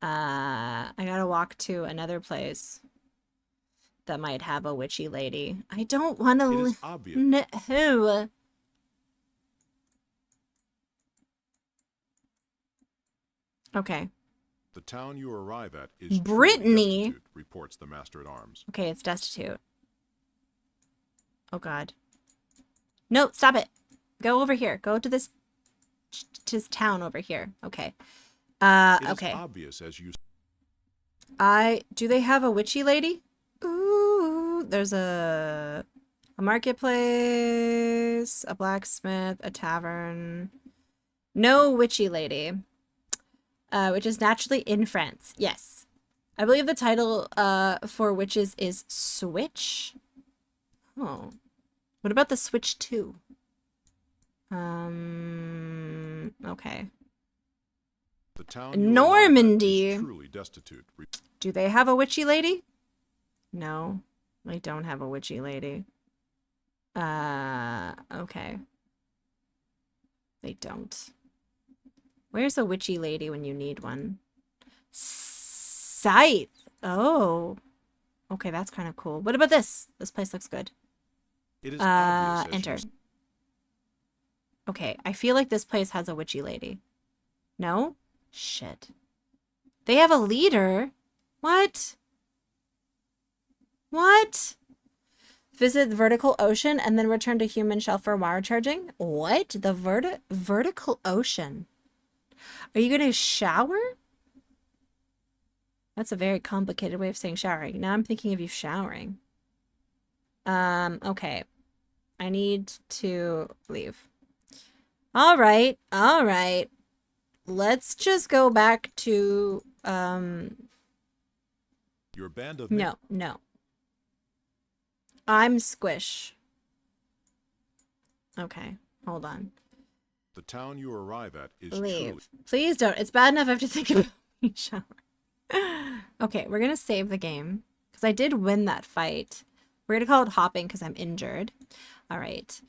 I gotta walk to another place that might have a witchy lady. I don't want to... It is obvious. No. Okay. The town you arrive at is Brittany. destitute, reports the Master-at-Arms. Okay, it's destitute. Oh god. No, stop it. Go over here. Go to this town over here. Okay. It okay. is obvious as you... Do they have a witchy lady? Ooh, there's a marketplace, a blacksmith, a tavern. No witchy lady. Which is naturally in France. Yes. I believe the title for witches is Switch. Oh. What about the Switch 2? Okay. The town Normandy. is truly destitute. Do they have a witchy lady? No, they don't have a witchy lady. Okay. They don't. Where's a witchy lady when you need one? Scythe. Oh. Okay, that's kind of cool. What about this? This place looks good. It is obvious as enter. you... Okay, I feel like this place has a witchy lady. No? Shit. They have a leader? What? What? Visit the vertical ocean and then return to human shell for wire charging? What? The vertical ocean? Are you gonna shower? That's a very complicated way of saying showering. Now I'm thinking of you showering. Okay. I need to leave. All right. Let's just go back to, Your band of... No. I'm Squish. Okay, hold on. The town you arrive at is Leave. truly... Please don't. It's bad enough I have to think about me shower. Okay, we're gonna save the game. Because I did win that fight. We're gonna call it hopping because I'm injured. Alright.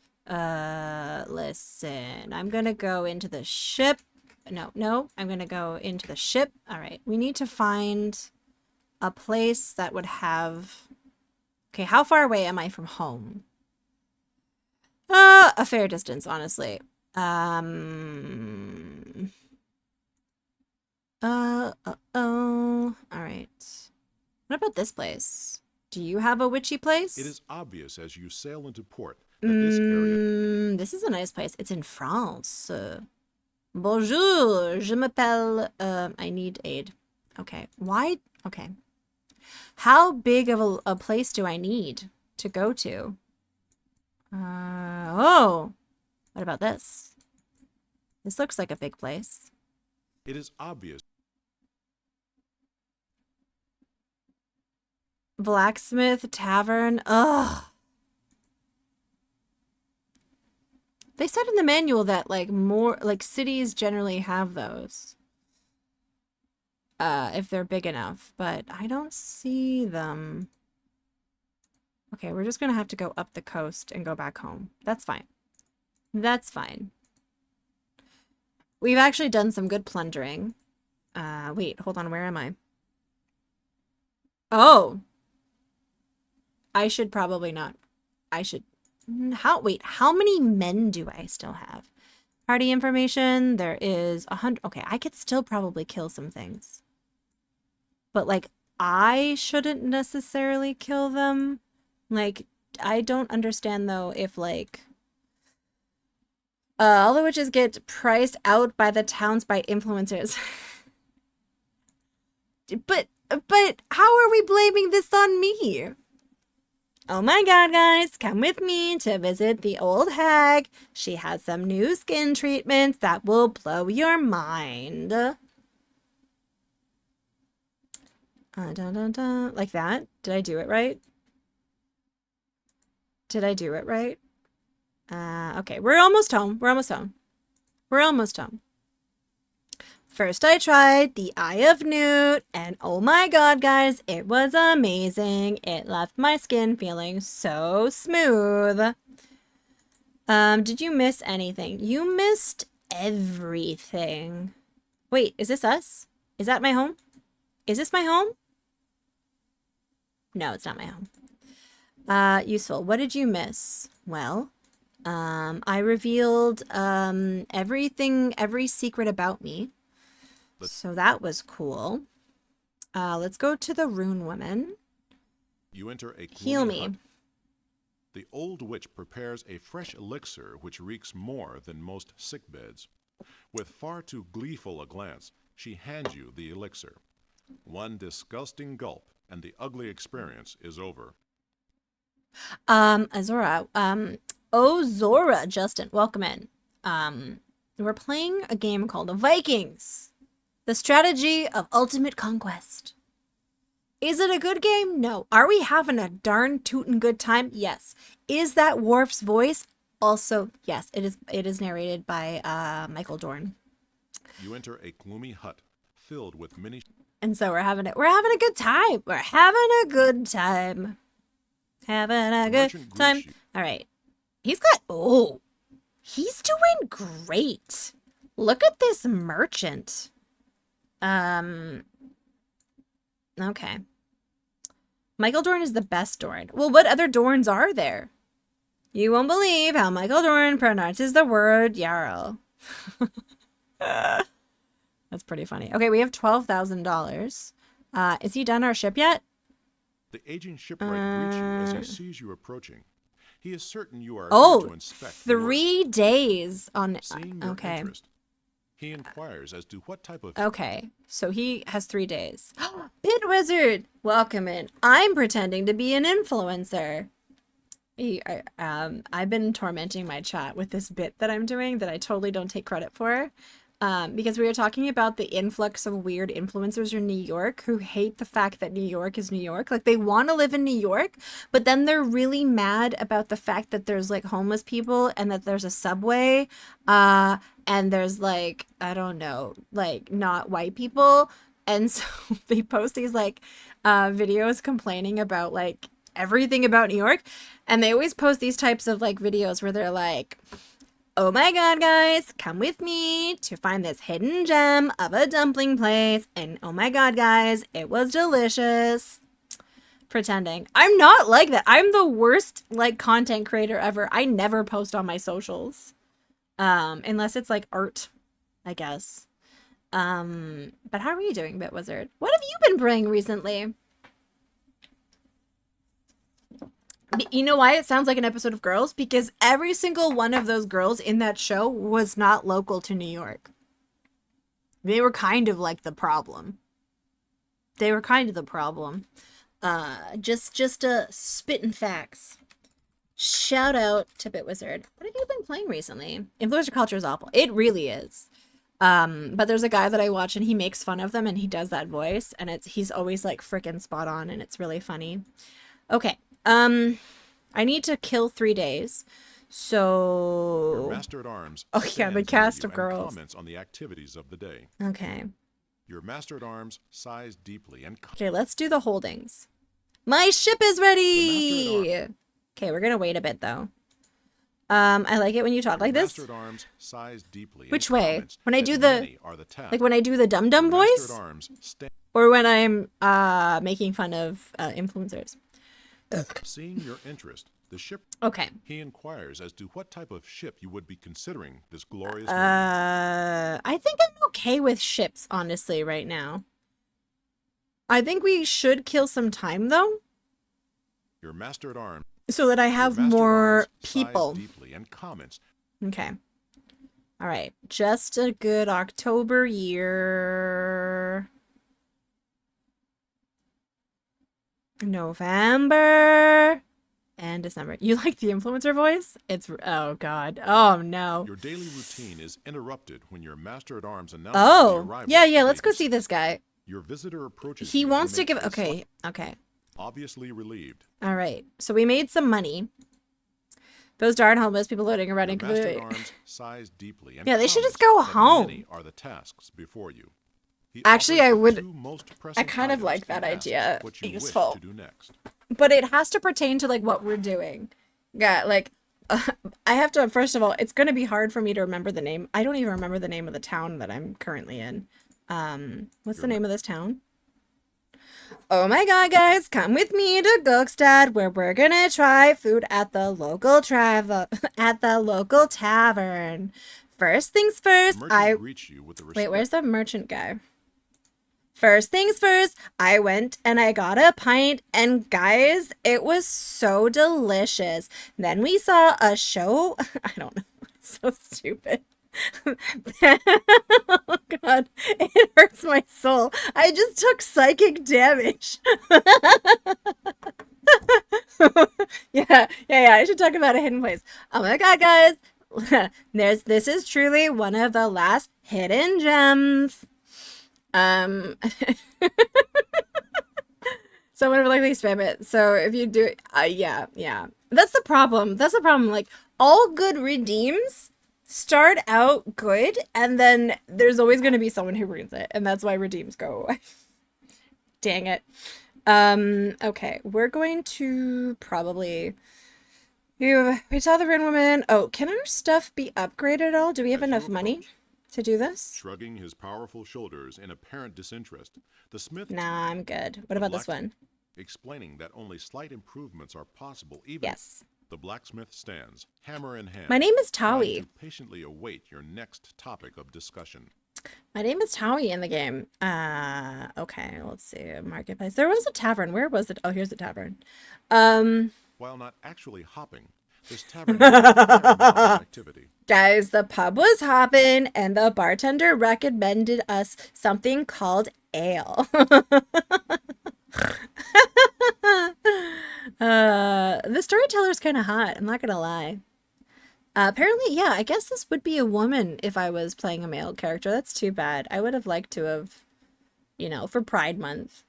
Listen. I'm gonna go into the ship. No. I'm gonna go into the ship. Alright. We need to find a place that would have... Okay, how far away am I from home? A fair distance, honestly. All right. What about this place? Do you have a witchy place? It is obvious as you sail into port that this area... This is a nice place. It's in France. Bonjour, je m'appelle... I need aid. Okay. Why? Okay. How big of a place do I need to go to? Oh. What about this? This looks like a big place. It is obvious. Blacksmith, tavern. Ugh. They said in the manual that cities generally have those. If they're big enough, but I don't see them. Okay, we're just gonna have to go up the coast and go back home. That's fine. That's fine. We've actually done some good plundering. Wait, hold on, where am I? Oh! I should probably not. I should... Wait, how many men do I still have? Party information, there is 100... Okay, I could still probably kill some things. But, like, I shouldn't necessarily kill them. Like, I don't understand, though, if, like... all the witches get priced out by the towns by influencers. But how are we blaming this on me? Oh my god, guys, come with me to visit the old hag. She has some new skin treatments that will blow your mind. Dun, dun, dun. Like that? Did I do it right? Did I do it right? Okay, we're almost home. We're almost home. We're almost home. First, I tried the Eye of Newt, and oh my god, guys, it was amazing. It left my skin feeling so smooth. Did you miss anything? You missed everything. Wait, is this us? Is that my home? Is this my home? No, it's not my home. Useful. What did you miss? Well, I revealed everything, every secret about me. So that was cool. Let's go to the Rune Woman. You enter a Heal gloomy me. hut. The old witch prepares a fresh elixir which reeks more than most sick beds. With far too gleeful a glance, she hands you the elixir. One disgusting gulp, and the ugly experience is over. Azora. Oh, Zora, Justin, welcome in. We're playing a game called The Vikings. The Strategy of Ultimate Conquest. Is it a good game? No. Are we having a darn tootin' good time? Yes. Is that Worf's voice? Also, yes. It is narrated by Michael Dorn. You enter a gloomy hut filled with many. And so we're having a good time. We're having a good time. Having a good time. All right. He's doing great. Look at this merchant. Okay. Michael Dorn is the best Dorn. Well, what other Dorns are there? You won't believe how Michael Dorn pronounces the word Jarl. That's pretty funny. Okay, we have $12,000. Is he done our ship yet? The aging shipwright greets you as he sees you approaching. He is certain you are here to inspect. 3 days on. Seeing your Okay. interest, he inquires as to what type of. Okay, so he has 3 days. Pit Wizard, welcome in. I'm pretending to be an influencer. I've been tormenting my chat with this bit that I'm doing that I totally don't take credit for. Because we were talking about the influx of weird influencers in New York who hate the fact that New York is New York. Like, they want to live in New York, but then they're really mad about the fact that there's, like, homeless people and that there's a subway, and there's, like, I don't know, like, not white people. And so they post these, like, videos complaining about, like, everything about New York. And they always post these types of, like, videos where they're like, oh my god, guys, come with me to find this hidden gem of a dumpling place. And oh my god, guys, it was delicious. Pretending. I'm not like that. I'm the worst, like, content creator ever. I never post on my socials. Unless it's, like, art, I guess. But how are you doing, Bitwizard? What have you been playing recently? You know why it sounds like an episode of Girls? Because every single one of those girls in that show was not local to New York. They were kind of like the problem. They were kind of the problem. Just spitting facts. Shout out to Bitwizard. What have you been playing recently? Influencer culture is awful. It really is. But there's a guy that I watch and he makes fun of them and he does that voice and he's always like freaking spot on and it's really funny. Okay. I need to kill 3 days. So Your master at arms. Oh yeah, the cast of girls. Comments on the activities of the day. Okay. Your master at arms sighs deeply and. Okay, let's do the holdings. My ship is ready. Okay, we're gonna wait a bit though. I like it when you talk like this. Master at arms sighs deeply. Which way? When I do the like when I do the dum dum voice, or when I'm making fun of influencers. Seeing your interest, the ship. Okay. He inquires as to what type of ship you would be considering this glorious. I think I'm okay with ships, honestly, right now. I think we should kill some time though. Your master at arms. So that I have more people. Deeply and comments. Okay. All right. Just a good October year. November. and December. You like the influencer voice? It's, oh God. Oh no. Your daily routine is interrupted when your master-at-arms announces the Oh, arrival yeah, of yeah, the let's go baby. see this guy. Your visitor approaches He you and wants to makes give, a okay, okay. obviously relieved. All right, so we made some money. Those darn homeless people loading and running. Your master-at-arms sighs deeply and Yeah, they should just comments go that home. many are the tasks before you. He Actually, offers I the would, two most pressing I kind of items like that and asks idea. what you wish Useful. to do next. But it has to pertain to like what we're doing. Yeah, like I have to, first of all, it's going to be hard for me to remember the name. I don't even remember the name of the town that I'm currently in. What's the name of this town? Oh my God, guys, come with me to Gokstad, where we're gonna try food at the local tavern. First things first, The merchant greets you with the wait, respect. where's the merchant guy? First things first, I went and I got a pint, and guys, it was so delicious. Then we saw a show. I don't know. It's so stupid. Oh God, it hurts my soul. I just took psychic damage. Yeah. I should talk about a hidden place. Oh my God, guys. This is truly one of the last hidden gems. Someone would likely spam it. So if you do it, yeah. That's the problem. Like, all good redeems start out good, and then there's always going to be someone who ruins it, and that's why redeems go away. Dang it. Okay, we're going to probably... We saw the Rin Woman. Oh, can our stuff be upgraded at all? Do we have As you enough money approach, to do this? Shrugging his powerful shoulders in apparent disinterest, the smith Nah, I'm good. What about this one? explaining that only slight improvements are possible even Yes. the blacksmith stands, hammer in hand. My name is trying Tawi. to patiently await your next topic of discussion. My name is Tawi in the game. Okay, let's see. Marketplace. There was a tavern. Where was it? Oh, here's the tavern. While not actually hopping, this tavern has a fair amount of activity. Guys, the pub was hopping, and the bartender recommended us something called ale. The storyteller's kind of hot. I'm not gonna lie. Apparently, yeah, I guess this would be a woman if I was playing a male character. That's too bad. I would have liked to have, for Pride Month,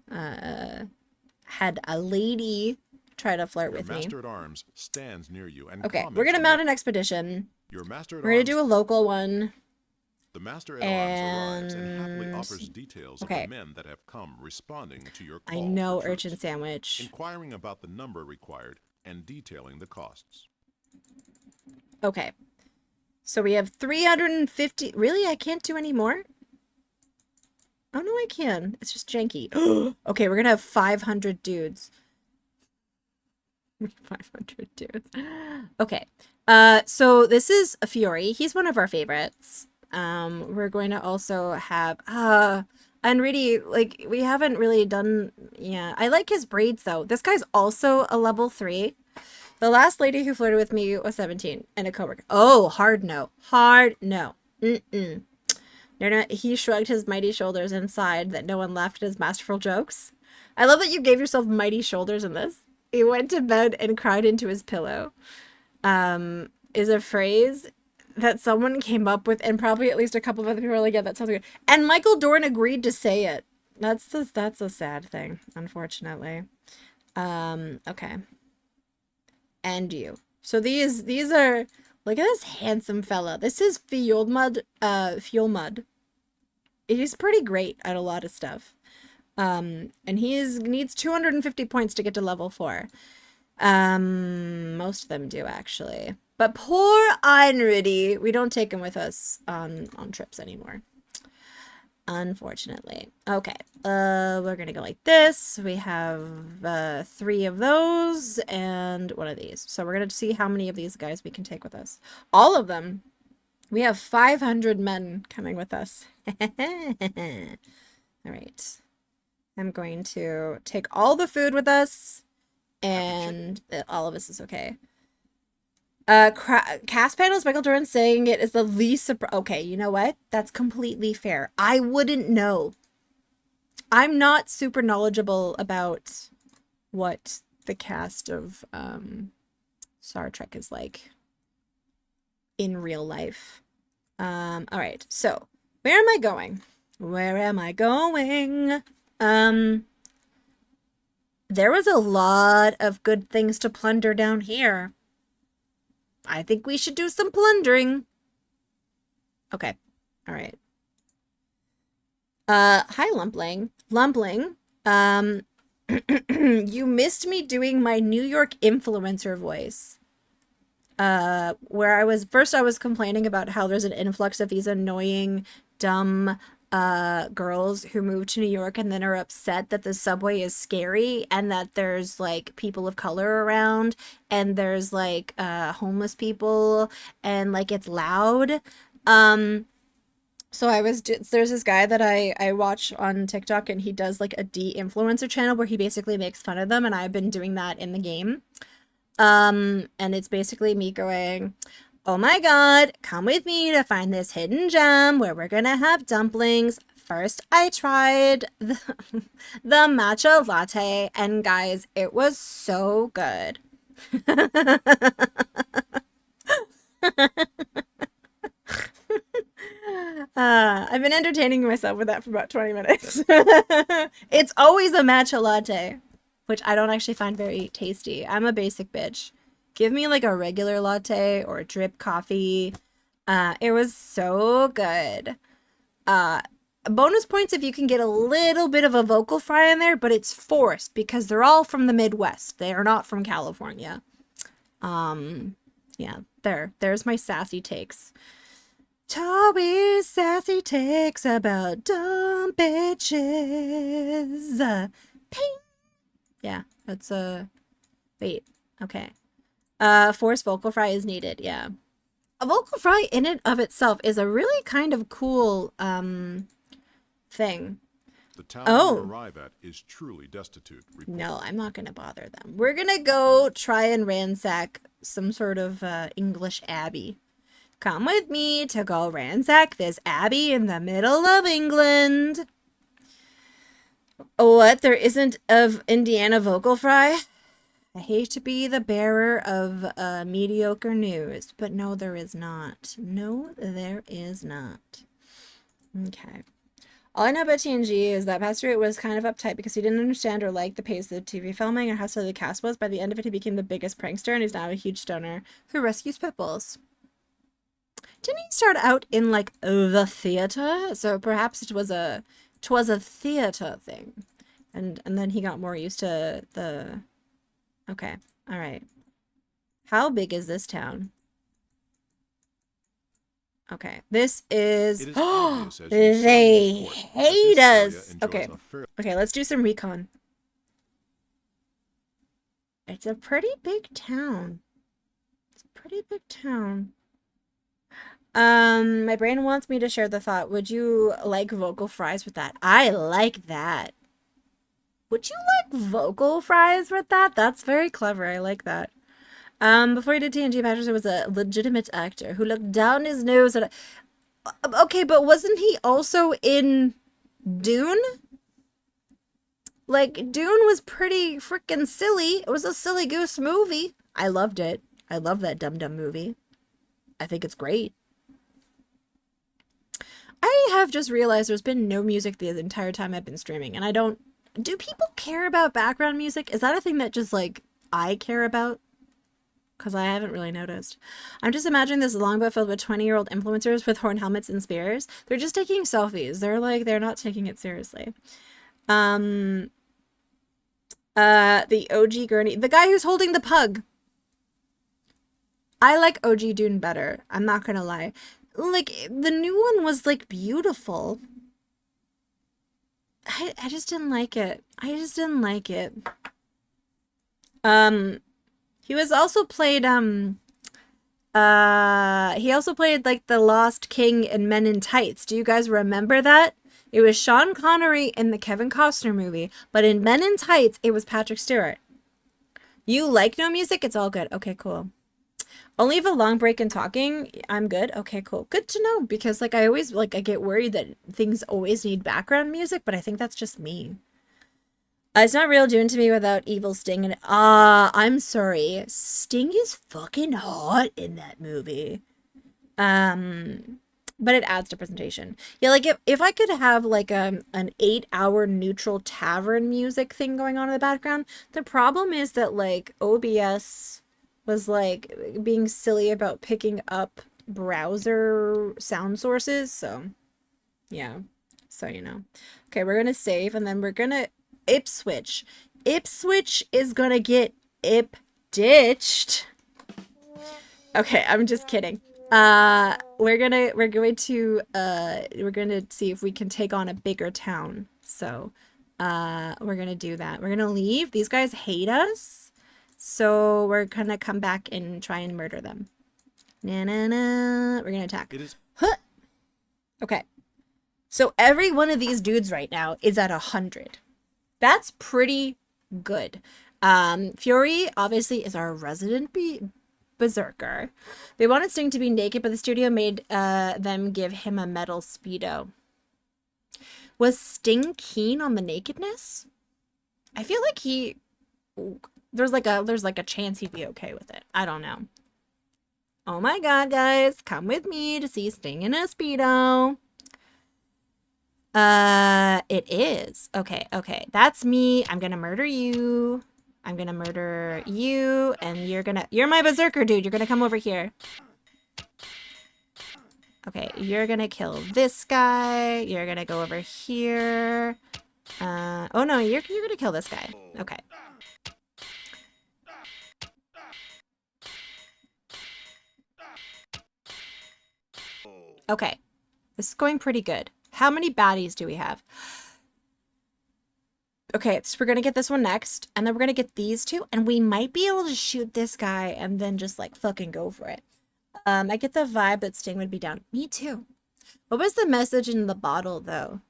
had a lady try to flirt Your with me. master-at-arms stands near you and Okay, comments we're gonna on mount your- an expedition. Your We're gonna master-at-arms do a local one. The master-at-arms arrives and happily And- offers details okay. of the men that have come responding to your call I know, for troops, urchin sandwich. inquiring about the number required and detailing the costs. Okay. So we have 350. Really? I can't do any more? Oh, no, I can. It's just janky. Okay, we're gonna have 500 dudes. 500 dudes. Okay. So this is a Fiore. He's one of our favorites. We're going to also have and really, like, we haven't really done, yeah. I like his braids though. This guy's also a level 3. The last lady who flirted with me was 17 and a coworker. Oh, hard no. Hard no. Mm-mm. No, he shrugged his mighty shoulders and sighed that no one laughed at his masterful jokes. I love that you gave yourself mighty shoulders in this. He went to bed and cried into his pillow. Is a phrase that someone came up with, and probably at least a couple of other people were like, yeah, that sounds good. And Michael Dorn agreed to say it. That's a sad thing, unfortunately. Okay. And you. So these are, look at this handsome fella. This is Fjolmud. He's pretty great at a lot of stuff. And needs 250 points to get to level 4. Most of them do, actually. But poor Einridi, we don't take him with us on trips anymore. Unfortunately. Okay, we're gonna go like this. We have 3 of those and 1 of these. So we're gonna see how many of these guys we can take with us. All of them. We have 500 men coming with us. All right. I'm going to take all the food with us, and all of us is okay. Cast panels, Michael Doran saying it is the least okay, you know what? That's completely fair. I wouldn't know. I'm not super knowledgeable about what the cast of Star Trek is like in real life. All right, so where am I going? Where am I going? There was a lot of good things to plunder down here. I think we should do some plundering. Okay, all right. Hi, Lumpling. Lumpling, you missed me doing my New York influencer voice. Where I was complaining about how there's an influx of these annoying, dumb, girls who move to New York and then are upset that the subway is scary and that there's like people of color around and there's like, homeless people and like it's loud. So there's this guy that I watch on TikTok and he does like a de-influencer channel where he basically makes fun of them, and I've been doing that in the game. And it's basically me going, oh my god, come with me to find this hidden gem where we're gonna have dumplings. First, I tried the matcha latte, and guys, it was so good. I've been entertaining myself with that for about 20 minutes. It's always a matcha latte, which I don't actually find very tasty. I'm a basic bitch. Give me like a regular latte or drip coffee. It was so good. Bonus points if you can get a little bit of a vocal fry in there, but it's forced because they're all from the Midwest. They are not from California. Yeah, there's my sassy takes. Toby's sassy takes about dumb bitches. Ping. Yeah, that's wait, okay. Forced vocal fry is needed, yeah. A vocal fry in and of itself is a really kind of cool, thing. The town you arrive at is truly destitute. No, I'm not gonna bother them. We're gonna go try and ransack some sort of, English abbey. Come with me to go ransack this abbey in the middle of England. What? There isn't of Indiana vocal fry? I hate to be the bearer of mediocre news, but no, there is not. No, there is not. Okay. All I know about TNG is that Pastor 8 was kind of uptight because he didn't understand or like the pace of the TV filming or how silly the cast was. By the end of it, he became the biggest prankster, and he's now a huge stoner who rescues pit bulls. Didn't he start out in like the theater? So perhaps twas a theater thing, and then he got more used to the. Okay, all right. How big is this town? Okay, this is. They hate us. Okay, okay. Let's do some recon. It's a pretty big town. It's a pretty big town. My brain wants me to share the thought. Would you like vocal fries with that? I like that. Would you like vocal fries with that? That's very clever. I like that. Before he did TNG, Patterson was a legitimate actor who looked down his nose at. Okay, but wasn't he also in Dune? Like, Dune was pretty freaking silly. It was a silly goose movie. I loved it. I love that dumb movie. I think it's great. I have just realized there's been no music the entire time I've been streaming, and I don't. Do people care about background music? Is that a thing that just, like, I care about? Because I haven't really noticed. I'm just imagining this longboat filled with 20-year-old influencers with horn helmets and spears. They're just taking selfies. They're not taking it seriously. The OG Gurney. The guy who's holding the pug. I like OG Dune better. I'm not gonna lie. Like, the new one was, like, beautiful. I just didn't like it. I just didn't like it. He was also played, he also played, like, the Lost King in Men in Tights. Do you guys remember that? It was Sean Connery in the Kevin Costner movie, but in Men in Tights, it was Patrick Stewart. You like no music? It's all good. Okay, cool. Only if a long break in talking, I'm good. Okay, cool. Good to know, because, like, I get worried that things always need background music, but I think that's just me. It's not real Dune to me without evil Sting in it. I'm sorry. Sting is fucking hot in that movie. But it adds to presentation. Yeah, like if I could have like an 8-hour neutral tavern music thing going on in the background, the problem is that like OBS was like being silly about picking up browser sound sources, so yeah. So you know. Okay, we're gonna save and then we're gonna Ipswich. Ipswich is gonna get ditched. Okay, I'm just kidding. We're going to see if we can take on a bigger town. So, we're gonna do that. We're gonna leave. These guys hate us. So we're gonna come back and try and murder them. Na na na. We're gonna attack. Huh. Okay. So every one of these dudes right now is at 100. That's pretty good. Fury obviously is our resident berserker. They wanted Sting to be naked, but the studio made them give him a metal speedo. Was Sting keen on the nakedness? I feel like there's like a chance he'd be okay with it. I don't know. Oh my god, guys, come with me to see Sting in a speedo. It is. Okay. That's me. I'm gonna murder you. I'm gonna murder you, and you're my berserker, dude. You're gonna come over here. Okay, you're gonna kill this guy. You're gonna go over here. Oh no, you're gonna kill this guy. Okay. Okay. This is going pretty good. How many baddies do we have? Okay, so we're gonna get this one next, and then we're gonna get these two, and we might be able to shoot this guy and then just like fucking go for it. I get the vibe that Sting would be down. Me too. What was the message in the bottle though?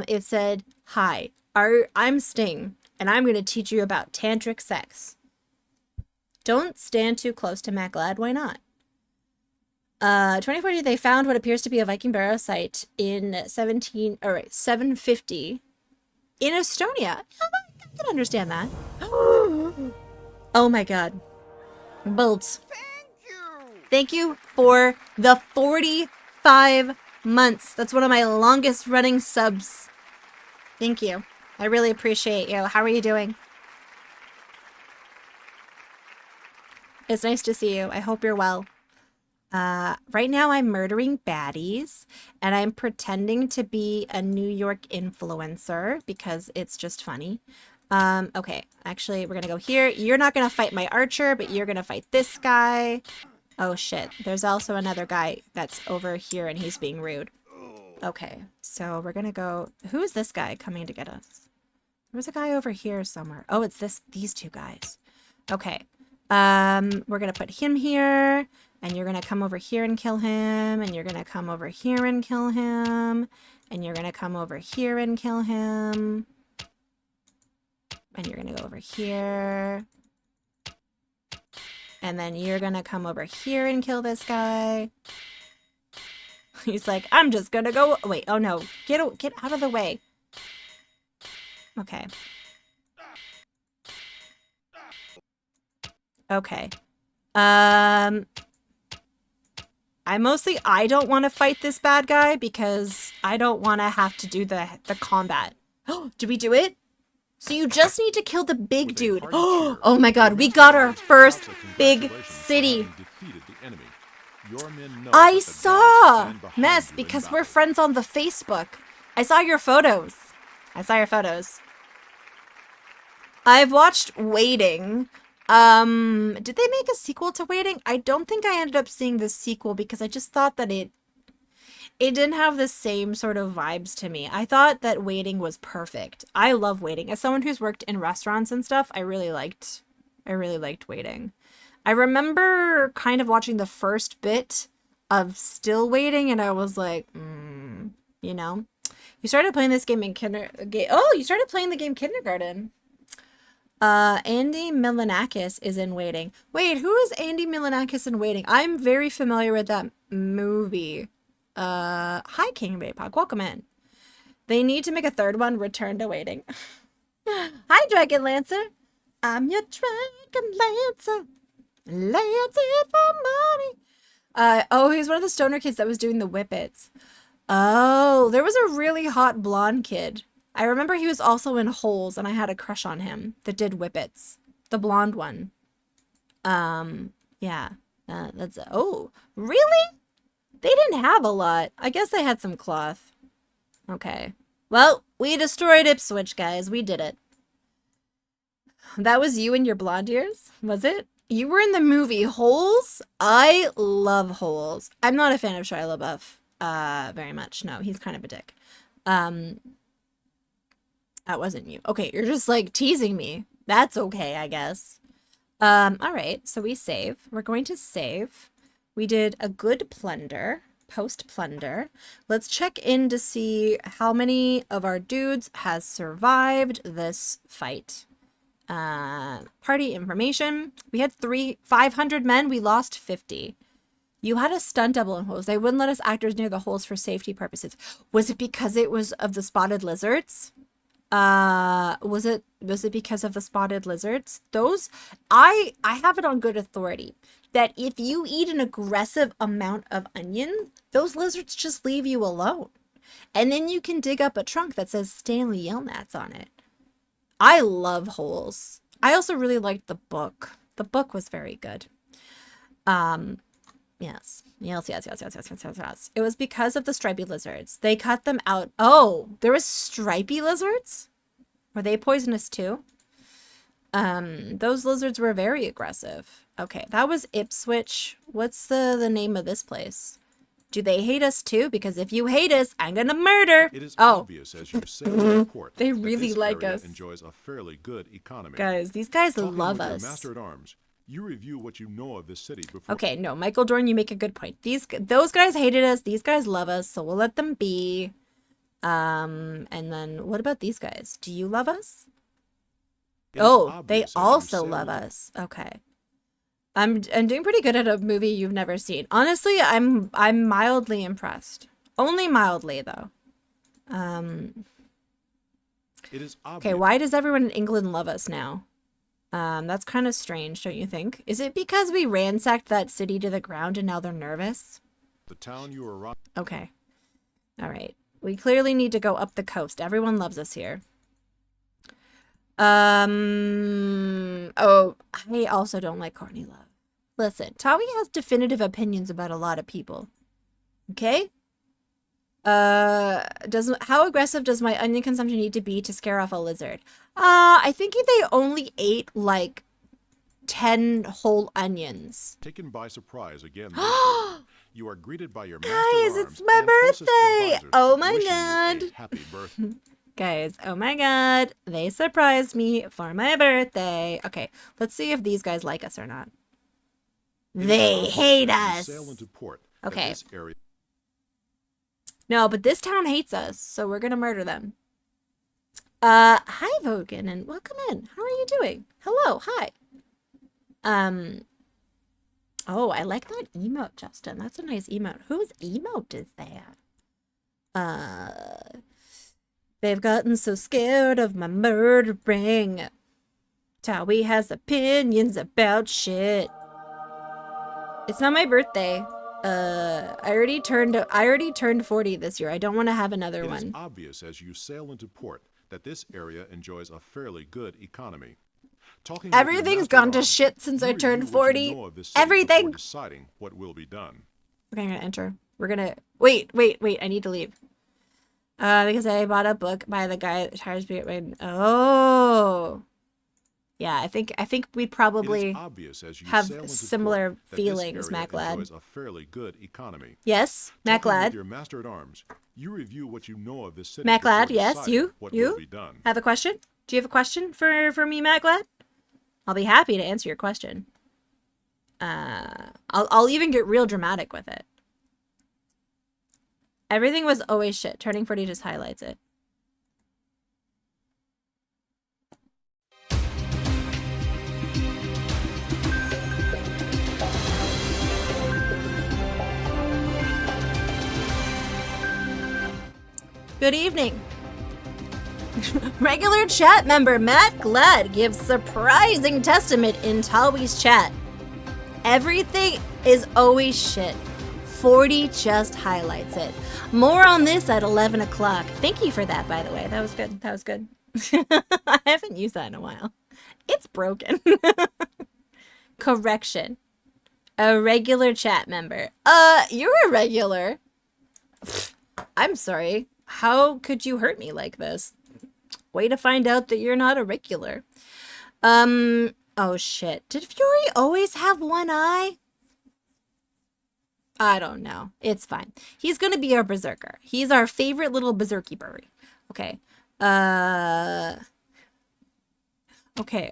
It said, "Hi, I'm Sting, and I'm gonna teach you about tantric sex. Don't stand too close to Mac Lad. Why not?" 2040, they found what appears to be a Viking burial site in 750 in Estonia. I can understand that. Oh my god. Bolts. Thank you for the 45 months. That's one of my longest running subs. Thank you. I really appreciate you. How are you doing? It's nice to see you. I hope you're well. Right now I'm murdering baddies and I'm pretending to be a New York influencer because it's just funny. Okay, actually we're gonna go here. You're not gonna fight my archer, but you're gonna fight this guy. Oh shit, there's also another guy that's over here and he's being rude. Okay, so we're gonna go, who is this guy coming to get us? There's a guy over here somewhere. Oh, it's these two guys. Okay, we're gonna put him here. And you're going to come over here and kill him. And you're going to come over here and kill him. And you're going to come over here and kill him. And you're going to go over here. And then you're going to come over here and kill this guy. He's like, I'm just going to go. Wait, oh no. Get out of the way. Okay. Okay. I don't want to fight this bad guy because I don't want to have to do the combat. Oh, did we do it? So you just need to kill the big dude. Oh my god, we got our first big city. I saw Mess because we're friends on the Facebook. I saw your photos. I've watched Waiting. Did they make a sequel to Waiting? I don't think I ended up seeing the sequel because I just thought that it didn't have the same sort of vibes to me. I thought that Waiting was perfect. I love Waiting. As someone who's worked in restaurants and stuff, I really liked Waiting. I remember kind of watching the first bit of Still Waiting and I was like, you know. You started playing this game in you started playing the game Kindergarten. Andy Milonakis is in Waiting. Wait, who is Andy Milonakis in Waiting? I'm very familiar with that movie. Hi, King Baypog. Welcome in. They need to make a third one, Return to Waiting. Hi, Dragon Lancer. I'm your Dragon Lancer. Lance it for money. Oh, he was one of the stoner kids that was doing the whippets. Oh, there was a really hot blonde kid. I remember he was also in Holes, and I had a crush on him that did whippets. The blonde one. Yeah. That's oh, really? They didn't have a lot. I guess they had some cloth. Okay. Well, we destroyed Ipswich, guys. We did it. That was you and your blonde ears? Was it? You were in the movie Holes? I love Holes. I'm not a fan of Shia LaBeouf very much. No, he's kind of a dick. That wasn't you. Okay, you're just like teasing me. That's okay, I guess. All right, so we save. We're going to save. We did a good plunder, post plunder. Let's check in to see how many of our dudes has survived this fight. Party information. We had 500 men. We lost 50. You had a stunt double in Holes. They wouldn't let us actors near the holes for safety purposes. Was it because it was of the spotted lizards? Was it because of the spotted lizards? Those, I have it on good authority that if you eat an aggressive amount of onion, those lizards just leave you alone. And then you can dig up a trunk that says Stanley Yelnats on it. I love Holes. I also really liked the book. The book was very good. Yes. It was because of the stripy lizards. They cut them out. Oh, there was stripy lizards? Were they poisonous too? Those lizards were very aggressive. Okay, that was Ipswich. What's the name of this place? Do they hate us too? Because if you hate us, I'm gonna murder. It is obvious as you sail to the port they that really this like area us. enjoys a fairly good economy. Guys, these guys Talking love with your us. master at arms, you review what you know of this city before. Okay, no, Michael Dorn, you make a good point. Those guys hated us. These guys love us, so we'll let them be. And then what about these guys? Do you love us? It is Oh, obvious they as you also sail love into- us. Okay. I'm doing pretty good at a movie you've never seen. Honestly, I'm mildly impressed. Only mildly though. It is Okay, obvious. why does everyone in England love us now? That's kind of strange, don't you think? Is it because we ransacked that city to the ground and now they're nervous? The town you arrive. Okay. All right. We clearly need to go up the coast. Everyone loves us here. Oh, I also don't like Courtney Love. Listen, Tawi has definitive opinions about a lot of people. Okay? How aggressive does my onion consumption need to be to scare off a lizard? I think if they only ate like 10 whole onions. Taken by surprise again. This year, you are greeted by your master Guys, at arms it's my and closest birthday! advisors Oh my wishing you a God. happy birthday. Guys, oh my God, they surprised me for my birthday. Okay, let's see if these guys like us or not. They hate us. Sail into port. that Okay. This area No, but this town hates us, so we're gonna murder them. Hi Vogan, and welcome in. How are you doing? Hello, hi. Oh, I like that emote, Justin. That's a nice emote. Whose emote is that? They've gotten so scared of my murdering. Tawi has opinions about shit. It's not my birthday. I already turned 40 this year. I don't want to have another It one. is obvious as you sail into port that this area enjoys a fairly good economy. Talking with your Everything's master gone at to arms, shit since you I turned review what 40. you know of this city Everything. before deciding what will be done. Okay, I'm gonna enter. We're gonna wait. I need to leave. Because I bought a book by the guy that tires me. Oh, yeah. I think we'd It probably is obvious as you have sail into similar port that feelings, this area Maclad. enjoys a fairly good economy. Yes, Talking with Maclad. your master at arms, you review what you know of this city Maclad, before yes, deciding you what will be you done. have a question? Do you have a question for me, Maclad? I'll be happy to answer your question. I'll even get real dramatic with it. Everything was always shit. Turning 40 just highlights it. Good evening. Regular chat member Matt Glad gives surprising testament in Tawi's chat. Everything is always shit. 40 just highlights it. More on this at 11 o'clock. Thank you for that, by the way. That was good. That was good. I haven't used that in a while. It's broken. Correction. A regular chat member. You're a regular. I'm sorry. How could you hurt me like this? Way to find out that you're not a regular. Oh shit. Did Fury always have one eye? I don't know. It's fine. He's gonna be our berserker. He's our favorite little berserky burry. Okay.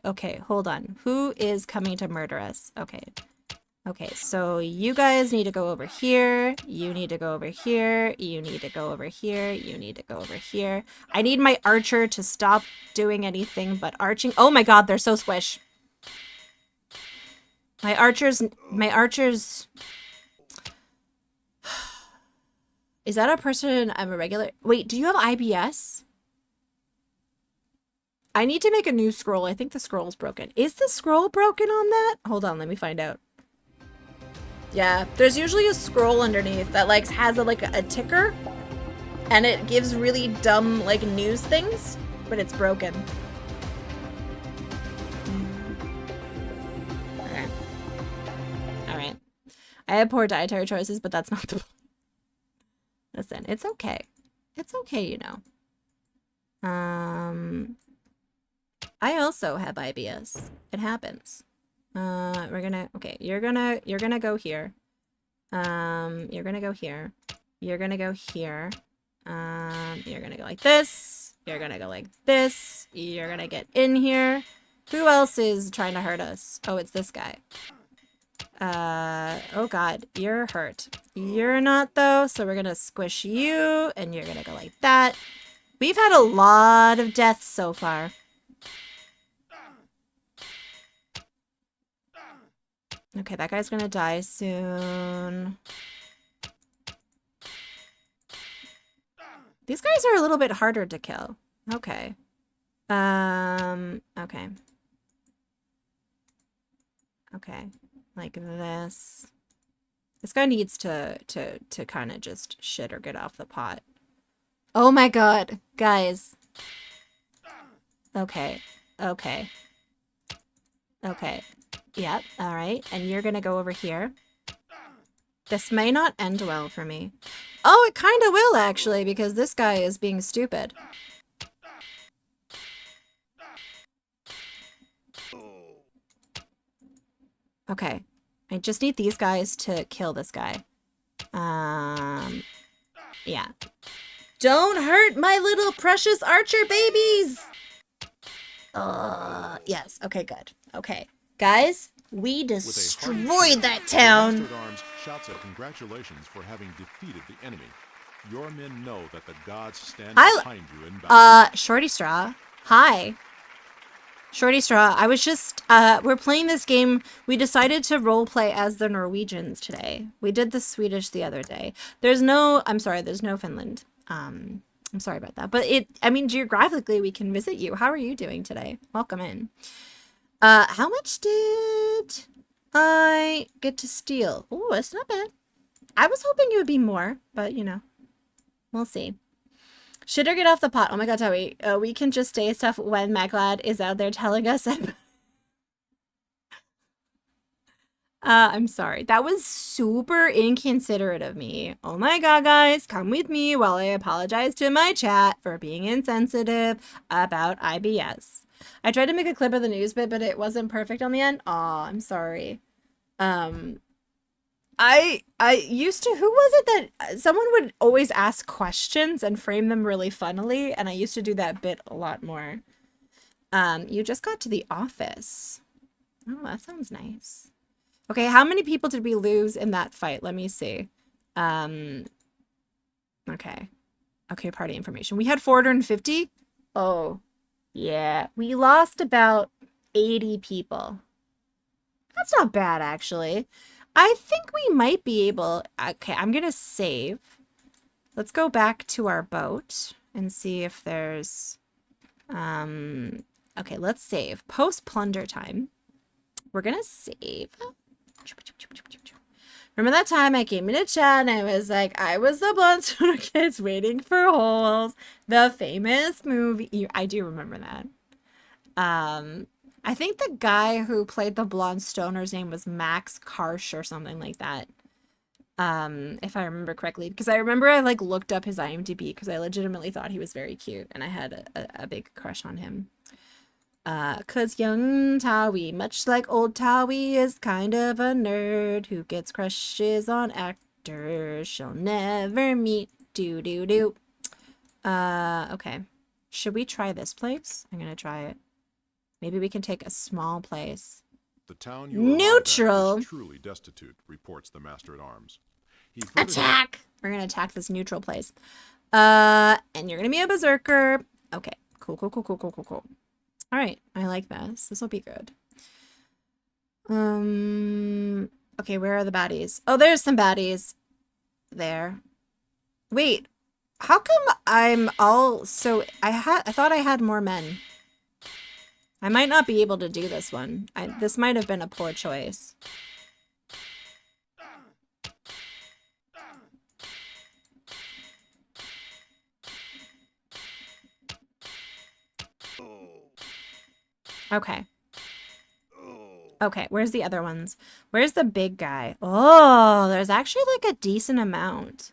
Okay, hold on. Who is coming to murder us? Okay, so you guys need to go over here. You need to go over here. You need to go over here. You need to go over here. I need my archer to stop doing anything but arching. Oh my god, they're so squish. My archers... Is that a person I'm a regular? Wait, do you have IBS? I need to make a new scroll. I think the scroll's broken. Is the scroll broken on that? Hold on, let me find out. Yeah, there's usually a scroll underneath that like has a ticker, and it gives really dumb like news things, but it's broken. Okay. All right. I have poor dietary choices, but that's not the point. Listen, it's okay. It's okay, you know. I also have IBS. It happens. We're gonna, okay, you're gonna go here. You're gonna go here. You're gonna go here. You're gonna go like this. You're gonna go like this. You're gonna get in here. Who else is trying to hurt us? Oh, it's this guy. Oh god, you're hurt. You're not though, so we're gonna squish you, and you're gonna go like that. We've had a lot of deaths so far. Okay, that guy's gonna die soon. These guys are a little bit harder to kill. Okay. Okay. Okay. Like this. This guy needs to kind of just shit or get off the pot. Oh my god, guys. Okay. Okay. Okay. Yep, alright. And you're gonna go over here. This may not end well for me. Oh, it kind of will, actually, because this guy is being stupid. Okay. I just need these guys to kill this guy. Yeah. Don't hurt my little precious archer babies! Yes. Okay, good. Okay. Guys, we destroyed that town. The Master at Arms shouts out congratulations for having defeated the enemy. Your men know that the gods stand behind you in battle. Shorty Straw. Hi. Shorty Straw, I was just, we're playing this game. We decided to roleplay as the Norwegians today. We did the Swedish the other day. There's no Finland. I'm sorry about that. But I mean, geographically, we can visit you. How are you doing today? Welcome in. How much did I get to steal? Oh, it's not bad. I was hoping it would be more, but you know, we'll see. Should I get off the pot? Oh my god, Towie. We can just say stuff when Maglad is out there telling us. I'm sorry. That was super inconsiderate of me. Oh my god, guys. Come with me while I apologize to my chat for being insensitive about IBS. I tried to make a clip of the news bit, but it wasn't perfect on the end. Aw, I'm sorry. I used to, who was it that someone would always ask questions and frame them really funnily, and I used to do that bit a lot more. You just got to the office. Oh, that sounds nice. Okay, how many people did we lose in that fight? Let me see. Okay. Okay, party information. We had 450? Oh, yeah. We lost about 80 people. That's not bad, actually. I think we might be able... Okay, I'm going to save. Let's go back to our boat and see if there's... Okay, let's save. Post plunder time. We're gonna save. Remember that time I came into chat and I was like, I was the blonde stoner kids waiting for holes. The famous movie. I do remember that. I think the guy who played the blonde stoner's name was Max Karsh or something like that. If I remember correctly, because I remember I like looked up his IMDb because I legitimately thought he was very cute and I had a big crush on him. Cause young Tawi, much like old Tawi, is kind of a nerd who gets crushes on actors she'll never meet. Do do do. Okay. Should we try this place? I'm gonna try it. Maybe we can take a small place. The town you Neutral. is truly destitute, reports the Master-at-Arms. Attack! We're gonna attack this neutral place. And you're gonna be a berserker. Okay. Cool. All right. I like this. This will be good. Okay, where are the baddies? Oh, there's some baddies. There. Wait. How come I'm all so I thought I had more men. I might not be able to do this one. This might have been a poor choice. Okay. Okay, where's the other ones? Where's the big guy? Oh, there's actually like a decent amount.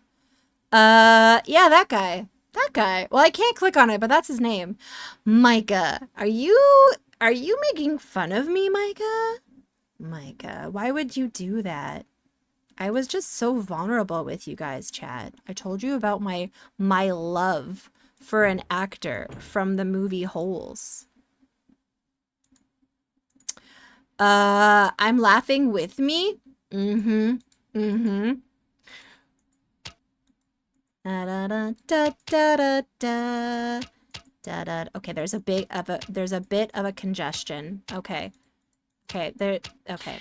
Yeah, that guy. That guy. Well, I can't click on it, but that's his name. Micah. Are you making fun of me, Micah? Micah, why would you do that? I was just so vulnerable with you guys, chat. I told you about my love for an actor from the movie Holes. I'm laughing with me. Da, da, da, da, da, da, da, da. Okay, there's a bit of a congestion. Okay. Okay, okay.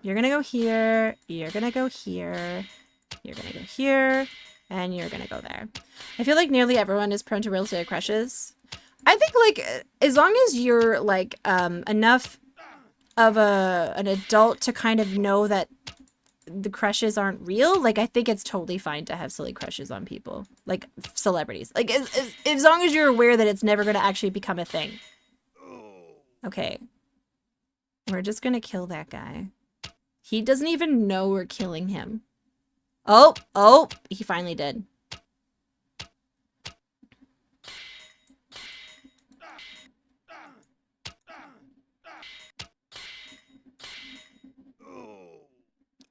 You're gonna go here, you're gonna go here, you're gonna go here, and you're gonna go there. I feel like nearly everyone is prone to real-estate crushes. I think, like, as long as you're, like, enough of an adult to kind of know that the crushes aren't real, like, I think it's totally fine to have silly crushes on people, like celebrities, like as long as you're aware that it's never going to actually become a thing. Okay, we're just gonna kill that guy. He doesn't even know we're killing him. Oh, he finally did.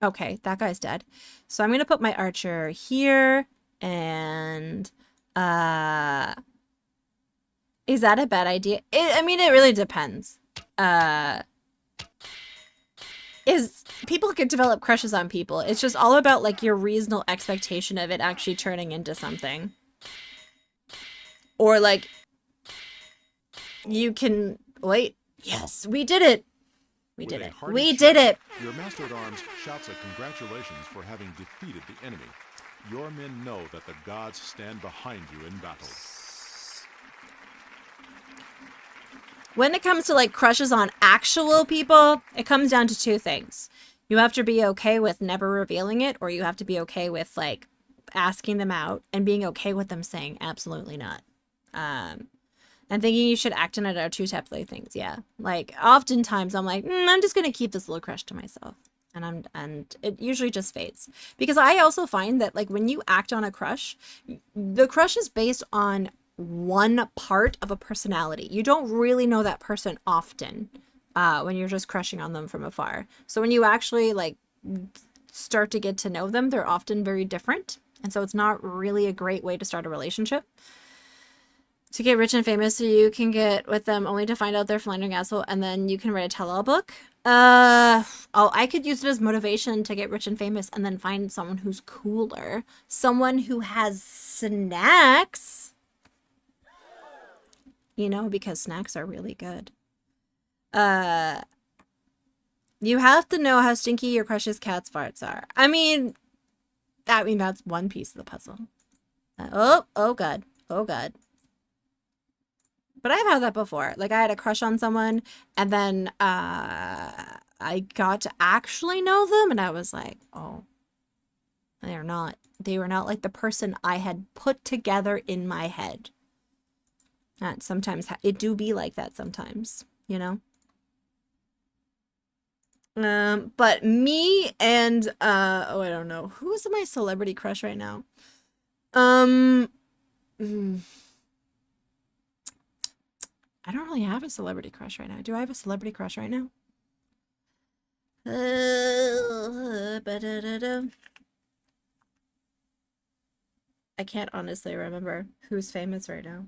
Okay, that guy's dead. So I'm gonna put my archer here, and is that a bad idea? I mean, it really depends. People can develop crushes on people. It's just all about, like, your reasonable expectation of it actually turning into something. Or, like, you can wait. Yes, we did it. We did it. We did it. Your Master-at-Arms shouts out congratulations for having defeated the enemy. Your men know that the gods stand behind you in battle. When it comes to, like, crushes on actual people, it comes down to two things. You have to be okay with never revealing it, or you have to be okay with, like, asking them out and being okay with them saying absolutely not. And thinking you should act on it are two separate things, yeah. Like, oftentimes I'm like, I'm just gonna keep this little crush to myself. And it usually just fades. Because I also find that, like, when you act on a crush, the crush is based on one part of a personality. You don't really know that person often when you're just crushing on them from afar. So when you actually, like, start to get to know them, they're often very different. And so it's not really a great way to start a relationship. To get rich and famous so you can get with them only to find out they're philandering asshole, and then you can write a tell-all book. I could use it as motivation to get rich and famous and then find someone who's cooler. Someone who has snacks. You know, because snacks are really good. You have to know how stinky your crush's cat's farts are. I mean, that's one piece of the puzzle. Oh God. Oh God. But I've had that before. Like I had a crush on someone and then I got to actually know them and I was like, oh, they were not like the person I had put together in my head. And sometimes it do be like that sometimes, you know? But me and oh, I don't know. Who is my celebrity crush right now? I don't really have a celebrity crush right now. Do I have a celebrity crush right now? I can't honestly remember who's famous right now.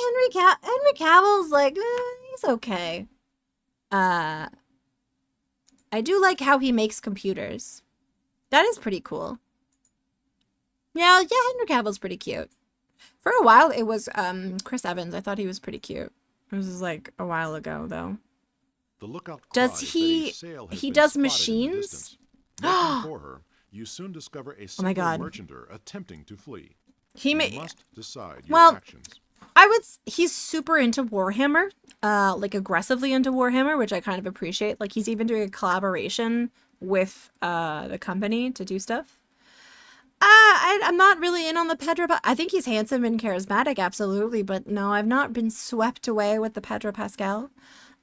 Henry Cavill's like, he's okay. I do like how he makes computers. That is pretty cool. Yeah, Henry Cavill's pretty cute. For a while, it was Chris Evans. I thought he was pretty cute. This was like a while ago, though. The lookout Does cries he? that a sail has He been does spotted in the machines. distance. Looking for her, you soon discover a Oh my single God. merchanter attempting to flee. He You may. must decide your Well, actions. he's super into Warhammer, like aggressively into Warhammer, which I kind of appreciate. Like he's even doing a collaboration with the company to do stuff. I'm not really in on the Pedro, but I think he's handsome and charismatic, absolutely. But no, I've not been swept away with the Pedro Pascal.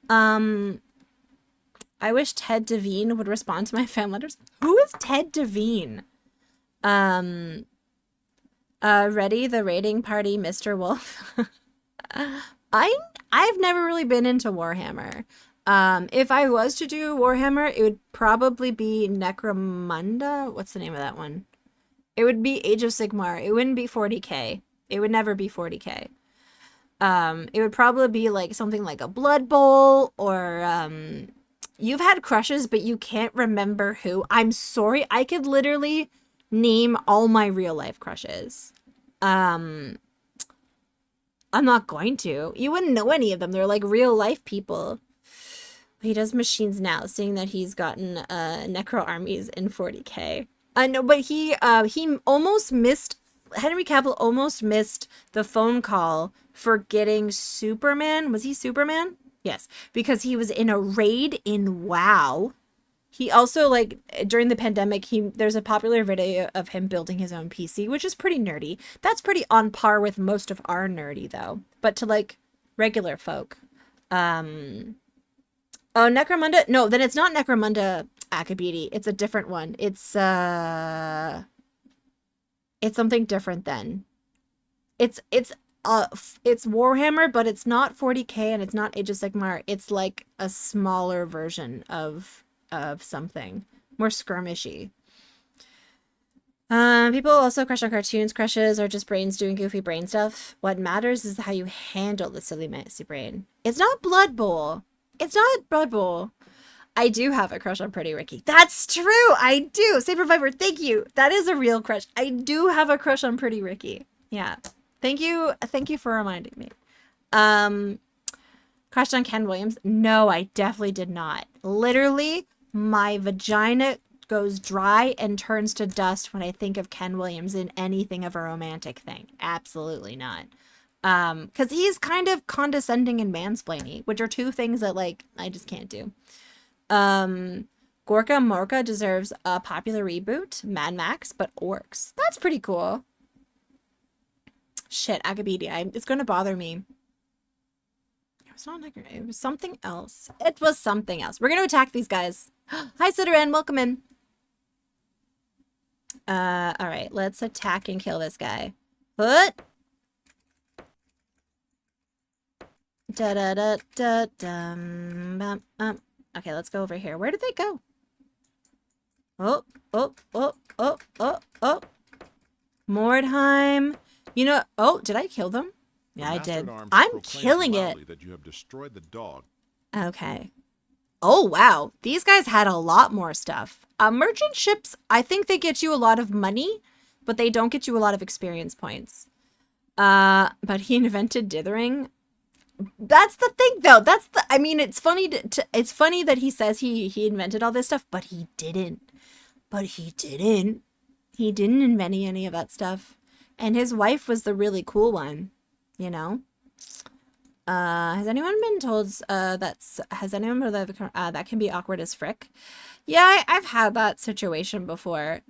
I wish Ted Devine would respond to my fan letters. Who is Ted Devine? Ready the raiding party, Mr. Wolf. I've never really been into Warhammer. If I was to do Warhammer, it would probably be Necromunda. What's the name of that one? It would be Age of Sigmar. It wouldn't be 40k. It would never be 40k. It would probably be like something like a Blood Bowl or you've had crushes but you can't remember who. I'm sorry. I could literally name all my real life crushes. I'm not going to. You wouldn't know any of them. They're like real life people. He does machines now, seeing that he's gotten necro armies in 40k. I know, but he almost missed. Henry Cavill almost missed the phone call for getting Superman. Was he Superman? Yes, because he was in a raid in WoW. He also, like, during the pandemic, there's a popular video of him building his own PC, which is pretty nerdy. That's pretty on par with most of our nerdy, though. But to, like, regular folk. Oh, Necromunda? No, then it's not Necromunda Akabidi. It's a different one. It's something different then. It's Warhammer, but it's not 40k and it's not Age of Sigmar. It's like a smaller version of something more skirmishy. People also crush on cartoons. Crushes are just brains doing goofy brain stuff. What matters is how you handle the silly messy brain. It's not Blood Bowl. It's not Blood Bowl. I do have a crush on Pretty Ricky. That's true. I do. Saber Viper, thank you. That is a real crush. I do have a crush on Pretty Ricky. Yeah. Thank you. Thank you for reminding me. Crushed on Ken Williams? No, I definitely did not. Literally, my vagina goes dry and turns to dust when I think of Ken Williams in anything of a romantic thing. Absolutely not. Because he's kind of condescending and mansplaining, which are two things that, like, I just can't do. Gorka Morka deserves a popular reboot. Mad Max, but orcs. That's pretty cool. Shit, Akabidi. It's gonna bother me. It was not like it was something else. It was something else. We're gonna attack these guys. Hi, Sitteran. Welcome in. All right. Let's attack and kill this guy. What? Da da da da dum. Okay, let's go over here. Where did they go? Oh. Mordheim. You know, oh, did I kill them? Yeah, I did. I'm killing it. That you have destroyed the dog. Okay. Oh, wow. These guys had a lot more stuff. Merchant ships, I think they get you a lot of money, but they don't get you a lot of experience points. But he invented dithering. That's the thing, though. I mean, it's funny it's funny that he says he invented all this stuff, but he didn't. He didn't invent any of that stuff. And his wife was the really cool one, you know? Has anyone been told has anyone heard that can be awkward as frick? Yeah, I've had that situation before.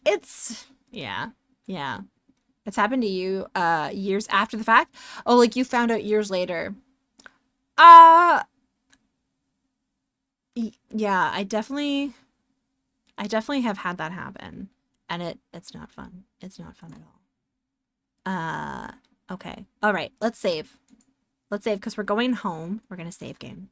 It's yeah. It's happened to you years after the fact? Oh, like you found out years later. Uh yeah, I definitely have had that happen. And it's not fun. It's not fun at all. Okay. All right, let's save. Let's save because we're going home. We're going to save game.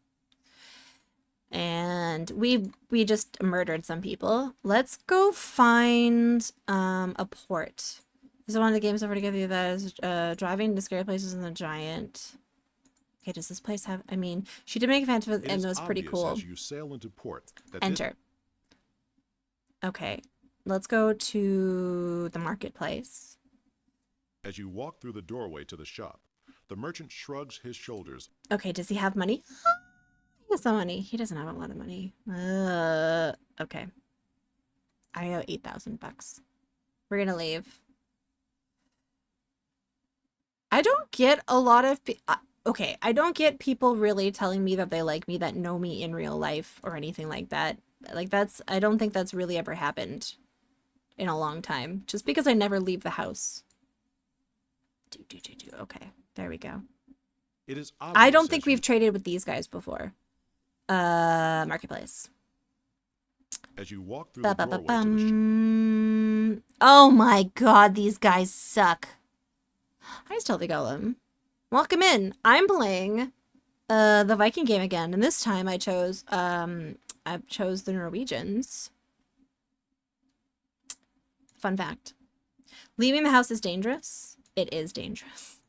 And we just murdered some people. Let's go find a port. This is one of the games over together that is driving to scary places in the giant. Okay, does this place have? I mean, she did make a fan of it, and it was pretty cool. As you sail into port that Enter. Okay, let's go to the marketplace. As you walk through the doorway to the shop, the merchant shrugs his shoulders. Okay, does he have money? He has some money. He doesn't have a lot of money. Okay. I owe 8,000 bucks. We're gonna leave. I don't get a lot of okay, I don't get people really telling me that they like me that know me in real life or anything like that. Like I don't think that's really ever happened in a long time. Just because I never leave the house. Okay, there we go. It is I don't think we've traded with these guys before. Marketplace. As you walk through the doorway to the oh my god, these guys suck. I just totally got them. Welcome in. I'm playing the Viking game again, and this time I chose the Norwegians. Fun fact. Leaving the house is dangerous. It is dangerous.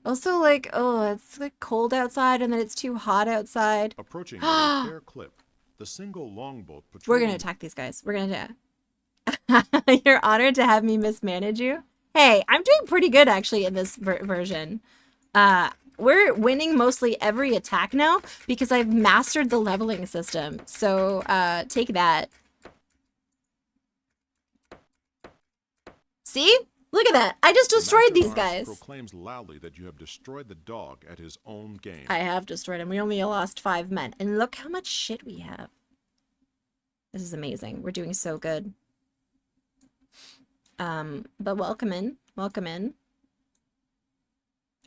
Also, like, oh, it's like cold outside and then it's too hot outside. Approaching a fair clip, the single longboat patrol. We're gonna attack these guys. We're gonna You're honored to have me mismanage you. Hey, I'm doing pretty good actually in this version. We're winning mostly every attack now because I've mastered the leveling system. So, take that. See? Look at that. I just destroyed these guys. Proclaims loudly that you have destroyed the dog at his own game. I have destroyed him. We only lost 5 men. And look how much shit we have. This is amazing. We're doing so good. But welcome in. Welcome in.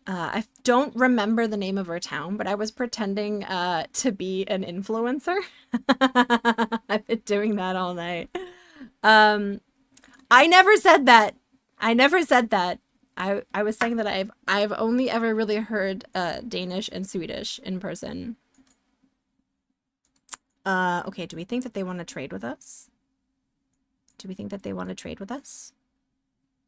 I don't remember the name of our town, but I was pretending to be an influencer. I've been doing that all night. I never said that. I never said that. I was saying that I've only ever really heard Danish and Swedish in person. Okay, do we think that they want to trade with us? Do we think that they want to trade with us?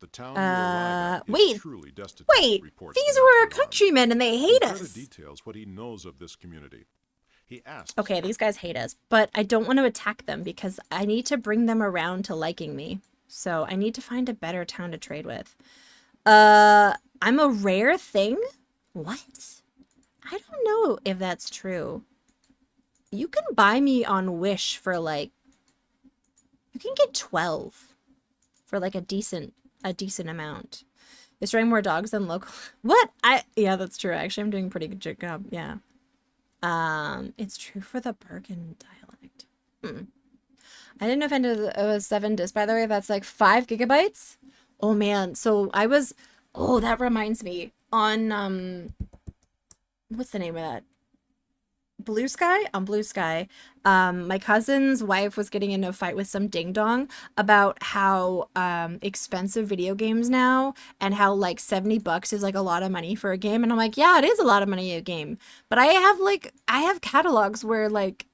The town you arrive at wait, is truly destitute, wait, these were our countrymen and they hate us. Details what he knows of this community. He asks. Okay, these guys hate us, but I don't want to attack them because I need to bring them around to liking me. So I need to find a better town to trade with. I'm a rare thing? What? I don't know if that's true. You can buy me on Wish for like, you can get 12 for like a decent amount. Destroying more dogs than local. What? Yeah, that's true. Actually, I'm doing a pretty good job. Yeah. It's true for the Bergen dialect. I didn't know if it was 7 discs, by the way. That's like 5 gigabytes. Oh man. So I was, oh, that reminds me on, what's the name of that? Blue Sky? On Blue Sky, my cousin's wife was getting into a fight with some ding dong about how expensive video games now and how like 70 bucks is like a lot of money for a game. And I'm like, yeah, it is a lot of money a game. But I have catalogs where like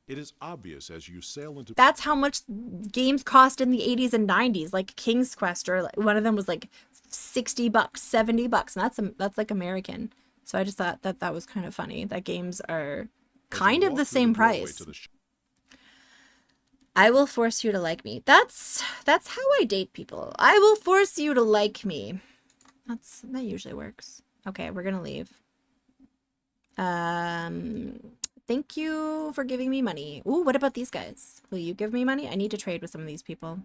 it is obvious as you sail into that's how much games cost in the 80s and 90s, like King's Quest, or like, one of them was like 60 bucks, 70 bucks. And that's like American. So I just thought that was kind of funny that games are kind of the same price. I will force you to like me. That's how I date people. I will force you to like me. That usually works. Okay, we're gonna leave. Thank you for giving me money. Ooh, what about these guys? Will you give me money? I need to trade with some of these people.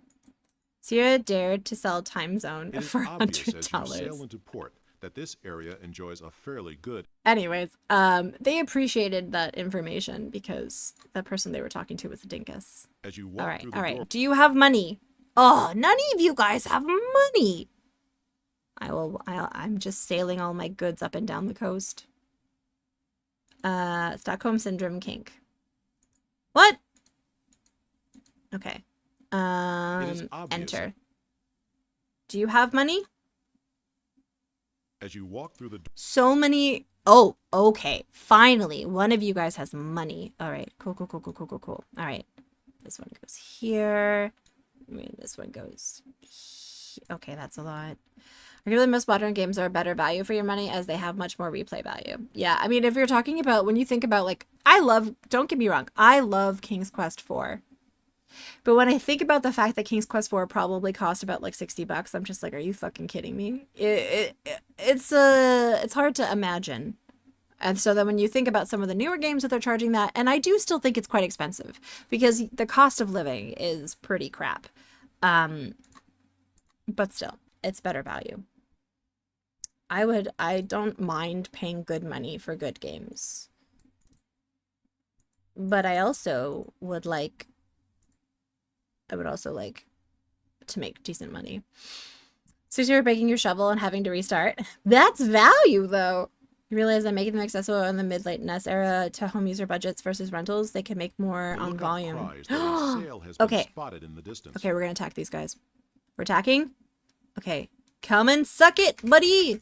Sierra dared to sell Time Zone It is for obvious as you sail $100. into port that this area enjoys a fairly good. Anyways, they appreciated that information because the person they were talking to was a dinkus. As you All walk right, through all the right. door, Do you have money? Oh, none of you guys have money. I'm just sailing all my goods up and down the coast. Stockholm Syndrome kink. What? Okay. it is obvious Enter. Do you have money? as you walk through the door. So many. Oh, okay. Finally, one of you guys has money. All right. Cool. All right. This one goes here. I mean, this one goes. Okay, that's a lot. Arguably, most modern games are a better value for your money as they have much more replay value. Yeah, I mean, if you're talking about when you think about like, don't get me wrong, I love King's Quest 4. But when I think about the fact that King's Quest 4 probably cost about like $60, I'm just like, are you fucking kidding me? It's hard to imagine. And so then when you think about some of the newer games that they're charging that, and I do still think it's quite expensive because the cost of living is pretty crap. But still, it's better value. I don't mind paying good money for good games. But I would also like to make decent money. So you're breaking your shovel and having to restart. That's value though. You realize that making them accessible in the mid-late NES era to home user budgets versus rentals, they can make more The on lookout volume. cries that a sail has been Okay. spotted in the distance. Okay, we're gonna attack these guys. We're attacking? Okay. Come and suck it, buddy!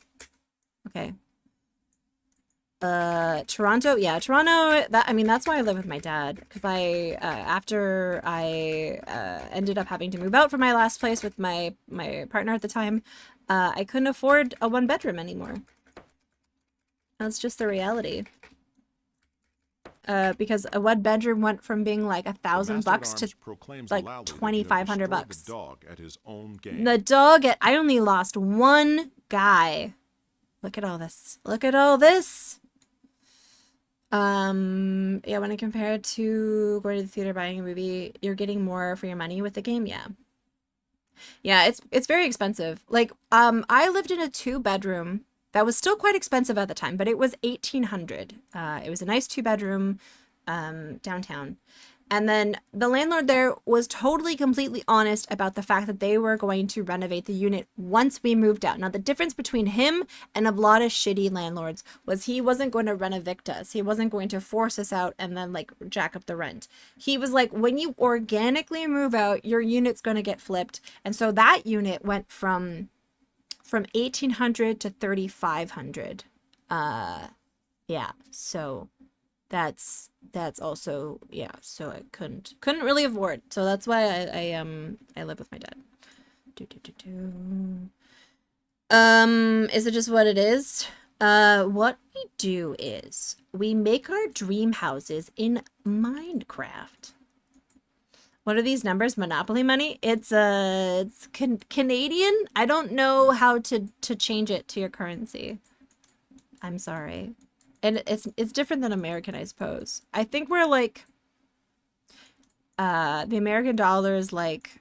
Okay. Toronto? Yeah, Toronto, that's why I live with my dad. Because after I ended up having to move out from my last place with my partner at the time, I couldn't afford a 1-bedroom anymore. That's just the reality. Because a 1-bedroom went from being like $1,000 to like $2,500. The dog at his own game. The dog, I only lost one guy. Look at all this. Look at all this. Yeah, when I compare it to going to the theater buying a movie, you're getting more for your money with the game, yeah. Yeah, it's very expensive. Like, I lived in a 2-bedroom that was still quite expensive at the time, but it was $1,800. It was a nice 2-bedroom downtown. And then the landlord there was totally, completely honest about the fact that they were going to renovate the unit once we moved out. Now, the difference between him and a lot of shitty landlords was he wasn't going to rent evict us. He wasn't going to force us out and then like jack up the rent. He was like, when you organically move out, your unit's going to get flipped. And so that unit went from $1,800 to $3,500. Yeah, so that's also, yeah, so I couldn't really afford. So that's why I live with my dad. Is it just what it is? What we do is we make our dream houses in Minecraft. What are these numbers? Monopoly money? It's Canadian. I don't know how to change it to your currency. I'm sorry. And it's different than American, I suppose. I think we're like the American dollar is like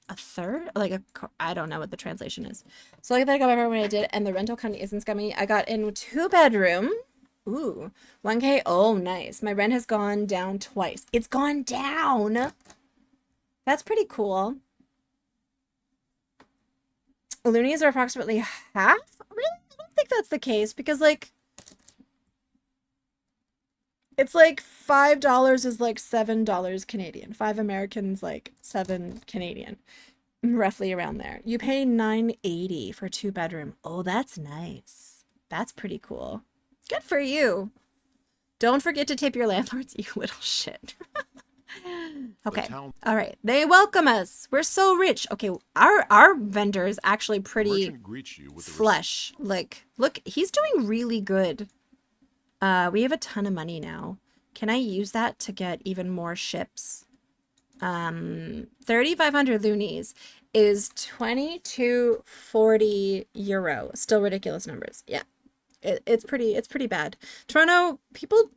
a third, like I don't know what the translation is. So like that I got my when I did, and the rental kind of isn't scummy. I got in 2-bedroom. Ooh, 1K. Oh, nice. My rent has gone down twice. It's gone down. That's pretty cool. Loonies are approximately half. Really? I don't think that's the case because like it's like $5 is like $7 Canadian. 5 Americans like 7 Canadian. Roughly around there. You pay $9.80 for 2-bedroom. Oh, that's nice. That's pretty cool. Good for you. Don't forget to tip your landlords, you little shit. Okay. All right. They welcome us. We're so rich. Okay. Our vendor is actually pretty flush. Like, look, he's doing really good. We have a ton of money now. Can I use that to get even more ships? 3,500 loonies is 2240 euro. Still ridiculous numbers. Yeah. It's pretty bad. Toronto people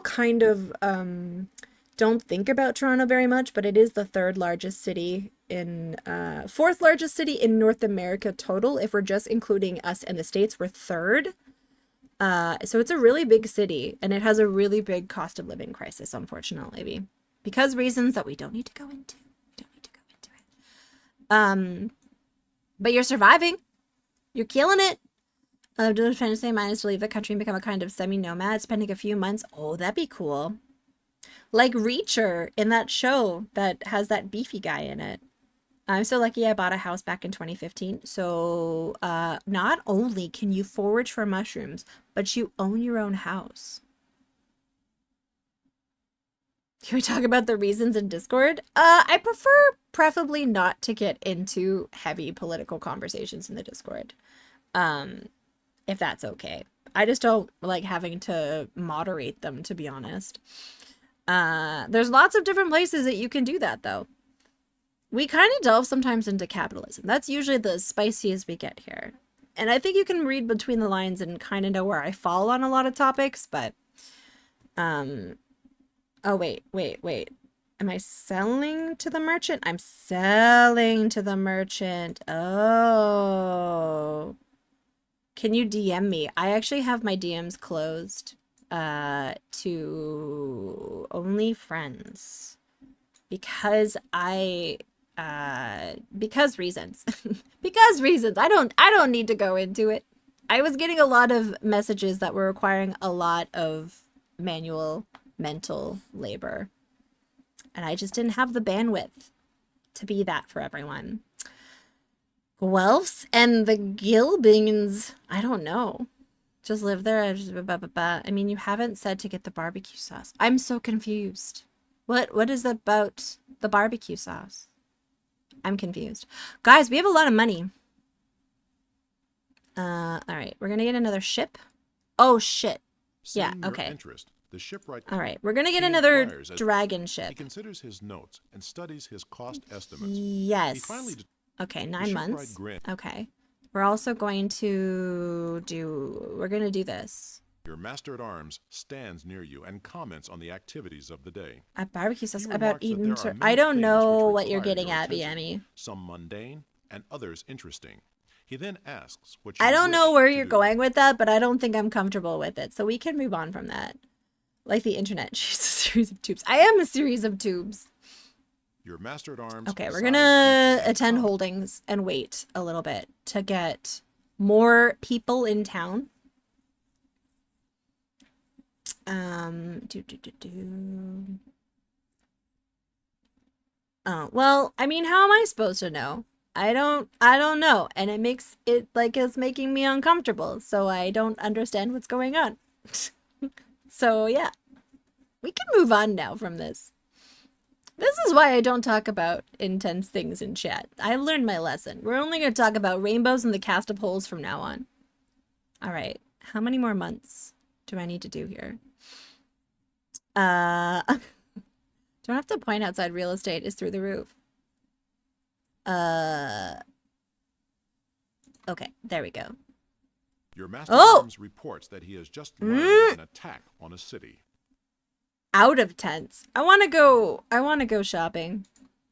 kind of don't think about Toronto very much, but it is the fourth largest city in North America total. If we're just including us and the States, we're third. So it's a really big city, and it has a really big cost of living crisis, unfortunately, because reasons that we don't need to go into. But you're surviving. You're killing it. I'm just trying to say mine is to leave the country and become a kind of semi-nomad, spending a few months. Oh, that'd be cool. Like Reacher in that show that has that beefy guy in it. I'm so lucky I bought a house back in 2015. So not only can you forage for mushrooms, but you own your own house. Can we talk about the reasons in Discord? I prefer preferably not to get into heavy political conversations in the Discord. If that's okay. I just don't like having to moderate them, to be honest. There's lots of different places that you can do that, though. We kind of delve sometimes into capitalism. That's usually the spiciest we get here. And I think you can read between the lines and kind of know where I fall on a lot of topics, but... Oh, wait. Am I selling to the merchant? I'm selling to the merchant. Oh. Can you DM me? I actually have my DMs closed to only friends because because reasons. Because reasons. I don't need to go into it. I was getting a lot of messages that were requiring a lot of manual mental labor, and I just didn't have the bandwidth to be that for everyone. Guelphs and the Gilbings, I don't know. Just live there. I mean, you haven't said to get the barbecue sauce. I'm so confused. What is about the barbecue sauce? I'm confused. Guys, we have a lot of money. All right, we're gonna get another ship. Oh shit. Yeah, Seeing your okay. interest, the shipwright All right, we're gonna get he another inquires as dragon he ship. considers his notes and studies his cost estimates. Yes. He finally Okay, the 9 shipwright months. grant. Okay. We're also going to we're gonna do this. Your master at arms stands near you and comments on the activities of the day. At barbecue sauce He about remarks that Eden. there are I many don't things know which what you're require getting your at, attention, BME. some mundane and others interesting. He then asks what I you don't know wish where to you're do. going with that, but I don't think I'm comfortable with it. So we can move on from that. Like the internet, she's a series of tubes. I am a series of tubes. Your master at arms. Okay, we're sighs gonna deeply and attend comments. holdings and wait a little bit to get more people in town. Oh, well, I mean, how am I supposed to know? I don't know. And it makes it like it's making me uncomfortable. So I don't understand what's going on. So yeah, we can move on now from this. This is why I don't talk about intense things in chat. I learned my lesson. We're only going to talk about rainbows and the cast of holes from now on. All right. How many more months do I need to do here? Don't have to point outside real estate is through the roof. Okay, there we go. Your master at arms reports that he has just learned of an attack on a city. Out of tents. I want to go shopping.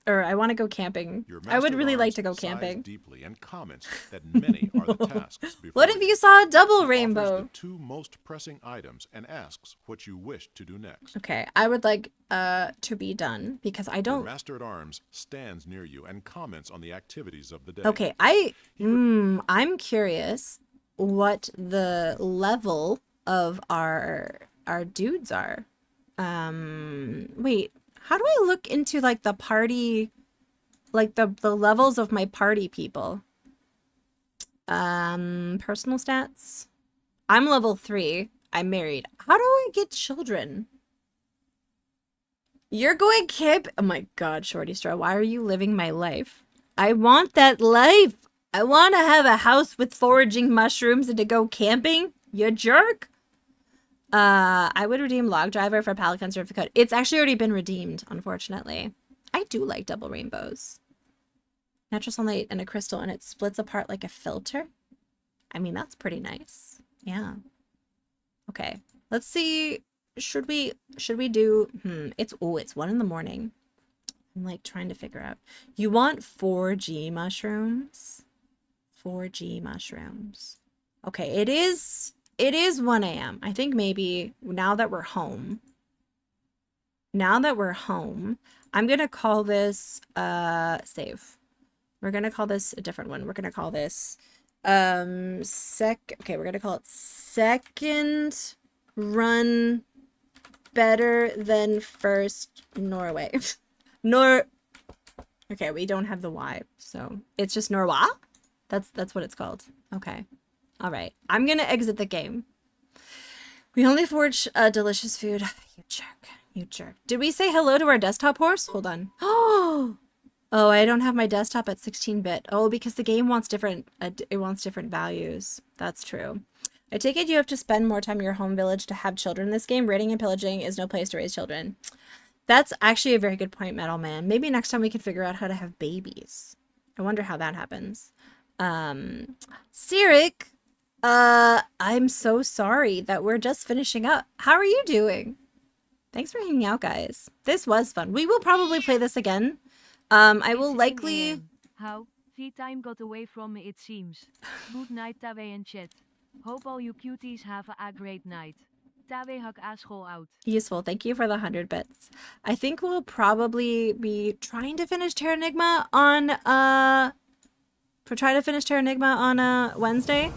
Or I want to go camping. Your I would master really at like arms to go sighs camping. deeply and comments that many are the tasks before What if you saw a double He rainbow? offers the two most pressing items and asks what you wish to do next. Okay, I would like to be done because I Your don't. master at arms stands near you and comments on the activities of the day. Okay, I'm curious what the level of our dudes are. Wait, how do I look into like the party, like the levels of my party people? Personal stats. I'm level 3. I'm married. How do I get children? You're going camp. Oh my god, Shorty Straw, why are you living my life? I want that life. I want to have a house with foraging mushrooms and to go camping. You jerk. I would redeem Log Driver for Pelican Certificate. It's actually already been redeemed, unfortunately. I do like double rainbows. Natural sunlight and a crystal, and it splits apart like a filter. I mean, that's pretty nice. Yeah. Okay. Let's see should we do, it's 1 in the morning. I'm like trying to figure out. You want 4G mushrooms? 4G mushrooms. Okay, it is 1 a.m. I think maybe now that we're home, I'm gonna call this save. We're gonna call this a different one. We're gonna call this okay, we're gonna call it second run better than first Norway. Okay, we don't have the Y, so it's just Norwa. That's what it's called. Okay. All right. I'm gonna exit the game. We only forge delicious food. You jerk. You jerk. Did we say hello to our desktop horse? Hold on. Oh, I don't have my desktop at 16-bit. Oh, because the game wants different values. That's true. I take it you have to spend more time in your home village to have children in this game. Raiding and pillaging is no place to raise children. That's actually a very good point, Metal Man. Maybe next time we can figure out how to have babies. I wonder how that happens. Sirik, I'm so sorry that we're just finishing up. How are you doing? Thanks for hanging out, guys. This was fun. We will probably play this again. I will likely... How? The time got away from me, it seems. Good night, Tawe and chat. Hope all you cuties have a great night. Tawe hak asshole out. Useful. Thank you for the 100 bits. I think we'll probably be trying to finish Terranigma on, Wednesday.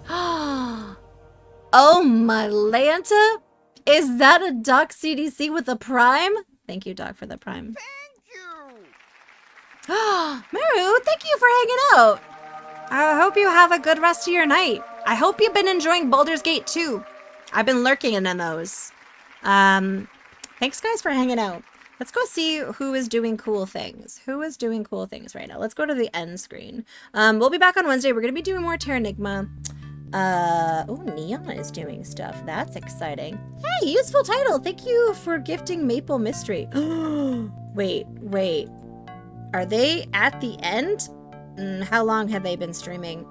Oh, my Lanta? Is that a Doc CDC with a Prime? Thank you, Doc, for the Prime. Maru, thank you for hanging out. I hope you have a good rest of your night. I hope you've been enjoying Baldur's Gate 2. I've been lurking in those. Thanks, guys, for hanging out. Let's go see who is doing cool things. Who is doing cool things right now? Let's go to the end screen. We'll be back on Wednesday. We're going to be doing more Terranigma. Oh, Neon is doing stuff. That's exciting. Hey, useful title. Thank you for gifting Maple Mystery. Wait. Are they at the end? How long have they been streaming?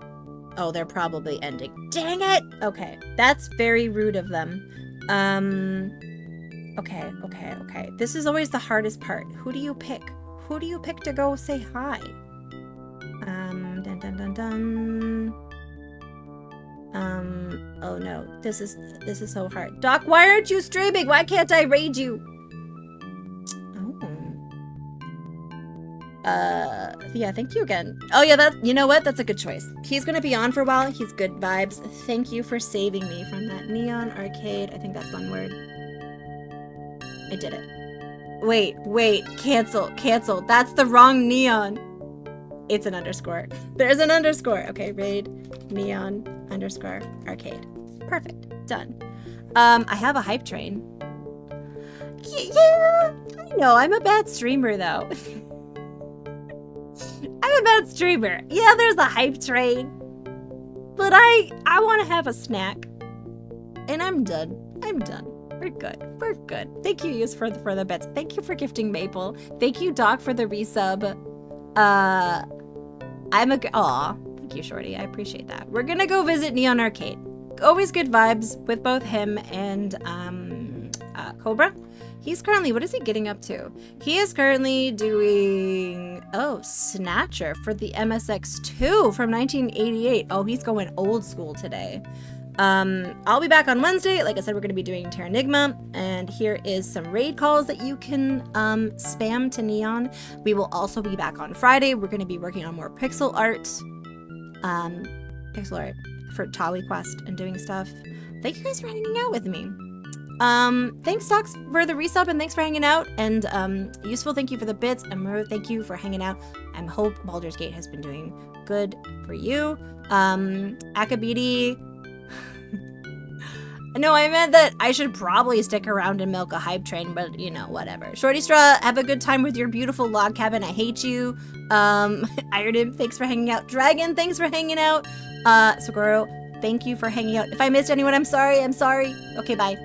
Oh, they're probably ending. Dang it! Okay, that's very rude of them. Okay. This is always the hardest part. Who do you pick? Who do you pick to go say hi? Oh no, this is so hard. Doc, why aren't you streaming? Why can't I raid you? Yeah, thank you again. Oh yeah, you know what? That's a good choice. He's gonna be on for a while. He's good vibes. Thank you for saving me from that Neon Arcade. I think that's one word. I did it. Wait, cancel. That's the wrong Neon. It's an underscore. There's an underscore. Okay, raid Neon _ Arcade. Perfect, done. I have a hype train. Yeah, I know, I'm a bad streamer though. I'm a bad streamer. Yeah, there's a hype train. But I want to have a snack. And I'm done. We're good. Thank you, Yus, for the bets. Thank you for gifting Maple. Thank you, Doc, for the resub. Aw, thank you, Shorty. I appreciate that. We're gonna go visit Neon Arcade. Always good vibes with both him and Cobra. He's currently, what is he getting up to? He is currently doing, Snatcher for the MSX2 from 1988. Oh, he's going old school today. I'll be back on Wednesday. Like I said, we're going to be doing Terranigma, and here is some raid calls that you can spam to Neon. We will also be back on Friday. We're going to be working on more pixel art for Tawi Quest and doing stuff. Thank you guys for hanging out with me. Thanks, Docs, for the resub, and thanks for hanging out. And Useful, thank you for the bits. And Maru, thank you for hanging out. I hope Baldur's Gate has been doing good for you. Akabidi. No, I meant that I should probably stick around and milk a hype train, but you know, whatever. Shorty Straw, have a good time with your beautiful log cabin. I hate you. Iron, thanks for hanging out. Dragon, thanks for hanging out. Sagoro, thank you for hanging out. If I missed anyone, I'm sorry. Okay, bye.